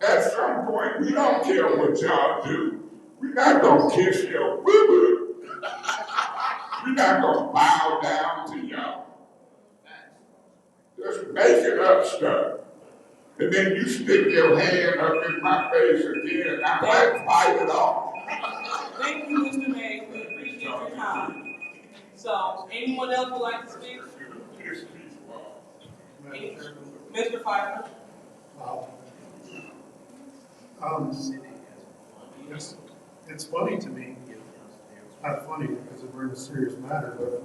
At some point, we don't care what y'all do. We're not going to kiss your boo-boo. We're not going to bow down to y'all. Just making up stuff. And then you stick your hand up in my face again, and I might bite it off. Thank you, Mr. Mays. We appreciate your time. So, anyone else would like to speak? Mr. Pfeiffer? Wow. It's funny to me, not funny because we're in a serious matter, but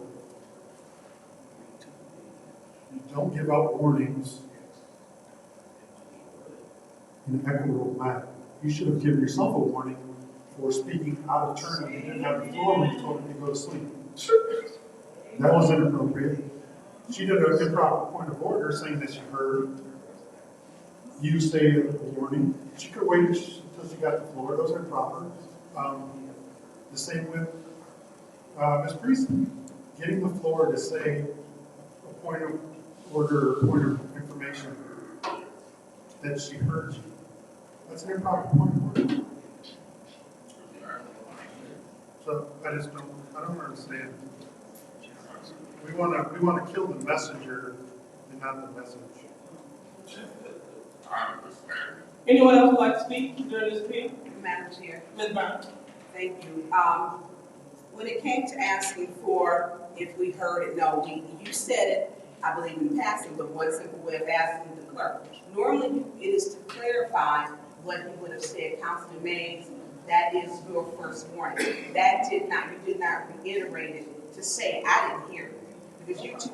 you don't give out warnings in an equitable manner. You should have given yourself a warning for speaking out of turn when you didn't have the floor when you told me to go to sleep. That was inappropriate. She did an improper point of order saying that she heard you say a warning. She could wait until she got the floor. Those are improper. The same with Ms. Priestley. Getting the floor to say a point of order or point of information that she heard you. That's an improper point of order. So I don't understand. We want to kill the messenger and not the message. I understand. Anyone else would like to speak during this appeal? Madam Chair. Ms. Burns? Thank you. When it came to asking for if we heard it, no, you said it, I believe in passing, but one simple way of asking the clerk. Normally, it is to clarify what you would have said, Councilman Mays, that is your first warning. That you did not reiterate it to say, I didn't hear it. Because you two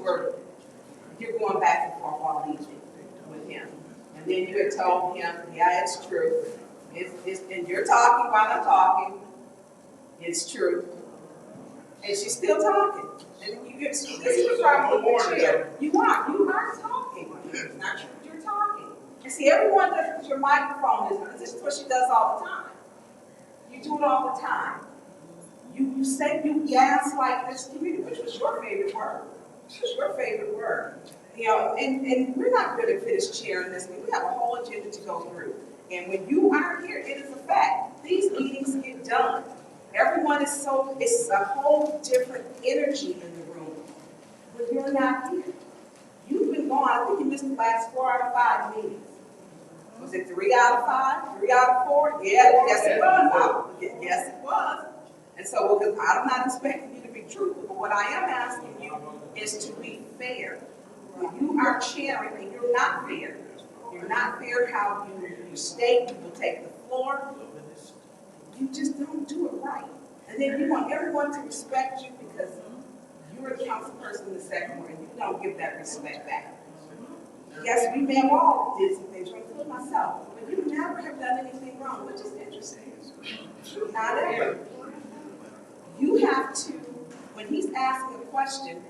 you're going back and forth all evening with him. And then you had told him, yeah, it's true. And you're talking while I'm talking. It's true. And she's still talking. And this is the problem with the chair. You are talking. It's not true. You're talking. And see, everyone that puts your microphone is, this is what she does all the time. You do it all the time. You say you gaslight this community, which was your favorite word. Which was your favorite word. You know, and we're not going to finish chairing this meeting. We have a whole agenda to go through. And when you aren't here, it is a fact. These meetings get done. Everyone is it's a whole different energy in the room when you're not here. You've been gone, I think you missed the last 4 out of 5 meetings. Was it 3 out of 5? 3 out of 4? Yeah, yes it was. Yes it was. And so, because I'm not expecting you to be truthful, but what I am asking you is to be fair. When you are chairing and you're not fair, you're not fair how you state you will take the floor. You just don't do it right. And then you want everyone to respect you because you're a council person in the second ward and you don't give that respect back. Yes, we may have all did some things wrong, including myself, but you never have done anything wrong, which is interesting. Not ever. You have to, when he's asking a question,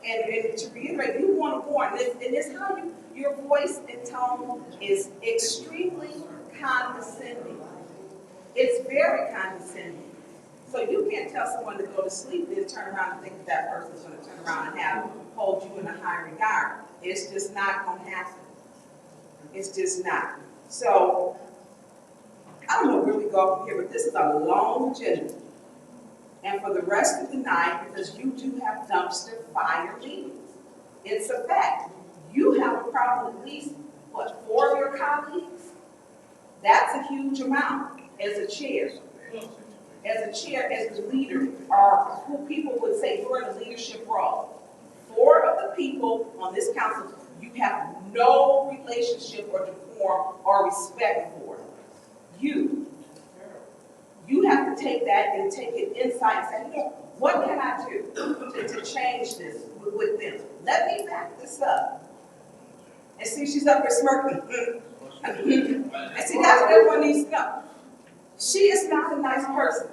and to reiterate, you want to warn, and this how your voice and tone is extremely condescending. It's very condescending. So you can't tell someone to go to sleep and then turn around and think that person's going to turn around and hold you in a high regard. It's just not going to happen. It's just not. So I don't know where we go from here, but this is a long agenda. And for the rest of the night, because you do have dumpster fire meetings, it's a fact. You have a problem with at least, 4 of your colleagues? That's a huge amount as a chair. As the leader, or who people would say you're in a leadership role. 4 of the people on this council, you have no relationship or decorum or respect for. You have to take that and take it inside and say, what can I do to change this with them? Let me back this up. And see, she's up here smirking. And see, that's what everyone needs to know. She is not a nice person.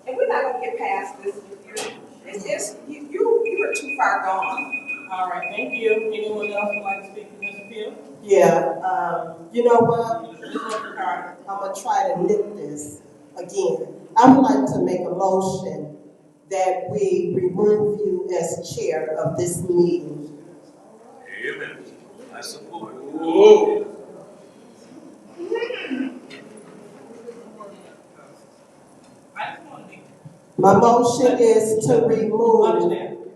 And we're not going to get past this with you. You are too far gone. All right, thank you. Anyone else would like to speak to this appeal? Yeah, you know what? I'm going to try to nip this again. I would like to make a motion that we remove you as chair of this meeting. Amen. I support. Whoa. My motion is to remove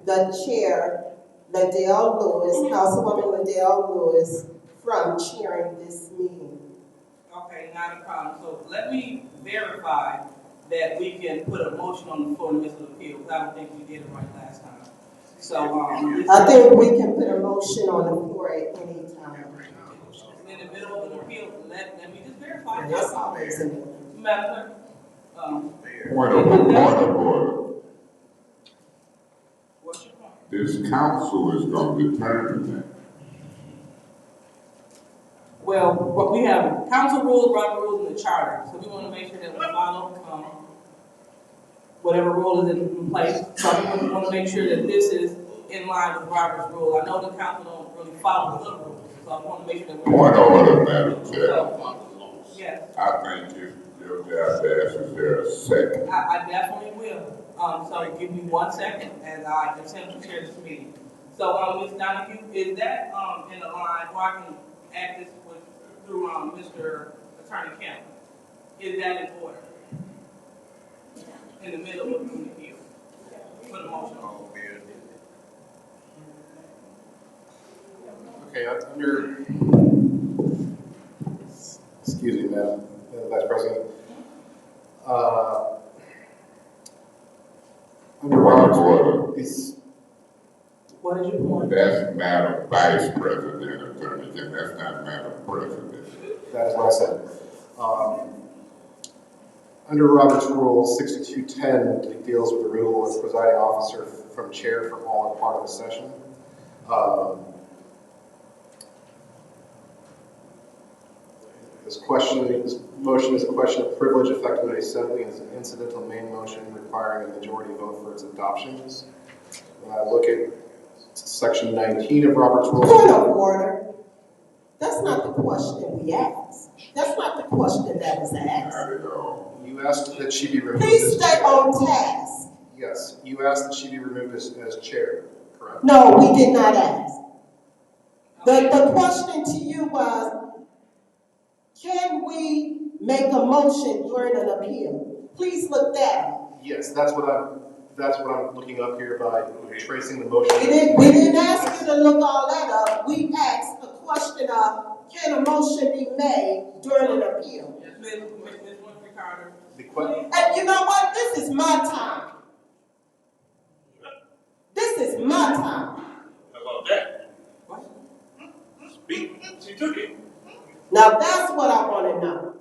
the chair, Liddell Lewis, Councilwoman Liddell Lewis, from chairing this meeting. Okay, not a problem. So let me verify that we can put a motion on the floor in the midst of the appeal, because I don't think we did it right last time. So, I think we can put a motion on the floor at any time. in the middle of an appeal, let me just verify. That's always in there. Madam Clerk, Point of order. what's your point? This council is going to determine that. Well, what we have council rules, Robert rules, and the charter. So we want to make sure that we follow whatever rule is in place. So we want to make sure that this is in line with Robert's rule. I know the council don't really follow the other rules, so I want to make sure that we're. Point of order, Madam Chair. Yes. I think if your job is there a second. I definitely will. So give me 1 second as I attempt to chair this meeting. So, Ms. Donahue, is that in the line, or I can add this through Mr. Attorney Campbell? Is that in order? In the middle of the appeal? For the motion. Okay, excuse me, Madam Vice President. Under Robert's rules, what is your point? That's Madam Vice President, Attorney General. That's not Madam President. that is what I said. Under Robert's Rule 6210, it deals with the rule as presiding officer from chair for all and part of a session. This motion is a question of privilege affecting the assembly and is an incidental main motion requiring a majority vote for its adoptions. When I look at section 19 of Robert's Rules. Point of order. That's not the question we asked. That's not the question that was asked. You asked that she be removed. Please stay on task. Yes, you asked that she be removed as chair, correct? No, we did not ask. The question to you was, can we make a motion during an appeal? Please look that up. Yes, that's what I'm looking up here by tracing the motion. We didn't ask you to look all that up. We asked a question of, can a motion be made during an appeal? And you know what? This is my time. This is my time. How about that? Speak. She took it. Now that's what I want to know.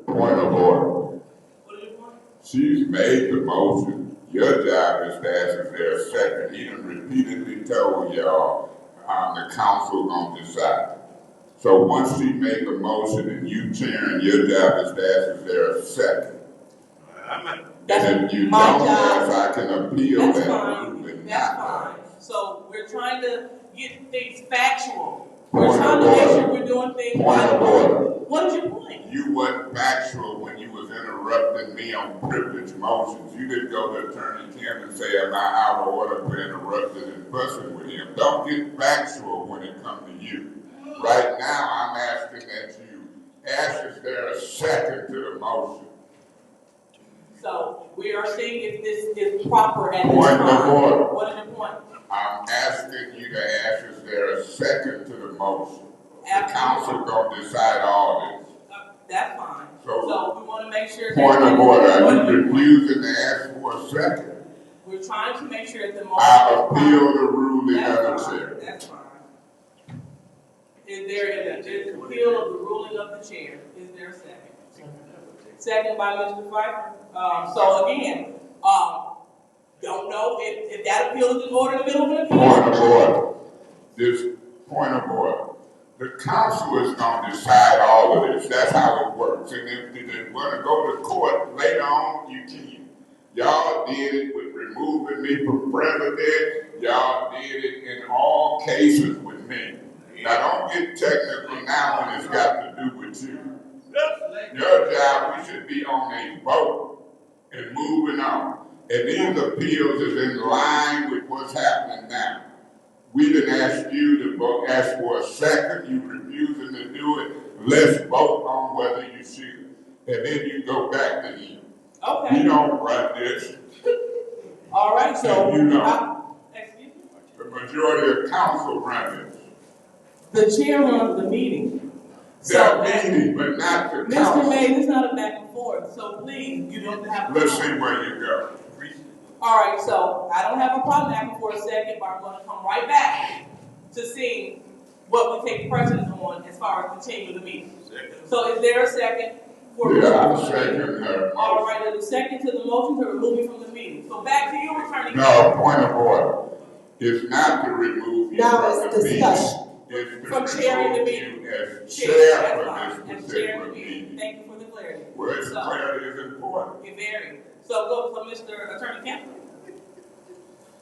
Point of order. She's made the motion. Your job is to ask if there's a second. He done repeatedly told y'all the council gonna decide. So once she make a motion and you chairing, your job is to ask if there's a second. And if you don't ask, I can appeal that. That's fine. So we're trying to get things factual. We're trying to make sure we're doing things right. What is your point? You wasn't factual when you was interrupting me on privilege motions. You didn't go to Attorney Kim and say, am I out of order for interrupting and fussing with him? Don't get factual when it comes to you. Right now, I'm asking that you ask if there a second to the motion. So we are seeing if this is proper at this Point time. of order. What is your point? I'm asking you to ask if there a second to the motion. The council gonna decide all this. That's fine. So we want to make sure that. Point of order, are you refusing to ask for a second? We're trying to make sure that the motion. I appeal the ruling of the chair. That's fine. Is there an appeal of the ruling of the chair? Is there a second? Second by Mr. Pfeiffer. So again, don't know if that appeal is in order in the middle of an appeal. Point of order. This point of order. The council is going to decide all of this. That's how it works. And if they want to go to court later on, you can. Y'all did it with removing me from president. Y'all did it in all cases with me. Now, don't get technical now when it's got to do with you. Your job, we should be on a vote and moving on. And these appeals is in line with what's happening now. We didn't ask you to vote, ask for a second. You refusing to do it. Let's vote on whether you should. And then you go back to him. Okay. You don't run this. All right, so. And you know. The majority of council run this. The chair runs the meeting. That meeting, but not the council. Mr. Mays, it's not a back and forth, so please, you don't have. Let's see where you go. All right, so I don't have a problem asking for a second, but I'm gonna come right back to see what we take precedence on as far as continuing the meeting. So is there a second? Yeah, I second her. All right, there's a second to the motion to remove me from the meeting. So back to you, Attorney. No, point of order. It's not to remove you from the meeting. It's From to chairing the remove meeting. you as chair for this As chair particular of the meeting. meeting. Thank you for the clarity. Well, it's clarity is important. It varies. So Mr. Attorney Campbell.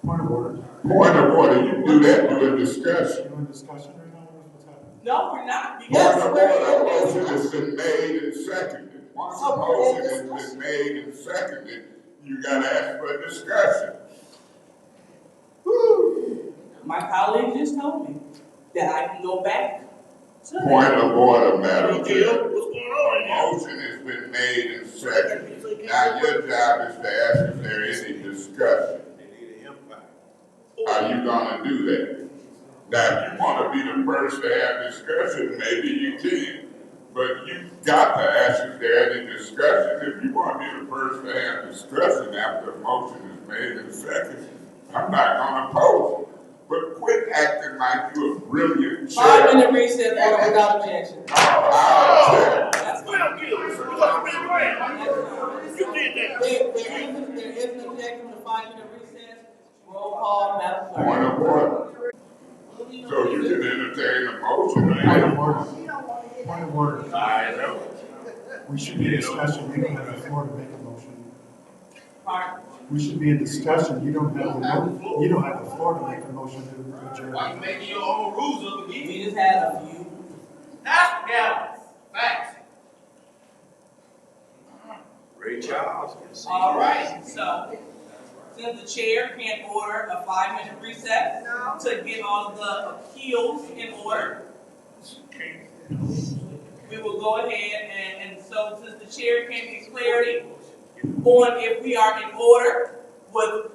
Point of order. Point of order, you do that during discussion. Doing discussion right now, what's happening? No, we're not. Point of order, a motion has been made and seconded. Once a motion has been made and seconded, you gotta ask for a discussion. My colleague just told me that I can go back to Point of order, Madam Chair. A motion has been made and seconded. Now your job is to ask if there is any discussion. Are you gonna do that? Now, if you wanna be the first to have discussion, maybe you can. But you've got to ask if there any discussion. If you wanna be the first to have discussion after a motion is made and seconded, I'm not gonna oppose it. But quit acting like you're a brilliant chair. 5-minute recess order without objection. That's well, you did that. There is an objection to 5-minute recess. Roll call, Madam Clerk. Point of order. So you can entertain a motion. Point of order. Point of order. I know. We should be in discussion, you don't have the floor to make a motion. Pardon? We should be in discussion, you don't have the floor to make a motion to adjourn. Why you making your own rules of the meeting? We just had a few. Yeah, facts. Ray Charles. All right, so since the chair can't order a 5-minute recess to get all of the appeals in order, we will go ahead and so since the chair can't get clarity on if we are in order with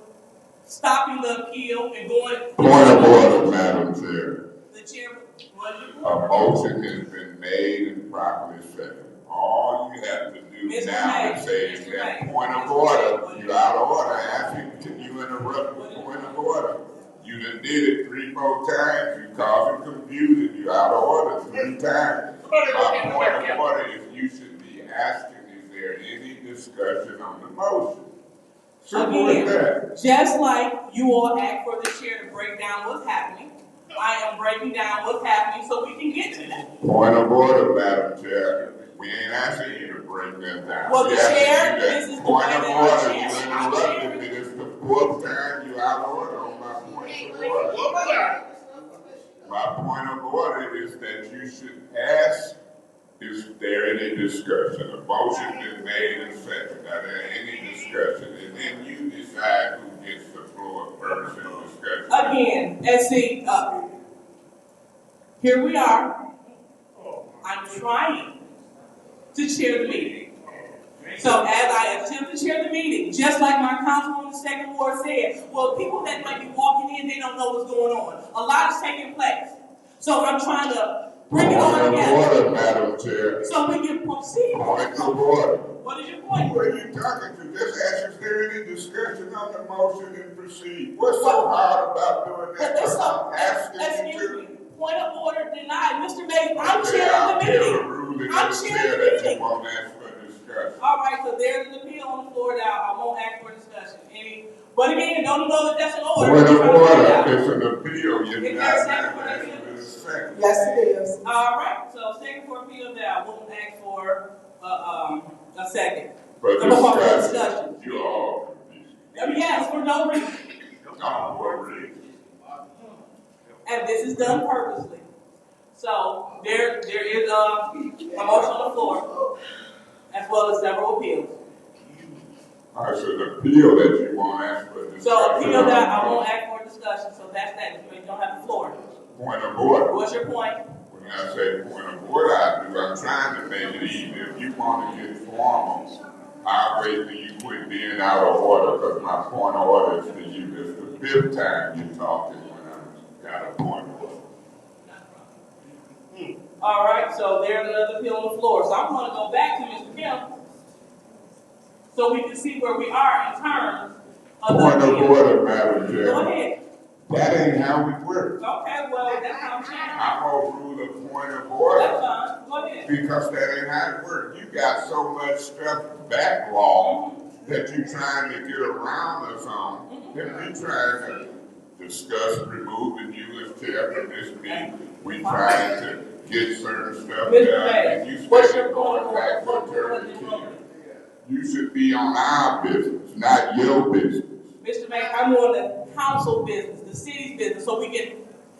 stopping the appeal and going. Point of order, Madam Chair. The chair, what is your A motion has been made and properly seconded. All you have to do now is say is that point of order. You out of order. Asking you interrupt with point of order. You done did it 3-4 times. You causing confusion. You out of order 3 times. My point of order is you should be asking, is there any discussion on the motion? Simple as that. Just like you all asked for the chair to break down what's happening, I am breaking down what's happening so we can get to that. Point of order, Madam Chair. We ain't asking you to break them down. Well, the chair, this is the point of order. You chair. interrupted me. This is the 4th time you out of order on my point of order. My point of order is that you should ask, is there any discussion? A motion been made and seconded. Are there any discussion? And then you decide who gets the floor first in discussion. Again, and see, here we are. I'm trying to chair the meeting. So as I attempt to chair the meeting, just like my counsel on the 2nd Ward said, well, people that might be walking in, they don't know what's going on. A lot is taking place. So I'm trying to bring it all together. Point of order, Madam Chair. So we can proceed. Point of order. What is your point? Who are you talking to? Just ask if there any discussion on the motion and proceed. What's so hard about doing that? I'm asking you to. Point of order denied. Mr. Mays, I'm chairing the meeting. I'm chairing the meeting. Won't ask for discussion. All right, so there's an appeal on the floor now. I won't ask for discussion. But again, don't know that that's an order. Point of order. It's an appeal. You're Is not there a second for asking appeal? for the second. Yes, it is. All right, so second for appeal now. I won't ask for a second. For discussion. discussion. You all. Yes, for no reason. No, for reason. And this is done purposely. So there is a motion on the floor, as well as several appeals. It's an appeal that you won't ask for discussion. So appeal that I won't ask for discussion, so that's that. You don't have the floor. Point of order. What's your point? When I say point of order, I'm trying to make it even. If you want to get formal, I'll wait till you quit being out of order, because my point of order is to you. It's the 5th time you're talking when I've got a point of order. All right, so there's another appeal on the floor. So I'm gonna go back to Mr. Kemp so we can see where we are in terms of the Point of appeal. order, Madam Chair. Go ahead. That ain't how we work. Okay, well, that's how I'm saying. I'm gonna rule a point of order. That's fine. Go ahead. Because that ain't how it works. You got so much stuff backlog that you trying to get around us on. And we trying to discuss removing you as chair from this meeting. We trying to get certain stuff Mr. done. Mayor, And you what's still your going point back of to order? attorney. You should be on our business, not your business. Mr. Mayor, I'm on the council business, the city's business, so we can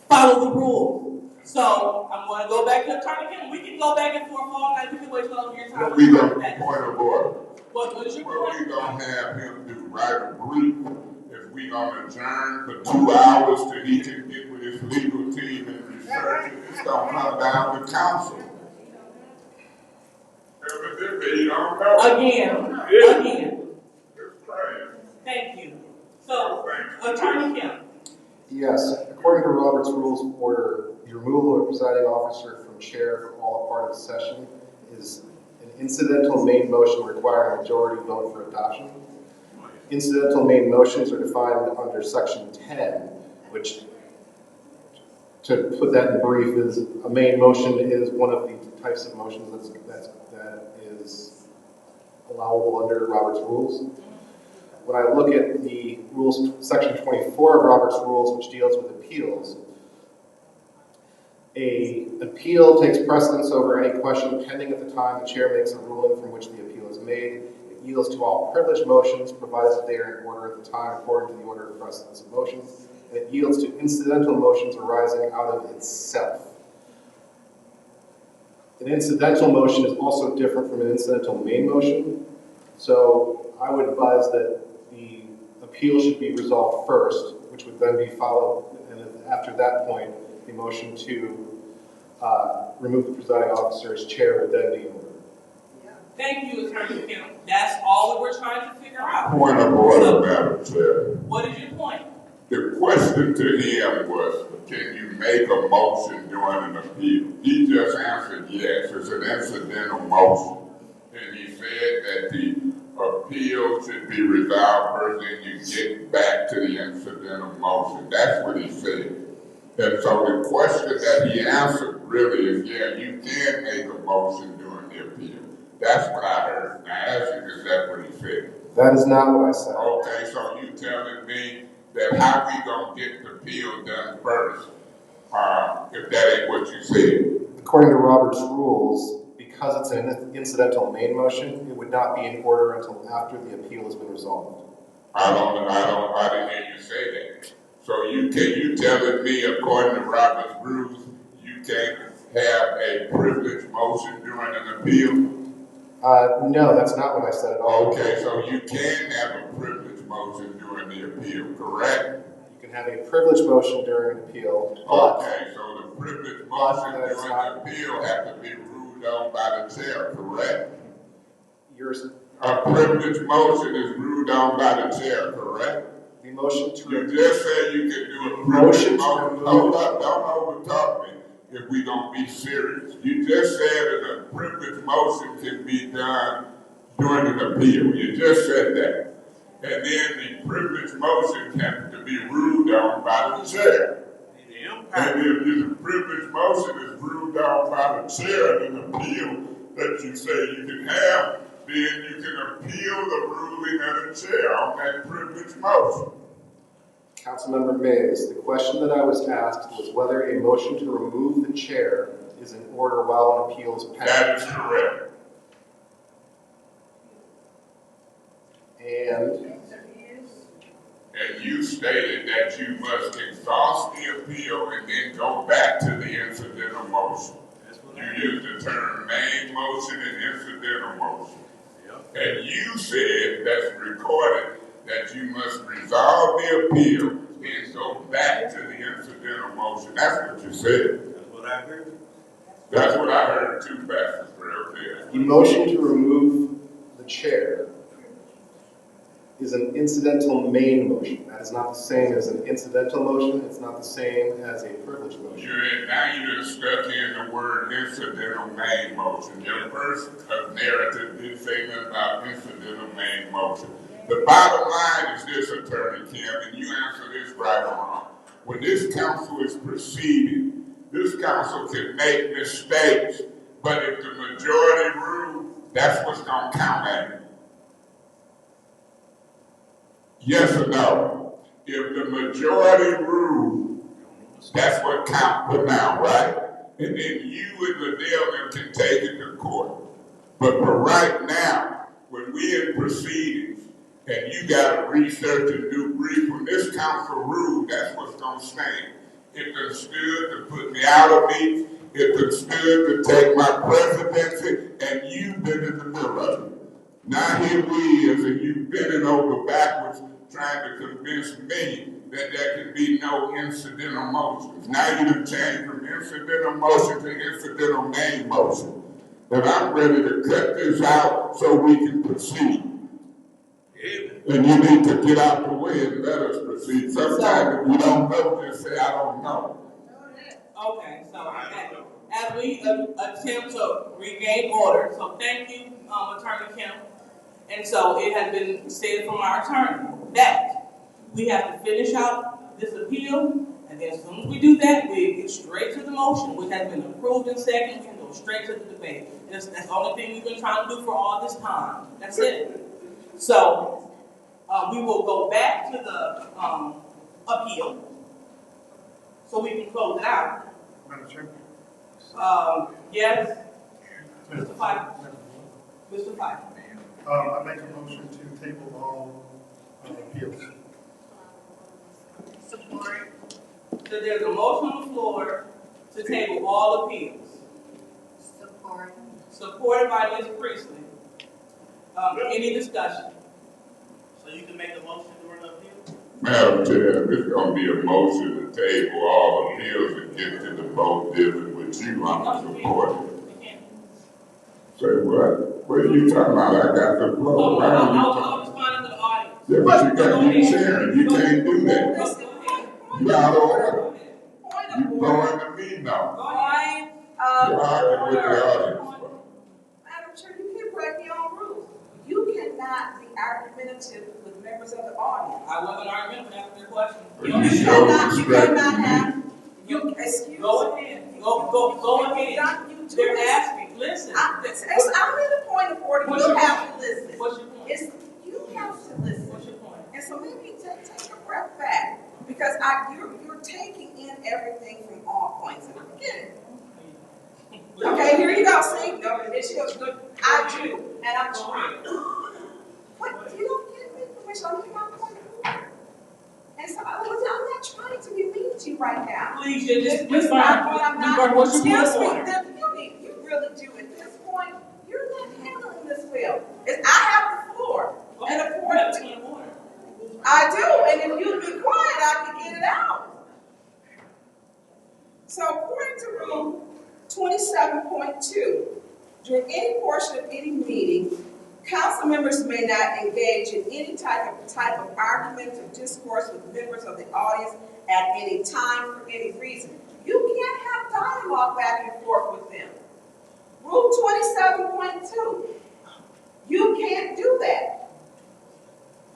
follow the rules. So I'm going to go back to Attorney Kemp. We can go back and forth all night. We can waste all of your time. What we gonna point of order? What is your What point? we gonna have him do? Write a brief? If we gonna adjourn for 2 hours till he can get with his legal team and research it, it's gonna come down to council. Evidently, you don't know. Again. It's crazy. Thank you. So, Attorney Kemp. Yes, according to Robert's Rules of Order, the removal of a presiding officer from chair from all or part of the session is an incidental main motion requiring a majority vote for adoption. Incidental main motions are defined under section 10, which, to put that in brief, is a main motion is one of the types of motions that is allowable under Robert's Rules. When I look at the rules, section 24 of Robert's Rules, which deals with appeals, an appeal takes precedence over any question pending at the time the chair makes a ruling from which the appeal is made. It yields to all privileged motions, provided that they are in order at the time according to the order of precedence of motions, and it yields to incidental motions arising out of itself. An incidental motion is also different from an incidental main motion, so I would advise that the appeal should be resolved first, which would then be followed, and after that point, the motion to remove the presiding officer as chair would then be in order. Thank you, Attorney Kemp. That's all that we're trying to figure out. Point of order, Madam Chair. What is your point? The question to him was, can you make a motion during an appeal? He just answered yes, it's an incidental motion. And he said that the appeal should be resolved first, then you get back to the incidental motion. That's what he said. And so the question that he answered really is, yeah, you can make a motion during the appeal. That's what I heard. Now ask him, is that what he said? That is not what I said. Okay, so you telling me that how we gonna get the appeal done first, if that ain't what you said? According to Robert's Rules, because it's an incidental main motion, it would not be in order until after the appeal has been resolved. I didn't hear you say that. So you telling me, according to Robert's Rules, you can't have a privileged motion during an appeal? No, that's not what I said at all. Okay, so you can have a privileged motion during the appeal, correct? You can have a privileged motion during an appeal. Okay, so the privileged motion during the appeal has to be ruled on by the chair, correct? A privileged motion is ruled on by the chair, correct? The motion to you just said you can do a privileged motion. Hold up, don't overtalk me if we don't be serious. You just said that a privileged motion can be done during an appeal. You just said that. And then the privileged motion has to be ruled on by the chair. And if the privileged motion is ruled on by the chair in an appeal that you say you can have, then you can appeal the ruling of the chair on that privileged motion. Councilmember Mays, the question that I was asked was whether a motion to remove the chair is in order while an appeal is pending. That is correct. And you stated that you must exhaust the appeal and then go back to the incidental motion. You used the term main motion and incidental motion. And you said, that's recorded, that you must resolve the appeal and go back to the incidental motion. That's what you said. That's what I heard. That's what I heard too, Pastor Trail there. The motion to remove the chair is an incidental main motion. That is not the same as an incidental motion. It's not the same as a privileged motion. Now you're stuck in the word incidental main motion. Your first narrative did say nothing about incidental main motion. The bottom line is this, Attorney Kim, and you answer this right or wrong. When this council is proceeding, this council can make mistakes, but if the majority rule, that's what's going to count at it. Yes or no? If the majority rule, that's what counts for now, right? And then you and Liddell can take it to court. But for right now, when we in proceedings, and you got to research and do brief from this council rule, that's what's going to stand. It done stood to put me out of me. It done stood to take my presidency, and you've been in the middle of it. Now here we is, and you bending over backwards trying to convince me that there can be no incidental motions. Now you done changed from incidental motion to incidental main motion. And I'm ready to cut this out so we can proceed. And you need to get out the way and let us proceed. Sometimes if you don't know, just say, I don't know. Okay, so as we attempt to regain order, so thank you, Attorney Kim. And so it has been said from our attorney that we have to finish out this appeal, and then as soon as we do that, we get straight to the motion, which has been approved in second, we can go straight to the debate. And that's the only thing we've been trying to do for all this time. That's it. So we will go back to the appeal so we can close it out. Madam Chair? Yes? Mr. Pfeiffer? Mr. Pfeiffer? I make a motion to table all appeals. Support. So there's a motion on the floor to table all appeals. Support. Supported by Ms. Priestley. Any discussion? So you can make a motion during the appeal? Madam Chair, it's going to be a motion to table all appeals and get to the vote dealing with you. I'm supporting. Say what? What are you talking about? I got the floor. I'll respond to the audience. Yeah, but you got to be sharing. You can't do that. You out of order. You going to me now. You're arguing with the audience. Madam Chair, you can't break your own rules. You cannot be argumentative with members of the audience. I wasn't argumentative after your question. You cannot have, excuse me. Go ahead. Go ahead. They're asking, listen. I'm in the point of order. You have to listen. What's your point? You have to listen. What's your point? And so maybe take a breath back, because you're taking in everything from all points, and I get it. Okay, here you go. See, no, she goes, good. I do, and I'm trying. But you don't give me permission. I'm making my point of order. And so I'm not trying to be mean to you right now. Please, just what's your point? You really do. At this point, you're not handling this well. I have the floor, and according to I do, and if you'd be quiet, I could get it out. So according to Rule 27.2, during any portion of any meeting, council members may not engage in any type of argument or discourse with members of the audience at any time for any reason. You can't have dialogue back and forth with them. Rule 27.2, you can't do that.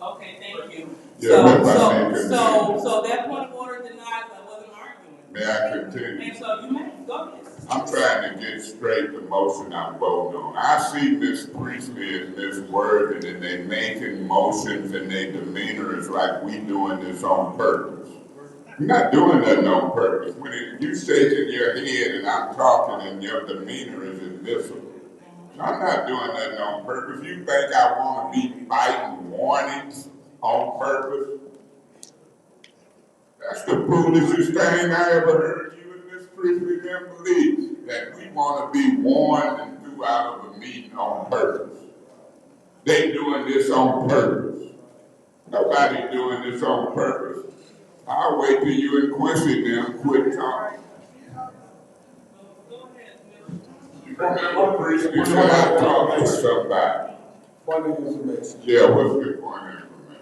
Okay, thank you. Yeah, so that point of order denied. I wasn't arguing. May I continue? And so you may go ahead. I'm trying to get straight the motion I'm voting on. I see Ms. Priestley and Ms. Worthing, and they making motions, and their demeanor is like we doing this on purpose. You're not doing that on purpose. When you shaking your head and I'm talking and your demeanor is invisible. I'm not doing that on purpose. You think I want to be fighting warnings on purpose? That's the foolishest thing I ever heard you and Ms. Priestley them believe, that we want to be warned and threw out of a meeting on purpose. They doing this on purpose. Nobody doing this on purpose. I'll wait till you and Quincy them quit talking. You remember Priestley said I talked to somebody. Point of information. Yeah, what's the point of information?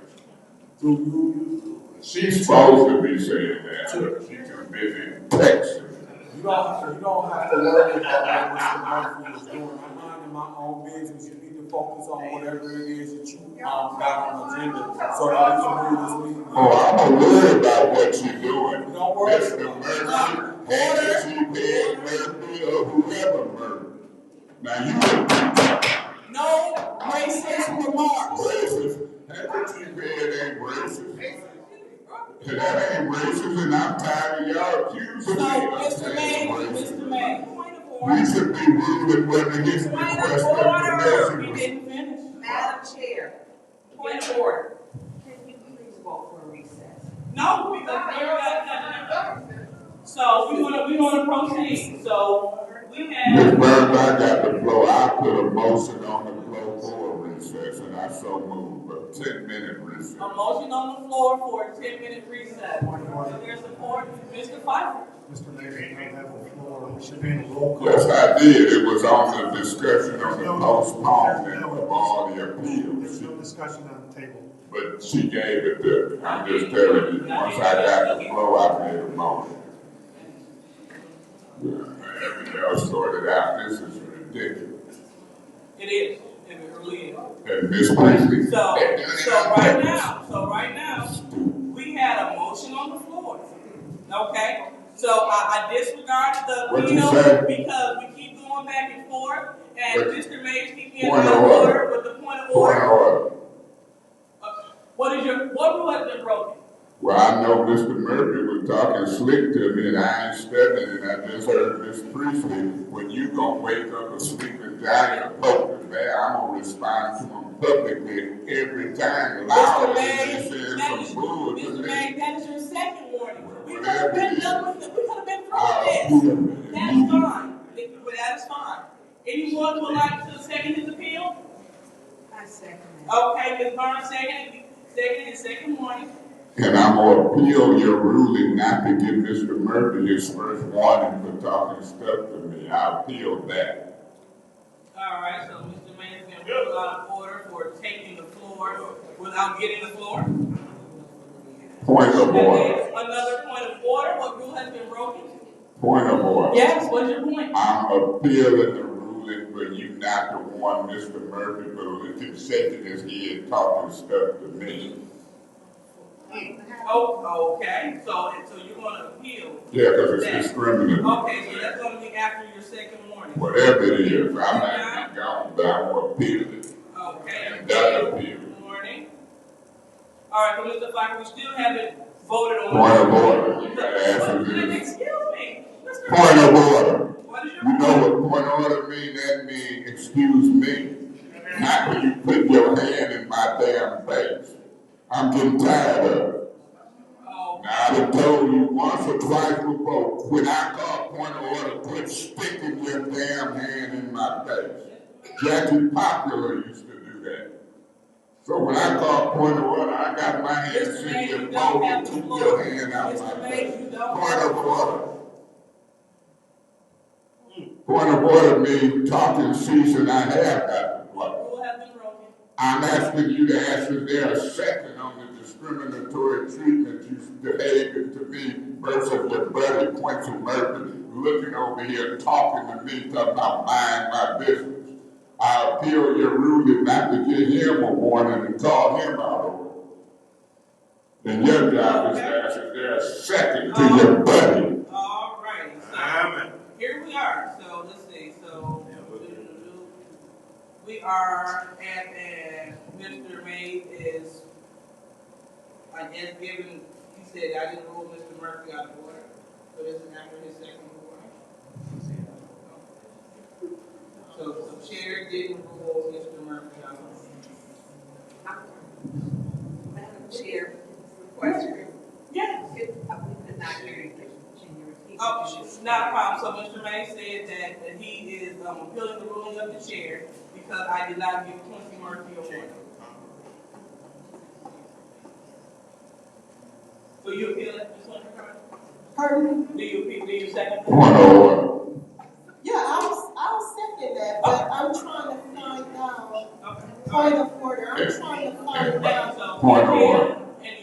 She's supposed to be saying that, but she's too busy texting. You don't have to worry about what Mr. Murphy is doing. I'm minding my own business. You need to focus on whatever it is that you got on the agenda so that we can move this meeting. Oh, I'm worried about what you're doing. Don't worry. Mr. Murphy, Handkerchief Murphy, or whoever Murphy. Now you No racist remarks. racist. Handkerchief ain't racist. And that ain't racist, and I'm tired of y'all accusing me of saying racist. Mr. May, point of order. We should be ruling whether his request of permission You was. didn't finish. Madam Chair, point of order. Can you please vote for a recess? No, because we're not. So we wanna proceed. So we have. Ms. Burns, I got the floor. I put a motion on the floor for a recess, and I so moved, a 10-minute recess. A motion on the floor for a 10-minute recess. So there's support, Mr. Pfeiffer. Mr. Mayor, you may have the floor. We should be in a roll call. Yes, I did. It was on the discussion on the postponement of all the appeals. There's no discussion on the table. But she gave it to me. I'm just telling you, once I got the floor, I made a motion. Y'all sorted out. This is ridiculous. It is. It really is. And Ms. Priestley. So right now, we had a motion on the floor. Okay? So I disregarded the bill because we keep going back and forth, and Mr. Mays keep getting out of order with the point of order. What rule has been broken? Well, I know Mr. Murphy was talking slick to me, and I ain't studying, and I just heard Ms. Priestley, when you gonna wake up a sleeping giant and poke the bear, I'm gonna respond to him publicly every time, louder than they said some bull to Mr. me. Mays, that is your second warning. We could have been done with it. We could have been through this. That's fine. But that is fine. Anyone would like to second his appeal? I second it. Okay, Ms. Barnes second warning. And I'm gonna appeal your ruling not to give Mr. Murphy his first warning for talking stuff to me. I appeal that. All right, so Mr. Mays has been ruled out of order for taking the floor without getting the floor. Point of order. Another point of order. What rule has been broken? Point of order. Yes, what's your point? I'm appealing the ruling for you not to warn Mr. Murphy for shaking his head talking stuff to me. Oh, okay. So you're going to appeal? Yeah, because it's discriminatory. Okay, so that's going to be after your second warning. Whatever it is, I'm not gone, but I'm going to appeal it. Okay. And that appeal. Warning. All right, so Mr. Pfeiffer, we still haven't voted on. Point of order. You gotta answer this. Excuse me. Point of order. What is your You know what point of order mean? That means excuse me. Not when you put your hand in my damn face. I'm getting tired of it. Now, I done told you once or twice before, when I call point of order, quit sticking your damn hand in my face. Jackie Popular used to do that. So when I call point of order, I got my hand sitting here, and took your hand out of my face. Point of order. Point of order means talking cease, and I have got the floor. I'm asking you to answer there a second on the discriminatory treatment you behaving to me versus your buddy Quincy Murphy looking over here talking to me, talking about mind my business. I appeal your ruling not to give him a warning and call him out of it. And your job is to answer there a second to your buddy. All right. So here we are. So let's see. So we are at Mr. Mays is given. He said I didn't rule Mr. Murphy out of order. So this is after his second warning. So the chair didn't rule Mr. Murphy out of order. Madam Chair, question. Yes. We could not hear you. Can you repeat? Oh, not a problem. So Mr. May said that he is appealing the ruling of the chair because I did not give Quincy Murphy a warning. So you appeal it? Pardon? Do you second? Point of order. Yeah, I'll second that, but I'm trying to find out. Point of order. I'm trying to find out. Point of order. And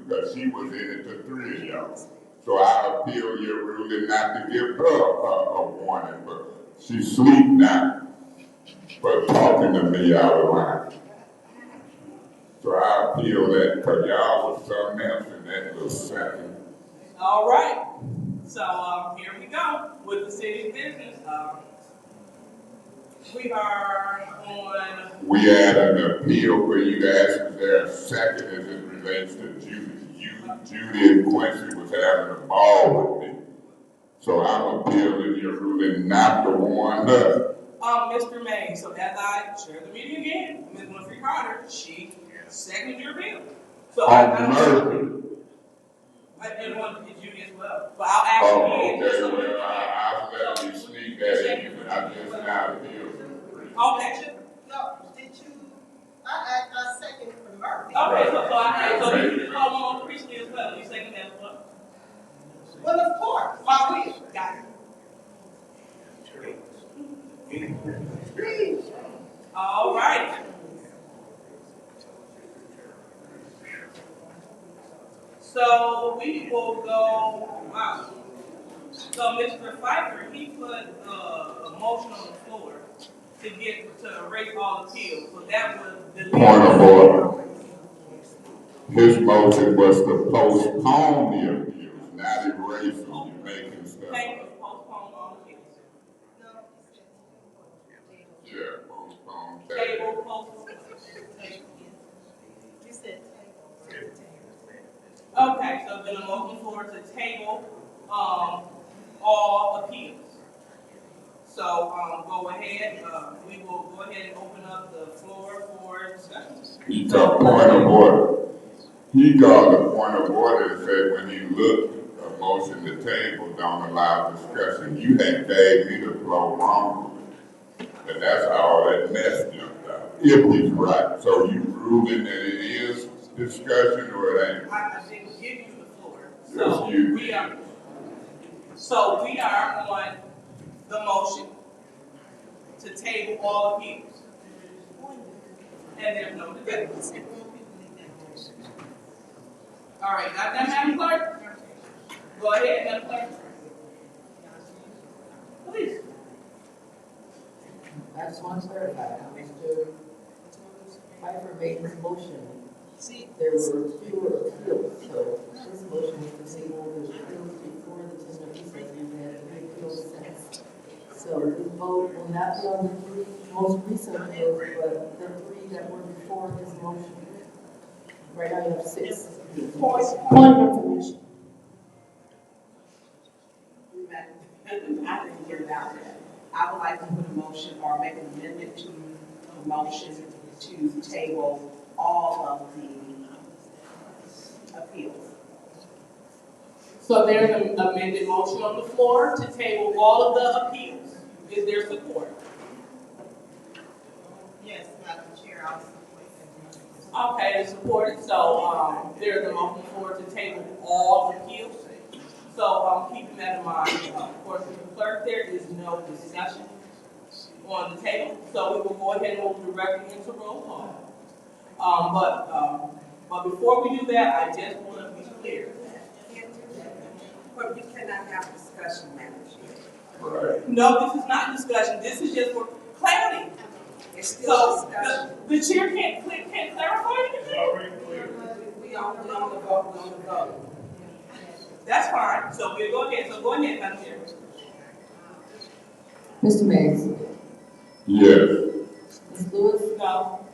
because she was in it to 3 of y'all. So I appeal your ruling not to give her a warning, but she's asleep now for talking to me out of line. So I appeal that because y'all was something else in that little second. All right. So here we go with the city's business. We are on. We had an appeal where you asked if there a second as it relates to Judy. Judy and Quincy was having a ball with me. So I'm appealing your ruling not to warn her. Mr. May, so as I share the meeting again, Ms. Winfrey Carter, she seconded your bill. So On Murphy. And one to Judy as well. But I'll ask you again. Okay, well, I let me sneak that in, but I just now appealed. Okay. No, did you, I second for Murphy. Okay, so you just call on Christie as well. You second that as well? Well, of course. Why we? Got it. All right. So we will go, wow. So Mr. Pfeiffer, he put a motion on the floor to erase all appeals. So that was the Point of order. His motion was to postpone the appeals, not erase them. You're making stuff. Postpone all appeals. Yeah, postpone. Table, postpone. You said table. Okay, so then a motion for to table all appeals. So go ahead. We will go ahead and open up the floor for discussion. He took point of order. He called a point of order and said when you look, a motion to table don't allow discussion. You had gave me the flow wrong. And that's how that mess jumped out. If he's right. So you ruling that it is discussion or it ain't? I didn't give you the floor. So we are on the motion to table all appeals. And there's no debate. All right, got that, Madam Clerk? Go ahead, Madam Clerk. Please. I just want to clarify, Mr. Pfeiffer made this motion. There were fewer appeals, so this motion was to table the appeals before the 10 recess, and had 3 appeals since. So the vote will not be on the 3 most recent appeals, but the 3 that were before his motion. Right now you have 6. Point of information. I didn't hear about that. I would like to put a motion or make an amendment to the motion to table all of the appeals. So there's an amended motion on the floor to table all of the appeals. Is there support? Yes, Madam Chair, I'll support. Okay, it's supported. So there's a motion on the floor to table all appeals. So keeping that in mind, of course, with the clerk, there is no discussion on the table. So we will go ahead and move directly into roll call. But before we do that, I just want to be clear. But you cannot have discussion, Madam Chair. Right. No, this is not discussion. This is just for clarity. It's still So discussion. the chair can't clarify anything? We on the vote. That's fine. So we'll go ahead. So go ahead, Madam Chair. Mr. Mays. Yes. Ms. Lewis? No.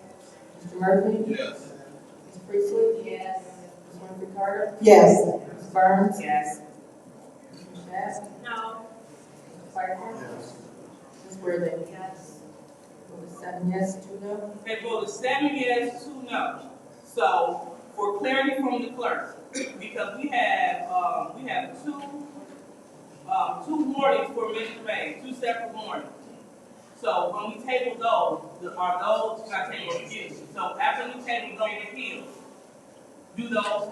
Mr. Murphy? Yes. Ms. Priestley? Yes. Ms. Winfrey Carter? Yes. Ms. Burns? Yes. Ms. Shast? No. Mr. Pfeiffer? Ms. Worthing? Yes. Vote is 7 yes, 2 no. They voted 7 yes, 2 no. So for clarity from the clerk, because we have two warnings for Mr. May, 2 separate warnings. So when we table those, are those not tabled appeals? So after we table those appeals, do those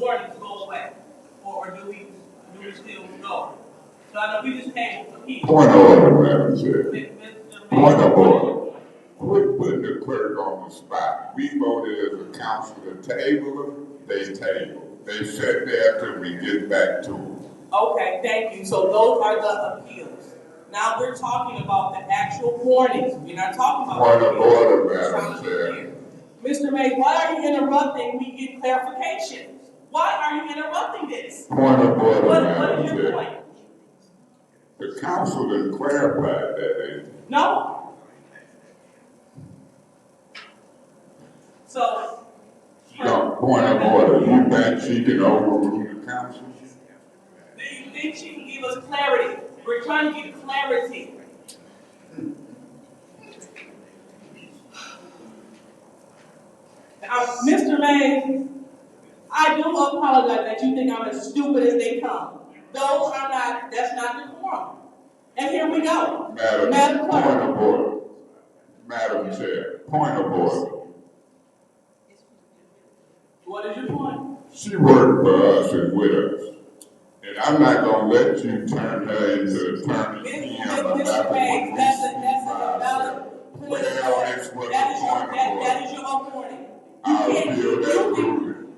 warnings go away, or do we still go? So I know we just tabled appeals. Point of order, Madam Chair. Point of order. Quit putting the clerk on the spot. We voted as a council to table them, they table. They sit there till we get back to them. Okay, thank you. So those are the appeals. Now we're talking about the actual warnings. We're not talking about. Point of order, Madam Chair. Mr. Mays, why are you interrupting me getting clarification? Why are you interrupting this? Point of order, What Madam is your Chair. point? The council didn't clarify that. No. So. No, point of order. You think she can overrule the council? Do you think she can give us clarity? We're trying to get clarity. Mr. Mays, I do apologize that you think I'm as stupid as they come. Those are not, that's not the quorum. And here we go. Madam Clerk. Point of order. Madam Chair, point of order. What is your point? She worked for us and with us. And I'm not gonna let you turn her into attorney. Mr. Mays, that's a valid point of order. That is your own warning.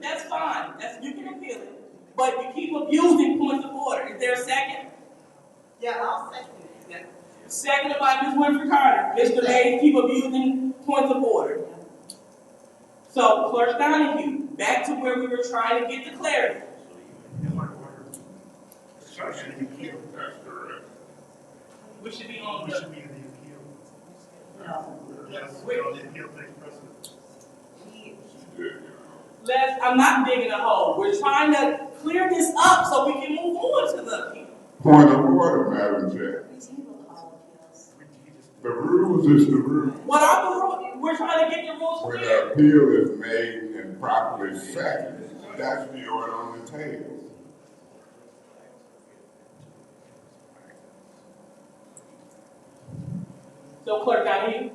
That's fine. You can appeal it. But you keep abusing points of order. Is there a second? Yeah, I'll second it. Yeah. Seconded by Ms. Winfrey Carter. Mr. Mays, keep abusing points of order. So, Clerk Donahue, back to where we were trying to get the clarity. That's correct. We should be on We the. should be in the appeal. No. Yes, well, the appeal takes precedence. I'm not digging a hole. We're trying to clear this up so we can move on to the appeal. Point of order, Madam Chair. The rules is the rules. What are the rules? We're trying to get the rules When clear. an appeal is made and properly seconded, that's the order on the table. So, Clerk Donahue.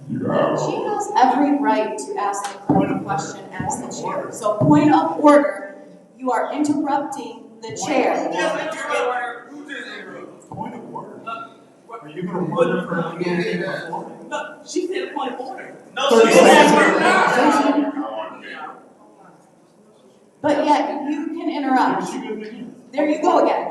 You are. She has every right to ask the clerk a question as the chair. So point of order, you are interrupting the chair. Point of order. Are you going to order for a legal thing before? No, she said a point of order. No, she didn't. But yet, you can interrupt. There you go again.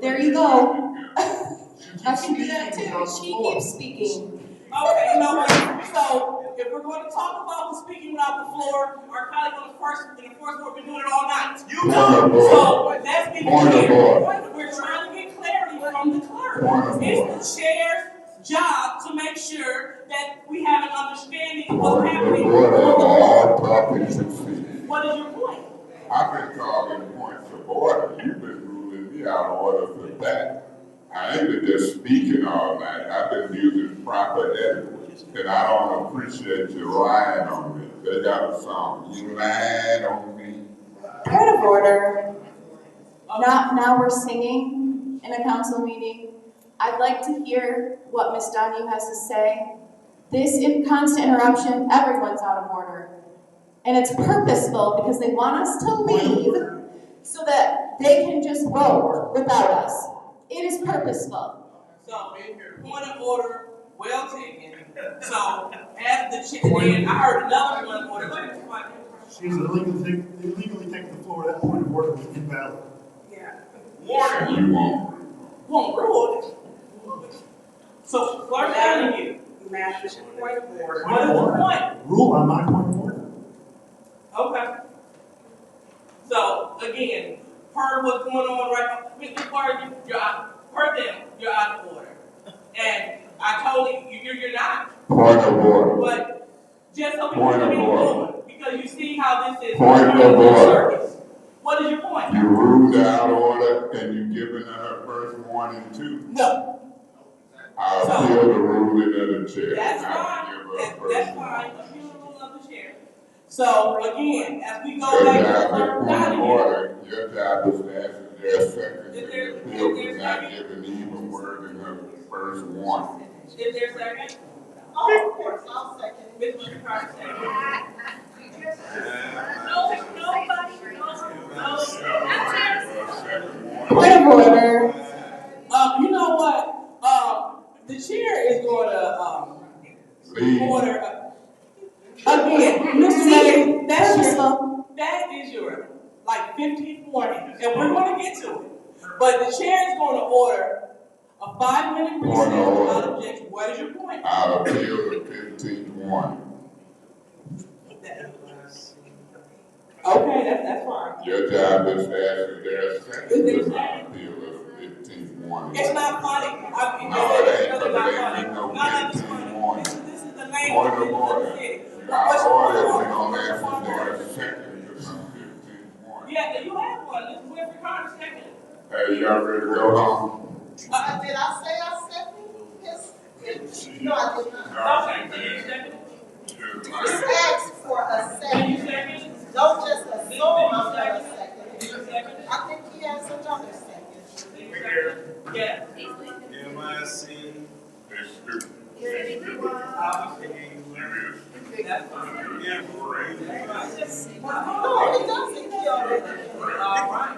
There you go. I can do that too. She keeps speaking. Okay, you know what? So, if we're going to talk about who's speaking without the floor, our colleague on the first ward been doing it all night. You know. So, let's be clear. We're trying to get clarity from the clerk. It's the chair's job to make sure that we have an understanding of what's happening. What is your point? I've been calling points of order. You've been ruling me out of order for that. I ain't been just speaking all night. I've been using proper etiquette. And I don't appreciate you lying on me. They got a song. You lying on me. Point of order. Now we're singing in a council meeting. I'd like to hear what Ms. Donahue has to say. This constant interruption, everyone's out of order. And it's purposeful because they want us to leave so that they can just vote without us. It is purposeful. So, point of order, well taken. So, as the chair, I heard another point of order. She's illegally taking the floor. That point of order was invalid. Yeah. Warning. You won't. Won't rule. So, Clerk Donahue. Master, point of order. What is the point? Rule on my point of order. Okay. So, again, per what's going on right now, Mr. Clark, you're out. Per them, you're out of order. And I told you, you're not. Point of order. But just so we Point can of keep order. going, because you see how this is. Point of order. What is your point? You ruled out of order and you given her first warning too. No. I appeal the ruling of the chair. That's fine. That's fine. Appeal the ruling of the chair. So again, as we go back to Clerk Donahue. Your job is to answer their second. The appeal is not giving even word in her first warning. Is there a second? Oh, of course, I'll second. Ms. McCarthy, second. Point of order. You know what? The chair is going 15th warning, and we're going to get to it. But the chair is going to order a 5-minute recess without objection. What is your point? I'll appeal the 15th warning. Okay, that's fine. Your job is to ask if there's a second to my appeal of the 15th warning. It's not funny. No, it ain't, because it ain't no 15th warning. This is the language. Point of order. Our order is we're going to ask if there's a second to my 15th warning. Yeah, you have one. This is Winfrey Carter second. Hey, y'all ready to go home? Did I say I second his? No, I did not. Okay, Just ask for a second. Don't just assume I'm going to second. I think he has another second. Yeah. MIC. It's stupid. That's fine. Yeah, great. No, he doesn't kill it. All right.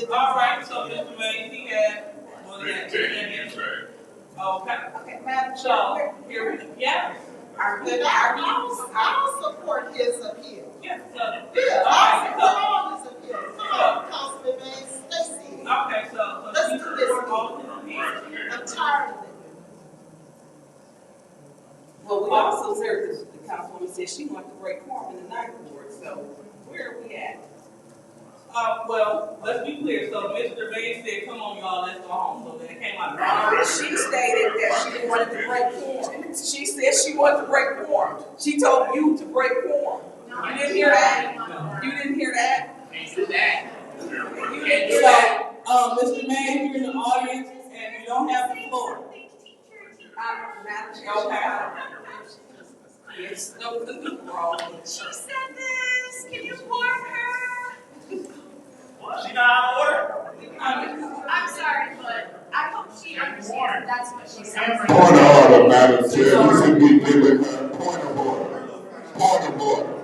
All right, so Mr. Mays, he had, well, he had 2 seconds. Okay, Madam so, Chair. here we go. Yeah. I'll support his appeal. Yeah, Yeah, I'll support all his appeals. Councilman Mays, stay seated. Okay, so Let's you do this. support all of the appeals. I'm tired of it. Well, we also heard the councilwoman say she wanted to break quorum in the ninth ward, so where are we at? Well, let's be clear. So Mr. Mays said, come on, y'all, let's go home. So that came out of She stated that she wanted to break quorum. She said she wanted to break quorum. She told you to break quorum. You didn't hear that? You didn't hear that? You didn't hear that? Mr. Mays, you're in the audience and you don't have the floor. It's no wrong. She said this. Can you warn her? What? She not out of order? I'm sorry, but I hope she understands that's what she said. Point of order, Madam Chair. You should be giving her point of order. Point of order.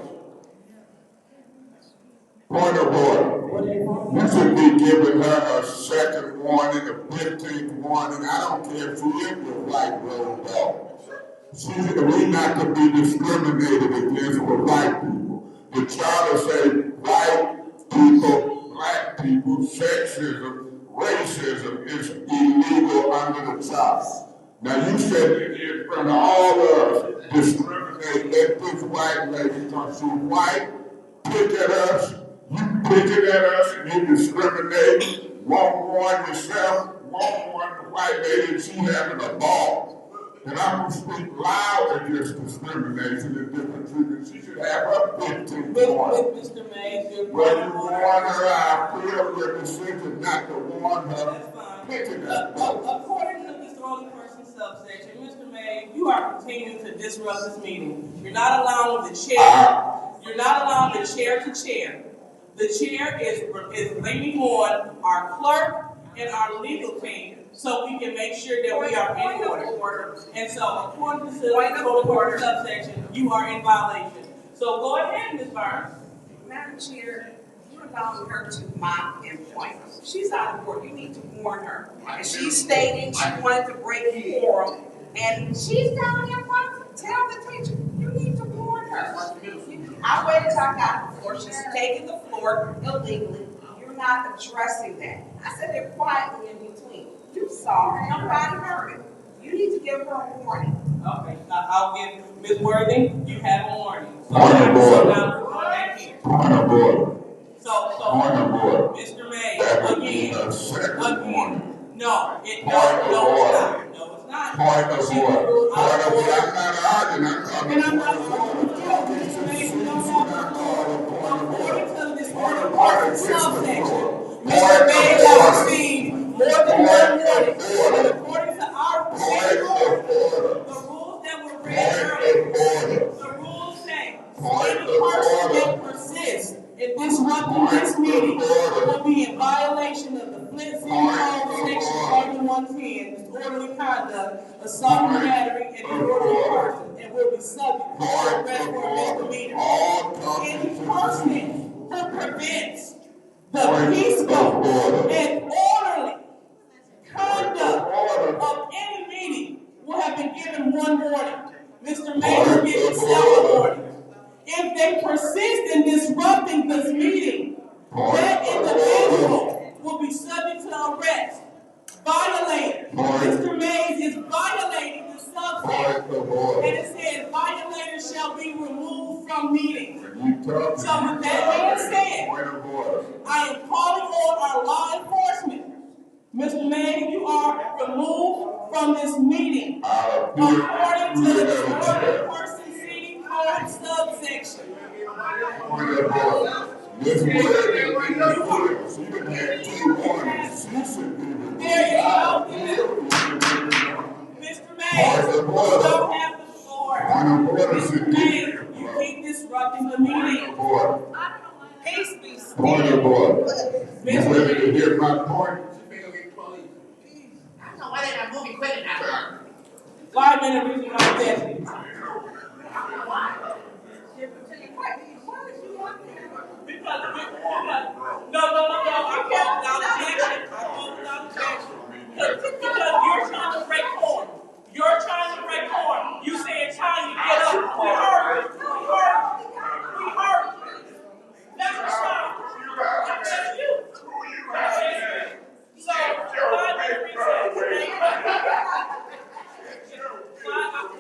Point of order. You should be giving her a second warning, a 15th warning. I don't care if she is the white road dog. We not to be discriminated against for white people. The charter say white people, black people, sexism, racism is illegal under the charter. Now you said it in front of all of us, discriminate at this white lady because she's white, pick at us, you picking at us and you discriminate, won't warn yourself, won't warn the white lady and she having a ball. And I'm going to speak loud against discrimination and different treatment. She should have her 15 points. Mr. Mays, Well, you warn her, I appeal your decision not to warn her. According to this only person subsection, Mr. Mays, you are continuing to disrupt this meeting. You're not allowing the chair. You're not allowing the chair to chair. The chair is blaming on our clerk and our legal team, so we can make sure that we are in order. And so, according to the subsection, you are in violation. So go ahead, Ms. Burns. Madam Chair, you're allowing her to mock and point. She's out of order. You need to warn her. And she's stating she wanted to break quorum, and she's down here front. Tell the teacher, you need to warn her. I waited till I got the floor. She's taking the floor illegally. You're not addressing that. I said it quietly in between. You saw her. Nobody heard it. You need to give her a warning. Okay, I'll give Ms. Worthing, you have a warning. Point of order. Now we're going back here. Point of order. So, Point of order. Mr. Mays, That would be a second warning. No, Point of order. No, it's not. Point of order. Point of order. I'm not arguing. I'm talking And I'm not point of order. Mr. Mays, you don't have the floor. According to this Point of order. subsection, Mr. Mays has received more than one warning. And according to our procedure, the rules that were read earlier, the rules say, any person that persists in disrupting this meeting will be in violation of the Flint City Code, Section 3110, disorderly conduct, assault and battery, and disorderly person, and will be subject to arrest for a misdemeanor. Any person who prevents the peaceful and orderly conduct of any meeting will have been given one warning. Mr. Mays will give several warnings. If they persist in disrupting this meeting, That individual will be subject to arrest. Violator. Mr. Mays is violating the subsection. And it says, violator shall be removed from meeting. So with that being said, I am calling on our law enforcement. Mr. Mays, you are removed from this meeting. According to the disorderly person seating code subsection. There is no Mr. Mays, you don't have the floor. Mr. Mays, you keep disrupting the meeting. Peace be still. Mr. Mays, you hear my point? I don't know why they're not moving quick enough. 5 minute reason like that. Because you're trying to break form. You're trying to break form. You said time to get up. We heard. We heard. That's the stop. I'm telling you. So, 5 minute recess.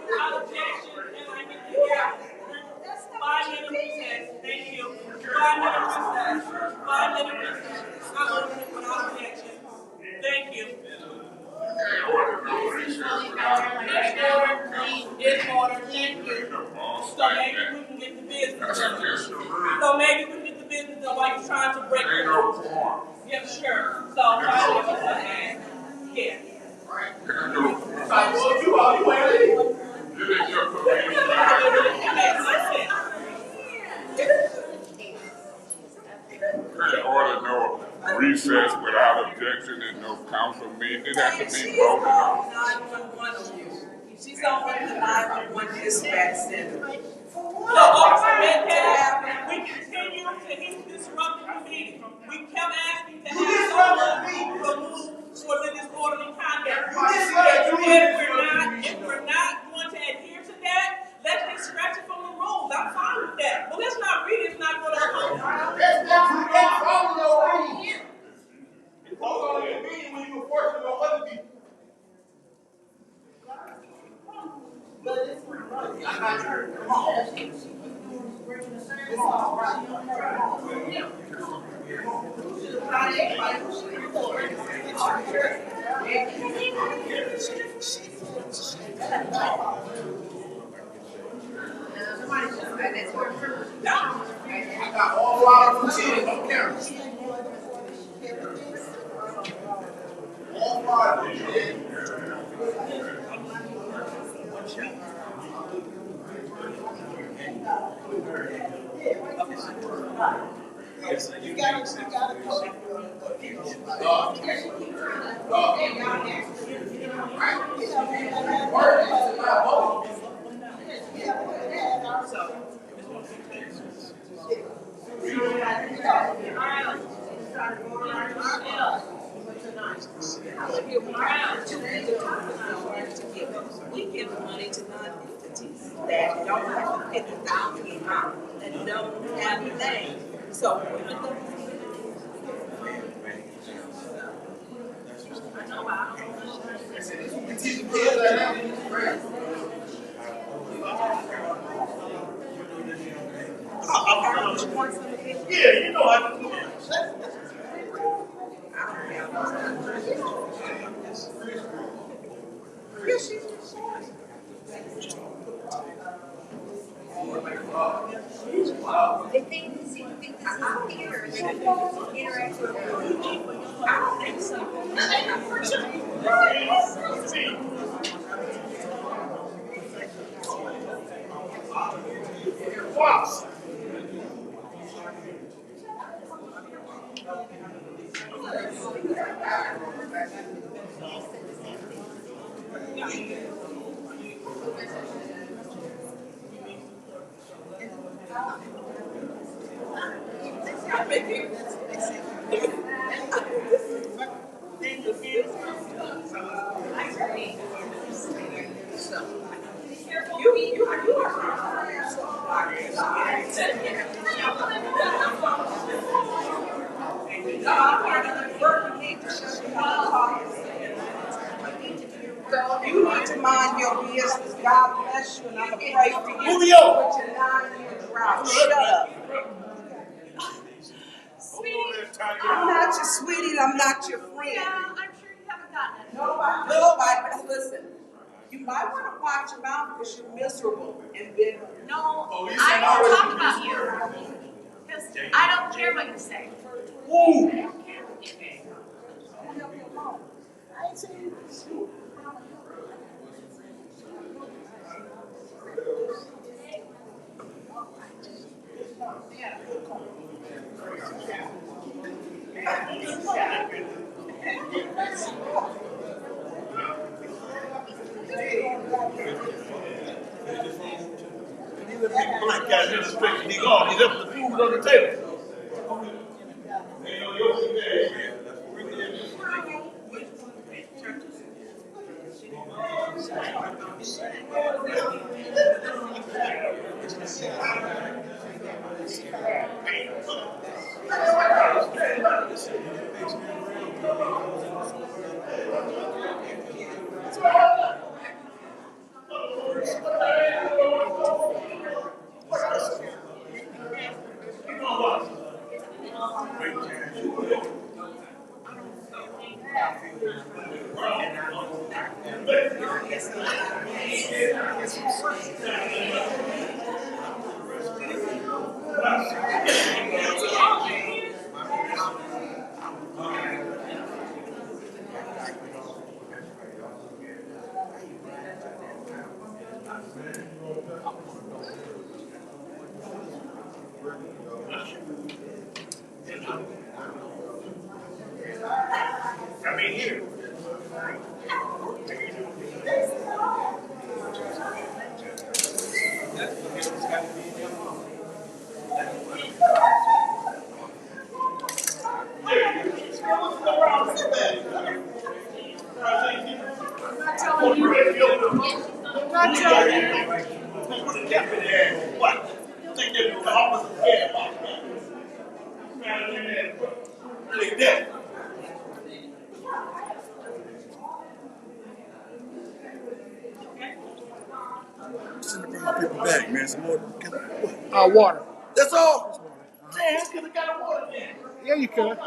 Without objection, and I get to hear 5 minute recess. Thank you. 5 minute recess. 5 minute recess. I'll open it without objection. Thank you. In order. Thank you. So maybe we can get the business done. So maybe we can get the business done while you're trying to break the yeah, sure. So 5 minute recess. Yeah. In order, no recess without objection and no council meeting. It has to be voted on. 911 on you. She's on the 911 dispatch center. So, Officer Metcalf, we continue to hit disrupting the meeting. We kept asking to have someone removed for the disorderly conduct. If we're not going to adhere to that, let's just scratch it from the rules. I'm fine with that. But let's not read it. It's not going to come. Let's not follow your rules. It's all going to be when you enforce it on other people. I got all our routines on camera. All 5 of you. You gotta We give money to non-entities that don't have to $50,000 amount, that don't have a name. So we're not going to yeah, you know I do. They think this is theater, and they interact with them. I don't think so. Wow. business. God bless you, and I'm gonna pray for you. Julio. With your 9-year drought. Shut up. I'm not your sweetie, and I'm not your friend. Yeah, I'm sure you haven't gotten it. Nobody, but listen, you might want to watch your mouth because you're miserable and bitter. No, I don't talk about you. Because I don't care what you say. Woo. I ain't seen you. These are big black guys administration. He gone. He left the food on the table. People back, man. Some more. Water. That's all. Damn, I could have got a water then. Yeah, you could.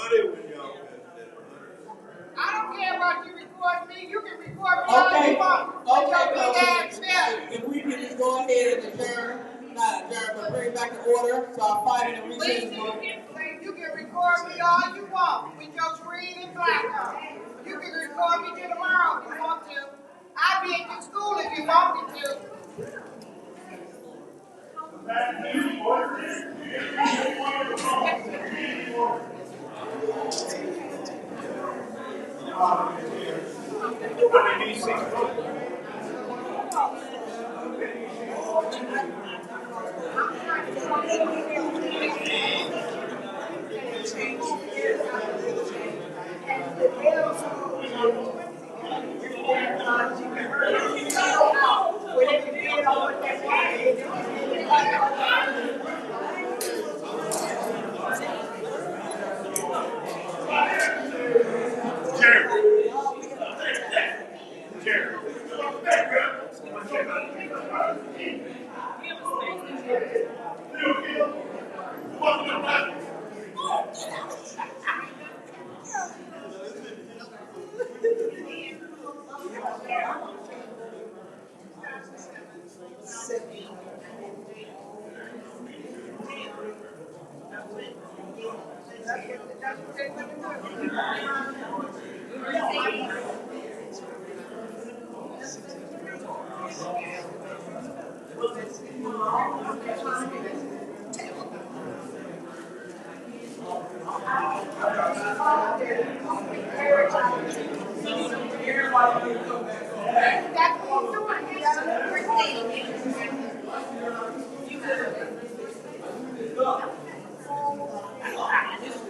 I don't care about you recording me. You can record me all you want. If we can just go ahead and adjourn, not adjourn, but bring back the order, so our 5 minute recess. You can record me all you want with your screen and black on. You can record me till tomorrow if you want to. I'll be at the school if you want me to.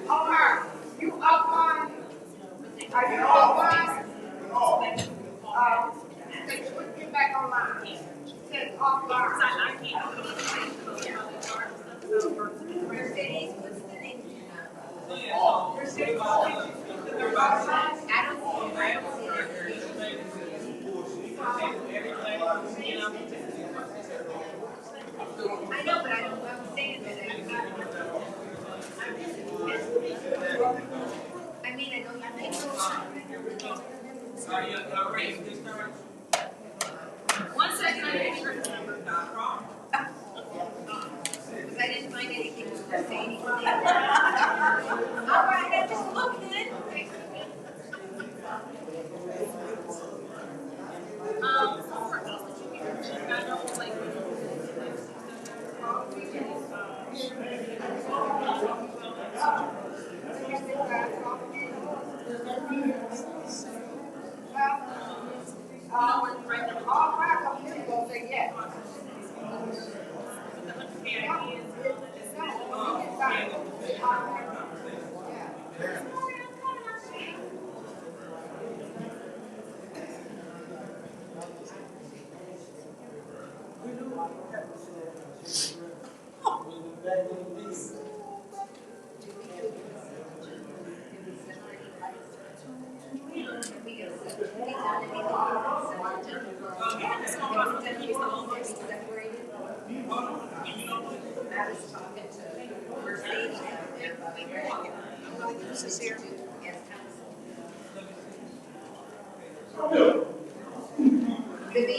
Omar, you offline? Are you offline? Get back online. Get offline. Mercedes, what's the name? Mercedes. I know, but I'm saying that I mean, I know you make Sorry, you're ready to start. 1 second, I didn't hear. Because I didn't find anything to say anything. All right, I just looked at it. All 5 of you gonna say yes.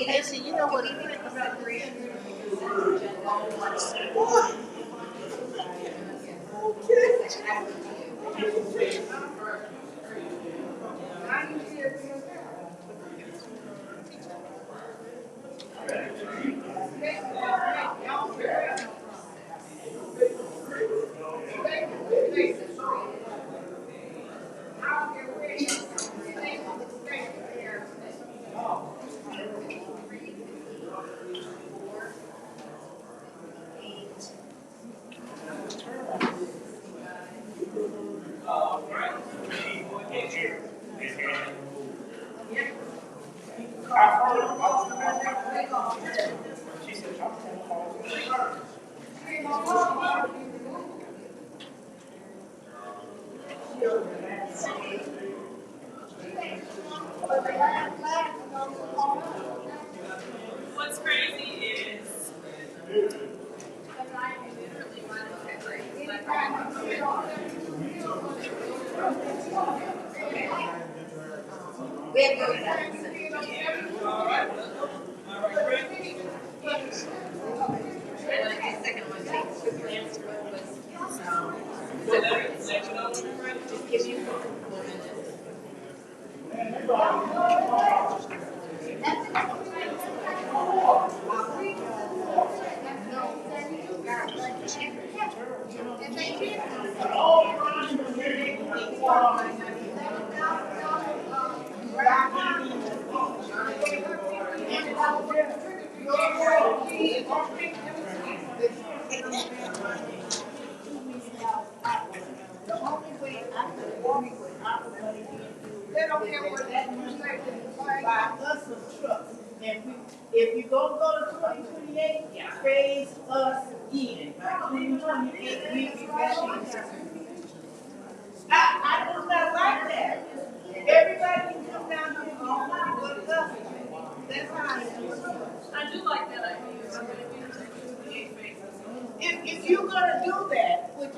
Actually, you know what? What's crazy is Literally, We have no executive session. Second one, take quick glance through what was, just give you a minute. They don't care what that you say, buy us some trucks. And if you gonna go to 2028, phase us in. By 2028, we be back in. I do not like that. Everybody can come down here and get money but us. That's how I am. I do like that idea. If you're gonna do that, which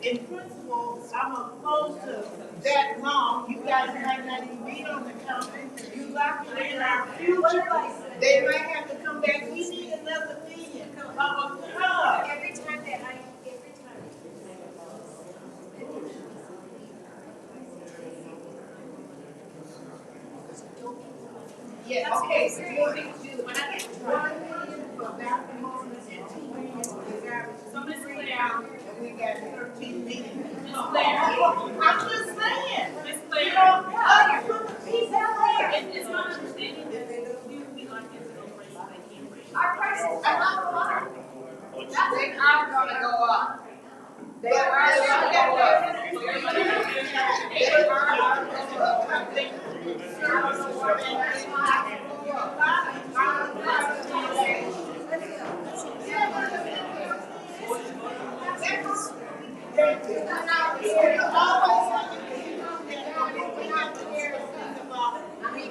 in principle, I'm opposed to that long, you guys might not even be on the council. You lock it in our future, they might have to come back, we need another million of a car. Every time. Yeah, okay, so you'll need to do when I get 1 million for bathroom and 2 million for the garbage. So Ms. Claire, and we got 13 million. Ms. Claire. I'm just saying. Ms. Claire. You know, put the piece out there. It's my understanding that they don't do we like it to go raise, they can't raise. Our prices are not going up. They are gonna go up. They are gonna go up.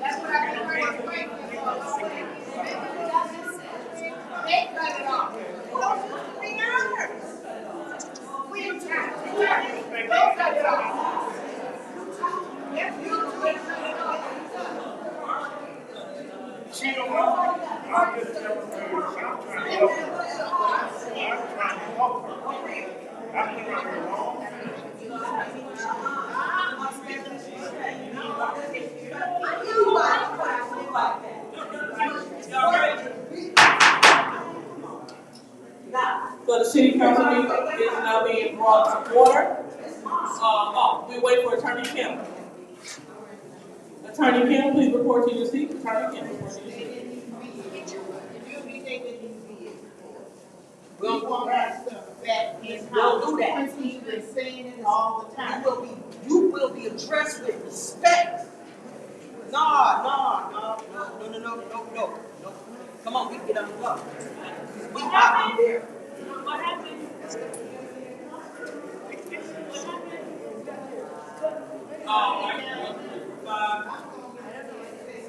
That's what I've been waiting for. They cut it off. Those used to be ours. We cut it off. If you She don't know. I'm just telling her, I'm trying to help her. I'm doing her wrong. So the city council meeting is now being brought to order. We wait for Attorney Kim. Attorney Kim, please report to your seat. Attorney Kim, report to your seat. We want our stuff back in house. We'll do that. He's been saying it all the time. You will be addressed with respect. No. Come on, we can get on the block. We out there. What happened?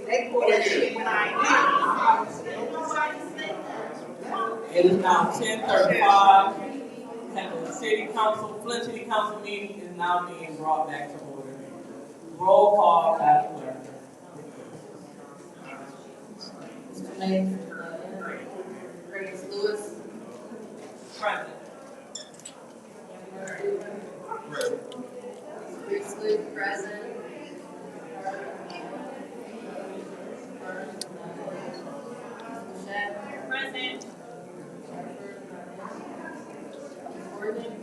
They put that shit when I It is now 10:35, and the city council, Flint City Council meeting is now being brought back to order. Roll call, Madam Clerk. Mr. Mayor. Grace Lewis. Present. Priestley, present. Present.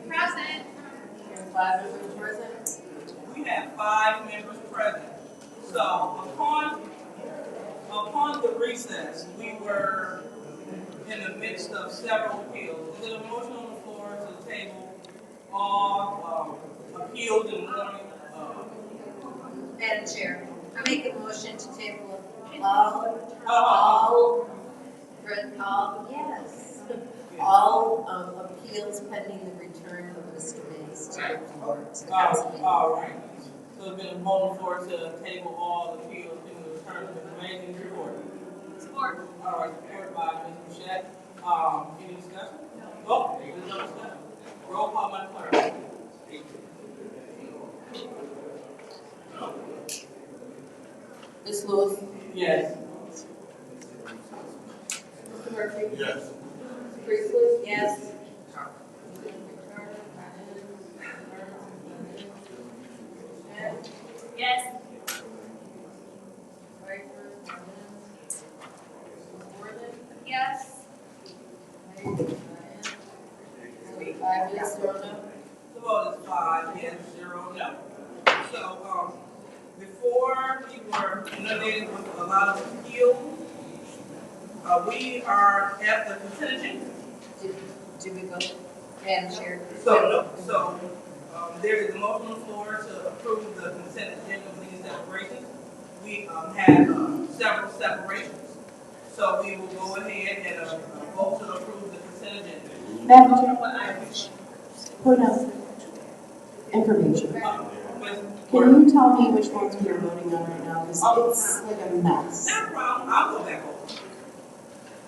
Present. 5 members present. We have 5 members present. So upon the recess, we were in the midst of several appeals. Is it a motion on the floor to table all appeals in warning? Madam Chair, I make a motion to table all appeals pending the return of Mr. Mays to the floor, to the council meeting. All right. So it's been a motion on the floor to table all appeals pending the return of Mr. Mays. Any support? Support. All right, supported by Ms. Bichette. Any discussion? Oh, there's no discussion. Roll call, Madam Clerk. Lewis. Yes. Mr. Murphy. Yes. Priestley. Yes. Yes. Yes. 5 yes, 0 no. The vote is 5 yes, 0 no. So, before we were inundated with a lot of appeals, we are at the consent agenda. Did we vote? Madam Chair. So, there is a motion on the floor to approve the consent agenda with these separations. We have several separations. So we will go ahead and vote to approve the consent agenda. Madam Chair, point of information. Can you tell me which ones we are voting on right now? Because it's like a mess. No problem. I'll go back over.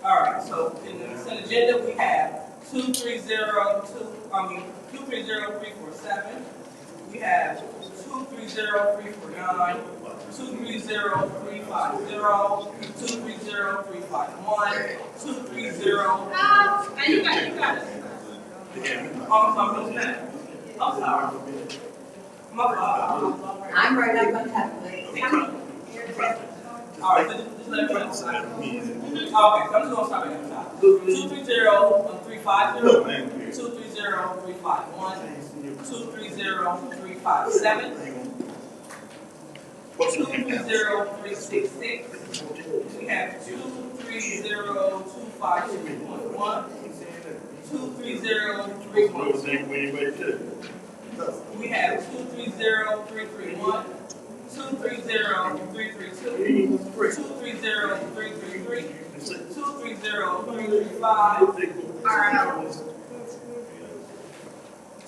All right. So in the consent agenda, we have 230347. We have 230349, 230350, 230351, 230. You got it. I'm sorry. I'm right up on top of it. All right, so just let me know. Okay, so I'm just going to start at the top. 230-350, 230-351, 230-357, 230-366. We have 230-252.1, 230-312. We have 230-331, 230-332, 230-333, 230-335,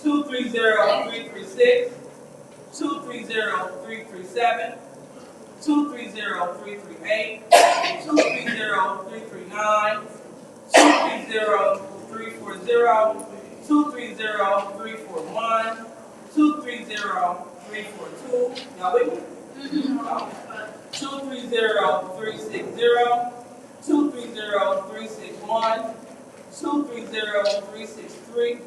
230-336, 230-337, 230-338, 230-339, 230-340, 230-341, 230-342. Y'all with me? 230-360, 230-361, 230-363,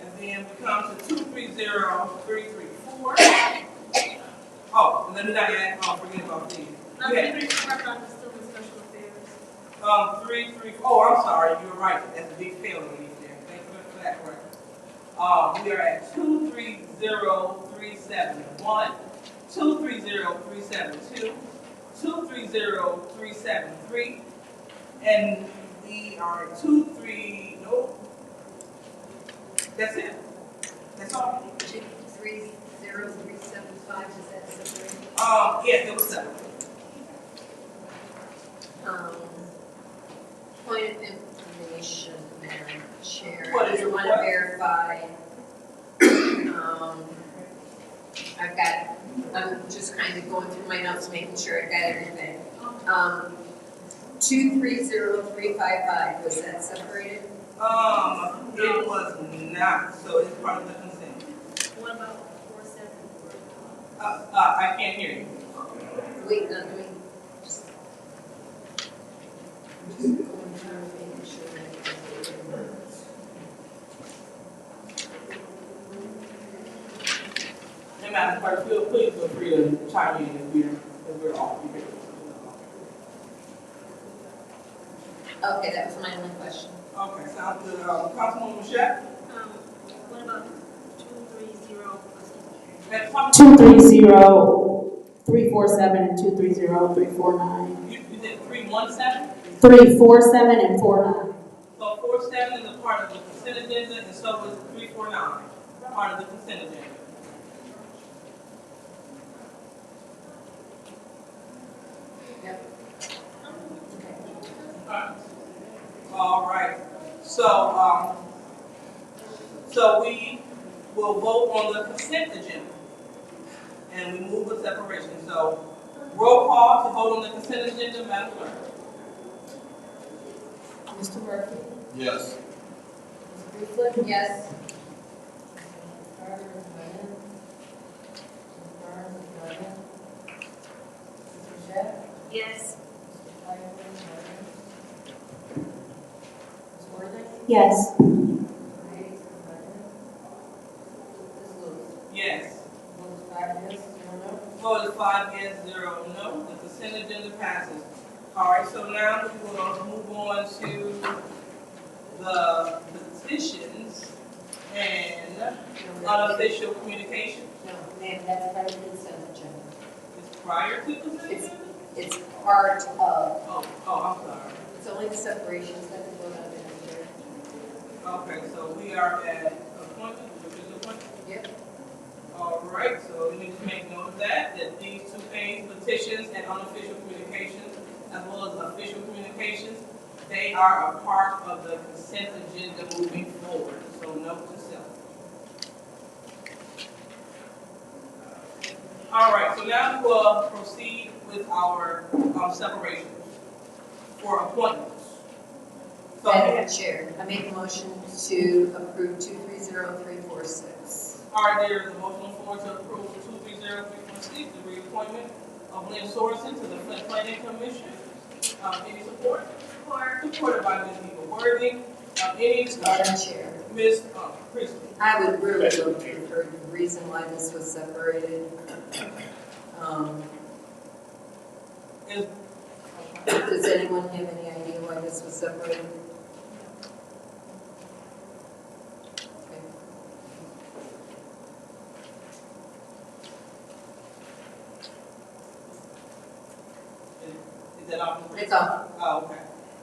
and then we come to 230-334. Oh, and then we got to forget about these. Yeah. 334. I'm sorry, you were right. That's a big failure there. Thank you for that correction. We are at 230-371, 230-372, 230-373, and we are at 23. Nope. That's it. That's all. 30375. Is that separated? Yes, it was separate. Point of information, Madam Chair. What is I your want to what? verify. I'm just kind of going through my notes, making sure I got everything. 230355, was that separated? It was not, so it's part of the consent. What about 474? I can't hear you. Wait, let me just going through making sure that Hey, Madam Clerk, please feel free to chime in if we're off. okay, that was my only question. Okay, sounds good. Councilwoman Michelle? What about 230? 230-347 and 230-349. You did 317? 347 and 49. So 47 is a part of the consent agenda, and so is 349, part of the consent agenda. Yep. All right. So we will vote on the consent agenda, and we move with separation. So roll call to vote on the consent agenda, Madam Clerk. Mr. Murphy? Yes. Ms. Priestley? Yes. Ms. Yes. Yes. Vote is 5 yes, 0 no. The consent agenda passes. All right, so now we will move on to the petitions and unofficial communication. No, ma'am, that's part of the consent agenda. It's prior to consent agenda? It's part of. Oh, I'm sorry. It's only the separations that we vote on in here. Okay, so we are at appointment, official appointment? Yep. All right, so we need to make note of that these two things, petitions and unofficial communications, as well as official communications, they are a part of the consent agenda moving forward. So note to self. All right, so now we will proceed with our separation for appointments. So, Madam Chair, I make a motion to approve 230346. all right, there is a motion on the floor to approve 230346, the reappointment of Lynn Sorensen to the Flint Planning Commission. Any support? Supported by Ms. Eva Worthing. Any discussion? Madam Chair, Ms. Priestley. I would really love to have heard the reason why this was separated. Does anyone have any idea why this was separated? Is that all? It's all. Oh, okay.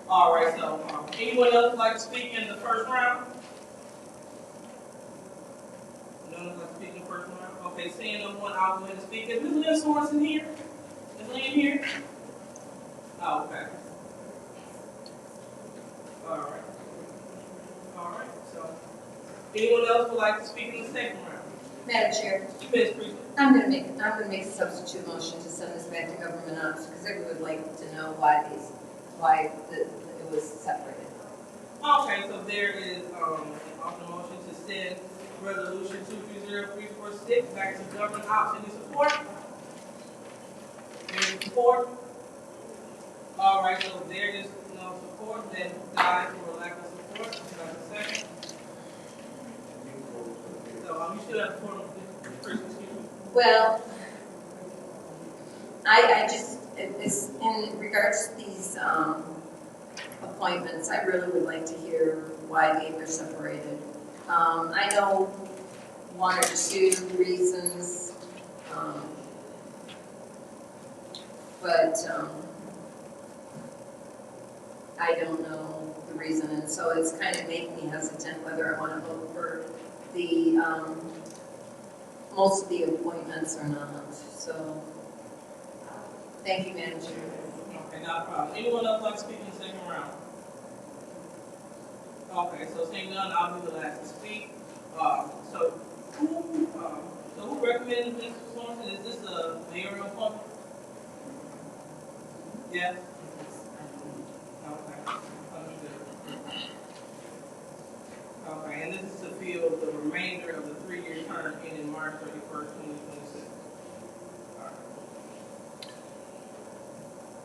All right, so anyone else like to speak in the first round? No one like to speak in the first round? Okay, seeing no one, I'll go ahead and speak. Is Ms. Lynn Sorensen here? Is Lynn here? Oh, okay. All right. All right, so anyone else would like to speak in the second round? Madam Chair, Ms. Priestley. I'm gonna make a substitute motion to send this back to government ops because I would like to know why it was separated. Okay, so there is on the motion to send resolution 230346 back to government ops. Any support? Any support? All right, so there is no support, then dies for lack of support. Like a second. So you still have support on this. Well, I just, it's in regards to these appointments, I really would like to hear why they were separated. I know one or two reasons, but I don't know the reason, and so it's kind of making me hesitant whether I want to vote for the most of the appointments or not. So, thank you, Madam Chair. Okay, not a problem. Anyone else like to speak in the second round? Okay, so seeing none, I'll be the last to speak. So who recommends Mr. Sorensen? Is this a mayoral appointment? Yes? Okay, understood. Okay, and this is to fill the remainder of the 3-year term ending March 31st, 2026.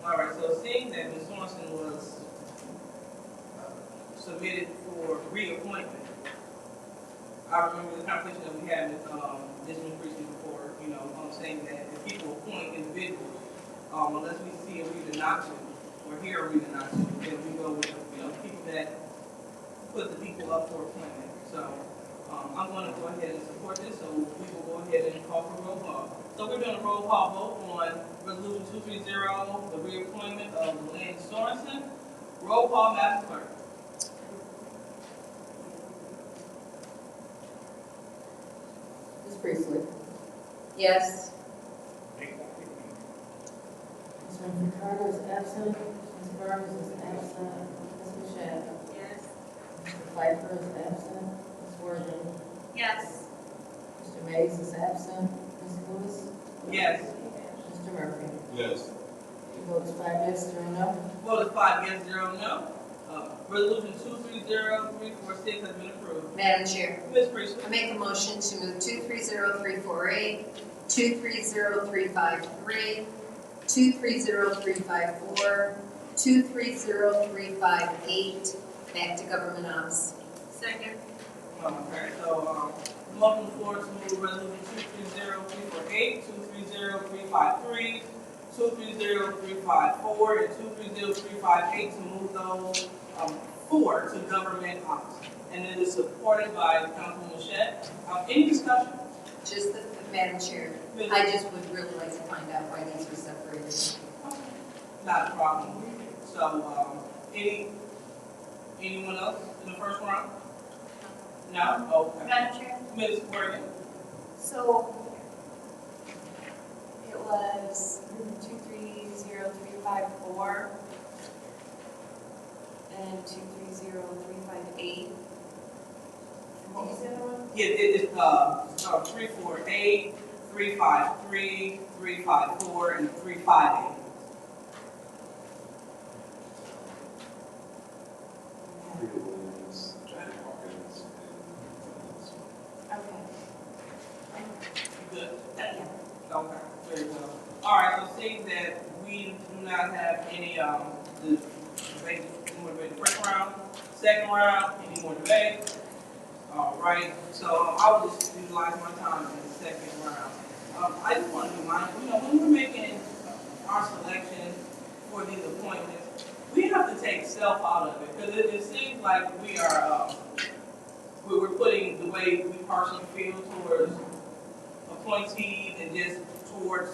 All right, so seeing that Ms. Sorensen was submitted for reappointment, I remember the conversation that we had with Ms. Priestley before, saying that if people appoint individuals, unless we see a reason not to, or hear a reason not to, then we go with people that put the people up for appointment. So I'm going to go ahead and support this, so we will go ahead and call for roll call. So we're doing a roll call vote on Resolution 230, the reappointment of Lynn Sorensen. Roll call, Madam Clerk. Ms. Priestley? Yes. Ms. Ricardo is absent. Ms. Burns is absent. Ms. Michelle? Yes. Mr. Pfeiffer is absent. Ms. Worthing? Yes. Mr. Mays is absent. Ms. Lewis? Yes. Mr. Murphy? Yes. Your vote is 5 yes, 0 no. Vote is 5 yes, 0 no. Resolution 230346 has been approved. Madam Chair, Ms. Priestley. I make a motion to move 230348, 230353, 230354, 230358, back to government ops. Second. Okay, so, I'm on the floor to move resolution 230-348, 230-353, 230-354, and 230-358 to move those, 4 to government ops. And it is supported by Councilwoman Shedd. Any discussion? Just the, Madam Chair, I just would really like to find out why these were separated. Not a problem. So, anyone else in the first round? No? Okay. Madam Chair? Ms. Morgan? So it was 230354 and 230358. What was the other one? Yeah, it's 348, 353, 354, and 358. Good. Okay, very well. All right, so seeing that we do not have any, the debate, more debate the first round, second round, any more debate? All right, so I will just utilize my time in the second round. I just want to remind, when we're making our selection for these appointments, we have to take self out of it, because it seems like we are, we're putting the way we personally feel towards appointees and just towards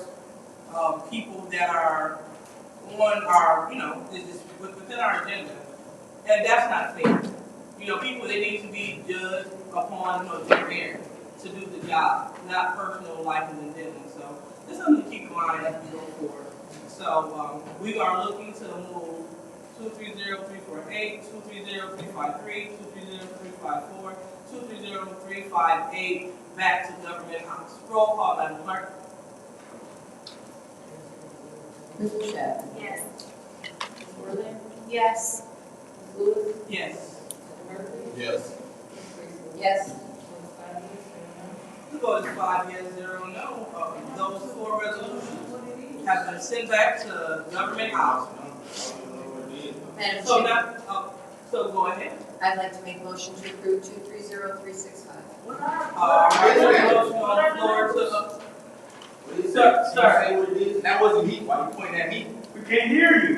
people that are on our, is within our agenda. And that's not fair. People, they need to be judged upon, their merit to do the job, not personal liking and feelings. So this is something to keep in mind as we go forward. So we are looking to move 230-348, 230-353, 230-354, 230-358 back to government ops. Roll call, Madam Clerk. Mr. Shedd? Yes. Ms. Worthing? Yes. Ms. Lewis? Yes. Mr. Murphy? Yes. Yes. The vote is 5 yes, 0 no. Those 4 resolutions have been sent back to government ops. Madam So Chair, now, so go ahead. I'd like to make a motion to approve 230365. Motion on the floor to, sir. That wasn't me. Why you pointing at me? We can't hear you.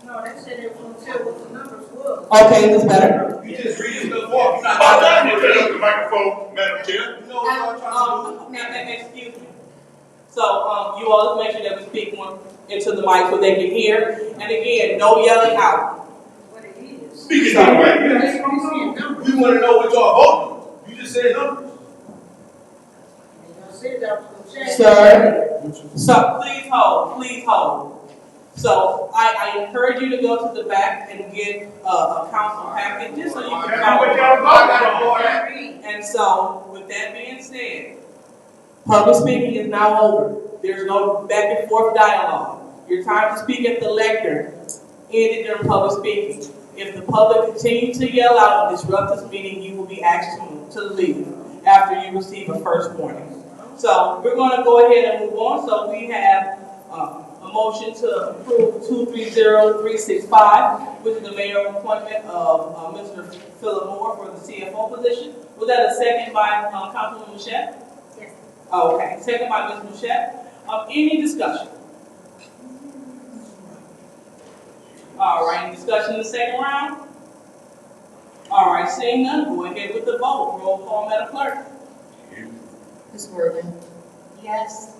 No, they said they were gonna tell what the numbers was. Okay, this better? You just read it before. You're not. Oh, let me turn up the microphone, Madam Chair. You know what I'm trying to do? Excuse me. So, you all, let's make sure that we speak more into the mic so they can hear. And again, no yelling out. What it is. Speak it out, right? We want to know what y'all voting. You just said numbers. I said that was gonna change. Sir? So, please hold. So, I encourage you to go to the back and get a council packet, just so you can follow. And so, with that being said, public speaking is now over. There's no back and forth dialogue. Your time to speak at the lectern ended during public speaking. If the public continues to yell out and disrupt this meeting, you will be asked to leave after you receive a first warning. So we're going to go ahead and move on. So we have a motion to approve 230365, which is the mayoral appointment of Mr. Philip Moore for the CFO position. Was that a second by Councilwoman Shedd? Yes. Okay, second by Ms. Shedd. Any discussion? All right, any discussion in the second round? All right, seeing none, go ahead with the vote. Roll call, Madam Clerk. Ms. Worthing? Yes.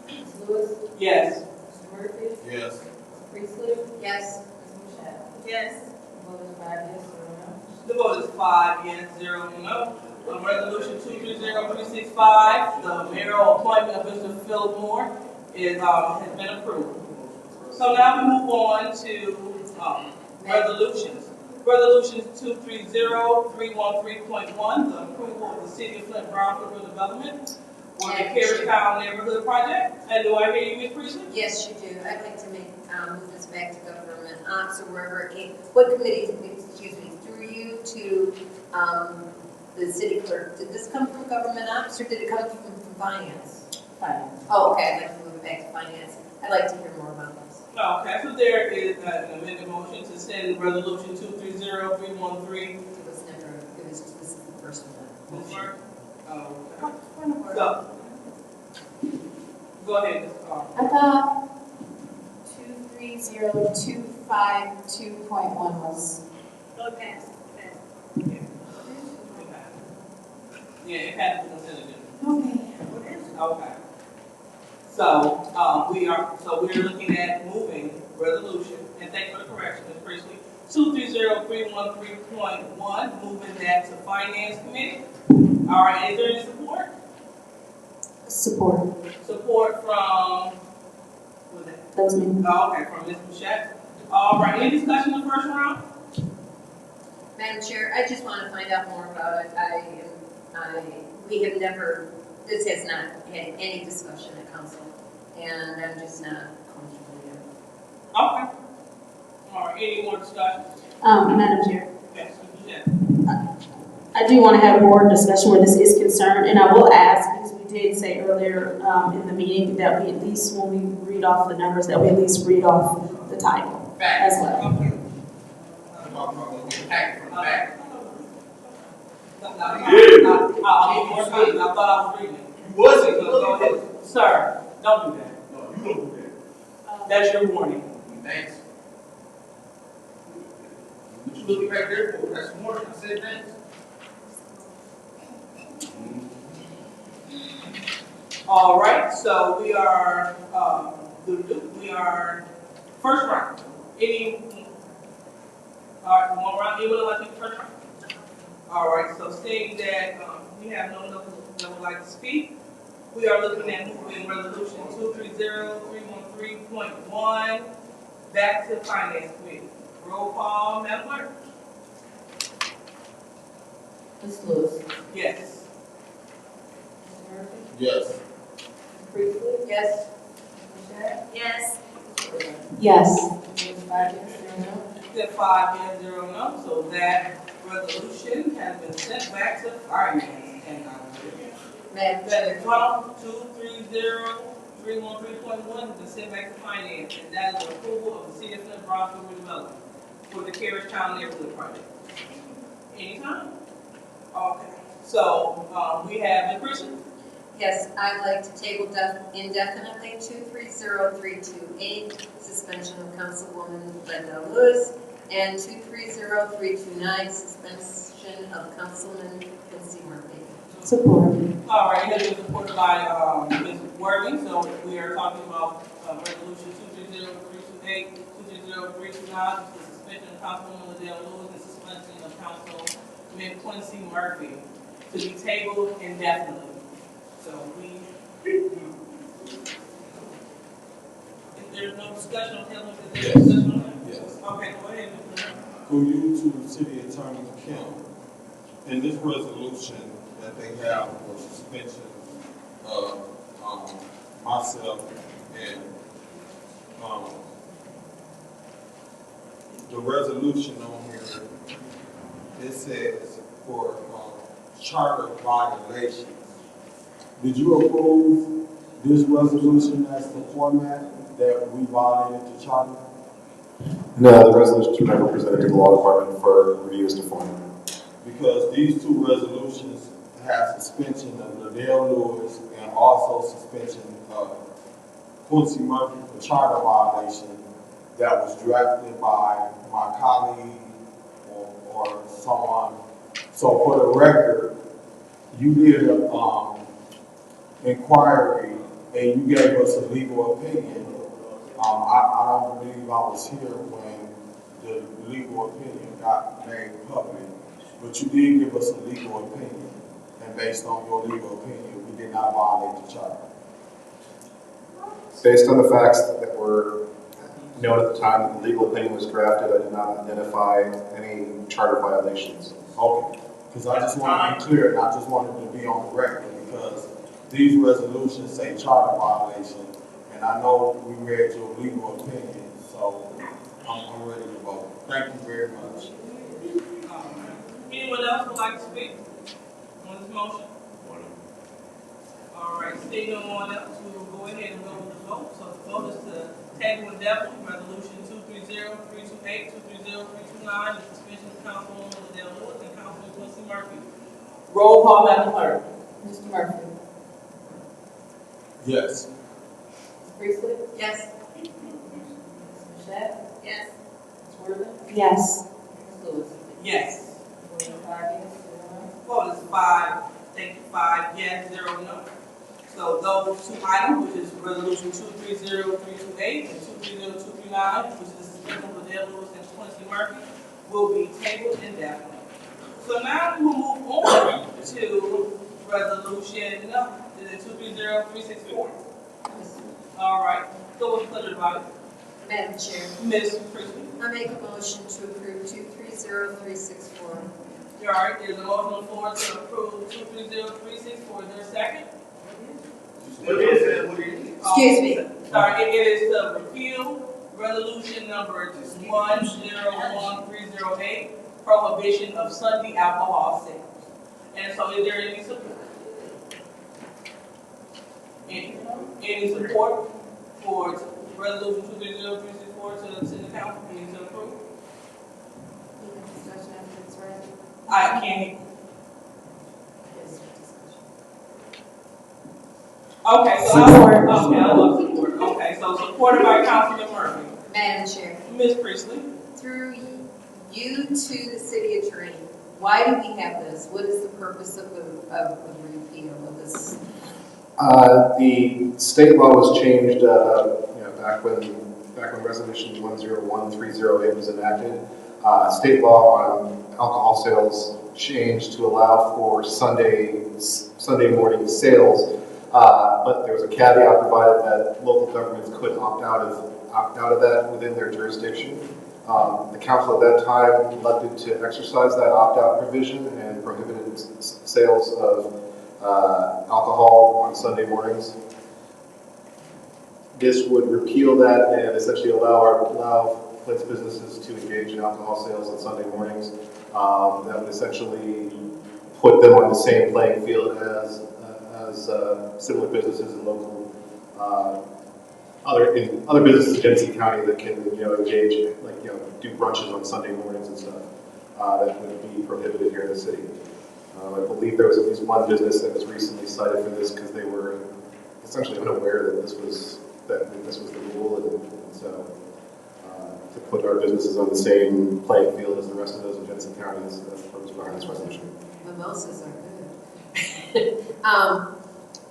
Ms. Lewis? Yes. Mr. Murphy? Yes. Ms. Priestley? Yes. Ms. Shedd? Yes. The vote is 5 yes, 0 no. The vote is 5 yes, 0 no. On resolution 230365, the mayoral appointment of Mr. Philip Moore has been approved. So now we move on to resolutions. Resolutions 230313.1, the approval of the City of Flint Brownfield Development for the Carristown Neighborhood Project. And do I hear you, Ms. Priestley? Yes, you do. I'd like to move this back to government ops or wherever, what committee, excuse me, through you to the city clerk. Did this come from government ops or did it come from finance? Finance. Oh, okay, I'd like to move it back to finance. I'd like to hear more about this. Okay, so there is an amended motion to send resolution 230313. It was never, this is the first one. Ms. Mark? Okay. So, go ahead, Ms. Carter. I thought 230252.1 was. Go past. Yeah, it had to be considered. Okay. Okay. So, we're looking at moving resolution, and thank you for the correction, Ms. Priestley. 230313.1, moving that to Finance Committee. All right, is there any support? Support. Support from, who was that? That was me. Oh, okay, from Ms. Bouchette. All right, any discussion in the first round? Madam Chair, I just want to find out more about it. We have never, this has not had any discussion at council, and I'm just not comfortable here. Okay. All right, any more discussion? Madam Chair, Yes, Ms. Bouchette. I do want to have more discussion where this is concerned, and I will ask, because we did say earlier in the meeting that we at least, when we read off the numbers, that we at least read off the title as well. Okay. I thought I was reading it. You wasn't. Go ahead. Sir, don't do that. No, you don't do that. That's your warning. Thanks. What you looking right there for? That's more than I said thanks. All right, so we are first round. All right, one round. Anyone like to take the first round? All right, so seeing that we have no one else that would like to speak, we are looking at moving resolution 230313.1 back to Finance Committee. Roll call, Madam Clerk. Ms. Lewis. Yes. Mr. Murphy. Yes. Ms. Priestley. Yes? Yes. Yes. 5 yes, 0 no. Said 5 yes, 0 no, so that resolution has been sent back to Finance. And Madam that Chair. is 230313.1 has been sent back to Finance, and that is approval of the City of Flint Brownfield redevelopment for the Carriage Town Neighborhood Project. Anytime? Okay. So, we have Ms. Priestley. Yes, I'd like to table indefinitely 230328, suspension of Councilwoman Brenda Lewis, and 230329, suspension of Councilman Quincy Murphy. Support. All right, it has been supported by Ms. Worthing, so we are talking about resolution 230328, 230329, the suspension of Councilwoman Liddell Lewis, and suspension of Councilman Quincy Murphy to be tabled indefinitely. So if there's no discussion on tabling, is there discussion on that? Yes. Okay, go ahead, Mr. Murphy. For you to the city attorney Kim, in this resolution that they have for suspension of myself and the resolution on here, it says for charter violations. Did you approve this resolution as the format that we violated the charter? No, the resolutions were never presented to the law department for review as to form. Because these two resolutions have suspension of Liddell Lewis and also suspension of Quincy Murphy for charter violation that was drafted by my colleague or someone. So for the record, you did an inquiry and you gave us a legal opinion. I don't believe I was here when the legal opinion got made public, but you did give us a legal opinion, and based on your legal opinion, we did not violate the charter. Based on the facts that were known at the time that the legal opinion was drafted, I did not identify any charter violations. Okay, because I just wanted to be clear, and I just wanted to be on the record, because these resolutions say charter violation, and I know we read your legal opinion, so I'm ready to vote. Thank you very much. Anyone else would like to speak on this motion? All right, seeing no one else, we will go ahead and go with the vote. So the vote is to table indefinitely resolution 230-328, 230-329, the suspension of Councilwoman Liddell Lewis and Councilman Quincy Murphy. Roll call, Madam Clerk. Mr. Murphy. Yes. Ms. Priestley. Yes. Ms. Mashat. Yes. Ms. Worthing. Yes. Ms. Lewis. Yes. Voting 5 yes, 0 no. Vote is 5, thank you, 5 yes, 0 no. So those two items, which is resolution 230-328 and 230-239, which is the suspension of Liddell Lewis and Quincy Murphy, will be tabled indefinitely. So now we will move on to resolution, is it 230-364? All right, so what's the pleasure of the body? Madam Chair, Ms. Priestley. I make a motion to approve 230-364. All right, there's a motion on the floor to approve 230-364. Is there a second? What is it? What is it? Excuse me. Sorry, it is to repeal resolution number 101308, prohibition of Sunday alcohol sales. And so is there any support? Any support for resolution 230-364 to the city council? Any to approve? I can't. Okay, so I love support. Okay, so supported by Councilman Murphy. Madam Chair, Ms. Priestley. through you to the city attorney, why do we have this? What is the purpose of the repeal of this? The state law was changed, back when Resolution 101308 was enacted. State law on alcohol sales changed to allow for Sunday morning sales, but there was a caveat provided that local governments could opt out of that within their jurisdiction. The council at that time elected to exercise that opt-out provision and prohibited sales of alcohol on Sunday mornings. This would repeal that and essentially allow Flint's businesses to engage in alcohol sales on Sunday mornings. That would essentially put them on the same playing field as similar businesses in local other businesses in Genesee County that can engage, do brunches on Sunday mornings and stuff. That would be prohibited here in the city. I believe there was at least one business that was recently cited for this because they were essentially unaware that this was the rule, and so to put our businesses on the same playing field as the rest of those in Genesee County is the purpose behind this resolution. Mimosas are good.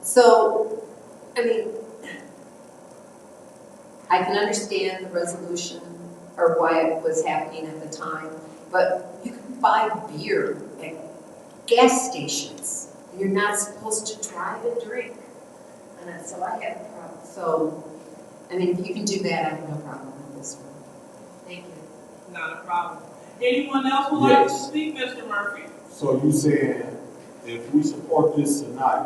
So, I mean, I can understand the resolution or why it was happening at the time, but you can buy beer at gas stations. You're not supposed to drive and drink. And so I have a problem. So, I mean, if you can do that, I have no problem with this one. Thank you. Not a problem. Anyone else would like to speak, Mr. Murphy? So you saying if we support this tonight,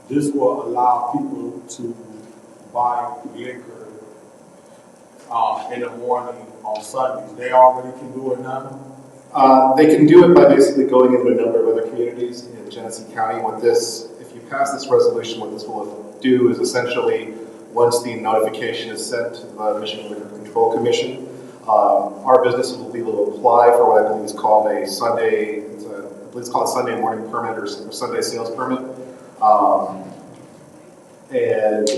this will allow people to buy liquor in the morning on Sundays? They already can do it now? They can do it by basically going into a number of other communities in Genesee County. If you pass this resolution, what this will do is essentially, once the notification is sent to the Michigan Liquor Control Commission, our businesses will be able to apply for what I believe is called a Sunday, it's called a Sunday morning permit or Sunday sales permit. And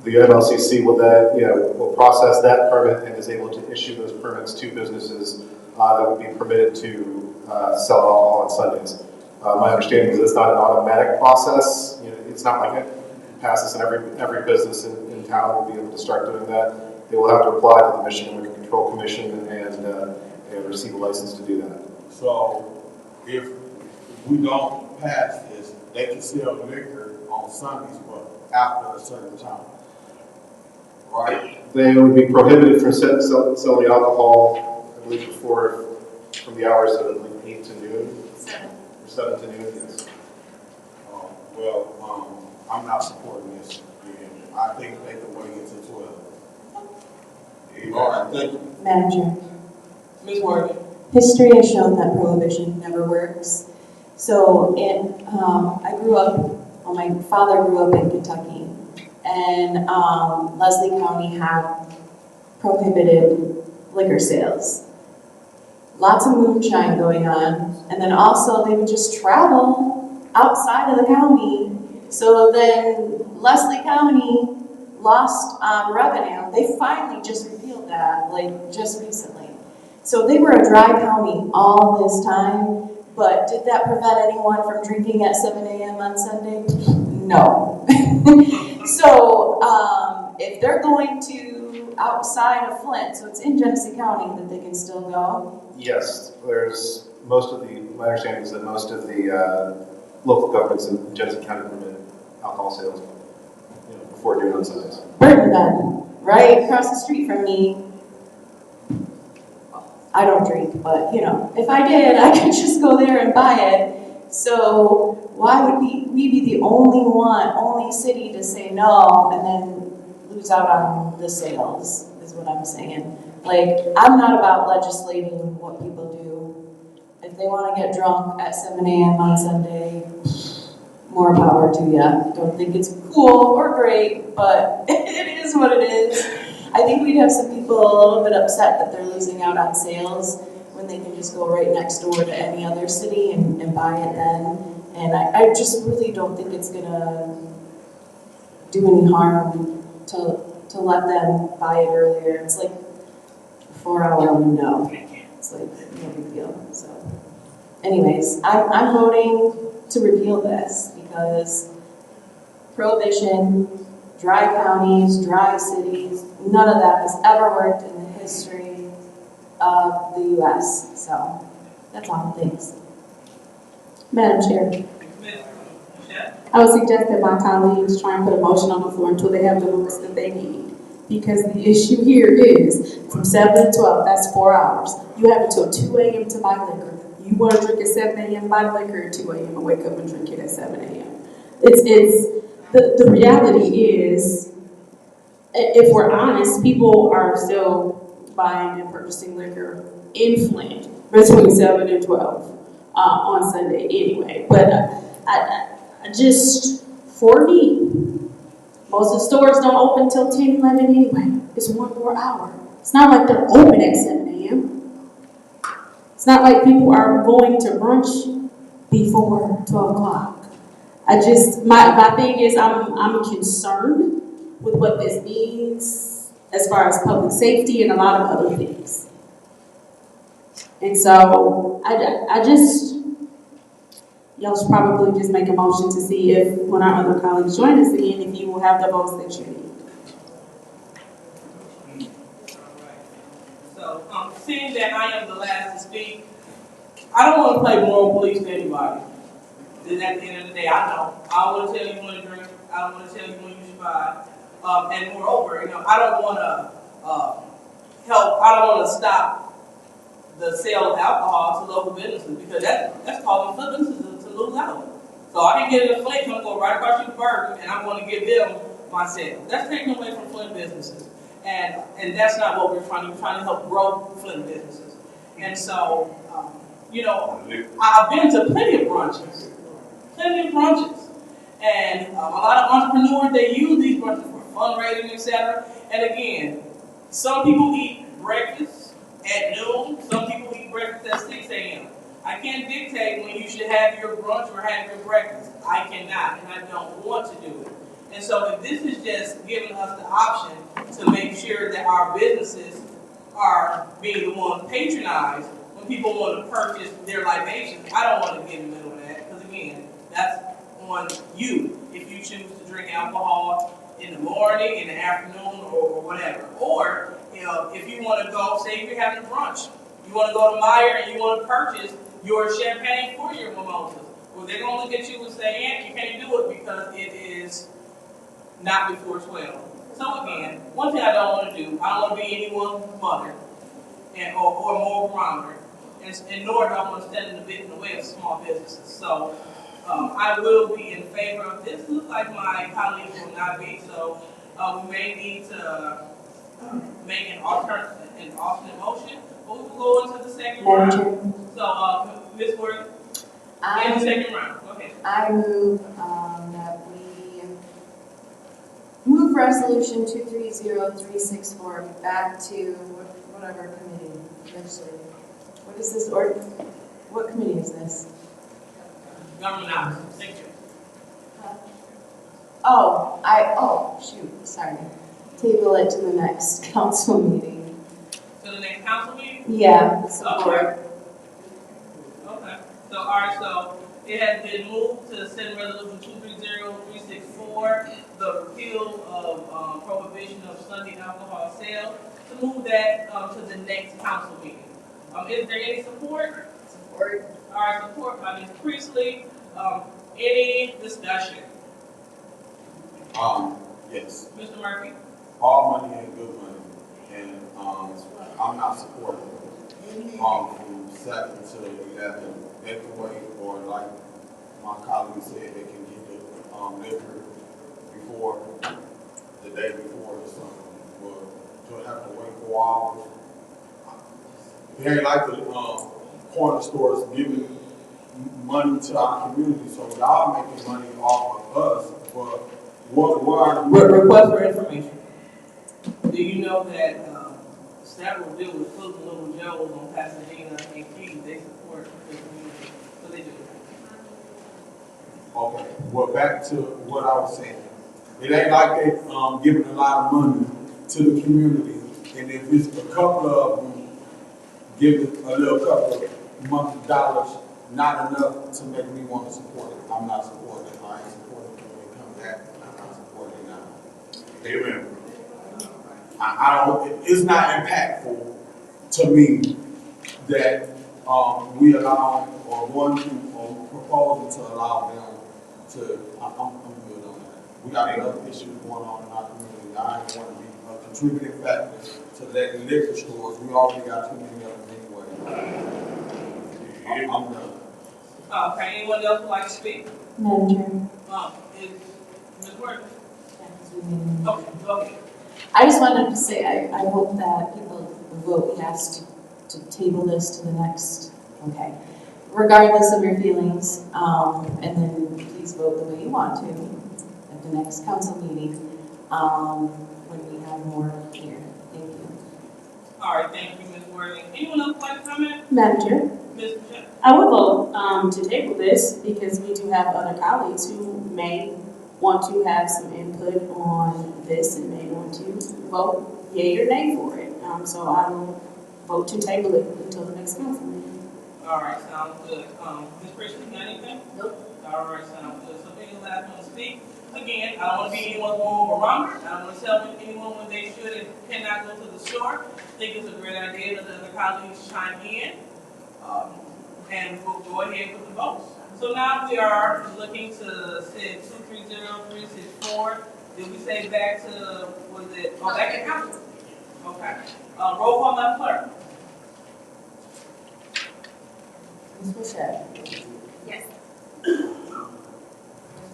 the MLCC will then, will process that permit and is able to issue those permits to businesses that would be permitted to sell alcohol on Sundays. My understanding is it's not an automatic process. It's not like it passes and every business in town will be able to start doing that. They will have to apply to the Michigan Liquor Control Commission and receive a license to do that. So if we don't pass this, they can sell liquor on Sundays, but after a certain time, right? They would be prohibited from selling alcohol, I believe, from the hours of 8 to noon. 7 to noon, yes. I'm not supporting this, and I think they can wait until 12. All right, thank you. Madam Chair. Ms. Worthing. History has shown that prohibition never works. So I grew up my father grew up in Kentucky, and Leslie County had prohibited liquor sales. Lots of moonshine going on, and then also they would just travel outside of the county. So then Leslie County lost revenue. They finally just repealed that, like just recently. So they were a dry county all this time, but did that prevent anyone from drinking at 7 a.m. on Sunday? No. So if they're going to outside of Flint, so it's in Genesee County that they can still go? Yes, there's my understanding is that most of the local governments in Genesee County permit alcohol sales, before noon on Sundays. Burton, right across the street from me. I don't drink, but if I did, I could just go there and buy it. So why would we be the only city to say no and then lose out on the sales, is what I'm saying. Like, I'm not about legislating what people do. If they want to get drunk at 7 a.m. on Sunday, more power to you. Don't think it's cool or great, but it is what it is. I think we'd have some people a little bit upset that they're losing out on sales when they can just go right next door to any other city and buy it then. And I just really don't think it's gonna do any harm to let them buy it earlier. It's like a 4-hour window. It's like no big deal. So anyways, I'm voting to repeal this because prohibition, dry counties, dry cities, none of that has ever worked in the history of the U.S. So that's all. Thanks. Madam Chair, I would suggest that my colleagues try and put a motion on the floor until they have the votes that they need. Because the issue here is from 7 to 12, that's 4 hours. You have until 2 a.m. to buy liquor. You want to drink at 7 a.m., buy liquor at 2 a.m. and wake up and drink it at 7 a.m. The reality is, if we're honest, people are still buying and purchasing liquor in Flint between 7 and 12 on Sunday anyway. But I just, for me, most of the stores don't open till 10, 11 anyway. It's 1 more hour. It's not like they're open at 7 a.m. It's not like people are going to brunch before 12 o'clock. My thing is I'm concerned with what this means as far as public safety and a lot of other things. And so y'all should probably just make a motion to see if, when our other colleagues join us again, if you will have the votes that you need. So, seeing that I am the last to speak, I don't want to play moral police to anybody. Then at the end of the day, I know. I don't want to tell you when to drink. I don't want to tell you when you should buy. And moreover, I don't want to I don't want to stop the sale of alcohol to local businesses because that's causing Flint businesses to lose out. So I can get in a Flint, I'm going to go right across the Bergen, and I'm going to give them my sale. That's taking away from Flint businesses. And that's not what we're trying to do. We're trying to help grow Flint businesses. And so, I've been to plenty of brunches. And a lot of entrepreneurs, they use these brunches for fundraising, etc. And again, some people eat breakfast at noon, some people eat breakfast at 6 a.m. I can't dictate when you should have your brunch or have your breakfast. I cannot, and I don't want to do it. And so if this is just giving us the option to make sure that our businesses are being the ones patronized when people want to purchase their libations, I don't want to get in the middle of that, because again, that's on you if you choose to drink alcohol in the morning, in the afternoon, or whatever. Or, if you want to go, say if you're having a brunch, you want to go to Meyer and you want to purchase your champagne for your mimosas. Well, they're going to look at you and say, "Aunt, you can't do it because it is not before 12. So again, one thing I don't want to do, I don't want to be anyone's mother or moral barometer, and nor do I want to stand in the way of small businesses. So I will be in favor of this. Looks like my colleagues will not be, so we may need to make an alternate motion, but we will go into the second round. So, Ms. Worthy, in the second round, go ahead. I move that resolution 230364 back to whatever committee eventually. What is this, or what committee is this? Government hours, thank you. Oh, shoot, sorry. Table it to the next council meeting. To the next council meeting? Yeah, support. Okay, so, all right, so it has been moved to send resolution 230364, the repeal of prohibition of Sunday alcohol sales, to move that to the next council meeting. Is there any support? Support. All right, support by Ms. Priestley. Any discussion? Yes. Mr. Murphy? All money ain't good money, and I'm not supporting from 7 to 11. They can wait, or like my colleague said, they can get the liquor before the day before or something. But to have to wait 4 hours, it ain't like the corner stores giving money to our community, so y'all making money off of us. But Request for information. Do you know that several deal with Flint and Little Joe's on Pasadena and Keys, they support the community, so they do. Okay, well, back to what I was saying. It ain't like they giving a lot of money to the community, and if it's a couple of them giving a little couple of monthly dollars, not enough to make me want to support it. I'm not supporting it. I ain't supporting it when it comes back. I'm not supporting it now. Amen. I don't. It's not impactful to me that we allow or going to or proposing to allow them to. I'm good on that. We got other issues going on in our community. I ain't want to be a contributing factor to letting liquor stores. We already got too many of them anyway. I'm done. Okay, anyone else would like to speak? Madam Chair. Is Ms. Worthing? Okay, go ahead. I just wanted to say, I hope that people vote yes to table this to the next, okay, regardless of your feelings, and then please vote the way you want to at the next council meeting, when we have more here. Thank you. All right, thank you, Ms. Worthing. Anyone else would like to comment? Madam Chair, Ms. Michelle? I would vote to table this because we do have other colleagues who may want to have some input on this and may want to vote yea or nay for it. So I will vote to table it until the next council meeting. All right, sounds good. Ms. Priestley, you got anything? Nope. All right, sounds good. So any last one to speak? Again, I don't want to be anyone's barometer. I don't want to tell anyone when they should and cannot go to the store. I think it's a great idea that the other colleagues chime in. And we'll go ahead with the votes. So now we are looking to send 230364. Did we say back to, was it, back to council? Okay. Roll call, Madam Clerk. Ms. Boucher? Yes. Ms.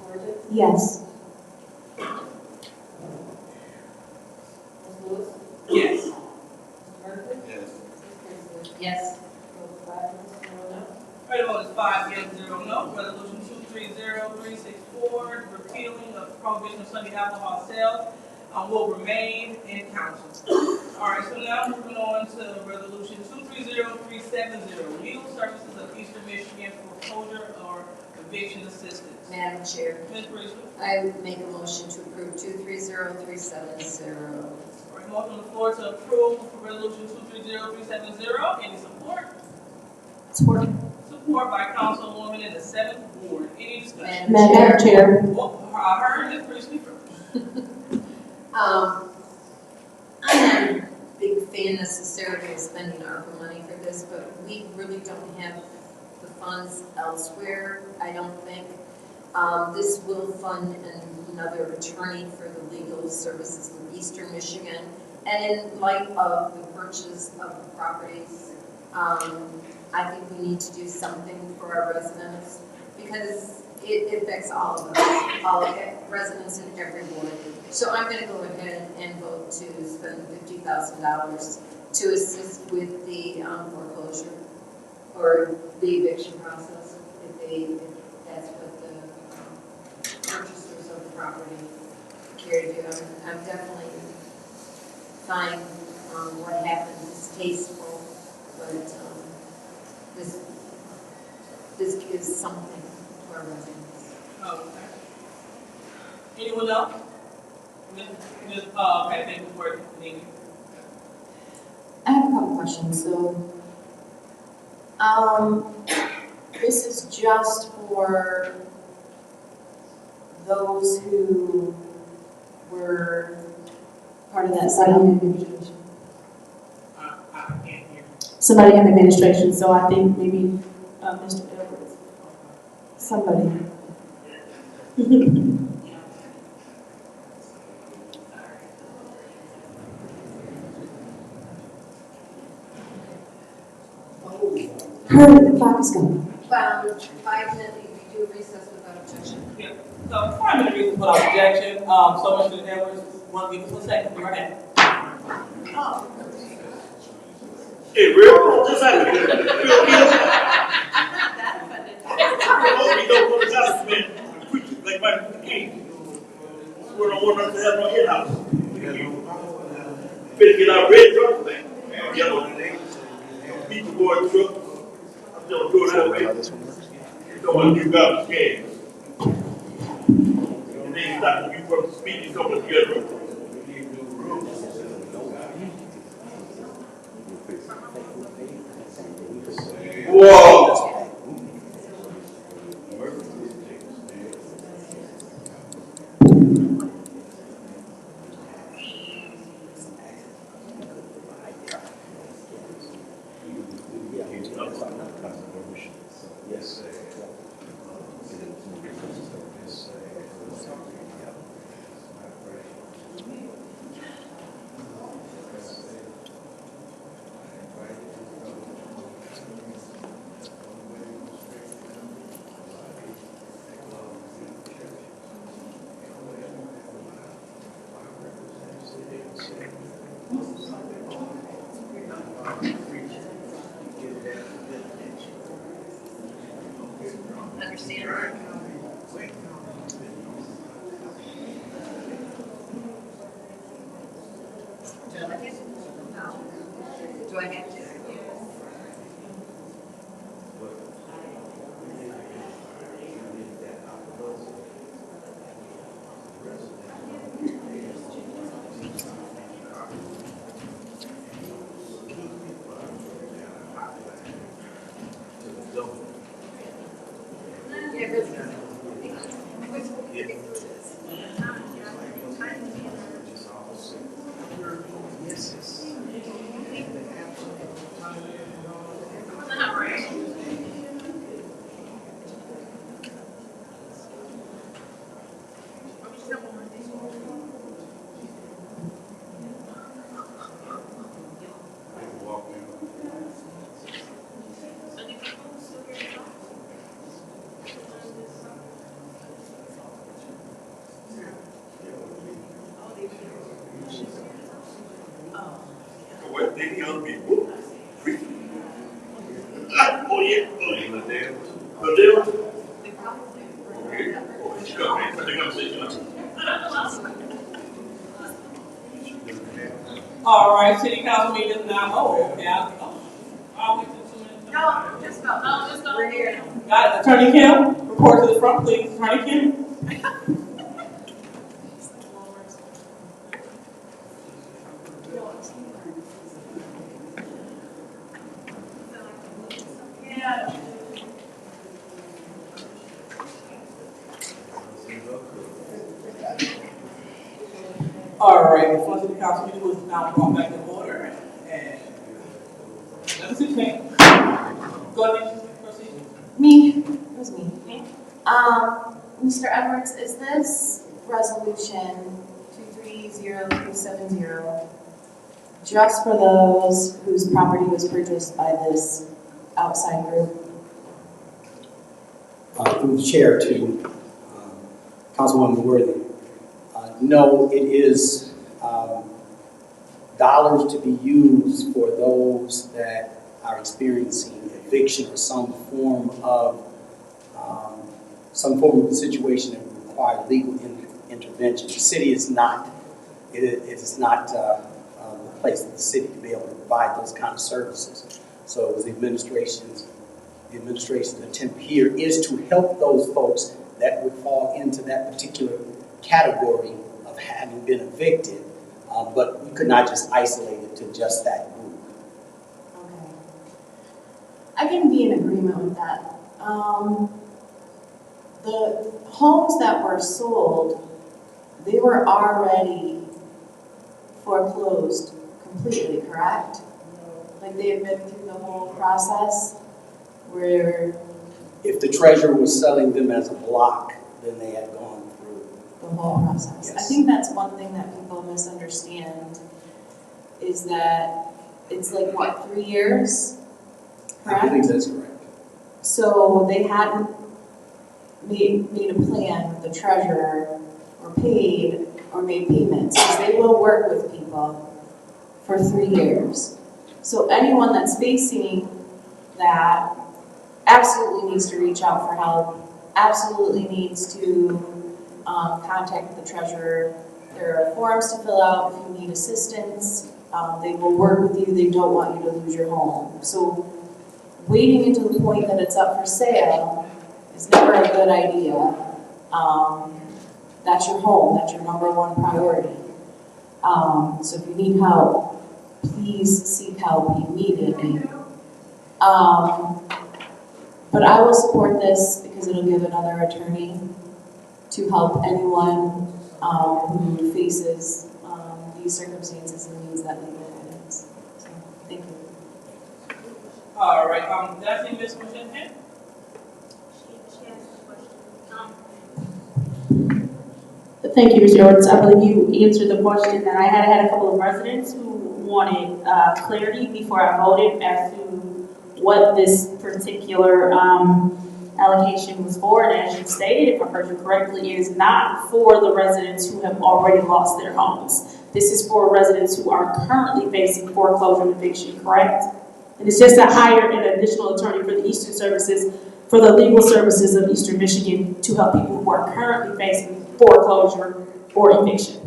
Burgess? Yes. Ms. Lewis? Yes. Mr. Murphy? Yes. Ms. Priestley? Yes. Right, vote is 5 yes, 0 no. Resolution 230364, repealing of prohibition of Sunday alcohol sales, will remain in council. All right, so now moving on to resolution 230370, legal services of Eastern Michigan foreclosure or eviction assistance. Madam Chair, Ms. Priestley? I make a motion to approve 230370. All right, motion on the floor to approve for resolution 230370. Any support? Support. Support by Councilwoman in the 7th Ward. Any discussion? Madam Chair. Well, I heard Ms. Priestley first. I'm not a big fan necessarily of spending ARPA money for this, but we really don't have the funds elsewhere, I don't think. This will fund another attorney for the legal services of Eastern Michigan. And in light of the purchase of the properties, I think we need to do something for our residents because it affects all of us, all of residents in every ward. So I'm going to go ahead and vote to spend $50,000 to assist with the foreclosure or the eviction process if that's what the purchasers of the property here to do. I'm definitely fine, what happened is tasteful, but, this gives something to our residents. Okay. Anyone else? Ms. Okay, thank you for Nina. I have a couple questions. So, this is just for those who were part of that study. I can't hear. Somebody in administration, so I think maybe Mr. Edwards. Somebody. Hurry, the clock is going. 5 minutes, we do recess without objection. Yeah. So 5 minute reasons without objection. So Mr. Edwards, want to give us 1 second? Go ahead. Hey, real, just like real kids. We don't go to justice, man. Preachers like Martin Luther King. We don't want us to have no in-house. Better get our red truck, man. Yellow. People go in truck. I'm just doing that way. You don't want to do garbage cans. And they stop you from speaking so much together. Whoa! Understand? Do I have to? Yeah, really. What they other people? Oh yeah, Liddell. Liddell? Okay. Oh, she's got me. What they gonna say tonight? All right, city council meeting is now over. Okay, I'll wait till 2 minutes. No, just go. No, just go. We're here. Got it. Attorney Kim, report to the front, please. Attorney Kim. All right, the front city council meeting was now brought back to order, and number 16. Go ahead, proceed. Me, it was me. Mr. Edwards, is this resolution 230370 just for those whose property was purchased by this outside group? Through the chair to Councilwoman Worthy. No, it is dollars to be used for those that are experiencing eviction or some form of a situation that would require legal intervention. The city is not, it is not the place of the city to be able to provide those kind of services. So it was the administration's attempt here is to help those folks that would fall into that particular category of having been evicted, but we could not just isolate it to just that group. Okay. I can be in agreement with that. The homes that were sold, they were already foreclosed completely, correct? Like they had been through the whole process where... If the treasurer was selling them as a block, then they had gone through the whole process. Yes. I think that's one thing that people misunderstand is that it's like, what, 3 years? Correct? I believe that's correct. So they hadn't made a plan with the treasurer or paid or made payments, because they will work with people for 3 years. So anyone that's facing that absolutely needs to reach out for help, absolutely needs to contact the treasurer. There are forms to fill out if you need assistance. They will work with you. They don't want you to lose your home. So waiting until the point that it's up for sale is never a good idea. That's your home. That's your #1 priority. So if you need help, please seek help immediately. But I will support this because it'll give another attorney to help anyone who faces these circumstances and needs that legal guidance. So, thank you. All right, did I see Ms. Michelle here? She asked a question. Thank you, Mr. Ordens. I believe you answered the question that I had. I had a couple of residents who wanted clarity before I voted as to what this particular allocation was for. And as you stated, if I heard you correctly, it is not for the residents who have already lost their homes. This is for residents who are currently facing foreclosure and eviction, correct? And it's just to hire an additional attorney for the Eastern Services, for the legal services of Eastern Michigan to help people who are currently facing foreclosure or eviction.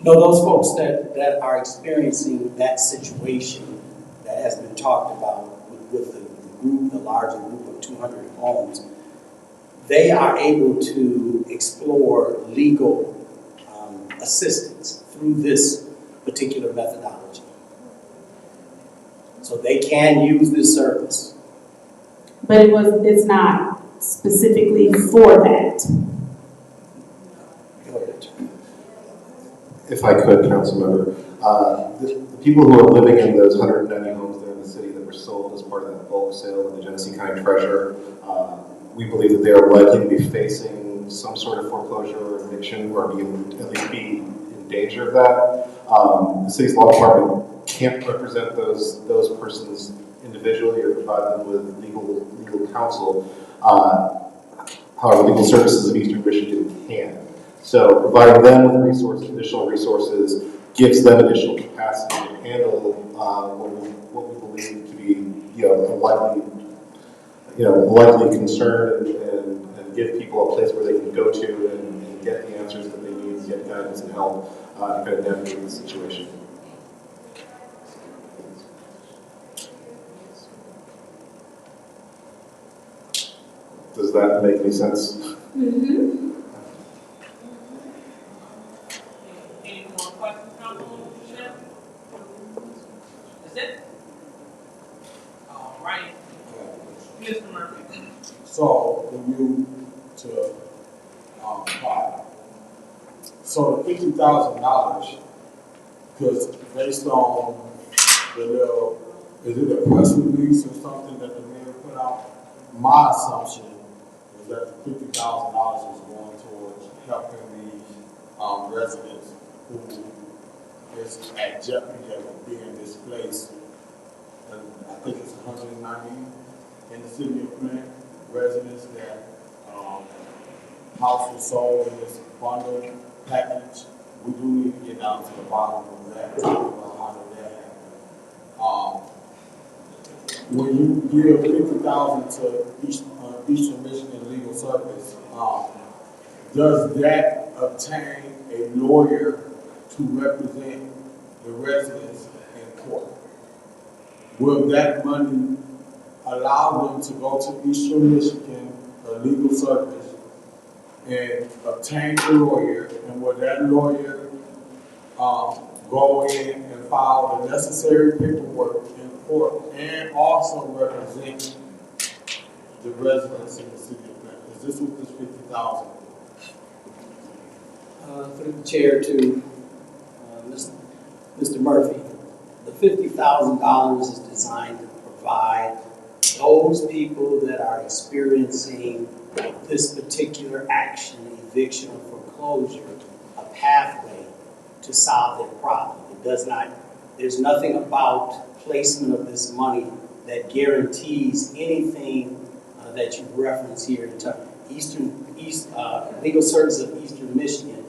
No, those folks that are experiencing that situation that has been talked about with the group, the larger group of 200 homes, they are able to explore legal assistance through this particular methodology. So they can use this service. But it's not specifically for that. If I could, council member, the people who are living in those 190 homes there in the city that were sold as part of that bulk sale of the Genesee County Treasurer, we believe that they are likely to be facing some sort of foreclosure or eviction, or at least be in danger of that. The city's law department can't represent those persons individually or provide them with legal counsel. However, legal services of Eastern Michigan can. So providing them with additional resources gives them additional capacity to handle what we believe to be, a likely concern and give people a place where they can go to and get the answers that they need, get guidance and help kind of navigate the situation. Does that make any sense? Mm-hmm. Any more questions, Councilwoman Michelle? That's it? All right. Mr. Murphy. So, for you to apply. So the $50,000, because based on the little, is it a press release or something that the mayor put out? My assumption is that the $50,000 is going towards helping the residents who is at jeopardy of being displaced. And I think it's 190 in the city of Flint residents that house was sold in this bundle package. We do need to get down to the bottom of that, talk about how did that happen. When you give $50,000 to Eastern Michigan Legal Service, does that obtain a lawyer to represent the residents in court. Will that money allow them to go to Eastern Michigan, a legal service, and obtain a lawyer, and will that lawyer go in and file the necessary paperwork in court and also represent the residents in the city of Flint? Is this what this $50,000? Through the chair to Mr. Murphy, the $50,000 is designed to provide those people that are experiencing this particular action, eviction or foreclosure, a pathway to solve their problem. It does not, there's nothing about placement of this money that guarantees anything that you've referenced here in terms of Legal Services of Eastern Michigan.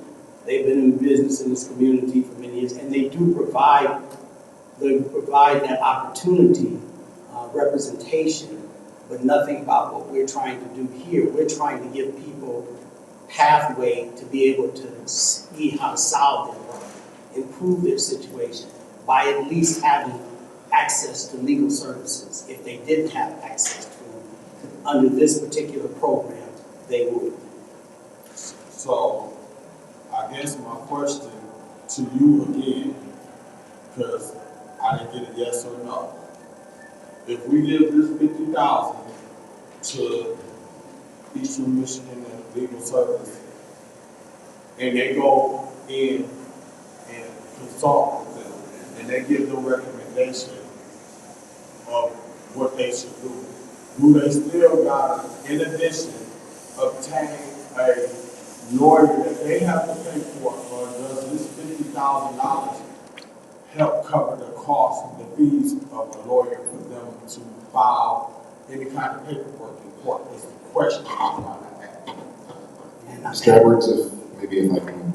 They've been in business in this community for many years, and they do provide that opportunity, representation, but nothing about what we're trying to do here. We're trying to give people pathway to be able to see how to solve their problem, improve their situation by at least having access to legal services. If they didn't have access to them under this particular program, they would. So, I guess my question to you again, because I didn't get a yes or no. If we give this $50,000 to Eastern Michigan and Legal Service, and they go in and consult with them, and they give them recommendation of what they should do they still gotta, in addition, obtain a lawyer that they have to pay for, or does this $50,000 help cover the cost and the fees of a lawyer for them to file any kind of paperwork in court? Is the question I'm trying to ask. Mr. Edwards, if I can.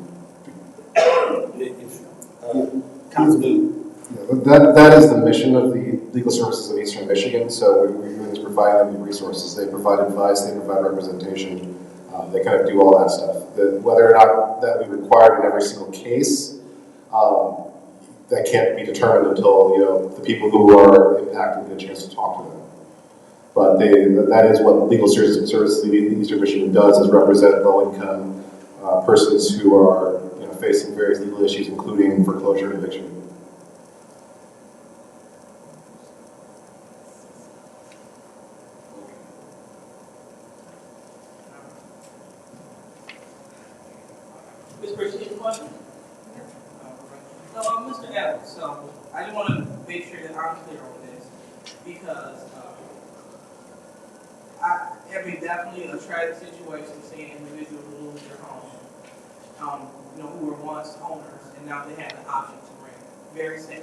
Councilman. That is the mission of the Legal Services of Eastern Michigan. So we're doing is providing them resources. They provide advice, they provide representation, they kind of do all that stuff. Whether or not that we require in every single case, that can't be determined until the people who are impacted get a chance to talk to them. But that is what Legal Services of Eastern Michigan does, is represent low-income persons who are facing various legal issues, including foreclosure and eviction. Ms. Bridget, any questions? So, Mr. Evans, so I just want to make sure that I'm clear on this, because definitely a tragic situation seeing individuals lose their home, who were once owners and now they have the option to rent. Very sad.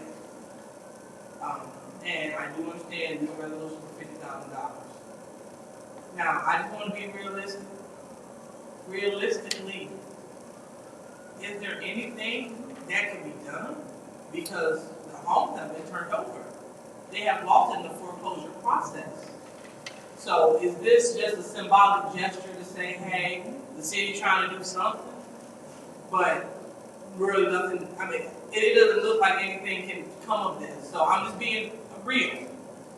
And I do understand this resolution for $50,000. Now, I just want to be realistic. Realistically, is there anything that can be done? Because the homes have been turned over. They have lost in the foreclosure process. So is this just a symbolic gesture to say, hey, the city's trying to do something, but really nothing, it doesn't look like anything can come of this. So I'm just being real.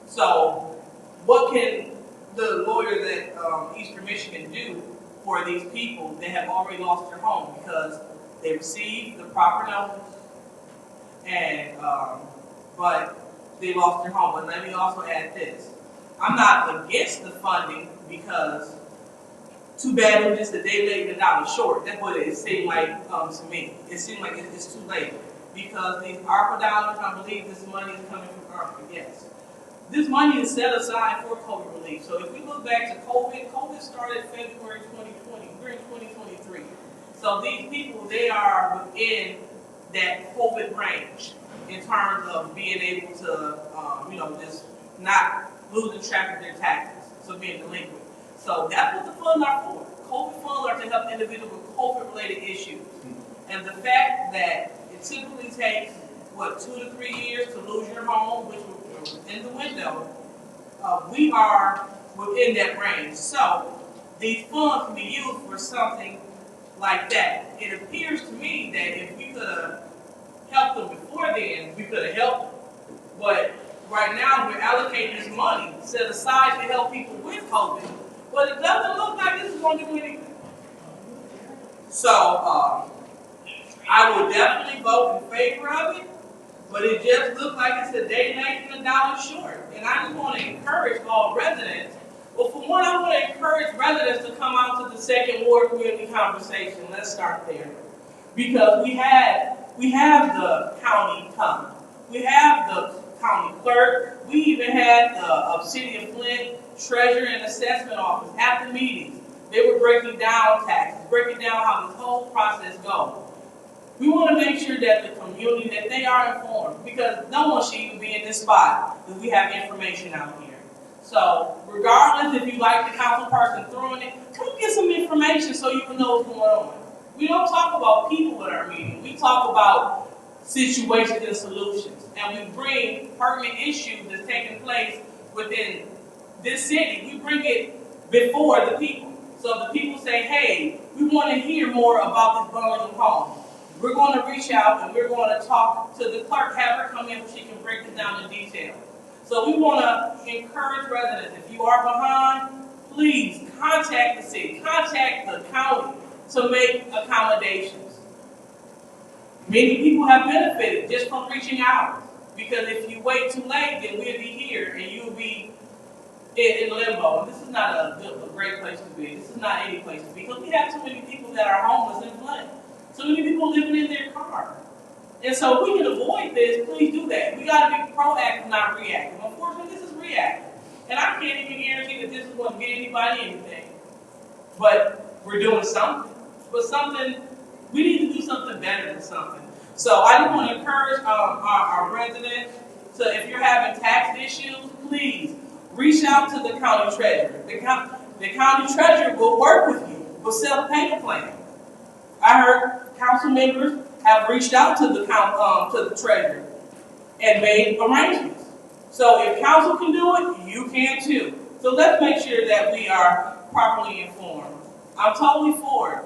So what can the lawyer that Eastern Michigan do for these people that have already lost their home because they received the proper notice and but they lost their home? But let me also add this. I'm not against the funding, because too bad it was just a day late and a dollar short. That's what it seemed like to me. It seemed like it's too late, because these ARPA dollars, I believe this money is coming from ARPA, yes. This money is set aside for COVID relief. So if we look back to COVID started February 2020, we're in 2023. So these people, they are within that COVID range in terms of being able to, just not losing track of their taxes, so being delinquent. So that's what the funds are for. COVID funds are to help individuals with COVID-related issues. And the fact that it typically takes, 2 to 3 years to lose your home, which was within the window, we are within that range. So these funds can be used for something like that. it appears to me that if we could have helped them before then, we could have helped them. But right now, we're allocating this money set aside to help people with COVID, but it doesn't look like this is going to do anything. So, I would definitely vote in favor of it, but it just looks like it's a day late and a dollar short. And I just want to encourage all residents. Well, for one, I want to encourage residents to come out to the second ward community conversation. Let's start there. Because we have the county come. We have the county clerk. We even had the City of Flint Treasurer and Assessment Office at the meetings. They were breaking down taxes, breaking down how this whole process goes. We want to make sure that the community, that they are informed, because no one should even be in this spot if we have information out here. So, regardless if you like the council person throwing it, come get some information so you can know what's going on. We don't talk about people at our meeting. We talk about situations and solutions. And we bring pertinent issues that's taking place within this city. We bring it before the people. So the people say, hey, we want to hear more about this burning home. We're going to reach out and we're going to talk to the clerk, have her come in so she can break this down in detail. So we want to encourage residents, if you are behind, please contact the city, contact the county to make accommodations. Many people have benefited just from reaching out, because if you wait too late, then we'll be here and you'll be in limbo. And this is not a great place to be. This is not any place to be, because we have too many people that are homeless in Flint. So many people living in their car. And so if we can avoid this, please do that. We got to be proactive, not reactive. Unfortunately, this is reactive. And I can't even guarantee that this is going to get anybody anything. But we're doing something. But something, we need to do something better than something. So I just want to encourage our residents to, if you're having tax issues, please reach out to the county treasurer. The county treasurer will work with you, will set a payment plan. I heard council members have reached out to the treasurer and made arrangements. So if council can do it, you can too. So let's make sure that we are properly informed. I'm totally for it,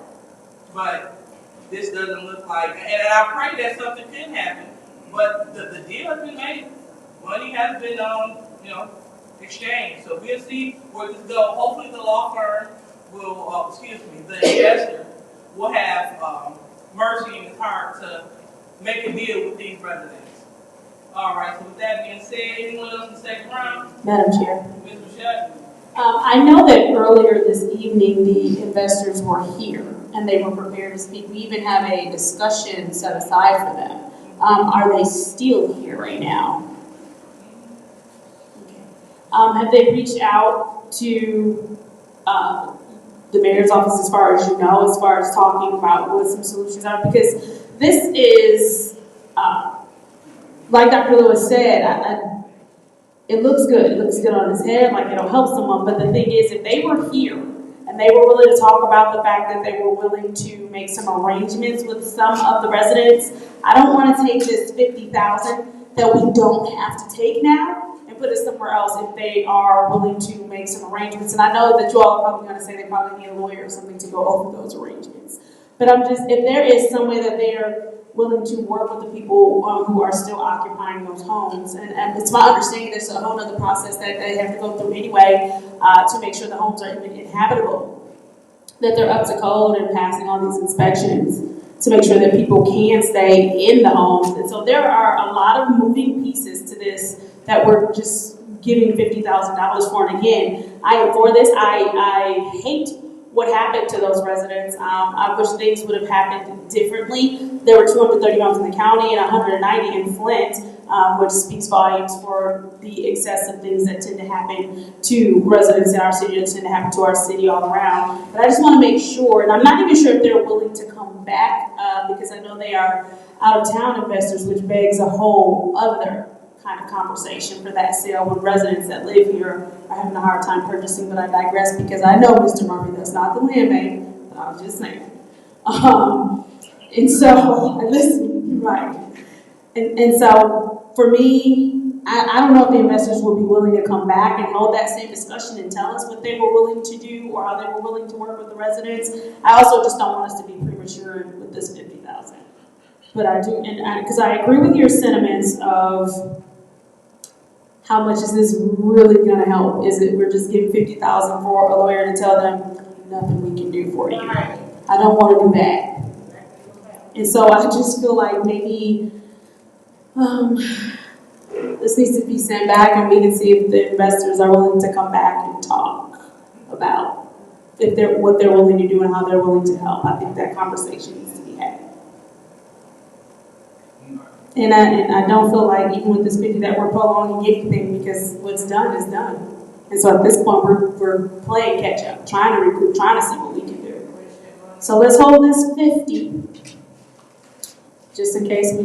but this doesn't look like, and I pray that something can happen, but the deal has been made. Money has been, exchanged. So we'll see where this goes. Hopefully the law firm will, the investor will have mercy in his heart to make a deal with these residents. All right, so with that being said, anyone else in the second round? Madam Chair. Ms. Michelle? I know that earlier this evening the investors were here and they were prepared to speak. We even have a discussion set aside for them. Are they still here right now? Okay. Have they reached out to the mayor's office, as far as you know, as far as talking about what some solutions are? Because this is, like Dr. Lewis said, it looks good. It looks good on his head, like it'll help someone. But the thing is, if they were here and they were willing to talk about the fact that they were willing to make some arrangements with some of the residents, I don't want to take this $50,000 that we don't have to take now and put it somewhere else if they are willing to make some arrangements. And I know that you all are probably going to say they probably need a lawyer or something to go over those arrangements. But if there is some way that they are willing to work with the people who are still occupying those homes. And it's my understanding there's a whole other process that they have to go through anyway to make sure the homes are even inhabitable, that they're up to code and passing all these inspections to make sure that people can stay in the homes. And so there are a lot of moving pieces to this that we're just giving $50,000 for. And again, I am for this. I hate what happened to those residents. I wish things would have happened differently. There were 230 homes in the county and 190 in Flint, which speaks volumes for the excessive things that tend to happen to residents in our city, that tend to happen to our city all around. But I just want to make sure, and I'm not even sure if they're willing to come back, because I know they are out-of-town investors, which begs a whole other kind of conversation for that sale when residents that live here are having a hard time purchasing. But I digress, because I know, Mr. Murphy, that's not the land bank, but I was just saying. And so, listen, right. And so, for me, I don't know if the investors will be willing to come back and hold that same discussion and tell us what they were willing to do or how they were willing to work with the residents. I also just don't want us to be premature with this 50,000. But I do, and because I agree with your sentiments of how much is this really going to help? Is it we're just giving 50,000 for a lawyer to tell them nothing we can do for you? I don't want to do that. And so I just feel like maybe this needs to be sent back and we can see if the investors are willing to come back and talk about what they're willing to do and how they're willing to help. I think that conversation needs to be had. And I don't feel like even with this 50 that we're prolonging anything because what's done is done. And so at this point we're playing catch up, trying to recoup, trying to see what we can do. So let's hold this 50 just in case we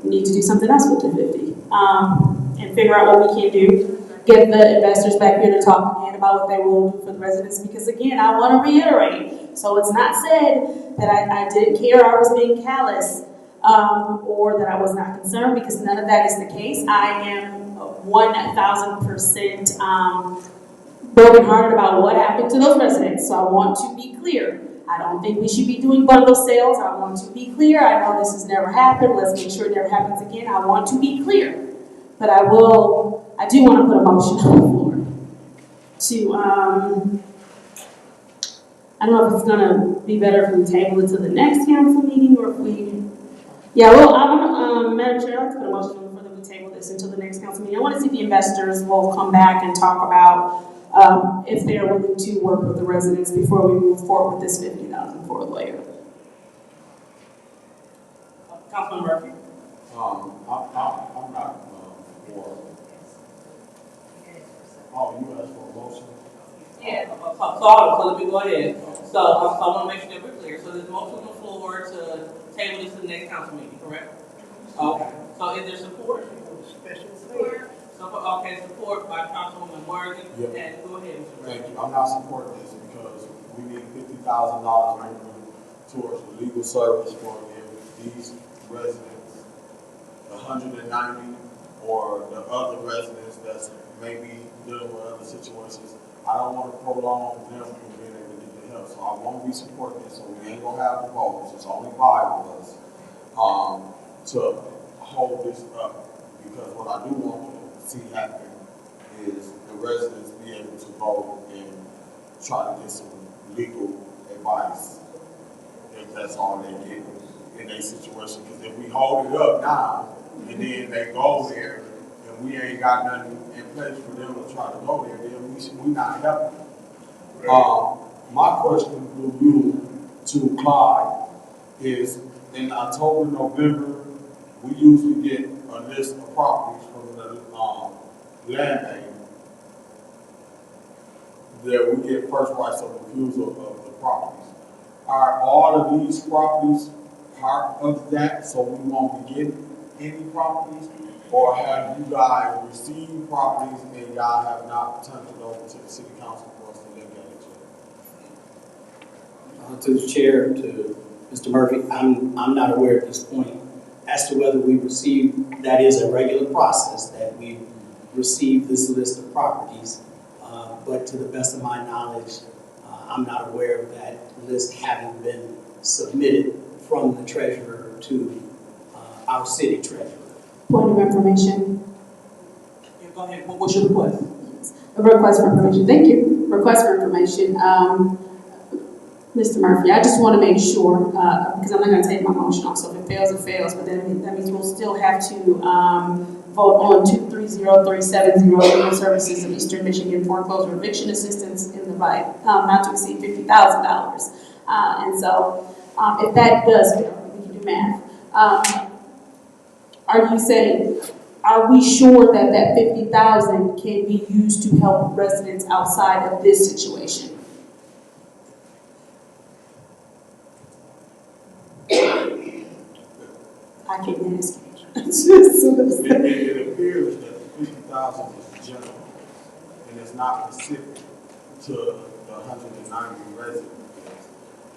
need to do something else with the 50. And figure out what we can do. Get the investors back here to talk again about what they will do for the residents. Because again, I want to reiterate, so it's not said that I didn't care, I was being callous, or that I was not concerned, because none of that is the case. I am 1,000% brokenhearted about what happened to those residents. So I want to be clear. I don't think we should be doing bundle sales. I want to be clear. I know this has never happened. Let's make sure it never happens again. I want to be clear. But I do want to put a motion on the floor to, I don't know if it's going to be better if we table it to the next council meeting or if we, Madam Chair, I'd like to put a motion on the floor that we table this until the next council meeting. I want to see if the investors will come back and talk about if they are willing to work with the residents before we move forward with this 50,000 for a lawyer. Councilman Murphy. I'm not for. Oh, you asked for a motion? Yeah. So let me go ahead. So I want to make sure that we're clear. So there's a motion on the floor to table this to the next council meeting, correct? Okay. So is there support? Special support. Okay, support by Councilwoman Worthy. Yep. And go ahead. Thank you. I'm not supporting this because we need $50,000 towards the legal service for these residents, 190, or the other residents that's maybe dealing with other situations. I don't want to prolong them from being able to get the help. So I won't be supporting this. So we ain't gonna have the votes. It's only 5 of us to hold this up, because what I do want to see happen is the residents be able to vote and try to get some legal advice if that's all they get in a situation. Because if we hold it up now and then they go there and we ain't got nothing in place for them to try to go there, then we not helping. My question for you to Clyde is, in October, November, we usually get a list of properties from the land bank that we get first rights of refusal of the properties. Are all of these properties part of that, so we won't be getting any properties? Or have you guys received properties and y'all have not turned it over to the city council for us to look at it? To the chair, to Mr. Murphy, I'm not aware at this point as to whether we received, that is a regular process, that we receive this list of properties. But to the best of my knowledge, I'm not aware of that list having been submitted from the treasurer to our city treasurer. Point of information. Yeah, go ahead. What's your request? A request for information. Thank you. Request for information. Mr. Murphy, I just want to make sure, because I'm not going to take my motion off, so if it fails, it fails, but then that means we'll still have to vote on 230370, Legal Services of Eastern Michigan Foreclosure Eviction Assistance in the right, not to exceed $50,000. And so if that does fail, we can do math. Are you saying, are we sure that that 50,000 can be used to help residents outside of this situation? I can't ask you. It appears that the 50,000 is general and it's not specific to the 190 residents,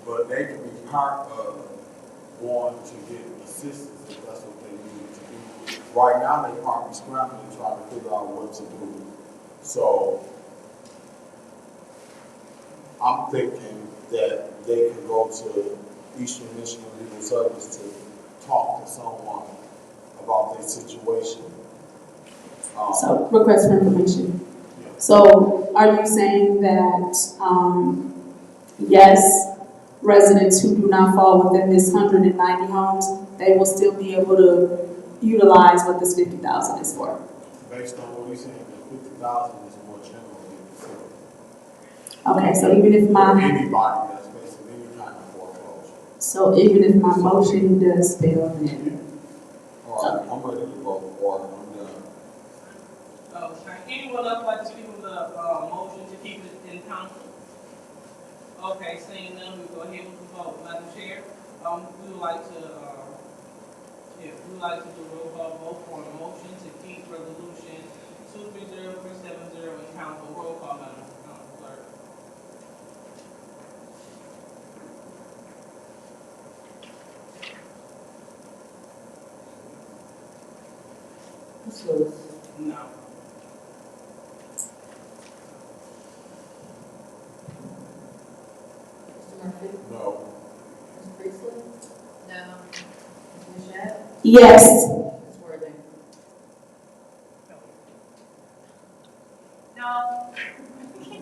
but they can be part of going to get assistance if that's what they need to do. right now they probably scrambling trying to figure out what to do. So I'm thinking that they can go to Eastern Michigan Legal Service to talk to someone about their situation. So, request for information. So, are you saying that, yes, residents who do not fall within this 190 homes, they will still be able to utilize what this 50,000 is for? Based on what we're saying, the 50,000 is more general than the city. Okay, so even if Anybody that's facing any kind of foreclosure. so even if my motion does fail, then. All right, I'm ready to vote for it. I'm done. Okay, anyone else like to speak on the motion to keep it in council? Okay, seeing none, we go ahead with the vote. Madam Chair, we would like to, we would like to do a roll call vote for a motion to keep resolution 230370 in council. Roll call, Madam Clerk. Ms. Lewis. No. Mr. Murphy? No. Ms. Priestley? No. Ms. Mashat? Yes. Ms. Worthing? No.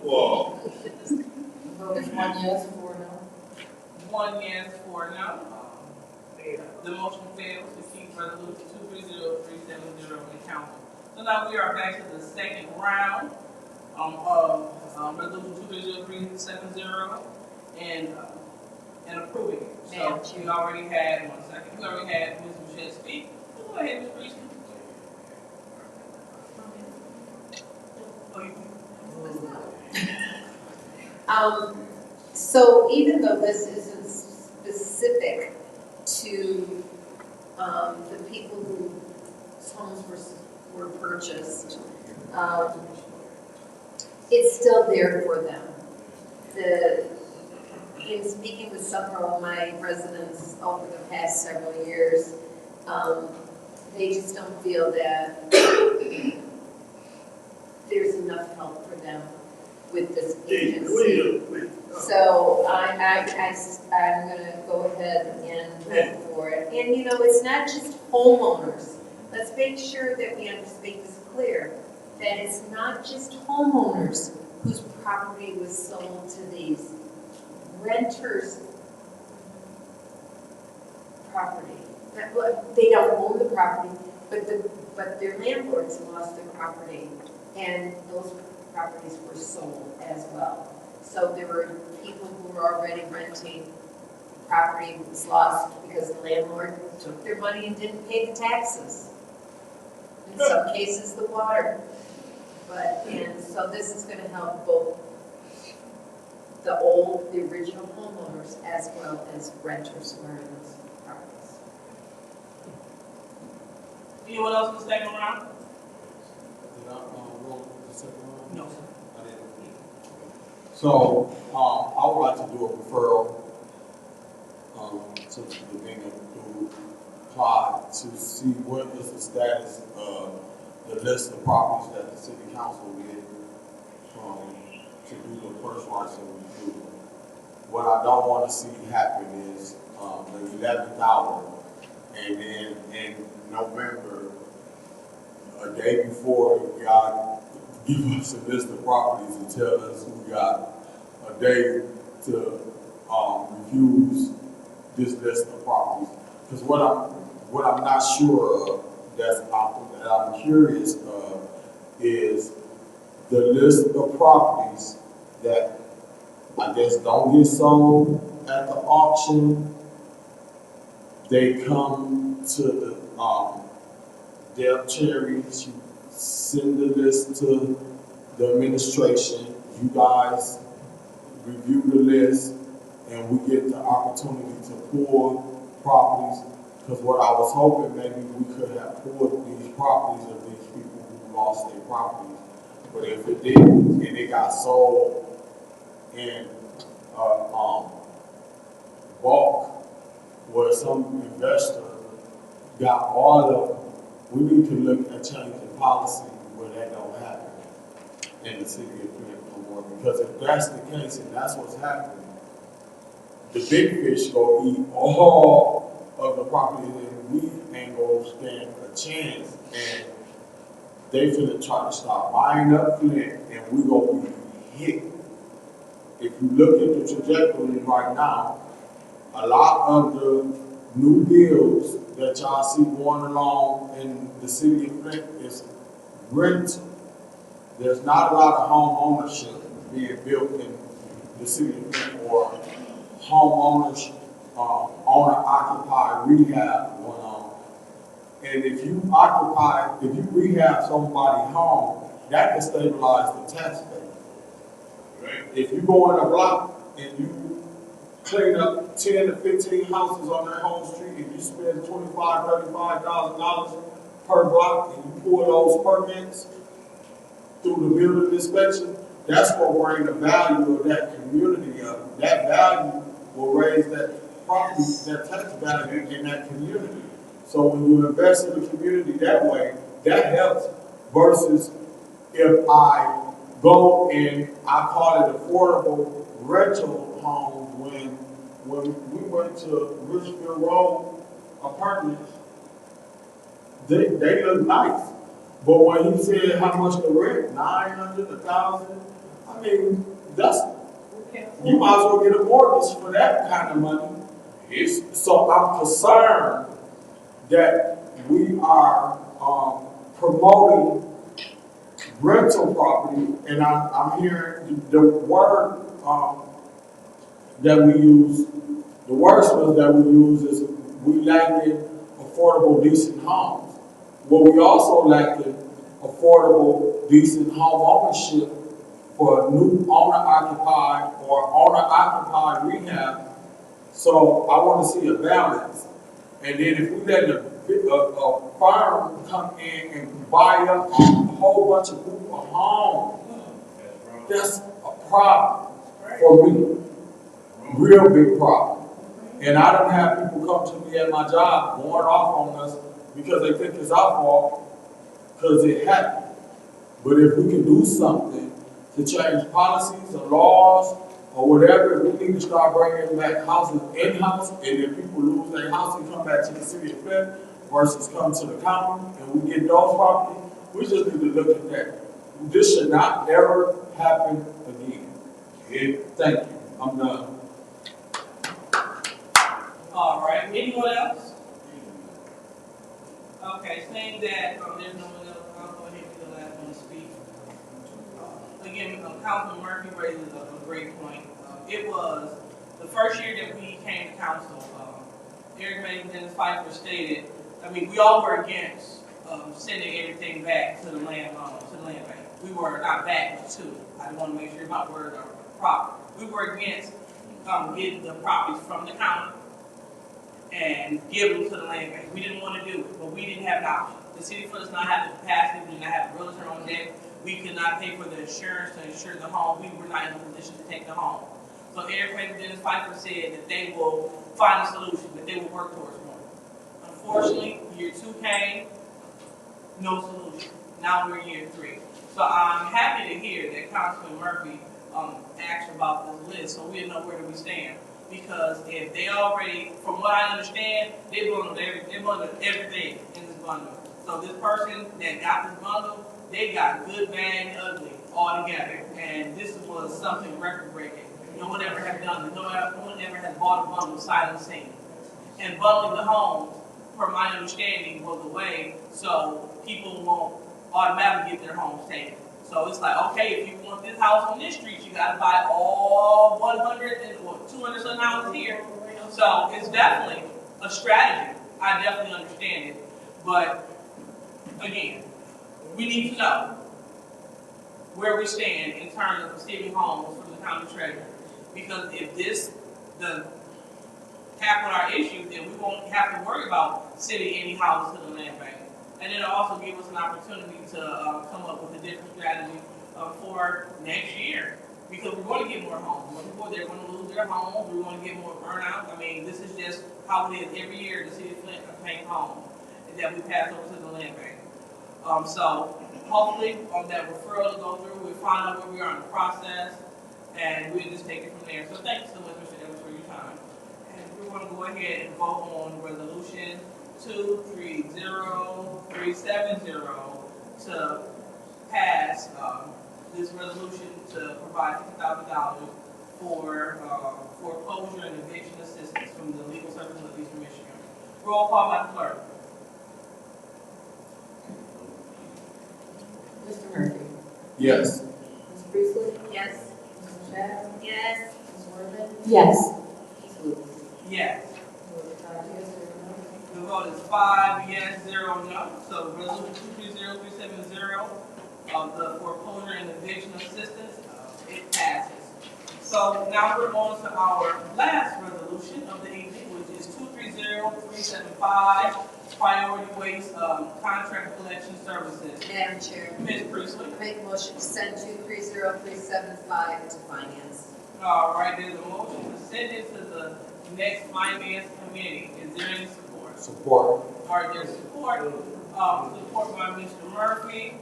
Whoa. The vote is 1 yes, 4 no. 1 yes, 4 no. The motion fails to keep resolution 230370 in council. So now we are back to the second round of resolution 230370 and approving it. So we already had, 1 second, we already had Ms. Michelle speak. Go ahead, Ms. Priestley. So even though this isn't specific to the people whose homes were purchased, it's still there for them. In speaking with several of my residents over the past several years, they just don't feel that there's enough help for them with this agency. So I'm gonna go ahead and vote for it. And you know, it's not just homeowners. Let's make sure that we make this clear, that it's not just homeowners whose property was sold to these renters' property. They don't own the property, but their landlords lost their property, and those properties were sold as well. So there were people who were already renting, property was lost because the landlord took their money and didn't pay the taxes. In some cases, the water. And so this is gonna help both the original homeowners as well as renters who are in those properties. Anyone else in the second round? Did I vote the second round? No. I didn't. So, I would like to do a referral, to the beginning to apply to see what is the status of the list of properties that the city council did, to do the first rights of review. What I don't want to see happen is, the 11th hour, and then in November, a day before, God give us a list of properties and tell us we got a day to refuse this list of properties. Because what I'm not sure of, that I'm curious of, is the list of properties that I guess don't get sold at the auction. They come to the Deb Cherry, she send the list to the administration. You guys review the list, and we get the opportunity to pull properties. Because what I was hoping, maybe we could have pulled these properties of these people who lost their properties. But if it didn't, and it got sold in bulk, where some investor got all of them we need to look at changing policy where that don't happen in the city of Flint no more. Because if that's the case and that's what's happening, the big fish go eat all of the property and we ain't gonna stand a chance. And they finna try to start buying up Flint and we gonna be hit. If you look at the trajectory right now, a lot of the new bills that y'all see going along in the city of Flint is rent. There's not a lot of home ownership being built in the city of Flint or homeowners, owner-occupied rehab going on. And if you rehab somebody's home, that can stabilize the tax base. Right. If you go in a block and you clean up 10 to 15 houses on that whole street and you spend $25,000, $35,000 per block and you pull those permits through the building inspection, that's what will bring the value of that community up. That value will raise that property, that tax value in that community. So when you invest in the community that way, that helps versus if I go and I call it affordable rental homes when we went to Richfield Road apartments, they look nice. But when he said how much the rent, 900, 1,000, I mean, you might as well get a mortgage for that kind of money. So I'm concerned that we are promoting rental property, and I'm hearing the word that we use, the wordsmith that we use is we lacking affordable, decent homes. Well, we also lacking affordable, decent home ownership for new owner-occupied or owner-occupied rehab. So I want to see a balance. And then if we let a firm come in and buy up a whole bunch of people homes, that's a problem for me. Real big problem. And I don't have people come to me at my job going off on us because they think it's our fault because it happened. But if we can do something to change policies or laws or whatever, we need to start bringing back houses in-house, and if people lose their house and come back to the city of Flint versus come to the county and we get those properties, we just need to look at that. This should not ever happen again. Thank you. I'm done. All right, anyone else? Okay, saying that there's no one else, I'll go ahead and be the last one to speak. Again, Councilman Murphy raises a great point. It was the first year that we came to council, Eric May and Dennis Pfeiffer stated, I mean, we all were against sending everything back to the land bank. We were not back, but to. I want to make sure my words are proper. We were against getting the properties from the county and give them to the land bank. We didn't want to do it, but we didn't have an option. The city does not have the capacity, we did not have a realtor on deck, we could not pay for the insurance to insure the home, we were not in a position to take the home. So Eric May and Dennis Pfeiffer said that they will find a solution, that they will work towards one. Unfortunately, year 2 came, no solution. Now we're in year 3. So I'm happy to hear that Councilman Murphy asked about this list, so we know where do we stand. Because if they already, from what I understand, they bundled everything in this bundle. So this person that got this bundle, they got good, bad, and ugly all together. And this was something record-breaking. No one ever had done it. No one ever had bought a bundle sight unseen. And bundling the homes, per my understanding, was a way so people won't automatically get their homes taken. So it's like, okay, if you want this house on this street, you got to buy all 100 and 200 some houses here. So it's definitely a strategy. I definitely understand it. But again, we need to know where we stand in terms of receiving homes from the county treasurer. Because if this doesn't tackle our issues, then we won't have to worry about sending any houses to the land bank. And it'll also give us an opportunity to come up with a different strategy for next year. Because we're going to get more homes. More people, they're going to lose their homes. We're going to get more burnout. I mean, this is just how it is every year. The city of Flint obtains homes. that we pass over to the land bank. So hopefully, that referral will go through, we'll find out where we are in the process, and we'll just take it from there. So thank you so much, Mr. Evans, for your time. And we're going to go ahead and vote on resolution 230370 to pass this resolution to provide $50,000 for foreclosure and eviction assistance from the Legal Services of Eastern Michigan. Roll call by clerk. Mr. Murphy? Yes. Ms. Priestley? Yes. Ms. Shaq? Yes. Ms. Worthing? Yes. Ms. Lewis? Yes. Five yes, 0 no. The vote is 5 yes, 0 no. So resolution 230370 of the foreclosure and eviction assistance, it passes. So now we're on to our last resolution of the evening, which is 230375, priority waste contract collection services. Madam Chair. Ms. Priestley. Make a motion to send 230375 to finance. All right, there's a motion to send it to the next finance committee. Is there any support? Support. All right, there's support. Support by Mr. Murphy.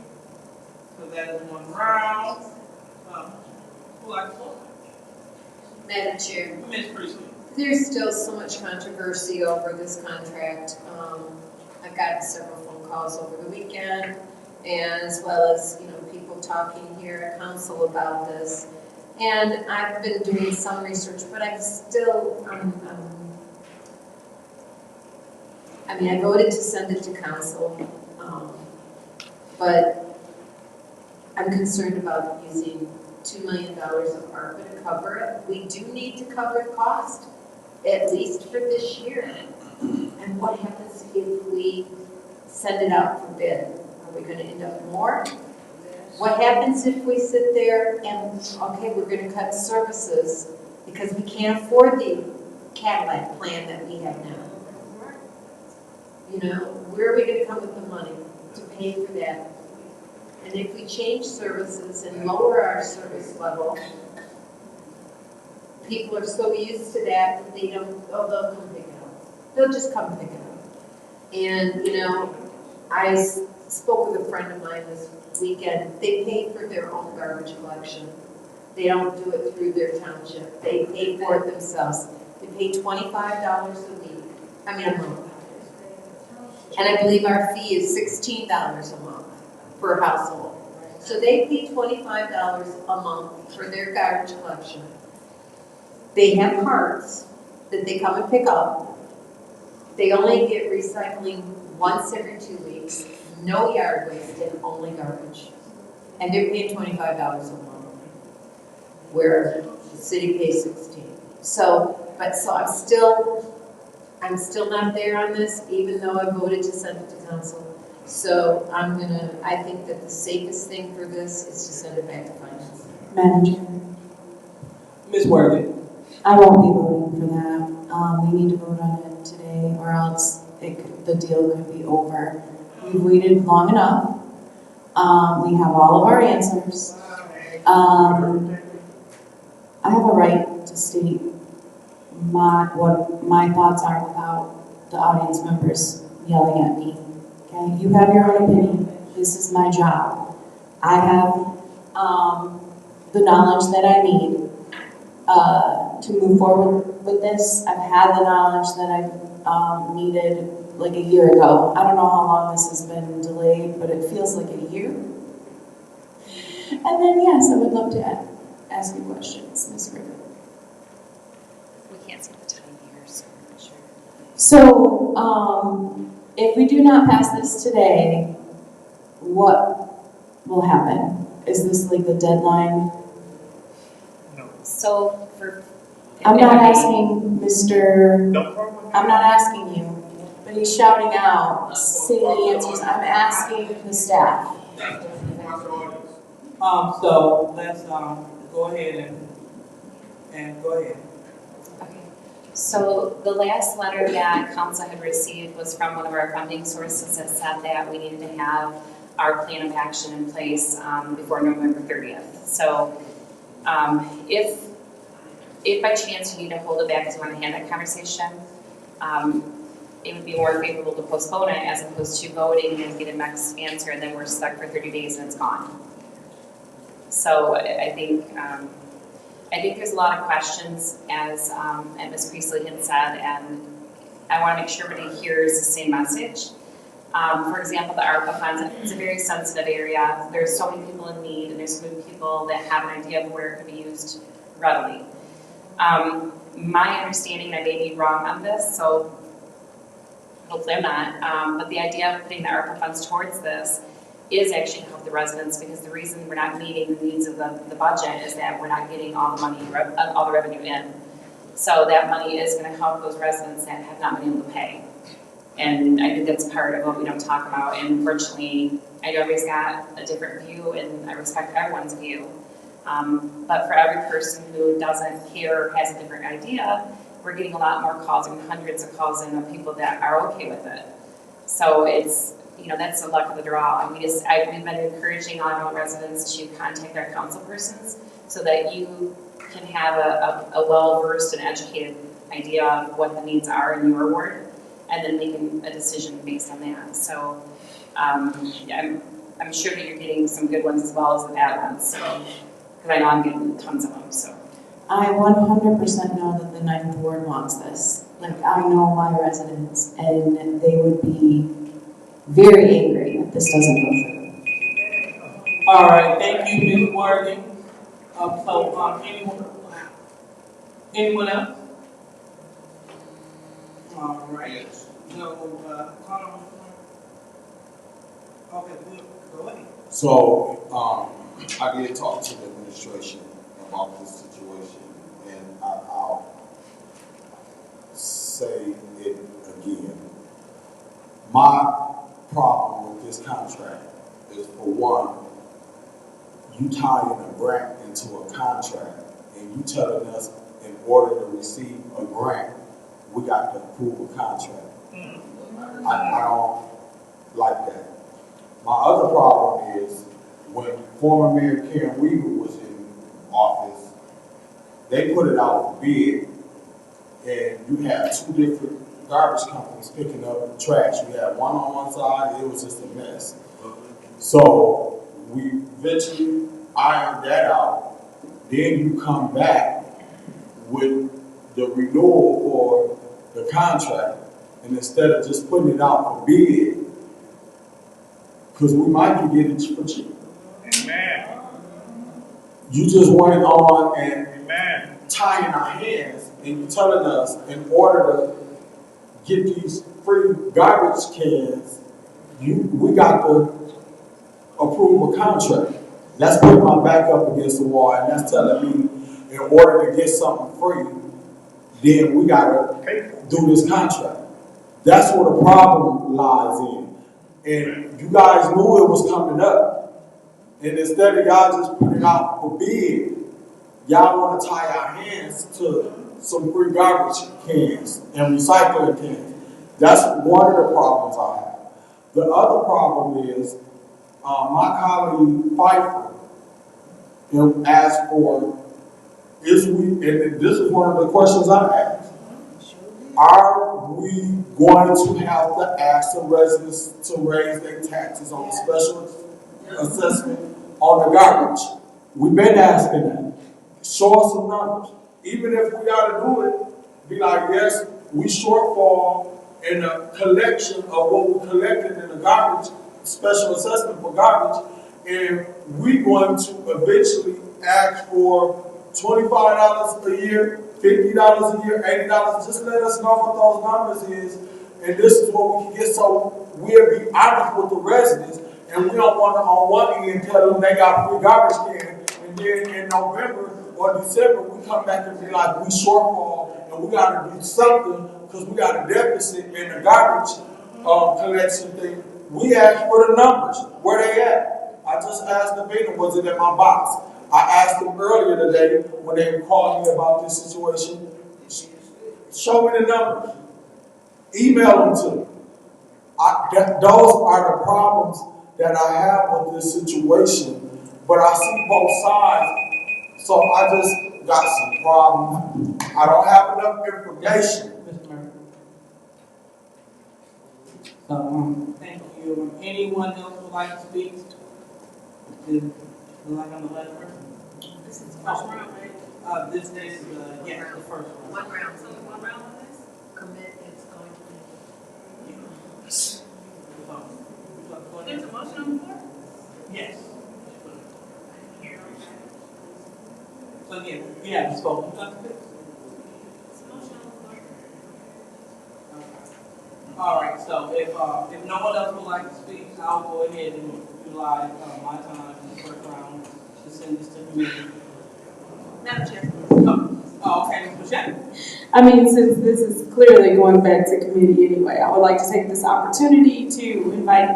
So that is one round. Who likes to vote? Madam Chair. Ms. Priestley. There's still so much controversy over this contract. I've gotten several phone calls over the weekend, and as well as, people talking here at council about this. And I've been doing some research, but I'm still, I voted to send it to council, but I'm concerned about using $2 million of ARPA to cover it. We do need to cover the cost, at least for this year. And what happens if we send it out for bid? Are we going to end up more? What happens if we sit there and, okay, we're going to cut services because we can't afford the Cadillac plan that we have now? Where are we going to come with the money to pay for that? And if we change services and lower our service level, people are so used to that they don't, they'll come pick it up. They'll just come pick it up. And, I spoke with a friend of mine this weekend. They pay for their own garbage collection. They don't do it through their township. They pay for it themselves. They pay $25 a month. And I believe our fee is $16 a month per household. So they pay $25 a month for their garbage collection. They have carts that they come and pick up. They only get recycling once every 2 weeks. No yard waste and only garbage. And they're paying $25 a month, where the city pays $16. So I'm still not there on this, even though I voted to send it to council. So I think that the safest thing for this is to send it back to finance. Madam Chair, Ms. Worthing. I won't be voting for that. We need to vote on it today, or else the deal could be over. We've waited long enough. We have all of our answers. I have a right to state what my thoughts are without the audience members yelling at me. Okay, you have your own opinion. This is my job. I have the knowledge that I need to move forward with this. I've had the knowledge that I've needed like a year ago. I don't know how long this has been delayed, but it feels like a year. And then yes, I would love to ask you questions, Ms. River. We can't see the time here, so I'm not sure. So, if we do not pass this today, what will happen? Is this like the deadline? So for I'm not asking I'm not asking you, but he's shouting out, say the answers. I'm asking the staff. So let's go ahead and go ahead. Okay. So the last letter that council had received was from one of our funding sources that said that we needed to have our plan of action in place before November 30th. So if by chance you need to hold it back because you want to have that conversation, it would be more favorable to postpone it as opposed to voting and get a next answer and then we're stuck for 30 days and it's gone. So I think there's a lot of questions, as Ms. Priestley had said, and I want to make sure everybody hears the same message. For example, the ARPA funds, it's a very sensitive area. There's so many people in need, and there's so many people that have an idea of where it could be used readily. My understanding, and I may be wrong on this, so hopefully I'm not, but the idea of putting the ARPA funds towards this is actually to help the residents, because the reason we're not meeting the needs of the budget is that we're not getting all the money, all the revenue in. So that money is going to help those residents that have not been able to pay. And I think that's part of what we don't talk about. And unfortunately, I know everybody's got a different view, and I respect everyone's view. But for every person who doesn't care or has a different idea, we're getting a lot more calls, and hundreds of calls in of people that are okay with it. So it's, that's the luck of the draw. And we've been encouraging all residents to contact our council persons so that you can have a well-versed and educated idea of what the needs are in your ward, and then making a decision based on that. So I'm sure that you're getting some good ones as well as the bad ones. So, because I know I'm getting tons of them. So I 100% know that the 9th Ward wants this. Like, I know my residents, and they would be very angry if this doesn't go through. All right, thank you, Ms. Worthing. Anyone else? All right. No, okay, go ahead. So, I did talk to the administration about this situation, and I'll say it again. My problem with this contract is, for one, you tying a grant into a contract, and you telling us in order to receive a grant, we got to approve a contract. I don't like that. My other problem is, when former Mayor Karen Weaver was in office, they put it out for bid, and you had two different garbage companies picking up the trash. You had one on one side, it was just a mess. So we eventually ironed that out. Then you come back with the renewal for the contract, and instead of just putting it out for bid, because we might be getting it for cheap. Amen. You just went on and Amen. tying our hands, and you telling us in order to get these free garbage cans, we got to approve a contract. That's putting my back up against the wall, and that's telling me in order to get something free, then we got to do this contract. That's where the problem lies in. And you guys knew it was coming up. And instead of y'all just putting it out for bid, y'all want to tie our hands to some free garbage cans and recycling cans. That's one of the problems I have. The other problem is my colleague Pfeiffer asked for, and this is one of the questions I asked, are we going to have to ask the residents to raise their taxes on the special assessment on the garbage? We've been asking that. Show us some numbers. Even if we got to do it, be like, yes, we shortfall in the collection of what we collected in the garbage, special assessment for garbage, and we're going to eventually ask for $25 a year, $50 a year, $80. Just let us know what those numbers is, and this is what we can get, so we'll be honest with the residents, and we don't want to on one end tell them they got free garbage can, and then in November or December we come back and be like, we shortfall and we got to do something because we got a deficit in the garbage collection thing. We asked for the numbers. Where they at? I just asked the vendor, was it in my box? I asked them earlier today when they were calling me about this situation, show me the numbers. Email them to me. Those are the problems that I have with this situation, but I see both sides, so I just got some problems. I don't have enough information Thank you. Anyone else would like to speak? Like on the left first? This is the first round, right? This is, yes, the first round. One round, so one round on this? Commit, it's going to be. There's a motion on the floor? Yes. So again, we haven't spoken. All right, so if no one else would like to speak, I'll go ahead and utilize my time in the first round to send this to the committee. Madam Chair. No. Oh, okay, Ms. Michelle. I mean, since this is clearly going back to committee anyway, I would like to take this opportunity to invite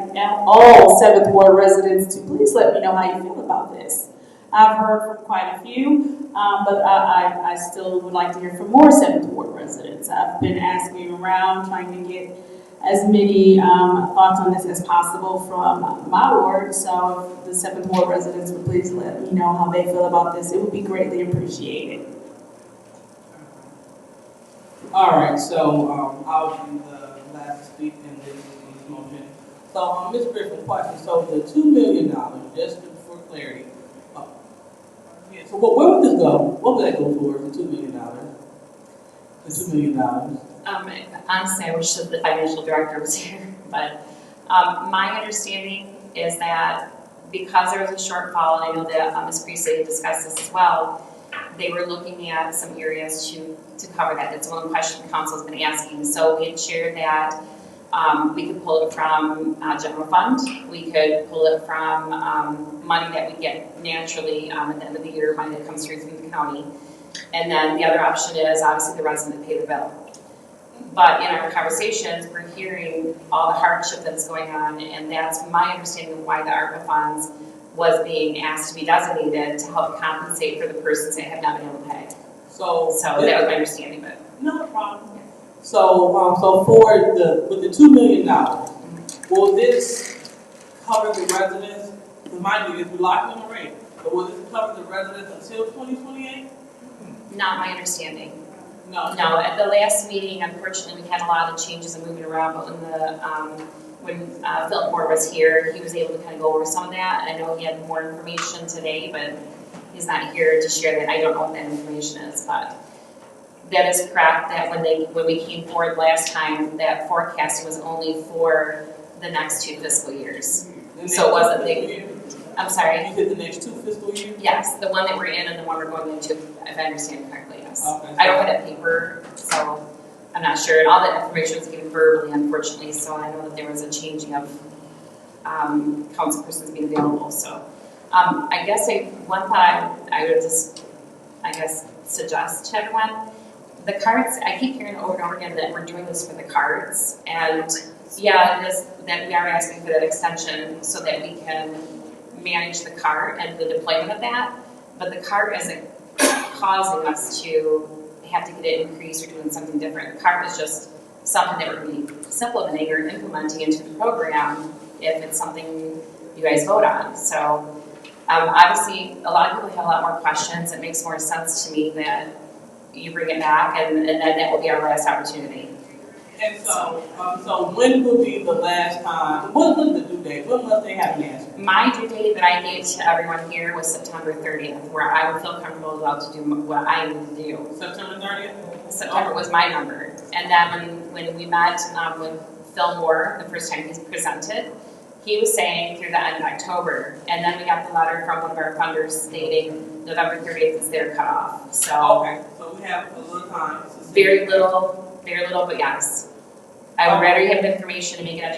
all 7th Ward residents to please let me know how you feel about this. I've heard from quite a few, but I still would like to hear from more 7th Ward residents. I've been asking around, trying to get as many thoughts on this as possible from my ward. So if the 7th Ward residents would please let me know how they feel about this, it would be greatly appreciated. All right, so I'll be the last to speak in this motion. So, Ms. Griffin, question. So the $2 million, just for clarity. Yeah. So where would this go? What would that go towards? The $2 million. The $2 million. Honestly, I wish that the financial director was here, but my understanding is that because there was a shortfall, and I know that Ms. Priestley discussed this as well, they were looking at some areas to cover that. That's one question the council's been asking. So we had shared that we could pull it from general fund. We could pull it from money that we get naturally at the end of the year, money that comes through from the county. And then the other option is obviously the resident pay the bill. But in our conversations, we're hearing all the hardship that's going on, and that's my understanding of why the ARPA funds was being asked to be designated to help compensate for the persons that have not been able to pay. So that was my understanding, but. No problem. So, so with the $2 million, will this cover the residents? Remind me, if we locked in the rate, but will this cover the residents until 2028? Not my understanding. No. No, at the last meeting, unfortunately, we had a lot of changes and moving around, but when Flint was here, he was able to kind of go over some of that. I know he had more information today, but he's not here to share that. I don't know what that information is, but that is correct that when we came forward last time, that forecasting was only for the next 2 fiscal years. So it wasn't the, I'm sorry? You said the next 2 fiscal years? Yes, the one that we're in and the one we're going into, if I understand correctly, yes. Okay. I don't have that paper, so I'm not sure. And all that information was given verbally, unfortunately, so I know that there was a changing of council persons being available. So I guess one thought I would just, suggest to everyone, the cards, I keep hearing over and over again that we're doing this for the cards. And yeah, it is that we are asking for that extension so that we can manage the cart and the deployment of that. But the cart isn't causing us to have to get it increased or doing something different. The cart is just something that we're going to be supplementing or implementing into the program if it's something you guys vote on. So obviously, a lot of people have a lot more questions. It makes more sense to me that you bring it back, and then that will be our last opportunity. And so, so when will be the last time? When was the due date? When must they have an answer? My due date that I gave to everyone here was September 30th, where I would feel comfortable allowed to do what I need to do. September 30th? September was my number. And then when we met with Phil Moore the first time he presented, he was saying through the end of October. And then we got the letter from one of our funders stating November 30th is their cutoff. So okay, so we have a little time. Very little, but yes. I would rather you have the information and make an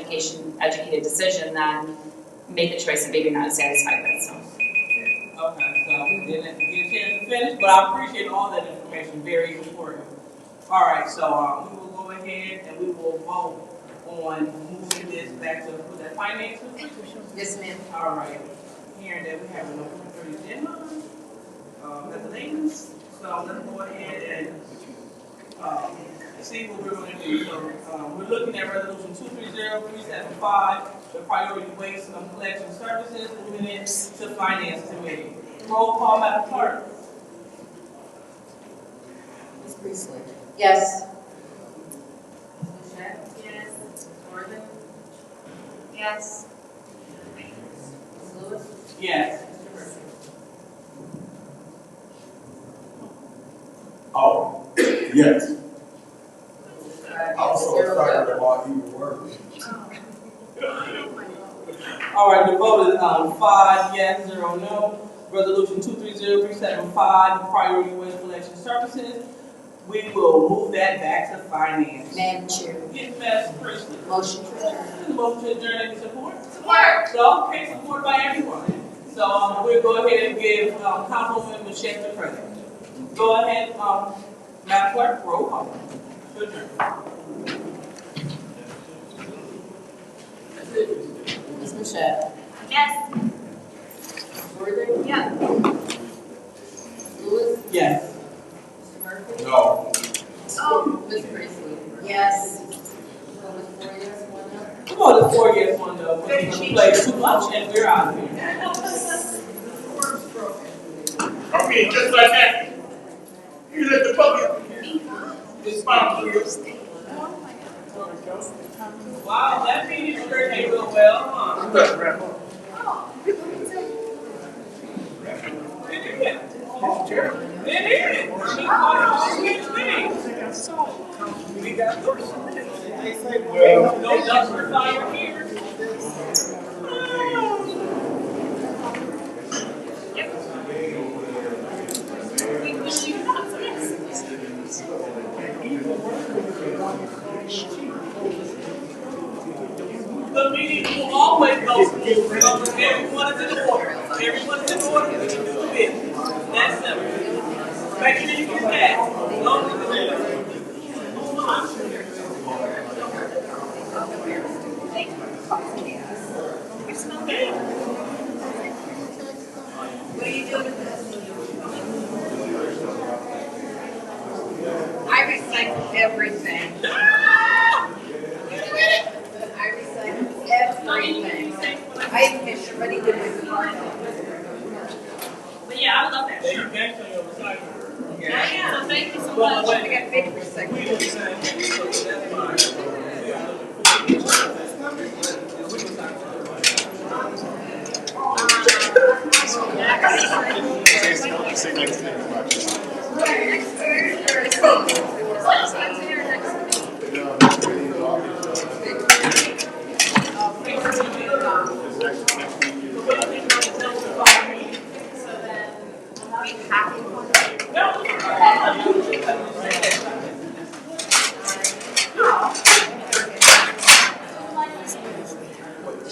educated decision than make a choice that maybe you're not satisfied with. So. Okay, so didn't get a chance to finish, but I appreciate all that information. Very important. All right, so we will go ahead and we will vote on moving this back to the finance. Yes, ma'am. All right. Hearing that we have an open 30 deadline, at the latest. So let's go ahead and see what we're going to do. So we're looking at resolution 230375, the priority waste collection services, moving it to finance committee. Roll call, Madam Clerk. Ms. Priestley. Yes. Ms. Michelle? Yes. Ms. Gordon? Yes. Ms. Lewis? Yes. Mr. Murphy? Oh, yes. I was so Zero excited vote. about even words. All right, the vote is 5 yes, 0 no. Resolution 230375, priority waste collection services. We will move that back to finance. Madam Chair. Yes, Madam Priestley. Motion to adjourn. Motion to adjourn, any support? Support. So, okay, supported by everyone. So, we'll go ahead and give Councilwoman Michelle the credit. Go ahead, Madam Clerk, roll call. To adjourn. Ms. Michelle? Yes. Worthing? Yeah. Lewis? Yes. Mr. Murphy? No. Ms. Priestley? Yes. So Ms. 4 yes, 1 no? Come on, the 4 yes, 1 no. We're going to play too much and we're out of here. I mean, just like that. You let the public respond to you. Wow, that meeting is working real well, huh? It is. We got no dumpster fire here. The meeting will always go smooth because everyone is in order. Everyone is in order. We can do the business. That's simple. Make sure you get that. Don't do that. What are you doing with this? I recycle everything. I recycle everything. I even get shit ready to do my But yeah, I would love that. There you go, so you're recycling. Yeah. So thank you so much. I got big recycling.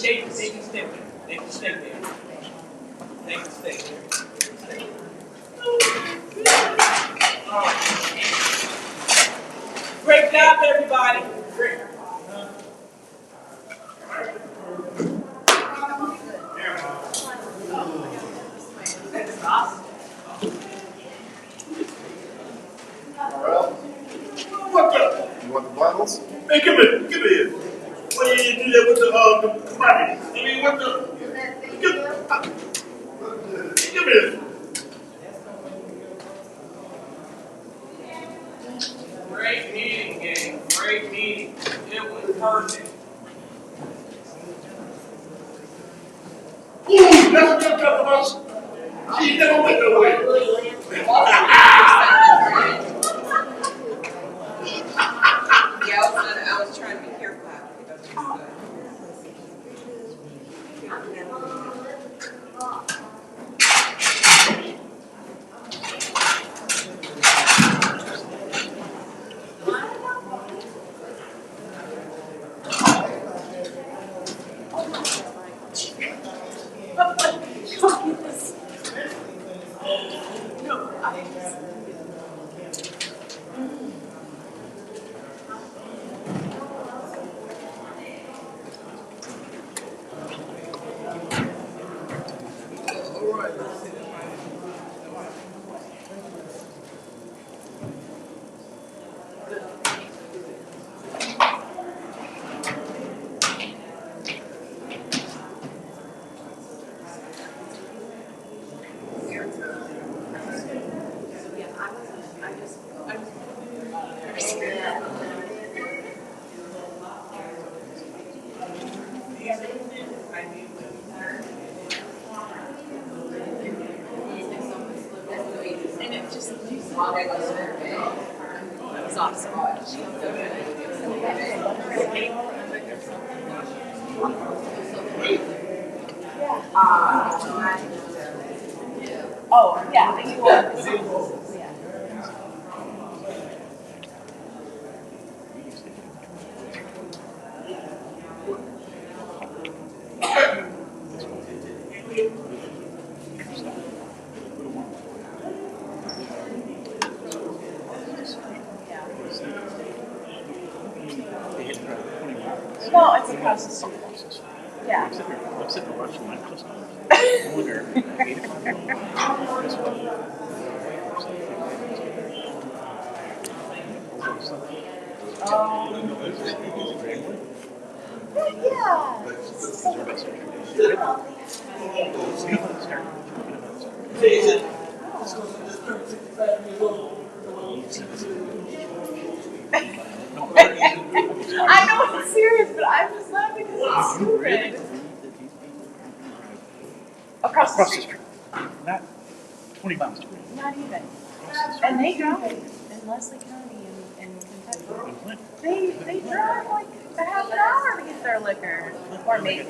They can stay there. They can stay there. They can stay there. All right. Great job, everybody. Great. That's awesome. What the? You want the Bibles? Hey, come here. Why you do that with the commodities? I mean, what the? Give me this. Great meeting, gang. Great meeting. It was perfect. Ooh, that's what I'm talking about. She never went nowhere. Yeah, I was trying to be careful how to pick up this stuff. Yeah. That was awesome. Oh, yeah. No, it's across the street. Yeah. I'm sitting there watching my customers. I wonder, 8 o'clock. I know it's serious, but I'm just laughing because it's stupid. Across the street. Not 20 miles away. Not even. And they drive in Leslie County in Kentucky. They drive like a half an hour to get their liquor. Or maybe.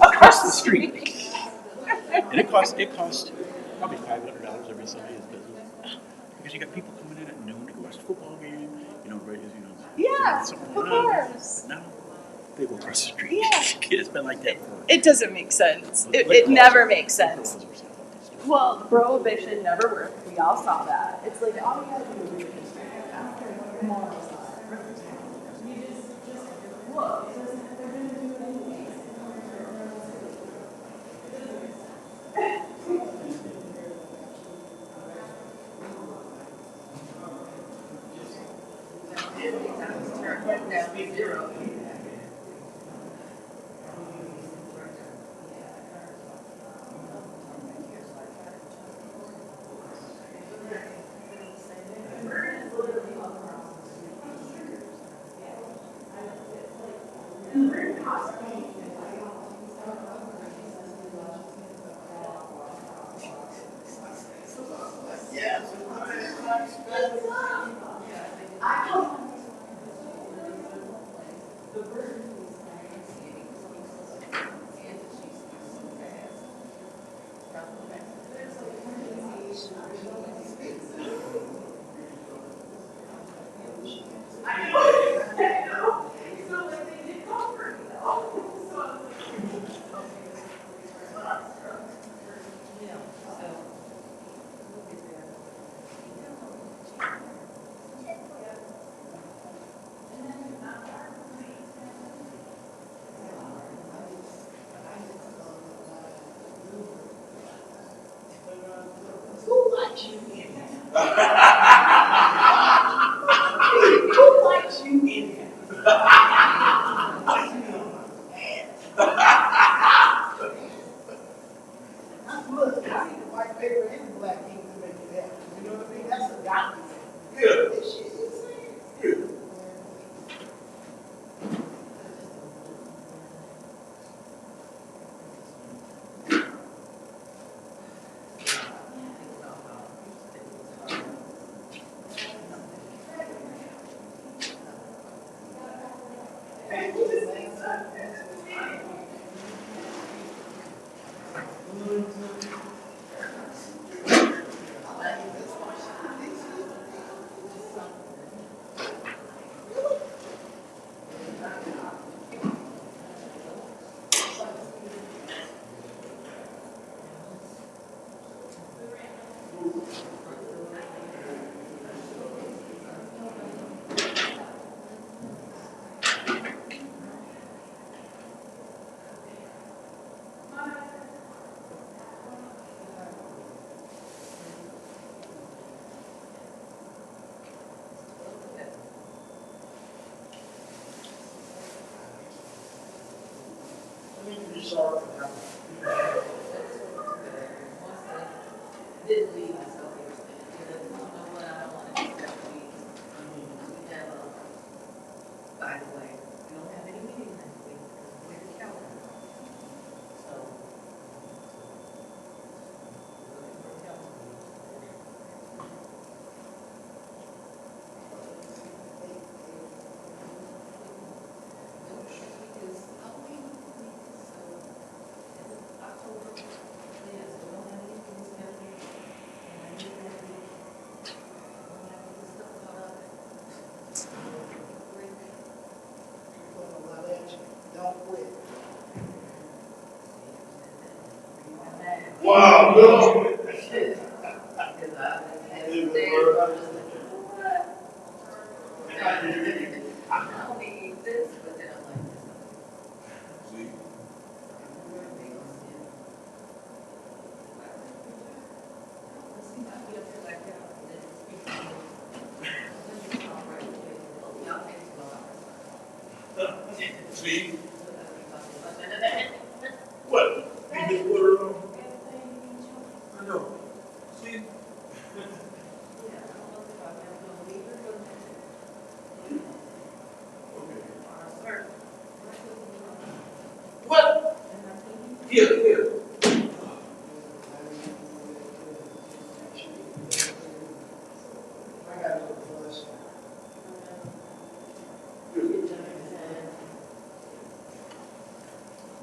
Across the street. And it costs probably $500 every Sunday as business. Because you got people coming in at noon to go watch the football game, Yeah, of course. Now they go across the street. Yeah. It's been like that for. It doesn't make sense. It never makes sense. Well, prohibition never worked. We all saw that. It's like all you gotta do is look. Who likes you in here? Look, I need a white paper and a black ink to make it happen. You know what I mean? That's a document. Yeah. This shit is insane. Yeah. By the way, we don't have any meeting next week. We're the calendar. So. Wow, no. See? What? You get water on? I know. See? What? Here, here.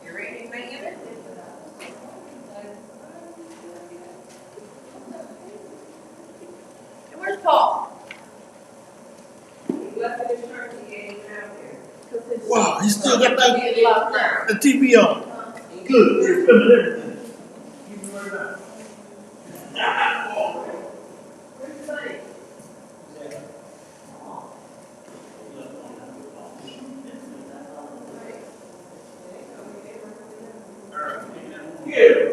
You ready to make it? Where's Paul? Wow, he still got that, the TV on. Good, they're filming everything. Keep it right now. Yeah.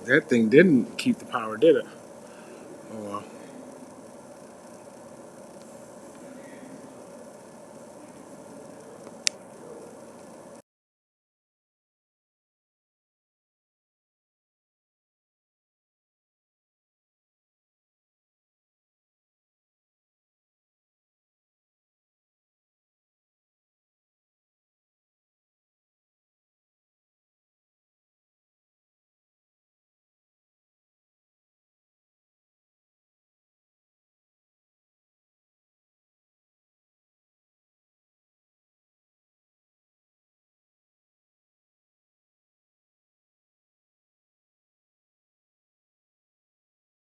that thing didn't keep the power, did it?